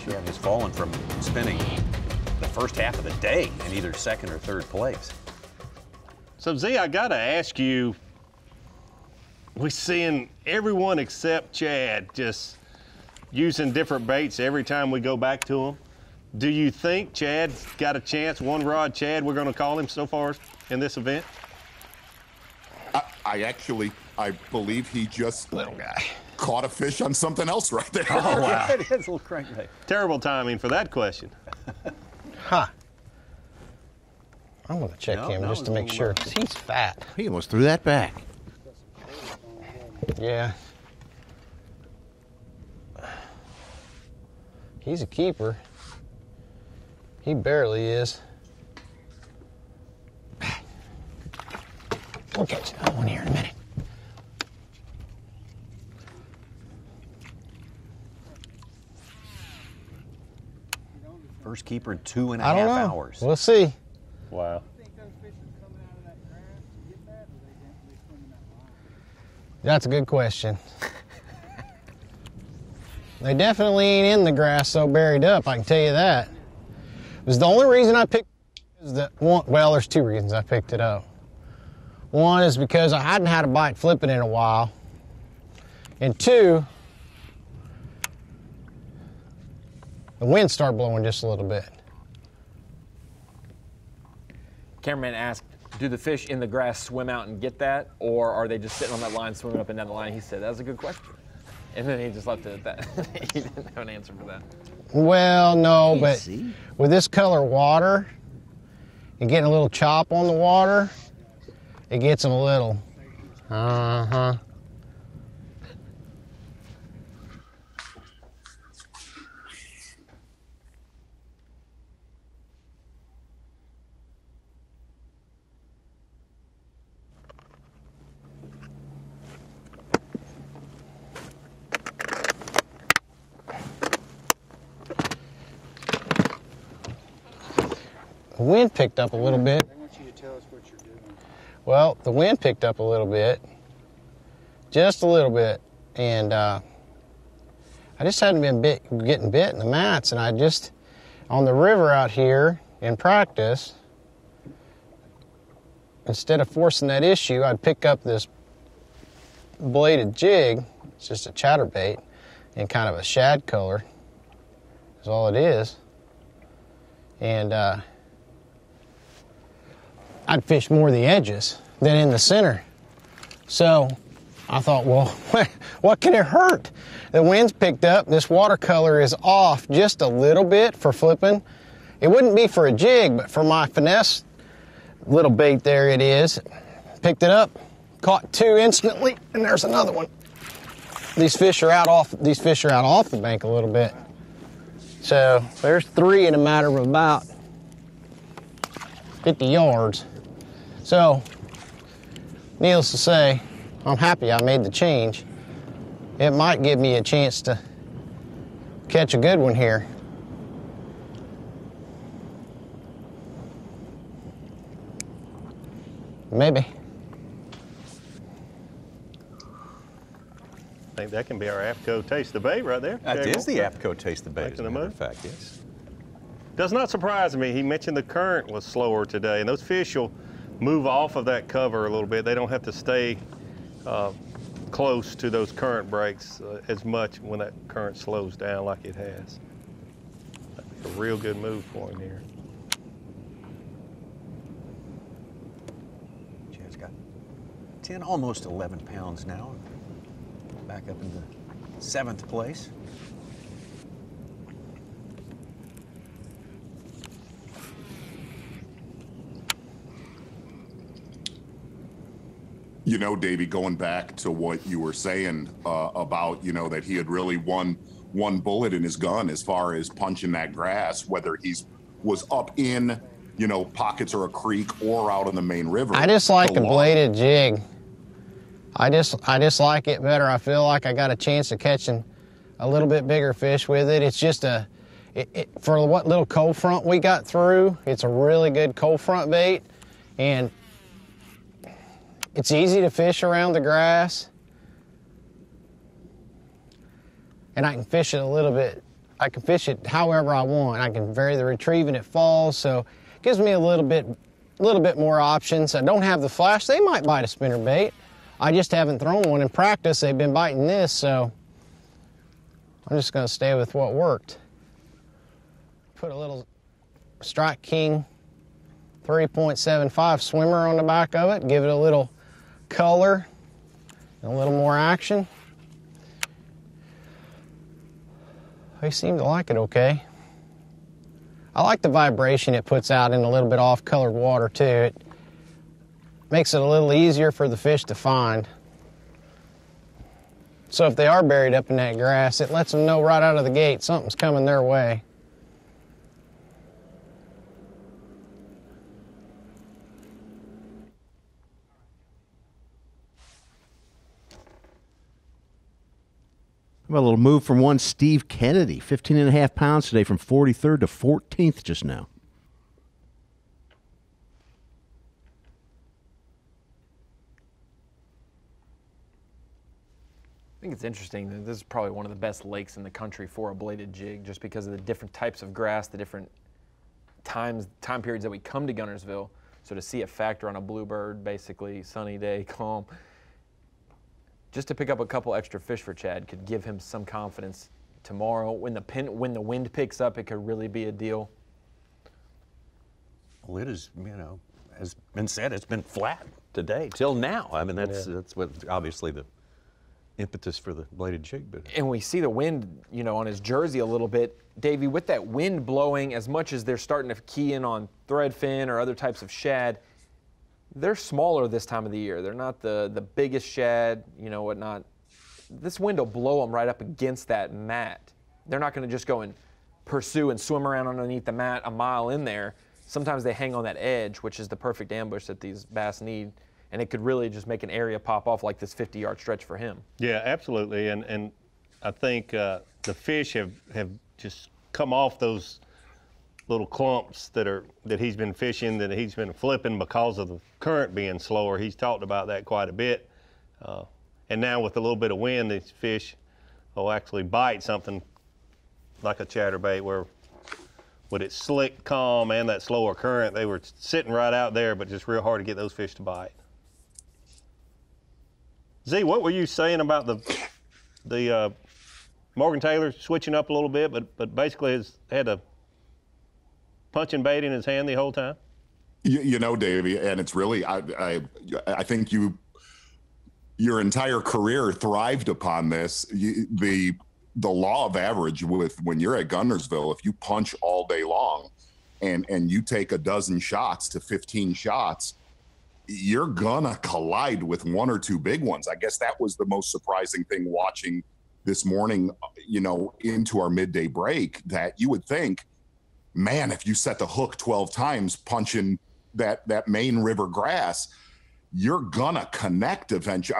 Chad has fallen from spinning the first half of the day in either second or third place. So, Z, I got to ask you, we're seeing everyone except Chad just using different baits every time we go back to him. Do you think Chad's got a chance, one rod Chad, we're going to call him so far in this event? I believe he just caught a fish on something else right there. Oh, wow. It is a little crankbait. Terrible timing for that question. Huh. I'm going to check him just to make sure, because he's fat. He almost threw that back. Yeah. He's a keeper. He barely is. We'll catch another one here in a minute. First keeper in 2.5 hours. We'll see. Wow. That's a good question. They definitely ain't in the grass so buried up, I can tell you that. It was the only reason I picked it is that one, well, there's two reasons I picked it up. One is because I hadn't had a bite flipping in a while. And two, the wind started blowing just a little bit. Cameraman asked, do the fish in the grass swim out and get that, or are they just sitting on that line, swimming up and down the line? He said, that was a good question. And then he just left it at that. He didn't have an answer for that. Well, no, but with this color water and getting a little chop on the water, it gets them a little. Uh-huh. The wind picked up a little bit. I want you to tell us what you're doing. Well, the wind picked up a little bit, just a little bit, and I just hadn't been getting bit in the mats, and I just, on the river out here in practice, instead of forcing that issue, I'd pick up this bladed jig. It's just a chatterbait in kind of a shad color, is all it is, and I'd fish more the edges than in the center. So I thought, well, what can it hurt? The wind's picked up. This watercolor is off just a little bit for flipping. It wouldn't be for a jig, but for my finesse little bait there it is. Picked it up, caught two instantly, and there's another one. These fish are out off the bank a little bit. So there's three in a matter of about 50 yards. So, needless to say, I'm happy I made the change. It might give me a chance to catch a good one here. Maybe. I think that can be our APCO Taste the Bait right there. That is the APCO Taste the Bait, as a matter of fact, yes. Does not surprise me. He mentioned the current was slower today, and those fish will move off of that cover a little bit. They don't have to stay close to those current breaks as much when that current slows down like it has. That's a real good move for him here. Chad's got 10, almost 11 pounds now. Back up into 7th place. You know, Davey, going back to what you were saying about, you know, that he had really one bullet in his gun as far as punching that grass, whether was up in, you know, pockets or a creek or out in the main river. I just like a bladed jig. I just like it better. I feel like I got a chance of catching a little bit bigger fish with it. It's just for what little cold front we got through, it's a really good cold front bait, and it's easy to fish around the grass, and I can fish it a little bit. I can fish it however I want. I can vary the retrieve and it falls, so it gives me a little bit more options. I don't have the flash. They might bite a spinnerbait. I just haven't thrown one in practice. They've been biting this, so I'm just going to stay with what worked. Put a little Strike King 3.75 swimmer on the back of it, give it a little color, and a little more action. They seem to like it okay. I like the vibration it puts out in a little bit off-colored water too. It makes it a little easier for the fish to find. So if they are buried up in that grass, it lets them know right out of the gate something's coming their way. How about a little move from one Steve Kennedy, 15.5 pounds today from 43rd to 14th just now. I think it's interesting that this is probably one of the best lakes in the country for a bladed jig, just because of the different types of grass, the different time periods that we come to Guntersville. So to see it factor on a bluebird, basically sunny day, calm, just to pick up a couple extra fish for Chad could give him some confidence tomorrow. When the wind picks up, it could really be a deal. Well, it is, you know, has been said, it's been flat today till now. I mean, that's what obviously the impetus for the bladed jig. But and we see the wind, you know, on his jersey a little bit. Davey, with that wind blowing, as much as they're starting to key in on threadfin or other types of shad, they're smaller this time of the year. They're not the biggest shad, you know, whatnot. This wind will blow them right up against that mat. They're not going to just go and pursue and swim around underneath the mat a mile in there. Sometimes they hang on that edge, which is the perfect ambush that these bass need, and it could really just make an area pop off like this 50-yard stretch for him. Yeah, absolutely, and I think the fish have just come off those little clumps that he's been fishing, that he's been flipping because of the current being slower. He's talked about that quite a bit. And now with a little bit of wind, these fish will actually bite something like a chatterbait, where with its slick calm and that slower current, they were sitting right out there, but just real hard to get those fish to bite. Z, what were you saying about the Morgan Taylor switching up a little bit, but basically had a punching bait in his hand the whole time? You know, Davey, and it's really, I think your entire career thrived upon this. The law of average when you're at Guntersville, if you punch all day long and you take a dozen shots to 15 shots, you're gonna collide with one or two big ones. I guess that was the most surprising thing watching this morning, you know, into our midday break, that you would think, man, if you set the hook 12 times punching that main river grass, you're gonna connect eventually.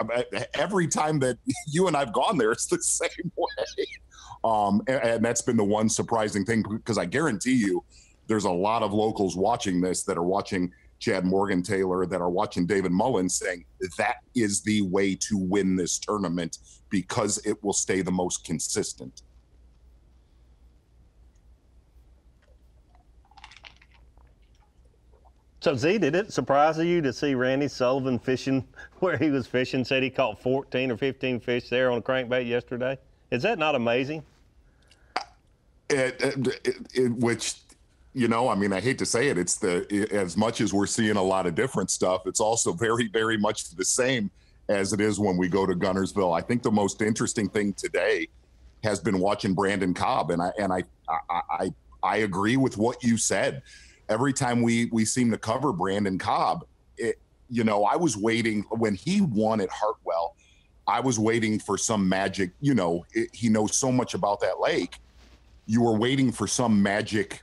Every time that you and I've gone there, it's the same way. And that's been the one surprising thing, because I guarantee you there's a lot of locals watching this that are watching Chad Morgan Taylor, that are watching David Mullins, saying that is the way to win this tournament, because it will stay the most consistent. So Z, did it surprise you to see Randy Sullivan fishing where he was fishing? Said he caught 14 or 15 fish there on a crankbait yesterday. Is that not amazing? Which, you know, I mean, I hate to say it, it's as much as we're seeing a lot of different stuff, it's also very, very much the same as it is when we go to Guntersville. I think the most interesting thing today has been watching Brandon COBB, and I agree with what you said. Every time we seem to cover Brandon COBB, you know, I was waiting when he won at Hartwell. I was waiting for some magic, you know, he knows so much about that lake. You were waiting for some magic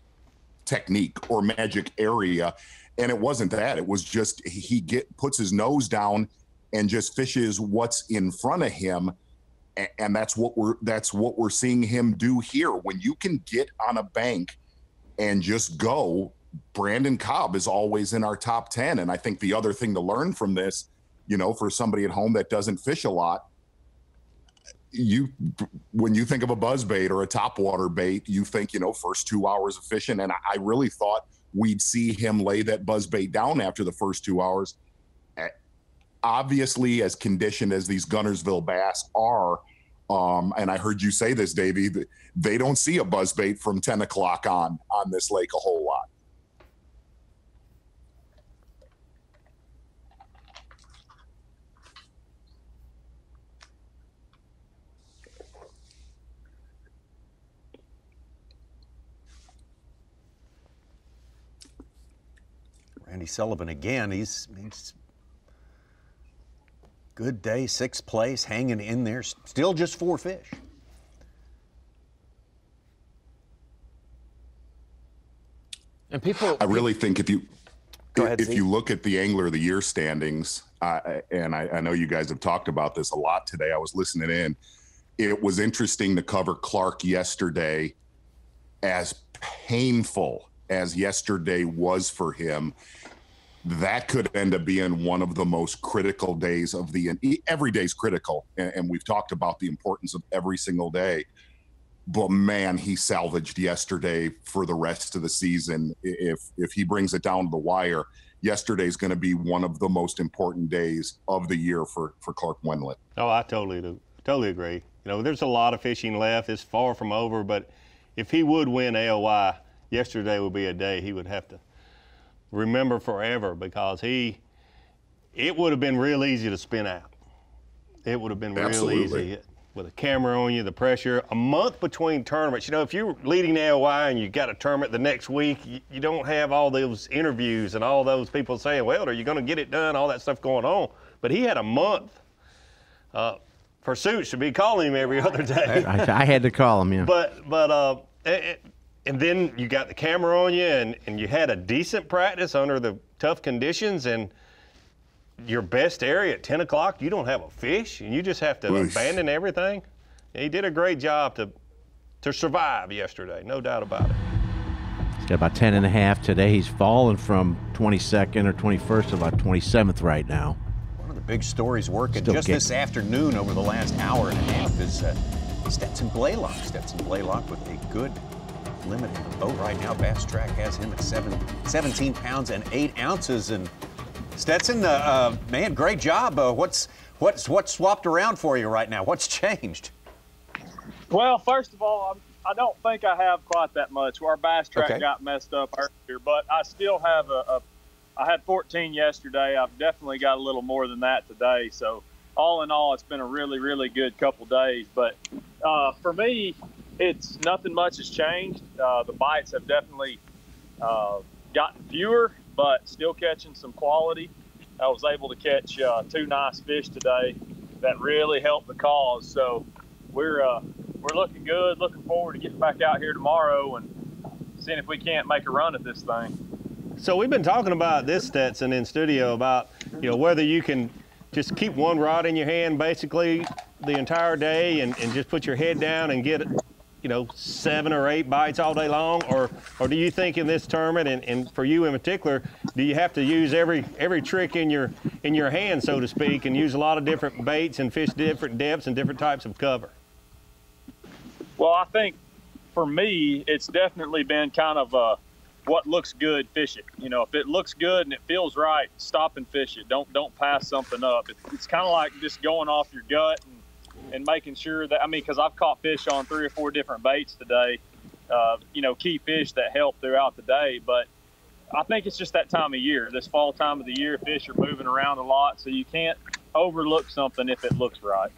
technique or magic area. And it wasn't that. It was just he puts his nose down and just fishes what's in front of him. And that's what we're seeing him do here. When you can get on a bank and just go, Brandon COBB is always in our top 10. And I think the other thing to learn from this, you know, for somebody at home that doesn't fish a lot, when you think of a buzzbait or a topwater bait, you think, you know, first 2 hours of fishing. And I really thought we'd see him lay that buzzbait down after the first 2 hours. Obviously, as conditioned as these Guntersville bass are, and I heard you say this, Davey, they don't see a buzzbait from 10 o'clock on this lake a whole lot. Randy Sullivan again. He's good day, 6th place, hanging in there. Still just 4 fish. And people, I really think if you look at the Angler of the Year standings, and I know you guys have talked about this a lot today. I was listening in. It was interesting to cover Clark yesterday. As painful as yesterday was for him, that could end up being one of the most critical days of every day's critical. And we've talked about the importance of every single day, but man, he salvaged yesterday for the rest of the season. If he brings it down to the wire, yesterday's going to be one of the most important days of the year for Clark Wendlandt. Oh, I totally do. Totally agree. You know, there's a lot of fishing left. It's far from over, but if he would win AOY, yesterday would be a day he would have to remember forever, because it would have been real easy to spin out. It would have been real easy with a camera on you, the pressure, a month between tournaments. You know, if you're leading AOY and you got a tournament the next week, you don't have all those interviews and all those people saying, well, are you going to get it done, all that stuff going on. But he had a month. Pursuit should be calling him every other day. I had to call him, yeah. But and then you got the camera on you, and you had a decent practice under the tough conditions, and your best area at 10 o'clock, you don't have a fish, and you just have to abandon everything. He did a great job to survive yesterday, no doubt about it. He's got about 10.5 today. He's fallen from 22nd or 21st to about 27th right now. One of the big stories working just this afternoon over the last hour and a half is Stetson Blaylock. Stetson Blaylock with a good limit in the boat right now. Bass Track has him at 17 pounds and 8 ounces. And Stetson, man, great job. What's swapped around for you right now? What's changed? Well, first of all, I don't think I have quite that much. Our Bass Track got messed up earlier, but I still have I had 14 yesterday. I've definitely got a little more than that today. So all in all, it's been a really, really good couple days. But for me, it's nothing much has changed. The bites have definitely gotten fewer, but still catching some quality. I was able to catch 2 nice fish today that really helped the cause. So we're looking good. Looking forward to getting back out here tomorrow and seeing if we can't make a run at this thing. So we've been talking about this, Stetson, in studio about, you know, whether you can just keep one rod in your hand basically the entire day and just put your head down and get, you know, 7 or 8 bites all day long, or do you think in this tournament, and for you in particular, do you have to use every trick in your hand, so to speak, and use a lot of different baits and fish different depths and different types of cover? Well, I think for me, it's definitely been kind of what looks good, fish it. You know, if it looks good and it feels right, stop and fish it. Don't pass something up. It's kind of like just going off your gut and making sure that, I mean, because I've caught fish on 3 or 4 different baits today, you know, key fish that help throughout the day. But I think it's just that time of year, this fall time of the year, fish are moving around a lot, so you can't overlook something if it looks right.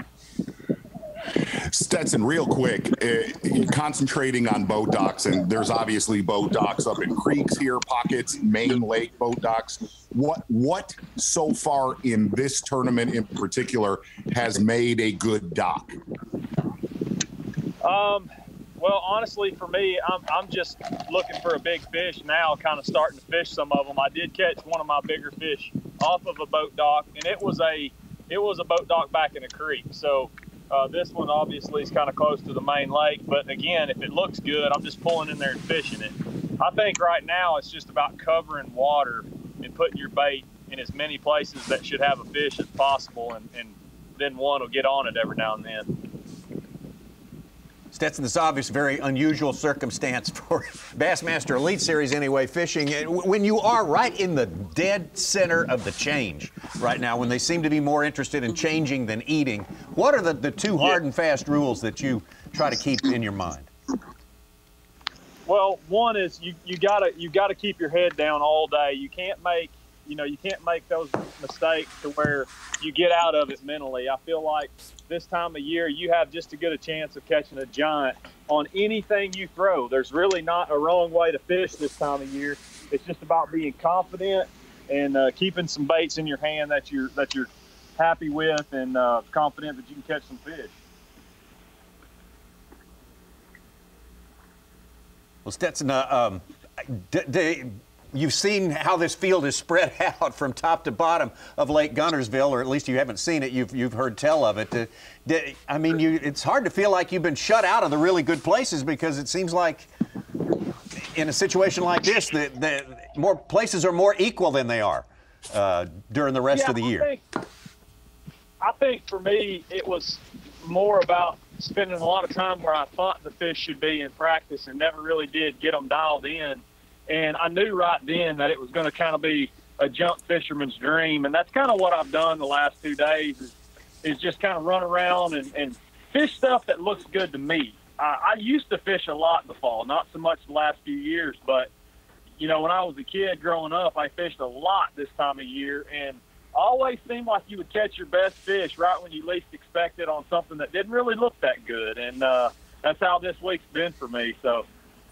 Stetson, real quick, concentrating on boat docks, and there's obviously boat docks up in creeks here, pockets, Main Lake boat docks. What so far in this tournament in particular has made a good dock? Well, honestly, for me, I'm just looking for a big fish now, kind of starting to fish some of them. I did catch one of my bigger fish off of a boat dock, and it was a boat dock back in a creek. So this one obviously is kind of close to the main lake. But again, if it looks good, I'm just pulling in there and fishing it. I think right now it's just about covering water and putting your bait in as many places that should have a fish as possible, and then one will get on it every now and then. Stetson, this obvious, very unusual circumstance for Bassmaster Elite Series anyway, fishing. When you are right in the dead center of the change right now, when they seem to be more interested in changing than eating, what are the two hard and fast rules that you try to keep in your mind? Well, one is you gotta keep your head down all day. You can't make those mistakes to where you get out of it mentally. I feel like this time of year you have just as good a chance of catching a giant on anything you throw. There's really not a wrong way to fish this time of year. It's just about being confident and keeping some baits in your hand that you're happy with and confident that you can catch some fish. Well, Stetson, you've seen how this field is spread out from top to bottom of Lake Guntersville, or at least you haven't seen it. You've heard tell of it. I mean, it's hard to feel like you've been shut out of the really good places, because it seems like in a situation like this, that more places are more equal than they are during the rest of the year. I think for me, it was more about spending a lot of time where I thought the fish should be in practice and never really did get them dialed in. And I knew right then that it was going to kind of be a junk fisherman's dream. And that's kind of what I've done the last 2 days is just kind of run around and fish stuff that looks good to me. I used to fish a lot in the fall, not so much the last few years, but, you know, when I was a kid growing up, I fished a lot this time of year, and always seemed like you would catch your best fish right when you least expected on something that didn't really look that good. And that's how this week's been for me. So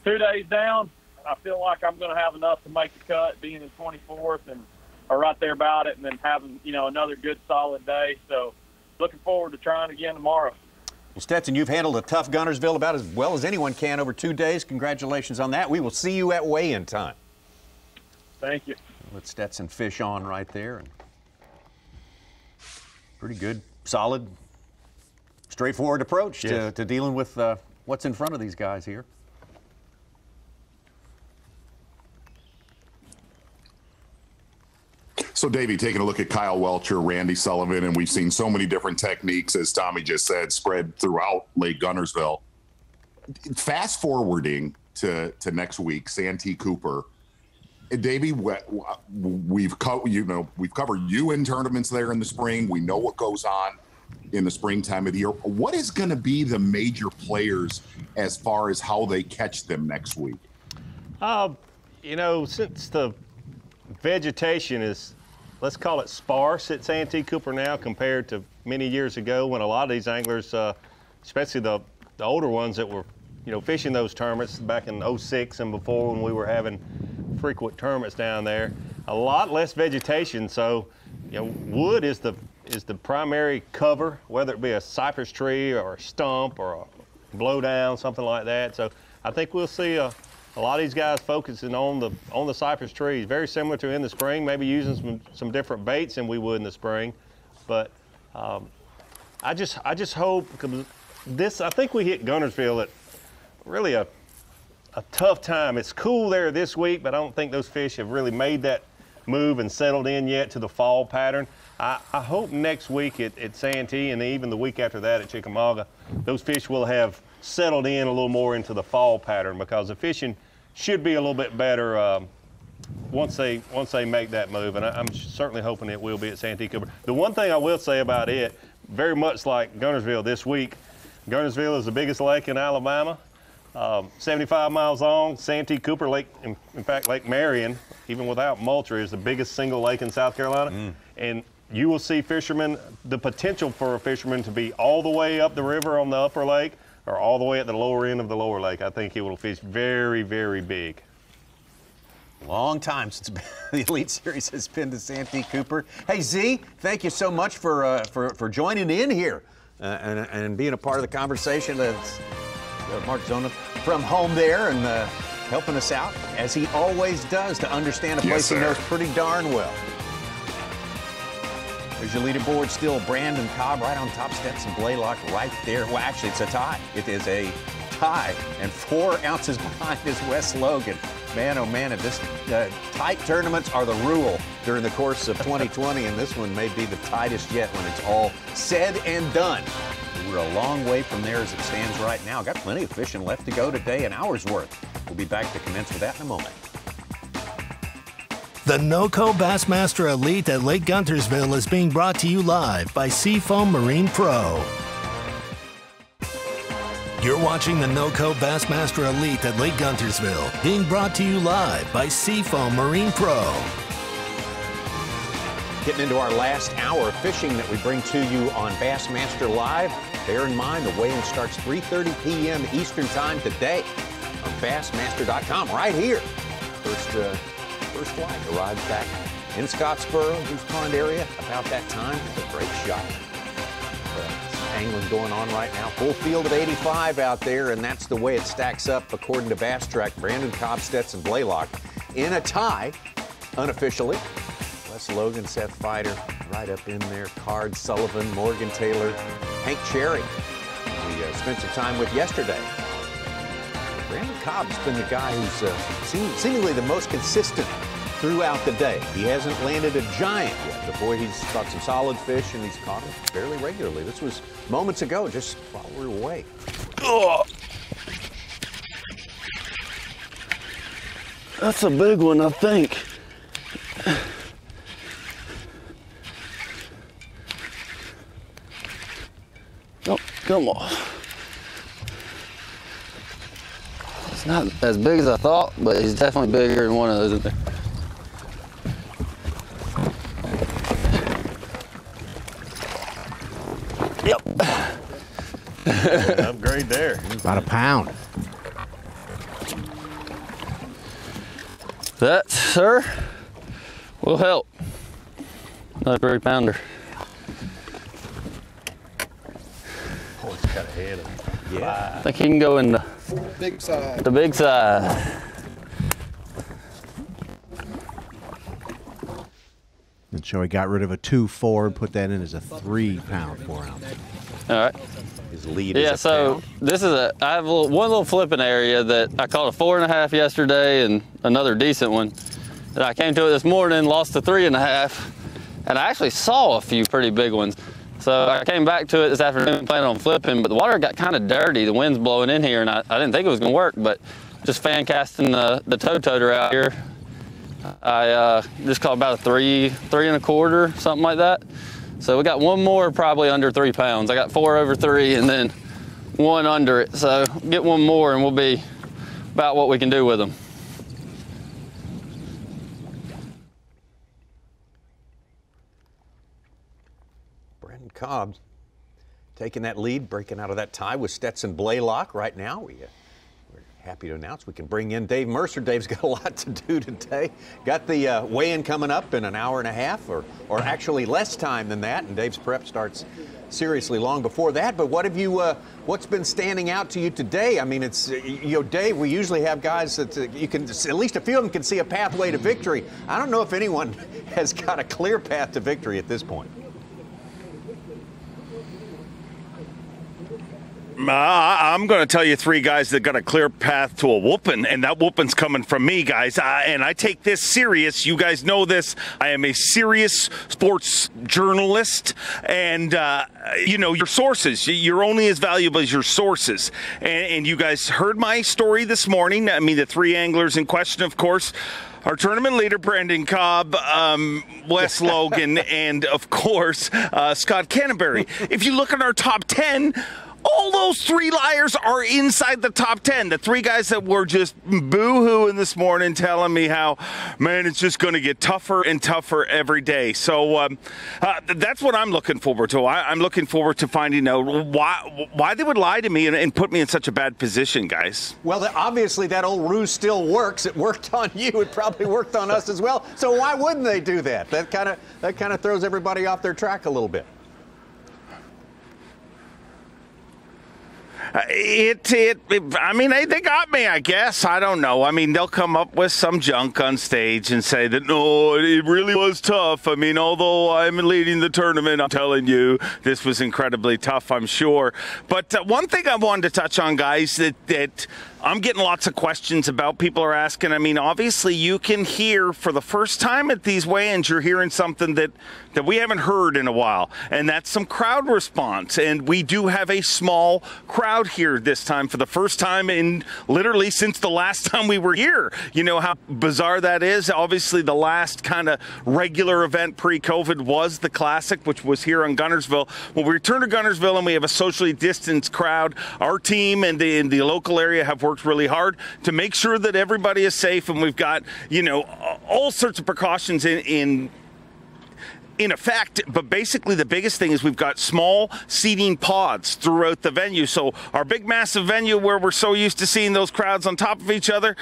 2 days down, I feel like I'm going to have enough to make the cut, being in 24th and or right there about it, and then having, you know, another good solid day. So looking forward to trying again tomorrow. Well, Stetson, you've handled a tough Guntersville about as well as anyone can over 2 days. Congratulations on that. We will see you at weigh-in time. Thank you. Let Stetson fish on right there. And pretty good, solid, straightforward approach to dealing with what's in front of these guys here. So, Davey, taking a look at Kyle Welcher, Randy Sullivan, and we've seen so many different techniques, as Tommy just said, spread throughout Lake Guntersville. Fast forwarding to next week, Santee Cooper. Davey, we've covered you in tournaments there in the spring. We know what goes on in the springtime of the year. What is going to be the major players as far as how they catch them next week? You know, since the vegetation is, let's call it sparse at Santee Cooper now compared to many years ago when a lot of these anglers, especially the older ones that were, you know, fishing those tournaments back in '06 and before, when we were having frequent tournaments down there, a lot less vegetation. So, you know, wood is the primary cover, whether it be a cypress tree or a stump or a blowdown, something like that. So I think we'll see a lot of these guys focusing on the cypress trees, very similar to in the spring, maybe using some different baits than we would in the spring. But I just hope, because I think we hit Guntersville at really a tough time. It's cool there this week, but I don't think those fish have really made that move and settled in yet to the fall pattern. I hope next week at Santee and even the week after that at Chickamauga, those fish will have settled in a little more into the fall pattern, because the fishing should be a little bit better once they make that move, and I'm certainly hoping it will be at Santee Cooper. The one thing I will say about it, very much like Guntersville this week, Guntersville is the biggest lake in Alabama, 75 miles long. Santee Cooper Lake, in fact, Lake Marion, even without Moultrie, is the biggest single lake in South Carolina. And you will see fishermen, the potential for a fisherman to be all the way up the river on the upper lake or all the way at the lower end of the lower lake. I think he will fish very, very big. Long time since the Elite Series has been to Santee Cooper. Hey, Z, thank you so much for joining in here and being a part of the conversation. Mark Zona from home there and helping us out, as he always does, to understand a place he knows pretty darn well. There's your leaderboard still. Brandon COBB right on top. Stetson Blaylock right there. Well, actually, it's a tie. It is a tie. And 4 ounces behind is Wes Logan. Man, oh man, this tight tournaments are the rule during the course of 2020, and this one may be the tightest yet when it's all said and done. We're a long way from there as it stands right now. Got plenty of fishing left to go today, an hour's worth. We'll be back to commence with that in a moment. The NOCO Bassmaster Elite at Lake Guntersville is being brought to you live by Seafoam Marine Pro. You're watching the NOCO Bassmaster Elite at Lake Guntersville, being brought to you live by Seafoam Marine Pro. Getting into our last hour of fishing that we bring to you on Bassmaster Live. Bear in mind, the weigh-in starts 3:30 p.m. Eastern Time today on Bassmaster.com, right here. First flight arrives back in Scottsboro, Goose Pond area, about that time. It's a great shot. Some angling going on right now. Full field of 85 out there, and that's the way it stacks up according to Bass Track. Brandon COBB, Stetson Blaylock in a tie, unofficially. Wes Logan, Seth Feider, right up in there. Card, Sullivan, Morgan Taylor, Hank Cherry. We spent some time with yesterday. Brandon COBB's been the guy who's seemingly the most consistent throughout the day. He hasn't landed a giant yet, but boy, he's caught some solid fish, and he's caught them fairly regularly. This was moments ago, just while we were away. Oh, that's a big one, I think. Oh, come on. It's not as big as I thought, but he's definitely bigger than one of those in there. Yep. Upgrade there. About a pound. That, sir, will help. Another 3-pounder. Oh, it's got a head of it. Yeah. I think he can go in the big side. The big side. And so he got rid of a 2-4 and put that in as a 3-pound 4-ounce. All right. His lead yeah, is a so pound. this is I have one little flipping area that I caught a 4.5 yesterday and another decent one. And I came to it this morning, lost to 3.5, and I actually saw a few pretty big ones. So I came back to it this afternoon planning on flipping, but the water got kind of dirty. The wind's blowing in here, and I didn't think it was gonna work, but just fan casting the toe toter out here. I just caught about a 3.25, something like that. So we got one more probably under 3 pounds. I got 4 over 3 and then 1 under it. So get one more and we'll be about what we can do with them. Brandon COBB taking that lead, breaking out of that tie with Stetson Blaylock right now. We're happy to announce we can bring in Dave Mercer. Dave's got a lot to do today. Got the weigh-in coming up in an hour and a half, or actually less time than that, and Dave's prep starts seriously long before that. But what have you? What's been standing out to you today? I mean, it's Dave. We usually have guys that you can at least a few of them can see a pathway to victory. I don't know if anyone has got a clear path to victory at this point. I'm going to tell you 3 guys that got a clear path to a whooping, and that whooping's coming from me, guys. And I take this serious. You guys know this. I am a serious sports journalist, and your sources. You're only as valuable as your sources. And you guys heard my story this morning. I mean, the 3 anglers in question, of course. Our tournament leader, Brandon COBB, Wes Logan, and, of course, Scott Canterbury. If you look at our top 10, All those 3 liars are inside the top 10. The 3 guys that were just boo-hooing this morning telling me how, man, it's just going to get tougher and tougher every day. So that's what I'm looking forward to. I'm looking forward to finding out why they would lie to me and put me in such a bad position, guys. Well, obviously that old ruse still works. It worked on you. It probably worked on us as well. So why wouldn't they do that? That kind of throws everybody off their track a little bit. I mean, they got me, I guess. I don't know. I mean, they'll come up with some junk on stage and say that, no, it really was tough. I mean, although I'm leading the tournament, I'm telling you, this was incredibly tough, I'm sure. But one thing I wanted to touch on, guys, that I'm getting lots of questions about. People are asking. I mean, obviously, you can hear for the first time at these weigh-ins, you're hearing something that we haven't heard in a while, and that's some crowd response. And we do have a small crowd here this time for the first time in literally since the last time we were here. You know how bizarre that is? Obviously, the last kind of regular event pre-COVID was the Classic, which was here in Guntersville. When we return to Guntersville and we have a socially distanced crowd, our team and the local area have worked really hard to make sure that everybody is safe, and we've got, you know, all sorts of precautions in effect. But basically the biggest thing is we've got small seating pods throughout the venue. So our big massive venue where we're so used to seeing those crowds on top of each other,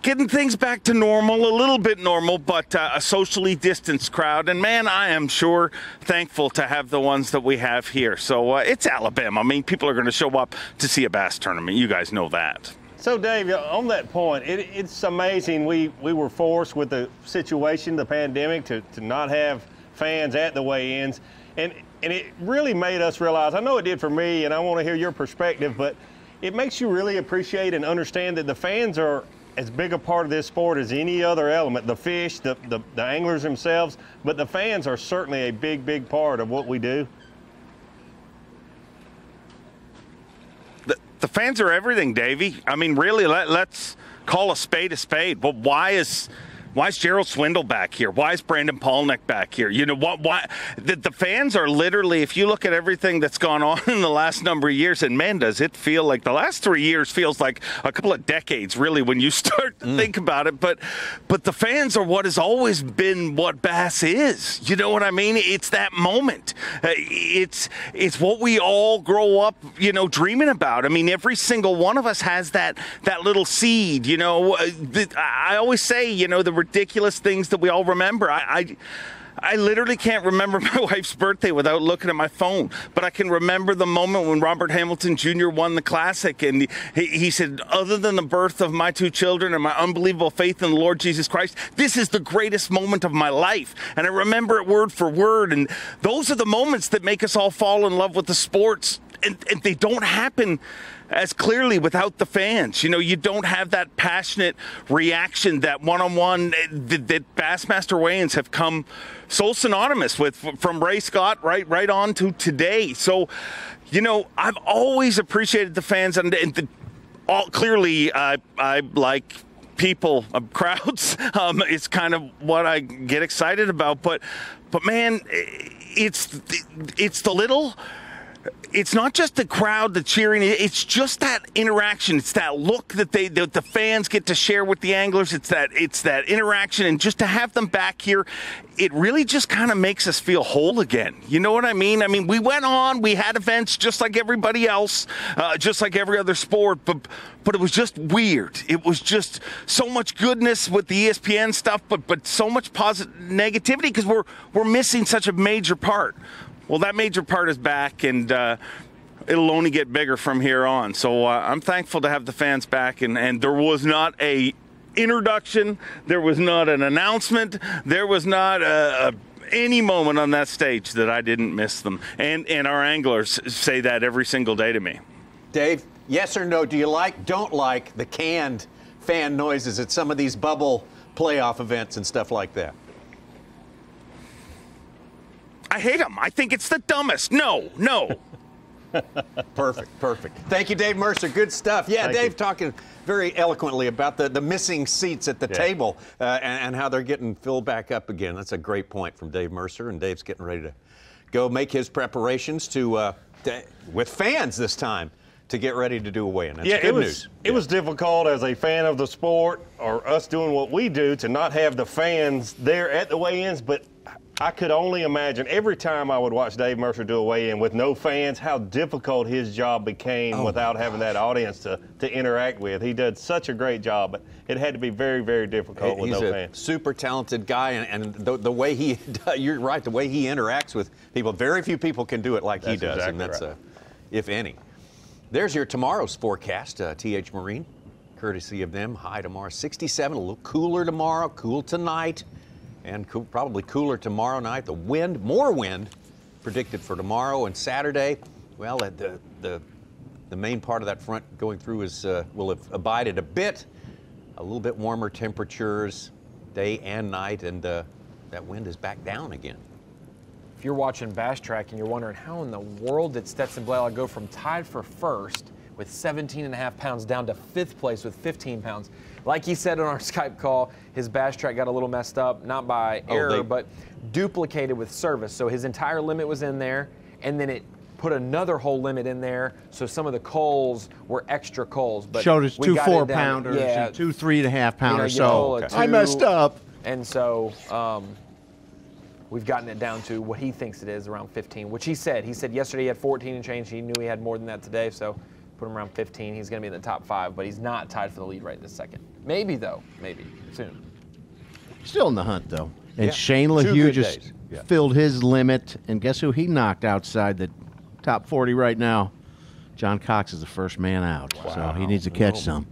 getting things back to normal, a little bit normal, but a socially distanced crowd. And man, I am sure thankful to have the ones that we have here. So it's Alabama. I mean, people are going to show up to see a bass tournament. You guys know that. So, Dave, on that point, it's amazing we were forced with the situation, the pandemic, to not have fans at the weigh-ins. And it really made us realize, I know it did for me, and I want to hear your perspective, but it makes you really appreciate and understand that the fans are as big a part of this sport as any other element, the fish, the anglers themselves, but the fans are certainly a big, big part of what we do. The fans are everything, Davey. I mean, really, let's call a spade a spade. But why is Gerald Swindle back here? Why is Brandon Polnick back here? You know what? Why the fans are literally, if you look at everything that's gone on in the last number of years, and man, does it feel like the last 3 years feels like a couple of decades, really, when you start to think about it. But the fans are what has always been what Bass is. You know what I mean? It's that moment. It's what we all grow up, you know, dreaming about. I mean, every single one of us has that little seed. You know, I always say, you know, the ridiculous things that we all remember. I literally can't remember my wife's birthday without looking at my phone, but I can remember the moment when Robert Hamilton Jr. won the Classic, and he said, other than the birth of my 2 children and my unbelievable faith in the Lord Jesus Christ, this is the greatest moment of my life. And I remember it word for word, and those are the moments that make us all fall in love with the sports, and they don't happen as clearly without the fans. You know, you don't have that passionate reaction, that one-on-one that Bassmaster weigh-ins have come so synonymous with from Ray Scott right on to today. So, you know, I've always appreciated the fans, and clearly I like people, crowds. It's kind of what I get excited about. But man, it's the little. It's not just the crowd, the cheering. It's just that interaction. It's that look that the fans get to share with the anglers. It's that interaction, and just to have them back here, it really just kind of makes us feel whole again. You know what I mean? I mean, we went on, we had events just like everybody else, just like every other sport, but it was just weird. It was just so much goodness with the ESPN stuff, but so much positive negativity because we're missing such a major part. Well, that major part is back, and it'll only get bigger from here on. So I'm thankful to have the fans back, and there was not a introduction, there was not an announcement, there was not any moment on that stage that I didn't miss them. And our anglers say that every single day to me. Dave, yes or no, do you don't like the canned fan noises at some of these bubble playoff events and stuff like that? I hate them. I think it's the dumbest. No. Perfect. Thank you, Dave Mercer. Good stuff. Yeah, Dave talking very eloquently about the missing seats at the table and how they're getting filled back up again. That's a great point from Dave Mercer, and Dave's getting ready to go make his preparations to with fans this time to get ready to do a weigh-in. That's Yeah, good news. It was difficult as a fan of the sport or us doing what we do to not have the fans there at the weigh-ins, but I could only imagine every time I would watch Dave Mercer do a weigh-in with no fans, how difficult his job became without having that audience to interact with. He did such a great job, but it had to be very, very difficult with no fans. He's a super talented guy, and the way he, you're right, the way he interacts with people, very few people can do it like he does, and that's, if any. There's your tomorrow's forecast, TH Marine, courtesy of them. High tomorrow, 67, a little cooler tomorrow, cool tonight, and probably cooler tomorrow night. The wind, more wind predicted for tomorrow and Saturday. Well, the main part of that front going through will have abided a bit. A little bit warmer temperatures day and night, and that wind is back down again. If you're watching Bass Track and you're wondering how in the world did Stetson Blaylock go from tied for first with 17.5 pounds down to 5th place with 15 pounds. Like he said on our Skype call, his Bass Track got a little messed up, not by error, but duplicated with service. So his entire limit was in there, and then it put another whole limit in there, so some of the coals were extra coals. But showed us 2 got 4-pounders and 2 3.5 pounders. So I messed up. And so we've gotten it down to what he thinks it is, around 15, which he said. He said yesterday he had 14 and change. He knew he had more than that today, so put him around 15. He's going to be in the top 5, but he's not tied for the lead right this second. Maybe, though. Maybe. Soon. Still in the hunt, though. And Yeah. Shane 2 LaHue good just days. Yeah. filled his limit. And guess who he knocked outside the top 40 right now? John Cox is the first man out. So he needs to catch some.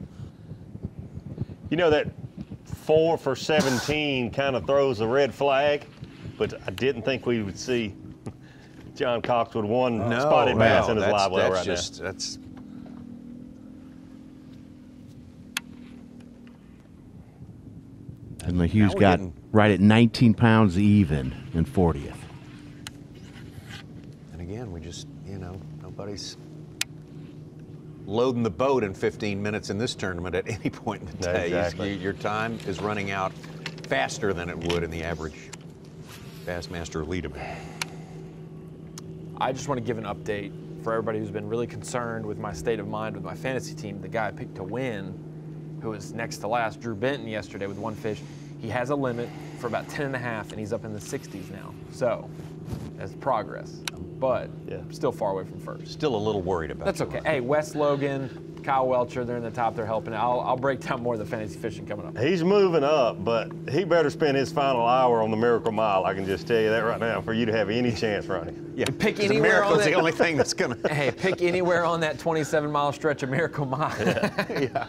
You know, that 4 for 17 kind of throws a red flag, but I didn't think we would see John Cox with one spotted bass in his live well right now. That's And LaHue's got right at 19 pounds even in 40th. And again, we just, you know, nobody's loading the boat in 15 minutes in this tournament at any point in the day. Exactly. Your time is running out faster than it would in the average Bassmaster Elite event. I just want to give an update for everybody who's been really concerned with my state of mind with my fantasy team. The guy I picked to win, who was next to last, Drew Benton, yesterday with 1 fish. He has a limit for about 10.5, and he's up in the 60s now. So, that's progress, but still far away from first. Still a little worried about That's okay. Hey, Wes Logan, Kyle Welcher, they're in the top. They're helping. I'll break down more of the fantasy fishing coming up. He's moving up, but he better spend his final hour on the Miracle Mile. I can just tell you that right now for you to have any chance, Ronnie. Yeah, pick anywhere on that. the only thing that's gonna. Hey, pick anywhere on that 27-mile stretch of Miracle Mile. Yeah.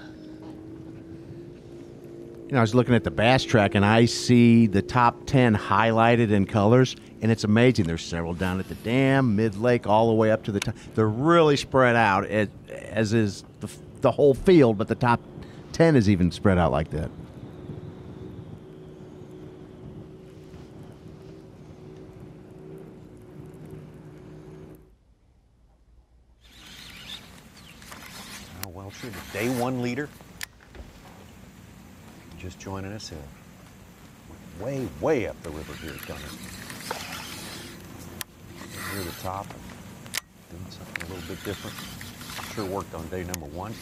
You know, I was looking at the Bass Track, and I see the top 10 highlighted in colors, and it's amazing. There's several down at the dam, mid-lake, all the way up to the top. They're really spread out, as is the whole field, but the top 10 is even spread out like that. Now Welcher, the day 1 leader. Just joining us way, way up the river here at Guntersville. Near the top, doing something a little bit different. Sure worked on day number 1.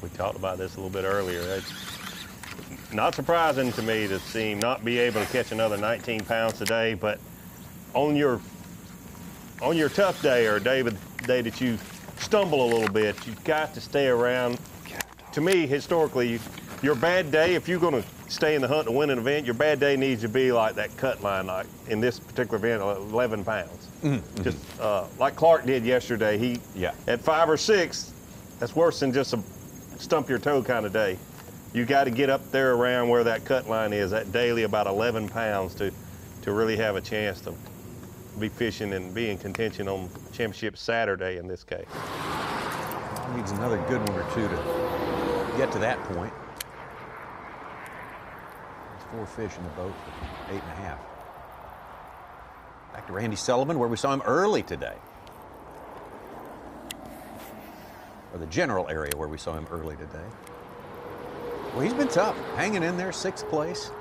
We talked about this a little bit earlier. It's not surprising to me to see him not be able to catch another 19 pounds today, but on your tough day or a day that you stumble a little bit, you've got to stay around. To me, historically, your bad day, if you're going to stay in the hunt and win an event, your bad day needs to be like that cut line, like in this particular event, 11 pounds. Mm-hmm. Just like Clark did yesterday. He at 5 or 6, that's worse than just a stump your toe kind of day. You got to get up there around where that cut line is, that daily about 11 pounds to really have a chance to be fishing and be in contention on Championship Saturday in this case. Needs another good one or two to get to that point. There's 4 fish in the boat for 8.5. Back to Randy Sullivan, where we saw him early today. or the general area where we saw him early today. Well, he's been tough, hanging in there, 6th place.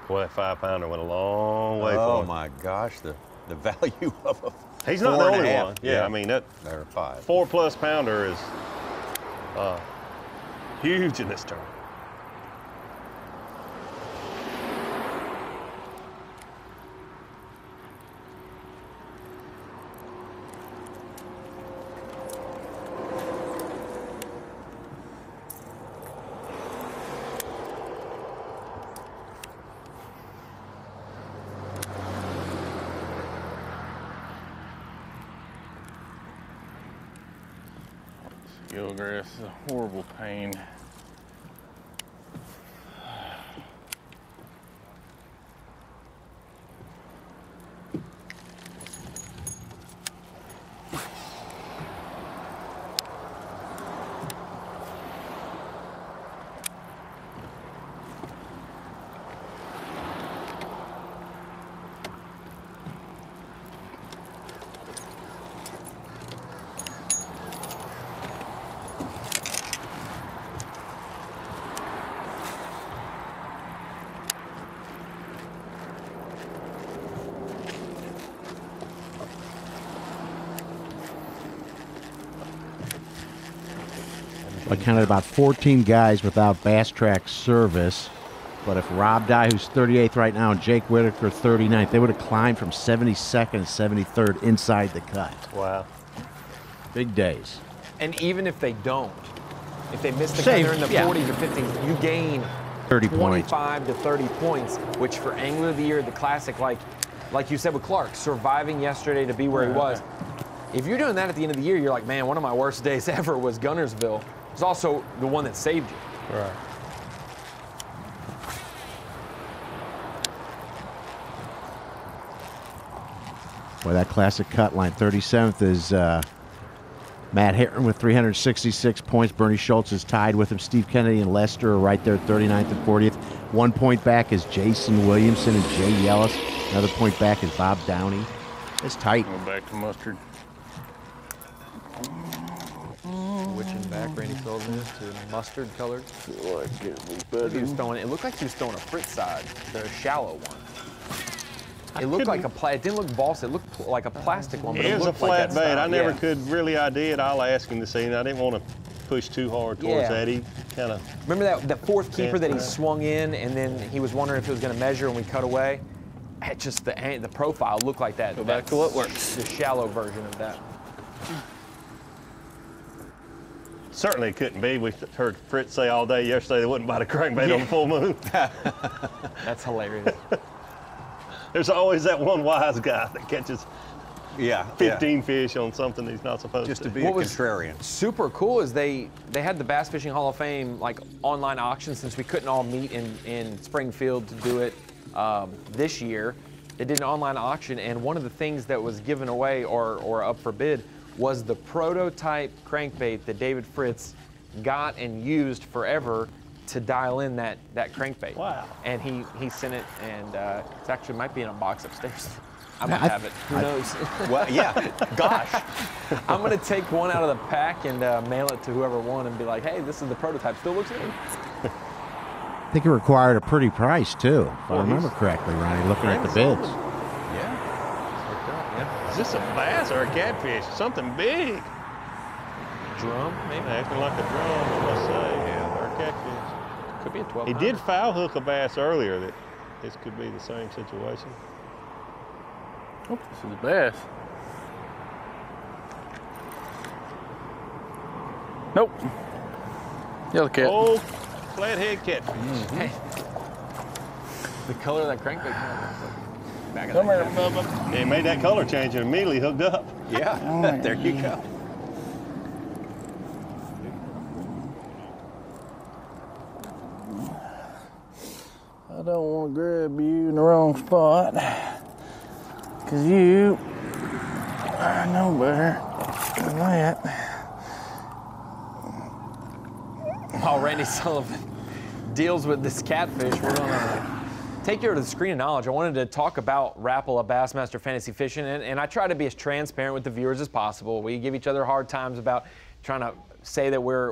Boy, that 5-pounder went a long way for Oh him. my gosh, the value of a He's not the only 4.5. one. Yeah, I mean, that or 5. 4+ pounder is huge in this tournament. Gillgrass is a horrible pain. I counted about 14 guys without Bass Track service. But if Rob Dye, who's 38th right now, and Jake Whitaker, 39th, they would have climbed from 72nd and 73rd inside the cut. Wow. Big days. And even if they don't, if they miss the cut, Save, they're in the 40s or 50s, you gain 30 points. 25 to 30 points, which for Angler of the Year, the Classic, like you said with Clark, surviving yesterday to be where he was. If you're doing that at the end of the year, you're like, man, one of my worst days ever was Guntersville. It's also the one that saved you. Right. Boy, that classic cut line. 37th is Matt Herron with 366 points. Bernie Schultz is tied with him. Steve Kennedy and Lester are right there, 39th and 40th. 1 point back is Jason Williamson and Jay Yellis. Another point back is Bob Downey. It's tight. Go back to Mustard. Switching back, Randy Sullivan is to mustard colored. He was throwing, it looked like he was throwing a Fritz side, the shallow one. It looked like it didn't look boss, it looked like a plastic one, but It it was a looked like flat that bait. style. I never Yeah. could really ID it. I'll ask him this evening. I didn't want to push too hard towards that. He kind of. Remember that fourth keeper that he swung in and then he was wondering if it was going to measure and we cut away? It just the profile looked like that. Go back to what works. The shallow version of that. Certainly it couldn't be. We heard Fritz say all day yesterday they wouldn't bite a crankbait on the full moon. That's hilarious. There's always that one wise guy that catches 15 fish on something he's not supposed to. Just to be a contrarian. Super cool is they had the Bass Fishing Hall of Fame like online auction since we couldn't all meet in Springfield to do it this year. They did an online auction, and one of the things that was given away or up for bid was the prototype crankbait that David Fritz got and used forever to dial in that crankbait. Wow. And he sent it, and it actually might be in a box upstairs. I might have it. Who knows? Well, yeah. Gosh. I'm going to take one out of the pack and mail it to whoever won and be like, hey, this is the prototype. Still looks good. I think it required a pretty price, too, if I remember correctly, Ronnie, looking at the bids. Is this a bass or a catfish? Something big. Drum, maybe? Acting like a drum, I must say. Yeah, or a catfish. Could be a 12. He did foul hook a bass earlier that this could be the same situation. Oh, this is a bass. Nope. Yellow cat. Oh, flathead catfish. Hey. The color of that crankbait kind of looks like back of Come that here, cat. Bubba. He made that color change and immediately hooked up. Yeah, there you go. I don't want to grab you in the wrong spot, because you know better than that. While Randy Sullivan deals with this catfish, we're going to take you to the screen of knowledge. I wanted to talk about Rapala Bassmaster Fantasy Fishing, and I try to be as transparent with the viewers as possible. We give each other hard times about trying to say that we're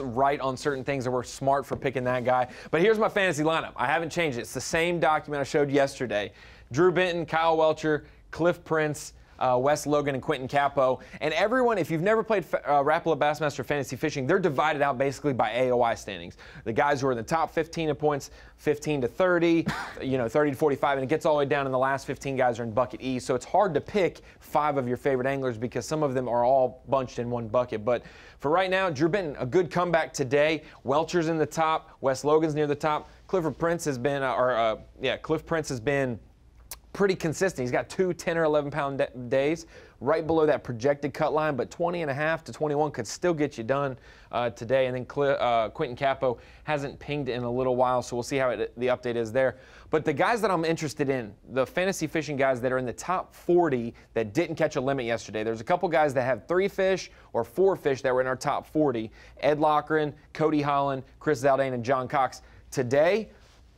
right on certain things and we're smart for picking that guy. But here's my fantasy lineup. I haven't changed it. It's the same document I showed yesterday. Drew Benton, Kyle Welcher, Cliff Prince, Wes Logan, and Quentin Capo. And everyone, if you've never played Rapala Bassmaster Fantasy Fishing, they're divided out basically by AOI standings. The guys who are in the top 15 in points, 15 to 30, 30 to 45, and it gets all the way down, and the last 15 guys are in bucket E. So it's hard to pick 5 of your favorite anglers because some of them are all bunched in one bucket. But for right now, Drew Benton, a good comeback today. Welcher's in the top. Wes Logan's near the top. Cliff Prince has been, Cliff Prince has been pretty consistent. He's got 2 10 or 11 pound days right below that projected cut line, but 20.5 to 21 could still get you done today. And then Quentin Capo hasn't pinged in a little while, so we'll see how the update is there. But the guys that I'm interested in, the fantasy fishing guys that are in the top 40 that didn't catch a limit yesterday, there's a couple guys that have 3 fish or 4 fish that were in our top 40. Ed Lochran, Cody Holland, Chris ZALDAIN, and John Cox. Today,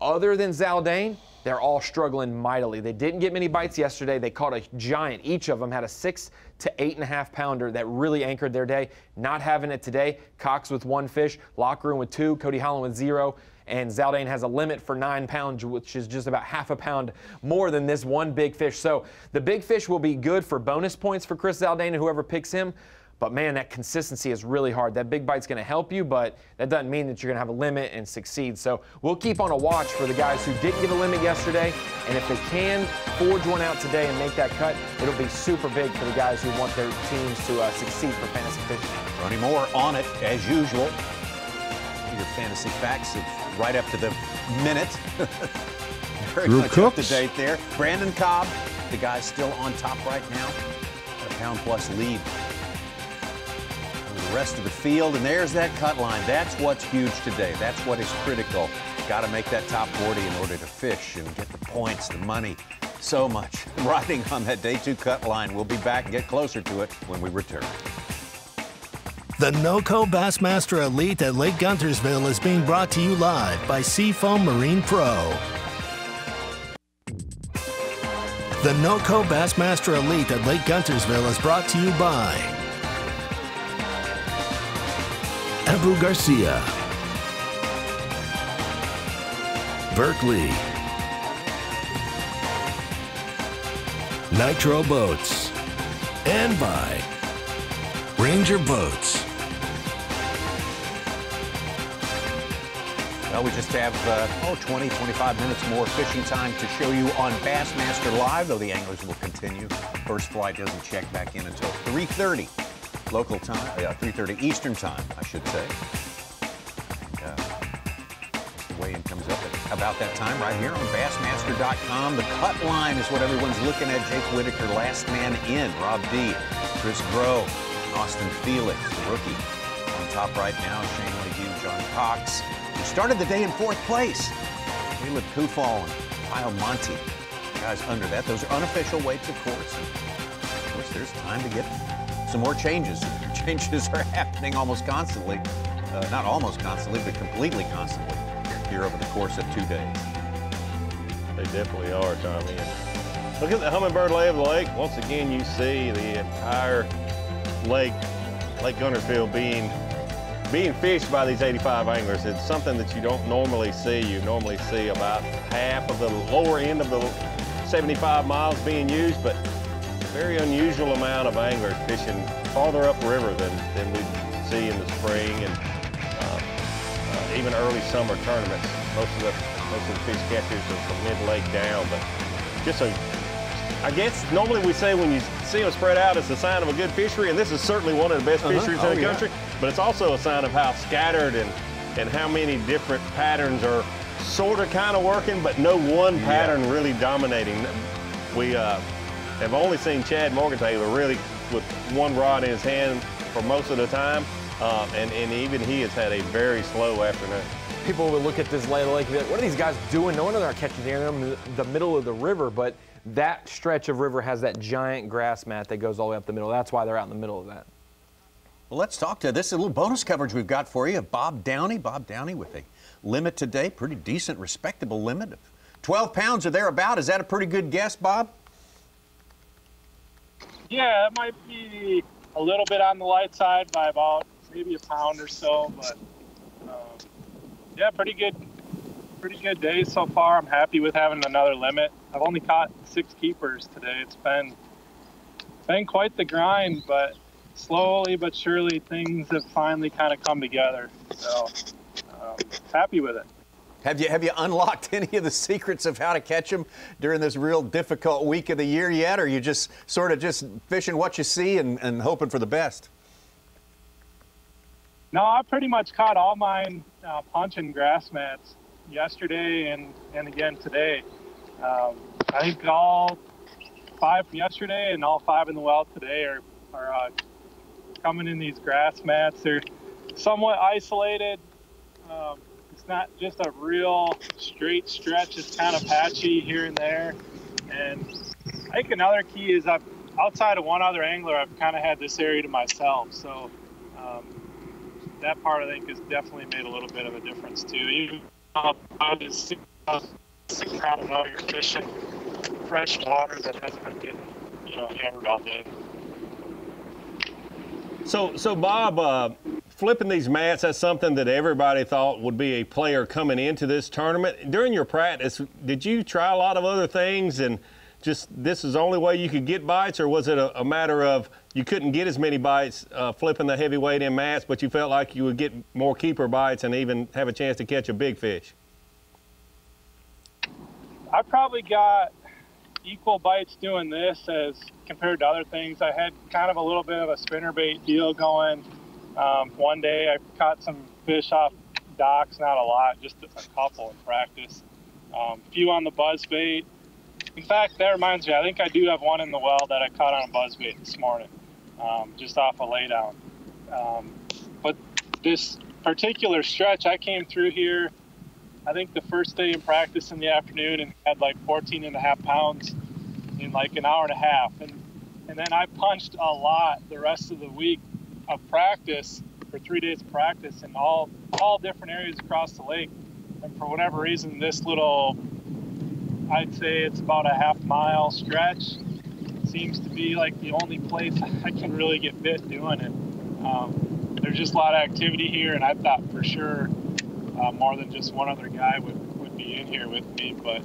other than ZALDAIN, they're all struggling mightily. They didn't get many bites yesterday. They caught a giant. Each of them had a 6 to 8.5 pounder that really anchored their day. Not having it today. Cox with 1 fish, Lochran with 2, Cody Holland with 0, and ZALDAIN has a limit for 9 pounds, which is just about half a pound more than this one big fish. So the big fish will be good for bonus points for Chris ZALDAIN and whoever picks him. But man, that consistency is really hard. That big bite's going to help you, but that doesn't mean that you're going to have a limit and succeed. So we'll keep on a watch for the guys who didn't get a limit yesterday. And if they can forge one out today and make that cut, it'll be super big for the guys who want their teams to succeed for fantasy fishing. Ronnie Moore on it, as usual. Your fantasy facts right up to the minute. Very much up to date there. Brandon COBB, the guy's still on top right now. Got a pound-plus lead. The rest of the field, and there's that cut line. That's what's huge today. That's what is critical. Got to make that top 40 in order to fish and get the points, the money. So much riding on that day 2 cut line. We'll be back and get closer to it when we return. The NOCO Bassmaster Elite at Lake Guntersville is being brought to you live by Seafoam Marine Pro. The NOCO Bassmaster Elite at Lake Guntersville is brought to you by Abu Garcia, Berkeley, Nitro Boats, and by Ranger Boats. Well, we just have 20, 25 minutes more fishing time to show you on Bassmaster Live, though the anglers will continue. First flight doesn't check back in until 3:30 local time, 3:30 Eastern time, I should say. The weigh-in comes up at about that time right here on Bassmaster.com. The cut line is what everyone's looking at. Jake Whitaker, last man in. Rob D, Chris Groh, Austin Felix, the rookie. On top right now, Shane Lehue, John Cox, who started the day in 4th place. Caleb Kufal and Kyle Monty. Guys under that. Those are unofficial weights, of course. And of course, there's time to get some more changes. Changes are happening almost constantly. Not almost constantly, but completely constantly here over the course of 2 days. They definitely are, Tommy. Look at the hummingbird lay of the lake. Once again, you see the entire Lake Guntersville being fished by these 85 anglers. It's something that you don't normally see. You normally see about half of the lower end of the 75 miles being used, but very unusual amount of anglers fishing farther upriver than we see in the spring and even early summer tournaments. Most of the fish catchers are from mid-lake down, but just I guess normally we say when you see them spread out, it's a sign of a good fishery, and this is certainly one of the best fisheries in the country, but it's also a sign of how scattered and how many different patterns are sort of kind of working, but no one pattern really dominating. We have only seen Chad Morgentaler really with one rod in his hand for most of the time, and even he has had a very slow afternoon. People will look at this lay of the lake and be like, what are these guys doing? No wonder they're catching here in the middle of the river, but that stretch of river has that giant grass mat that goes all the way up the middle. That's why they're out in the middle of that. Well, let's talk to this. A little bonus coverage we've got for you. Bob Downey with a limit today, pretty decent, respectable limit of 12 pounds or thereabout. Is that a pretty good guess, Bob? Yeah, it might be a little bit on the light side by about maybe a pound or so, but yeah, pretty good day so far. I'm happy with having another limit. I've only caught 6 keepers today. It's been quite the grind, but slowly but surely things have finally kind of come together. So happy with it. Have you unlocked any of the secrets of how to catch them during this real difficult week of the year yet, or are you just sort of just fishing what you see and hoping for the best? No, I pretty much caught all mine punching grass mats yesterday and again today. I think all 5 from yesterday and all 5 in the well today are coming in these grass mats. They're somewhat isolated. It's not just a real straight stretch. It's kind of patchy here and there. And I think another key is outside of one other angler, I've kind of had this area to myself. So that part, I think, has definitely made a little bit of a difference too. Even I was proud of you're fishing fresh water that hasn't been getting, hammered all day. So Bob, flipping these mats, that's something that everybody thought would be a player coming into this tournament. During your practice, did you try a lot of other things and just this is the only way you could get bites, or was it a matter of you couldn't get as many bites flipping the heavyweight in mats, but you felt like you would get more keeper bites and even have a chance to catch a big fish? I probably got equal bites doing this as compared to other things. I had kind of a little bit of a spinnerbait deal going. One day I caught some fish off docks, not a lot, just a couple in practice. A few on the buzzbait. In fact, that reminds me, I think I do have one in the well that I caught on a buzzbait this morning, just off a laydown. But this particular stretch, I came through here, I think the first day in practice in the afternoon and had like 14.5 pounds in like an hour and a half. And then I punched a lot the rest of the week of practice, for 3 days of practice in all different areas across the lake. And for whatever reason, this little, I'd say it's about a half-mile stretch, seems to be like the only place I can really get bit doing it. There's just a lot of activity here, and I thought for sure more than just one other guy would be in here with me, but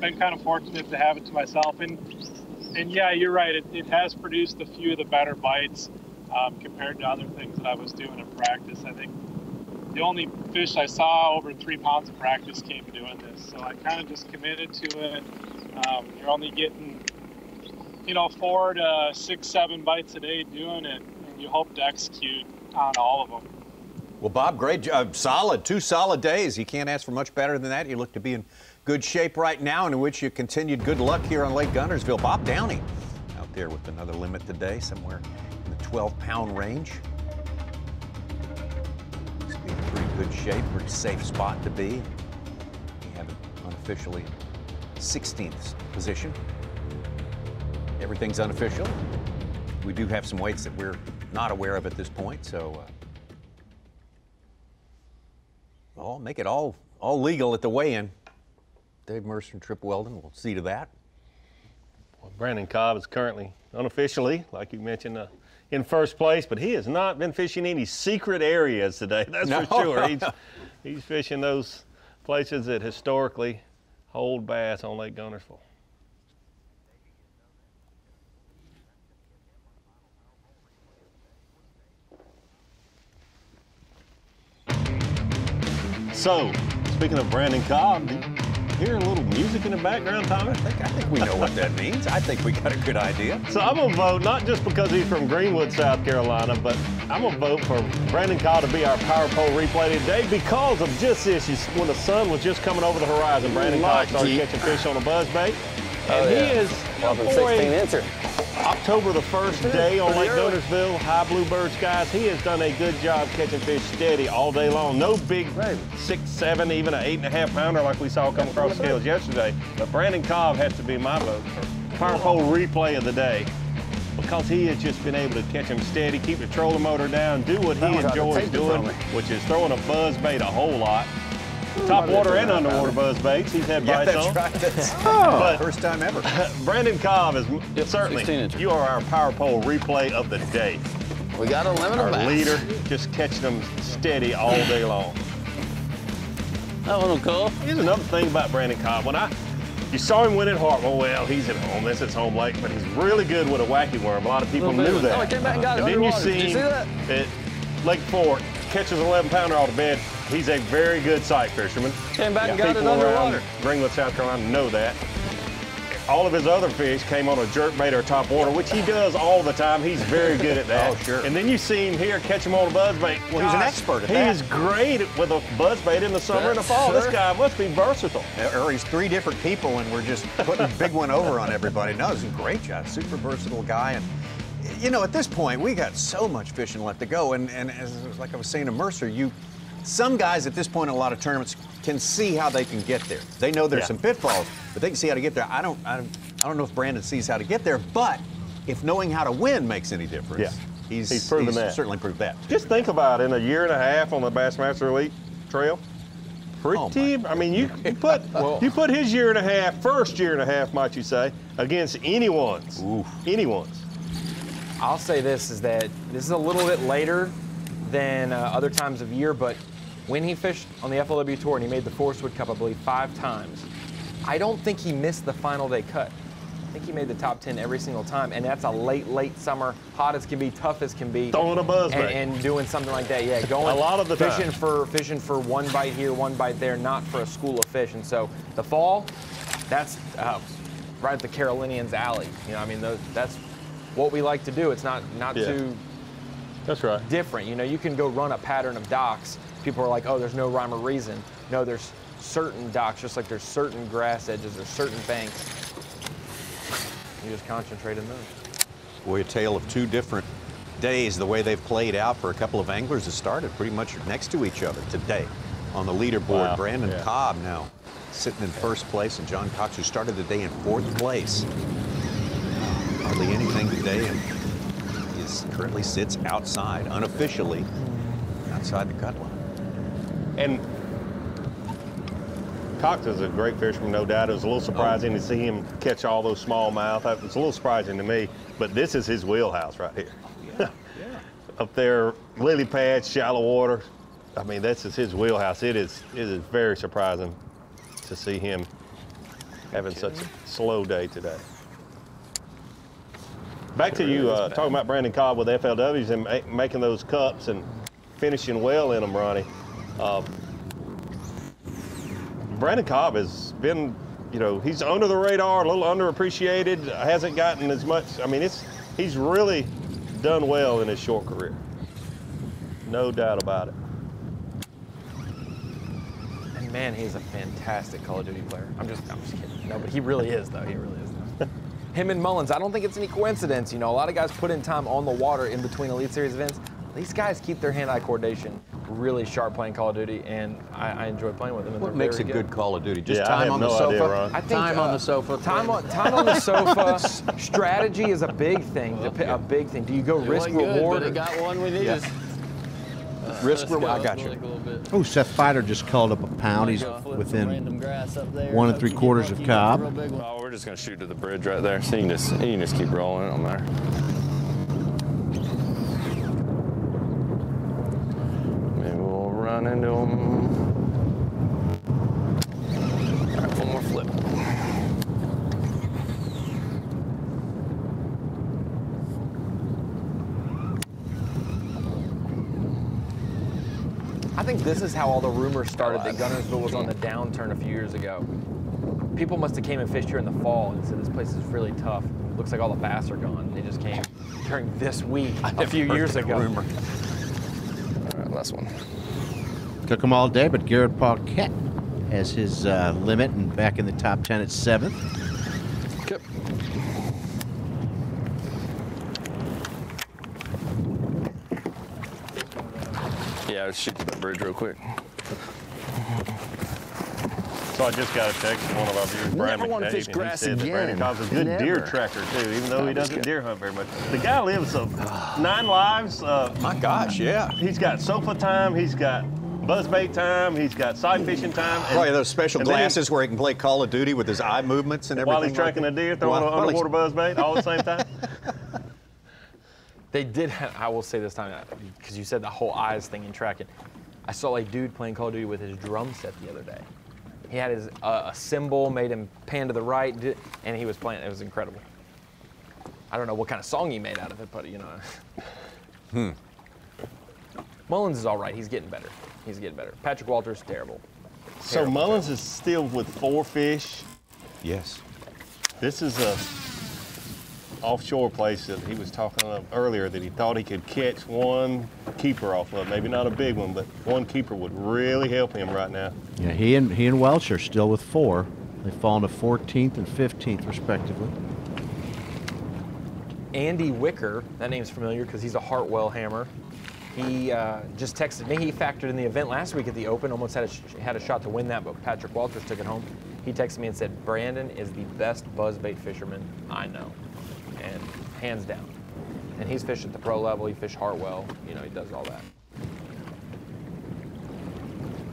been kind of fortunate to have it to myself. And yeah, you're right, it has produced a few of the better bites compared to other things that I was doing in practice. I think the only fish I saw over 3 pounds of practice came doing this, so I kind of just committed to it. You're only getting 4 to 6, 7 bites a day doing it, and you hope to execute on all of them. Well, Bob, great job. Solid, 2 solid days. You can't ask for much better than that. You look to be in good shape right now, and in which you continued good luck here on Lake Guntersville. Bob Downey out there with another limit today, somewhere in the 12-pound range. Looks to be in pretty good shape, pretty safe spot to be. We have it unofficially in 16th position. Everything's unofficial. We do have some weights that we're not aware of at this point, so I'll make it all legal at the weigh-in. Dave Mercer and Trip Weldon will see to that. Well, Brandon COBB is currently unofficially, like you mentioned, in first place, but he has not been fishing any secret areas today, that's for sure. He's fishing those places that historically hold bass on Lake Guntersville. So, speaking of Brandon COBB, do you hear a little music in the background, Tommy? I think we know what that means. I think we got a good idea. So I'm going to vote, not just because he's from Greenwood, South Carolina, but I'm going to vote for Brandon COBB to be our power pole replay today because of just this. When the sun was just coming over the horizon, Brandon COBB started catching fish on a buzzbait. And he is for 16-incher. October the 1st day on Lake Guntersville, high bluebird skies. He has done a good job catching fish steady all day long. No big 6, 7, even an 8.5 pounder like we saw come across the scales yesterday. But Brandon COBB has to be my vote for power pole replay of the day because he has just been able to catch him steady, keep the trolling motor down, do what he enjoys doing, which is throwing a buzz bait a whole lot. Top water and underwater buzz baits. He's had bites that's on. right. That's But first time ever. Brandon COBB is certainly, you are our power pole replay of the day. We got a limit Our of bass. leader, just catching them steady all day long. That one was cool. Here's another thing about Brandon COBB. You saw him win at Hartwell. Well, he's at home. This is home lake, but he's really good with a wacky worm. A lot of people knew that. Oh, he came back and got it then you underwater. see Did you see that? at Lake Fork, catches an 11-pounder off the bed. He's a very good sight fisherman. Came back and got it People underwater. around Greenwood, South Carolina know that. All of his other fish came on a jerkbait or top water, which he does all the time. He's very good at that. Oh, sure. And then you see him here catch him on a buzzbait. Well, he's an expert at he that. is great with a buzzbait in the summer and the fall. Sure. This guy must be versatile. Or he's 3 different people, and we're just putting a big one over on everybody. No, he's a great job. Super versatile guy. And, you know, at this point, we got so much fishing left to go. And as like I was saying to Mercer, some guys at this point in a lot of tournaments can see how they can get there. They know there's some pitfalls, but they can see how to get there. I don't know if Brandon sees how to get there, but if knowing how to win makes any difference, he's proven that. Certainly proved that. Just think about it, in a year and a half on the Bassmaster Elite Trail. Pretty, I mean, you put his year and a half, first year and a half, might you say, against anyone's. Anyone's. I'll say this, is that this is a little bit later than other times of year, but when he fished on the FLW Tour and he made the Forestwood Cup, I believe, 5 times, I don't think he missed the final day cut. I think he made the top 10 every single time, and that's a late summer, hot as can be, tough as can be. Throwing a buzzbait. And doing something like that, yeah. Going a lot of the fishing time. fishing for one bite here, one bite there, not for a school of fish. And so the fall, that's right at the Carolinians' alley. You know, I mean, that's what we like to do. It's not too that's right. different. You know, you can go run a pattern of docks. People are like, oh, there's no rhyme or reason. No, there's certain docks, just like there's certain grass edges or certain banks. You just concentrate in those. Boy, a tale of 2 different days. The way they've played out for a couple of anglers has started pretty much next to each other today on the leaderboard. Wow. Brandon COBB now sitting in first place, and John Cox, who started the day in 4th place. Hardly anything today, and currently sits outside, unofficially, outside the cut line. And Cox is a great fisherman, no doubt. It was a little surprising to see him catch all those smallmouth. It's a little surprising to me, but this is his wheelhouse right here. Up there, lily pads, shallow water. I mean, this is his wheelhouse. It is very surprising to see him having such a slow day today. Back to you talking about Brandon COBB with FLWs and making those cups and finishing well in them, Ronnie. Brandon COBB has been, you know, he's under the radar, a little underappreciated, hasn't gotten as much. I mean, he's really done well in his short career. No doubt about it. And man, he's a fantastic Call of Duty player. I'm just kidding. No, but he really is, though. He really is. Him and Mullins, I don't think it's any coincidence. You know, a lot of guys put in time on the water in between Elite Series events. These guys keep their hand-eye coordination really sharp playing Call of Duty, and I enjoy playing with them. And what makes a good Call of Duty? Just Yeah, time on the sofa? Idea, I think, time on the sofa. Time on the sofa. Strategy is a big thing. A big thing. Do you go risk reward? But it got one we needed. Risk reward. I got you. Oh, Seth Fighter just called up a pound. He's within 1 3/4 of COBB. Oh, we're just gonna shoot to the bridge right there. So you can just keep rolling. It don't matter. Maybe we'll run into them. All right, one more flip. I think this is how all the rumors started that Guntersville was on the downturn a few years ago. People must have came and fished here in the fall and said this place is really tough. Looks like all the bass are gone. They just came during this week a few years ago. All right, last one. Took him all day, but Garrett Paquette has his limit and back in the top 10 at 7th. Yep. Yeah, let's shoot to that bridge real quick. So I just got a text from one of our viewers, Brandon wanna McDade, fish and grass he said that Brandon again. COBB's a good deer Never. tracker too, even though he doesn't deer hunt very much. The guy lives 9 lives. My gosh, yeah. He's got sofa time. He's got buzzbait time. He's got sight fishing time. Probably those special glasses where he can play Call of Duty with his eye movements and everything. While he's tracking a deer, throwing an underwater buzzbait all at the same time. They did have, I will say this time, because you said the whole eyes thing in tracking. I saw a dude playing Call of Duty with his drum set the other day. He had his a cymbal, made him pan to the right, and he was playing. It was incredible. I don't know what kind of song he made out of it, but you know. Mullins is all right. He's getting better. He's getting better. Patrick Walters, terrible. So Mullins is still with 4 fish. Yes. This is a offshore place that he was talking about earlier that he thought he could catch one keeper off of. Maybe not a big one, but one keeper would really help him right now. Yeah, he and Welch are still with 4. They've fallen to 14th and 15th respectively. Andy Wicker, that name's familiar because he's a Hartwell hammer. He just texted me. He factored in the event last week at the Open, almost had a shot to win that, but Patrick Walters took it home. He texted me and said, Brandon is the best buzzbait fisherman I know, and hands down. And he's fished at the pro level. He fished Hartwell. You know, he does all that.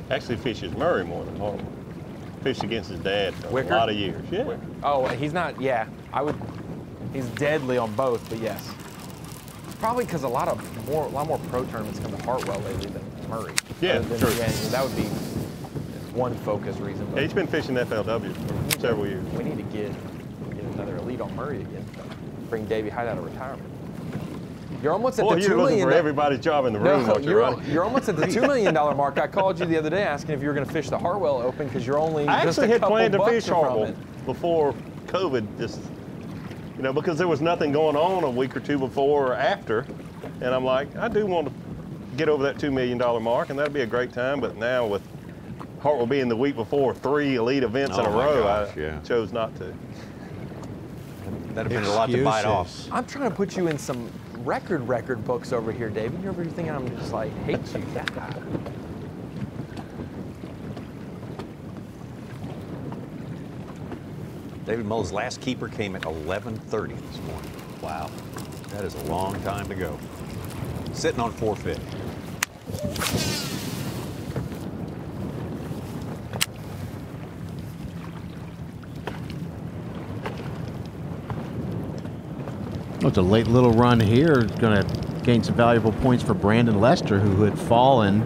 Actually fishes Murray more than Hartwell. Fished against his dad for Wicker? a lot of years. Yeah. Wicker. Oh, he's not, yeah. He's deadly on both, but yes. Probably because a lot more pro tournaments come to Hartwell lately than Murray. Yeah, true. Yeah, that would be one focus reason. Yeah, he's been fishing FLW for several years. We need to get another elite on Murray again. Bring Davey Hyde out of retirement. You're almost at the $2 million. You're looking for everybody's job in the room, aren't you, Ronnie? You're almost at the $2 million mark. I called you the other day asking if you were going to fish the Hartwell Open because you're only I just actually a had couple planned to bucks fish from Hartwell it. before COVID, just, you know, because there was nothing going on a week or two before or after. And I'm like, I do want to get over that $2 million mark, and that'd be a great time. But now with Hartwell being the week before 3 elite events in a row, I chose not to. That'd have been a lot to bite off. I'm trying to put you in some record books over here, David. You ever think I'm just like, hate you? David Mullins' last keeper came at 11:30 this morning. Wow, that is a long time to go. Sitting on 4 fish. Well, it's a late little run here. Going to gain some valuable points for Brandon Lester, who had fallen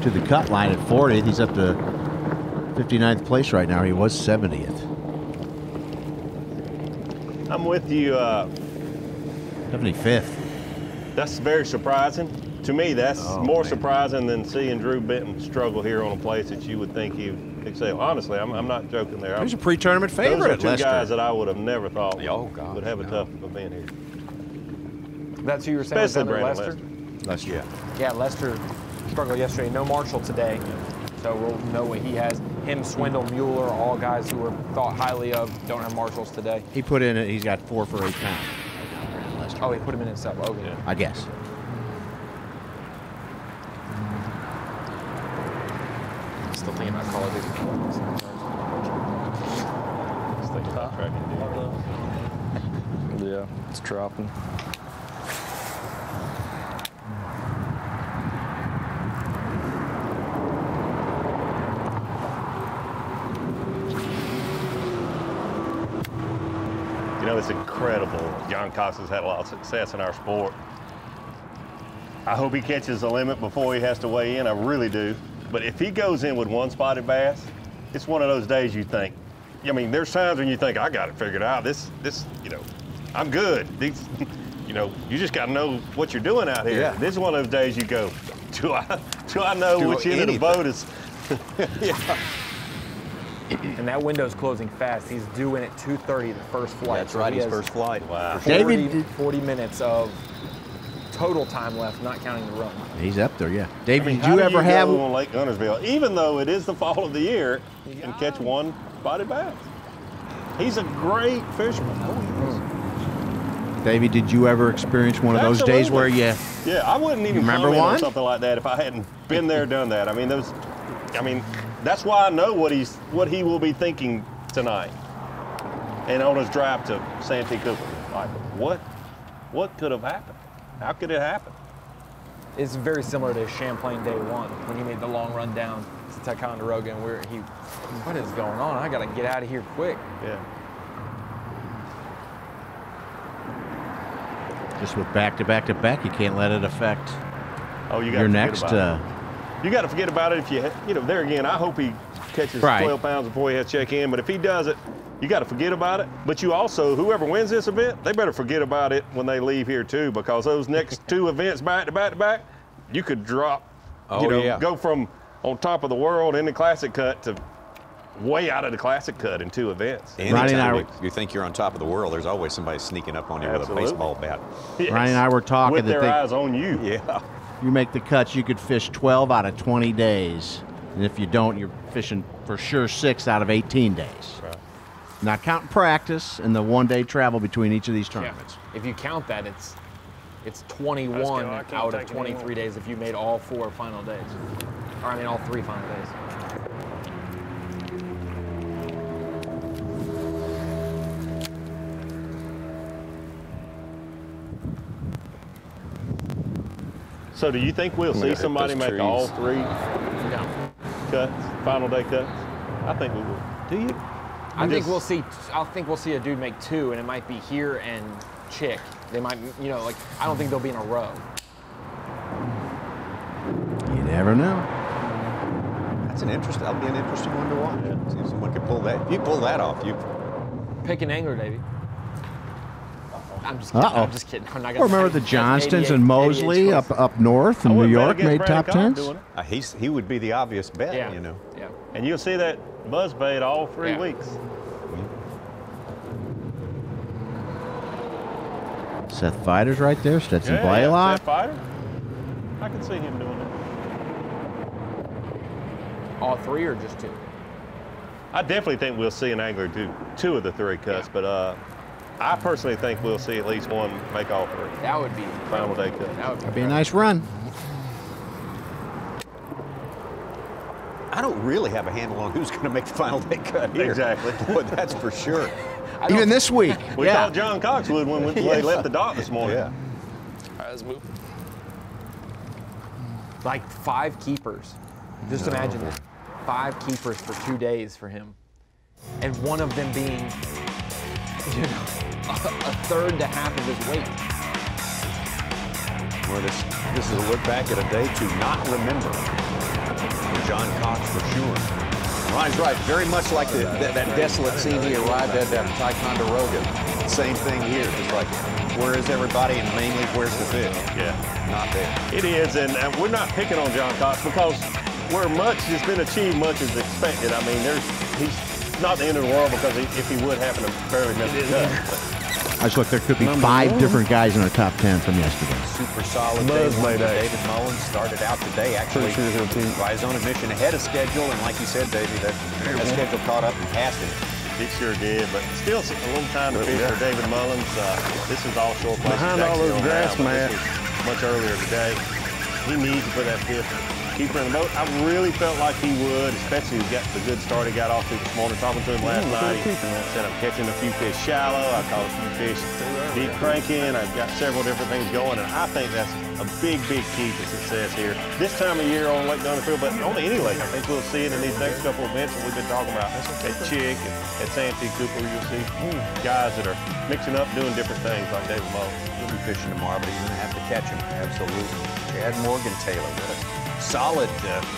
to the cut line at 40th. He's up to 59th place right now. He was 70th. I'm with you. 75th. That's very surprising. To me, that's more surprising than seeing Drew Benton struggle here on a place that you would think he would excel. Honestly, I'm not joking there. He's a pre-tournament favorite. Those are two Lester. guys that I would have never thought would have a tough event here. That's who you were saying. Especially Brandon Lester? Lester. Yeah. Yeah, Lester struggled yesterday. No Marshall today. So we'll know what he has. Him, Swindle, Mueller, all guys who were thought highly of, don't have Marshalls today. He put in, he's got 4 for 8 pounds. Oh, he put him in himself. Okay. Yeah. I guess. Still thinking about Call of Duty. Just thinking about tracking deer. Yeah, it's dropping. You know, it's incredible. John Cox has had a lot of success in our sport. I hope he catches the limit before he has to weigh in. I really do. But if he goes in with 1 spotted bass, it's one of those days you think, I mean, there's times when you think, I got it figured out. This, you know, I'm good. These, you know, you just got to know what you're doing out here. Yeah. This is one of those days you go, do I know which end of the boat is? Yeah. And that window's closing fast. He's due in at 2:30 the first flight. That's right, his first flight. Wow. 40 minutes of total time left, not counting the run. He's up there, yeah. David, I mean, did you ever have go on Lake Guntersville, even though it is the fall of the year, and catch 1 spotted bass? He's a great fisherman. David, did you ever experience one of those days where you? Yeah, I wouldn't even remember comment on one? something like that if I hadn't been there, done that. I mean, that's why I know what he will be thinking tonight, and on his drive to Santee Cooper. Like, what could have happened? How could it happen? It's very similar to Champlain day one when he made the long run down to Ticonderoga, and what is going on? I got to get out of here quick. Yeah. Just with back-to-back-to-back, you can't let it affect your next. You got to forget about it if there again, I hope he catches 12 pounds before he has to check in, but if he does it, you got to forget about it. But you also, whoever wins this event, they better forget about it when they leave here too, because those next 2 events back to back to back, you could drop, go from on top of the world in the classic cut to way out of the classic cut in 2 events. Anytime you think you're on top of the world, there's always somebody sneaking up on you with a baseball bat. Yes. Ronnie and I were talking with their eyes on you. Yeah. You make the cuts, you could fish 12 out of 20 days. And if you don't, you're fishing for sure 6 out of 18 days. Right. Not counting practice and the 1-day travel between each of these tournaments. Yeah. If you count that, it's 21 out of 23 days if you made all 4 final days. Or I mean all 3 final days. So do you think we'll see somebody make all 3 cuts, final day cuts? I think we will. Do you? I think we'll see a dude make 2, and it might be here and Chick. They might, I don't think they'll be in a row. You never know. That'll be an interesting one to watch. Yeah. See if someone can pull that. If you pull that off, you pick an angler, Davey. I'm just kidding. I'm just kidding. I'm not gonna remember the Johnstons and Mosley up north in New York made top 10s? He would be the obvious bet, Yeah. And you'll see that buzz bait all 3 weeks. Seth Feider's right there. Stetson Blaylock. Seth Feider. I can see him doing it. All 3 or just 2? I definitely think we'll see an angler do 2 of the 3 cuts, but I personally think we'll see at least one make all 3. That would be final day cut. That'd be a nice run. I don't really have a handle on who's going to make the final day cut here. Exactly. Boy, that's for sure. Even this week. We thought John Cox would when he left the dock this morning. Yeah. All right, let's move. Like 5 keepers. Just imagine that. 5 keepers for 2 days for him. And one of them being, a third to half of his weight. Well, this is a look back at a day to not remember for John Cox for sure. Ryan's right. Very much like that desolate scene he arrived at Ticonderoga. Same thing here. It's like, where is everybody, and mainly, where's the fish? Yeah. Not there. It is, and we're not picking on John Cox because where much has been achieved, much is expected. I mean, he's not the end of the world because if he would happen to barely miss a cut. I just looked, there could be 5 different guys in our top 10 from yesterday. Super solid day one. David Mullins started out today actually by his own admission ahead of schedule, and like you said, Davey, that schedule caught up and passed him. It sure did, but still a little time to fish for David Mullins. This is offshore places. Behind all those grass mats. Much earlier today. He needs to put that fifth keeper in the boat. I really felt like he would, especially got the good start he got off to this morning. Talking to him last night, he said I'm catching a few fish shallow. I caught a few fish deep cranking. I've got several different things going, and I think that's a big, big key to success here. This time of year on Lake Guntersville, but on any lake, I think we'll see it in these next couple of events that we've been talking about. At Chick, at Santee Cooper, you'll see guys that are mixing up, doing different things like David Mullins. He'll be fishing tomorrow, but he's going to have to catch him. Absolutely. Chad Morgan Taylor. What a solid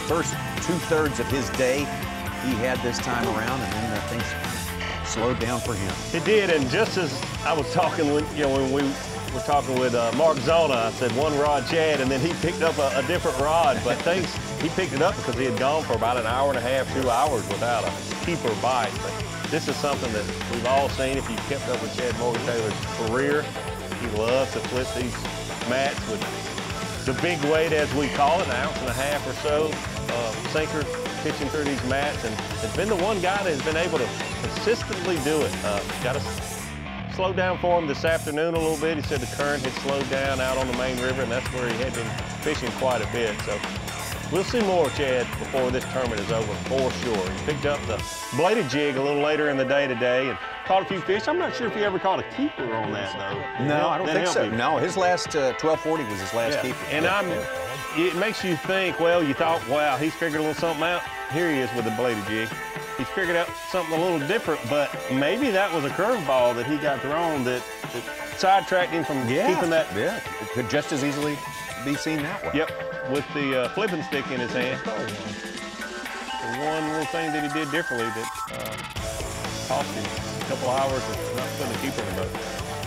first 2/3 of his day he had this time around, and then things slowed down for him. It did, and just as I was talking when we were talking with Mark Zona, I said 1 rod Chad, and then he picked up a different rod, but he picked it up because he had gone for about an hour and a half, 2 hours without a keeper bite. But this is something that we've all seen if you've kept up with Chad Morgan Taylor's career. He loves to flip these mats with the big weight, as we call it, 1.5 ounces or so, sinker pitching through these mats, and has been the one guy that has been able to consistently do it. Got to slow down for him this afternoon a little bit. He said the current had slowed down out on the main river, and that's where he had been fishing quite a bit. So we'll see more, Chad, before this tournament is over, for sure. He picked up the bladed jig a little later in the day today and caught a few fish. I'm not sure if he ever caught a keeper on that, though. No, I don't think so. You. No, his last 1240 was his last keeper. And it makes you think, well, you thought, wow, he's figured a little something out. Here he is with the bladed jig. He's figured out something a little different, but maybe that was a curveball that he got thrown that sidetracked him from keeping that. Yeah, it could just as easily be seen that way. Yep, with the flipping stick in his hand. The one little thing that he did differently that cost him a couple hours of not putting a keeper in the boat.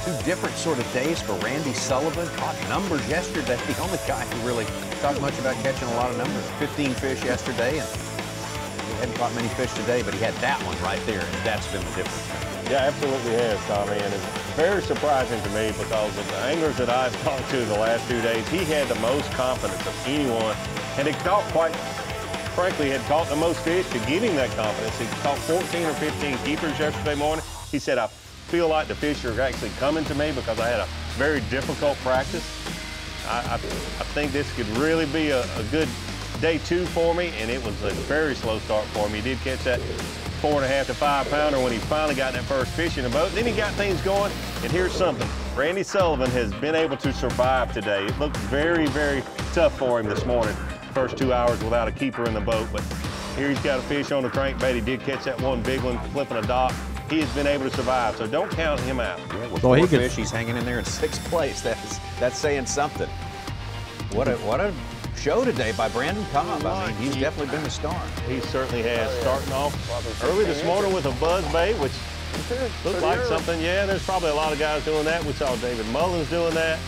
Two different sort of days for Randy Sullivan. Caught numbers yesterday. The only guy who really talked much about catching a lot of numbers. 15 fish yesterday, and he hadn't caught many fish today, but he had that one right there, and that's been the difference. Yeah, absolutely has, Tommy, and it's very surprising to me because of the anglers that I've talked to the last 2 days, he had the most confidence of anyone, and he caught frankly, had caught the most fish to give him that confidence. He caught 14 or 15 keepers yesterday morning. He said, I feel like the fish are actually coming to me because I had a very difficult practice. I think this could really be a good day 2 for me, and it was a very slow start for him. He did catch that 4.5 to 5 pounder when he finally got that first fish in the boat. Then he got things going, and here's something. Randy Sullivan has been able to survive today. It looked very, very tough for him this morning, first 2 hours without a keeper in the boat, but here he's got a fish on the crankbait. He did catch that one big one, flipping a dock. He has been able to survive, so don't count him out. Yeah, with 4 fish, he's hanging in there in 6th place. That's saying something. What a show today by Brandon COBB. I mean, he's definitely been the star. He certainly has. Starting off early this morning with a buzz bait, which looked like something. Yeah, there's probably a lot of guys doing that. We saw David Mullins doing that,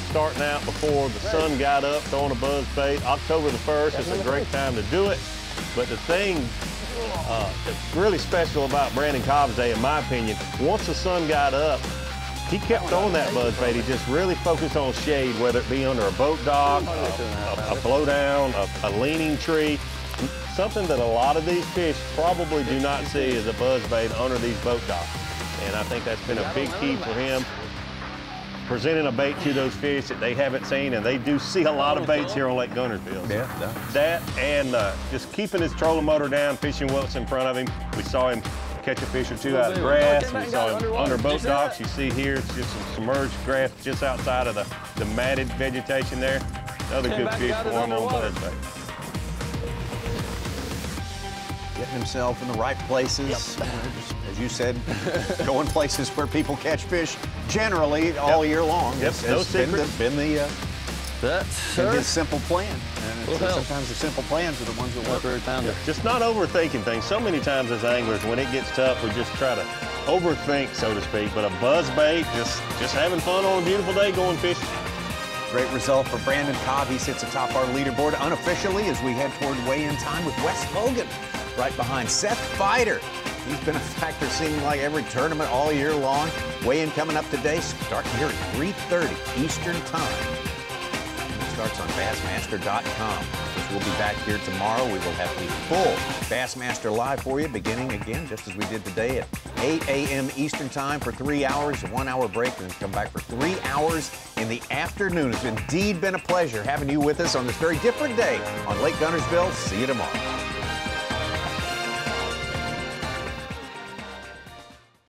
starting out before the sun got up, throwing a buzz bait. October the 1st is a great time to do it. But the thing that's really special about Brandon COBB's day, in my opinion, once the sun got up, he kept throwing that buzz bait. He just really focused on shade, whether it be under a boat dock, a blowdown, a leaning tree. Something that a lot of these fish probably do not see is a buzz bait under these boat docks. And I think that's been a big key for him, presenting a bait to those fish that they haven't seen, and they do see a lot of baits here on Lake Guntersville. Yeah, that and just keeping his trolling motor down, fishing what's in front of him. We saw him catch a fish or two out of the grass. We saw him under boat docks. You see here, it's just some submerged grass just outside of the matted vegetation there. Another good fish for him on buzz bait. Getting himself in the right places. Just, as you said, going places where people catch fish generally all year long. Yep, no secrets. Been his simple plan. And sometimes the simple plans are the ones that work. Just not overthinking things. So many times as anglers, when it gets tough, we just try to overthink, so to speak. But a buzz bait, just having fun on a beautiful day going fishing. Great result for Brandon COBB. He sits atop our leaderboard unofficially as we head toward weigh-in time with Wes Logan, right behind Seth Fighter. He's been a factor seeming like every tournament all year long. Weigh-in coming up today, starting here at 3:30 Eastern Time. Starts on Bassmaster.com. We'll be back here tomorrow. We will have the full Bassmaster Live for you, beginning again, just as we did today, at 8 a.m. Eastern Time for 3 hours, a 1-hour break, and then come back for 3 hours in the afternoon. It's indeed been a pleasure having you with us on this very different day on Lake Guntersville. See you tomorrow.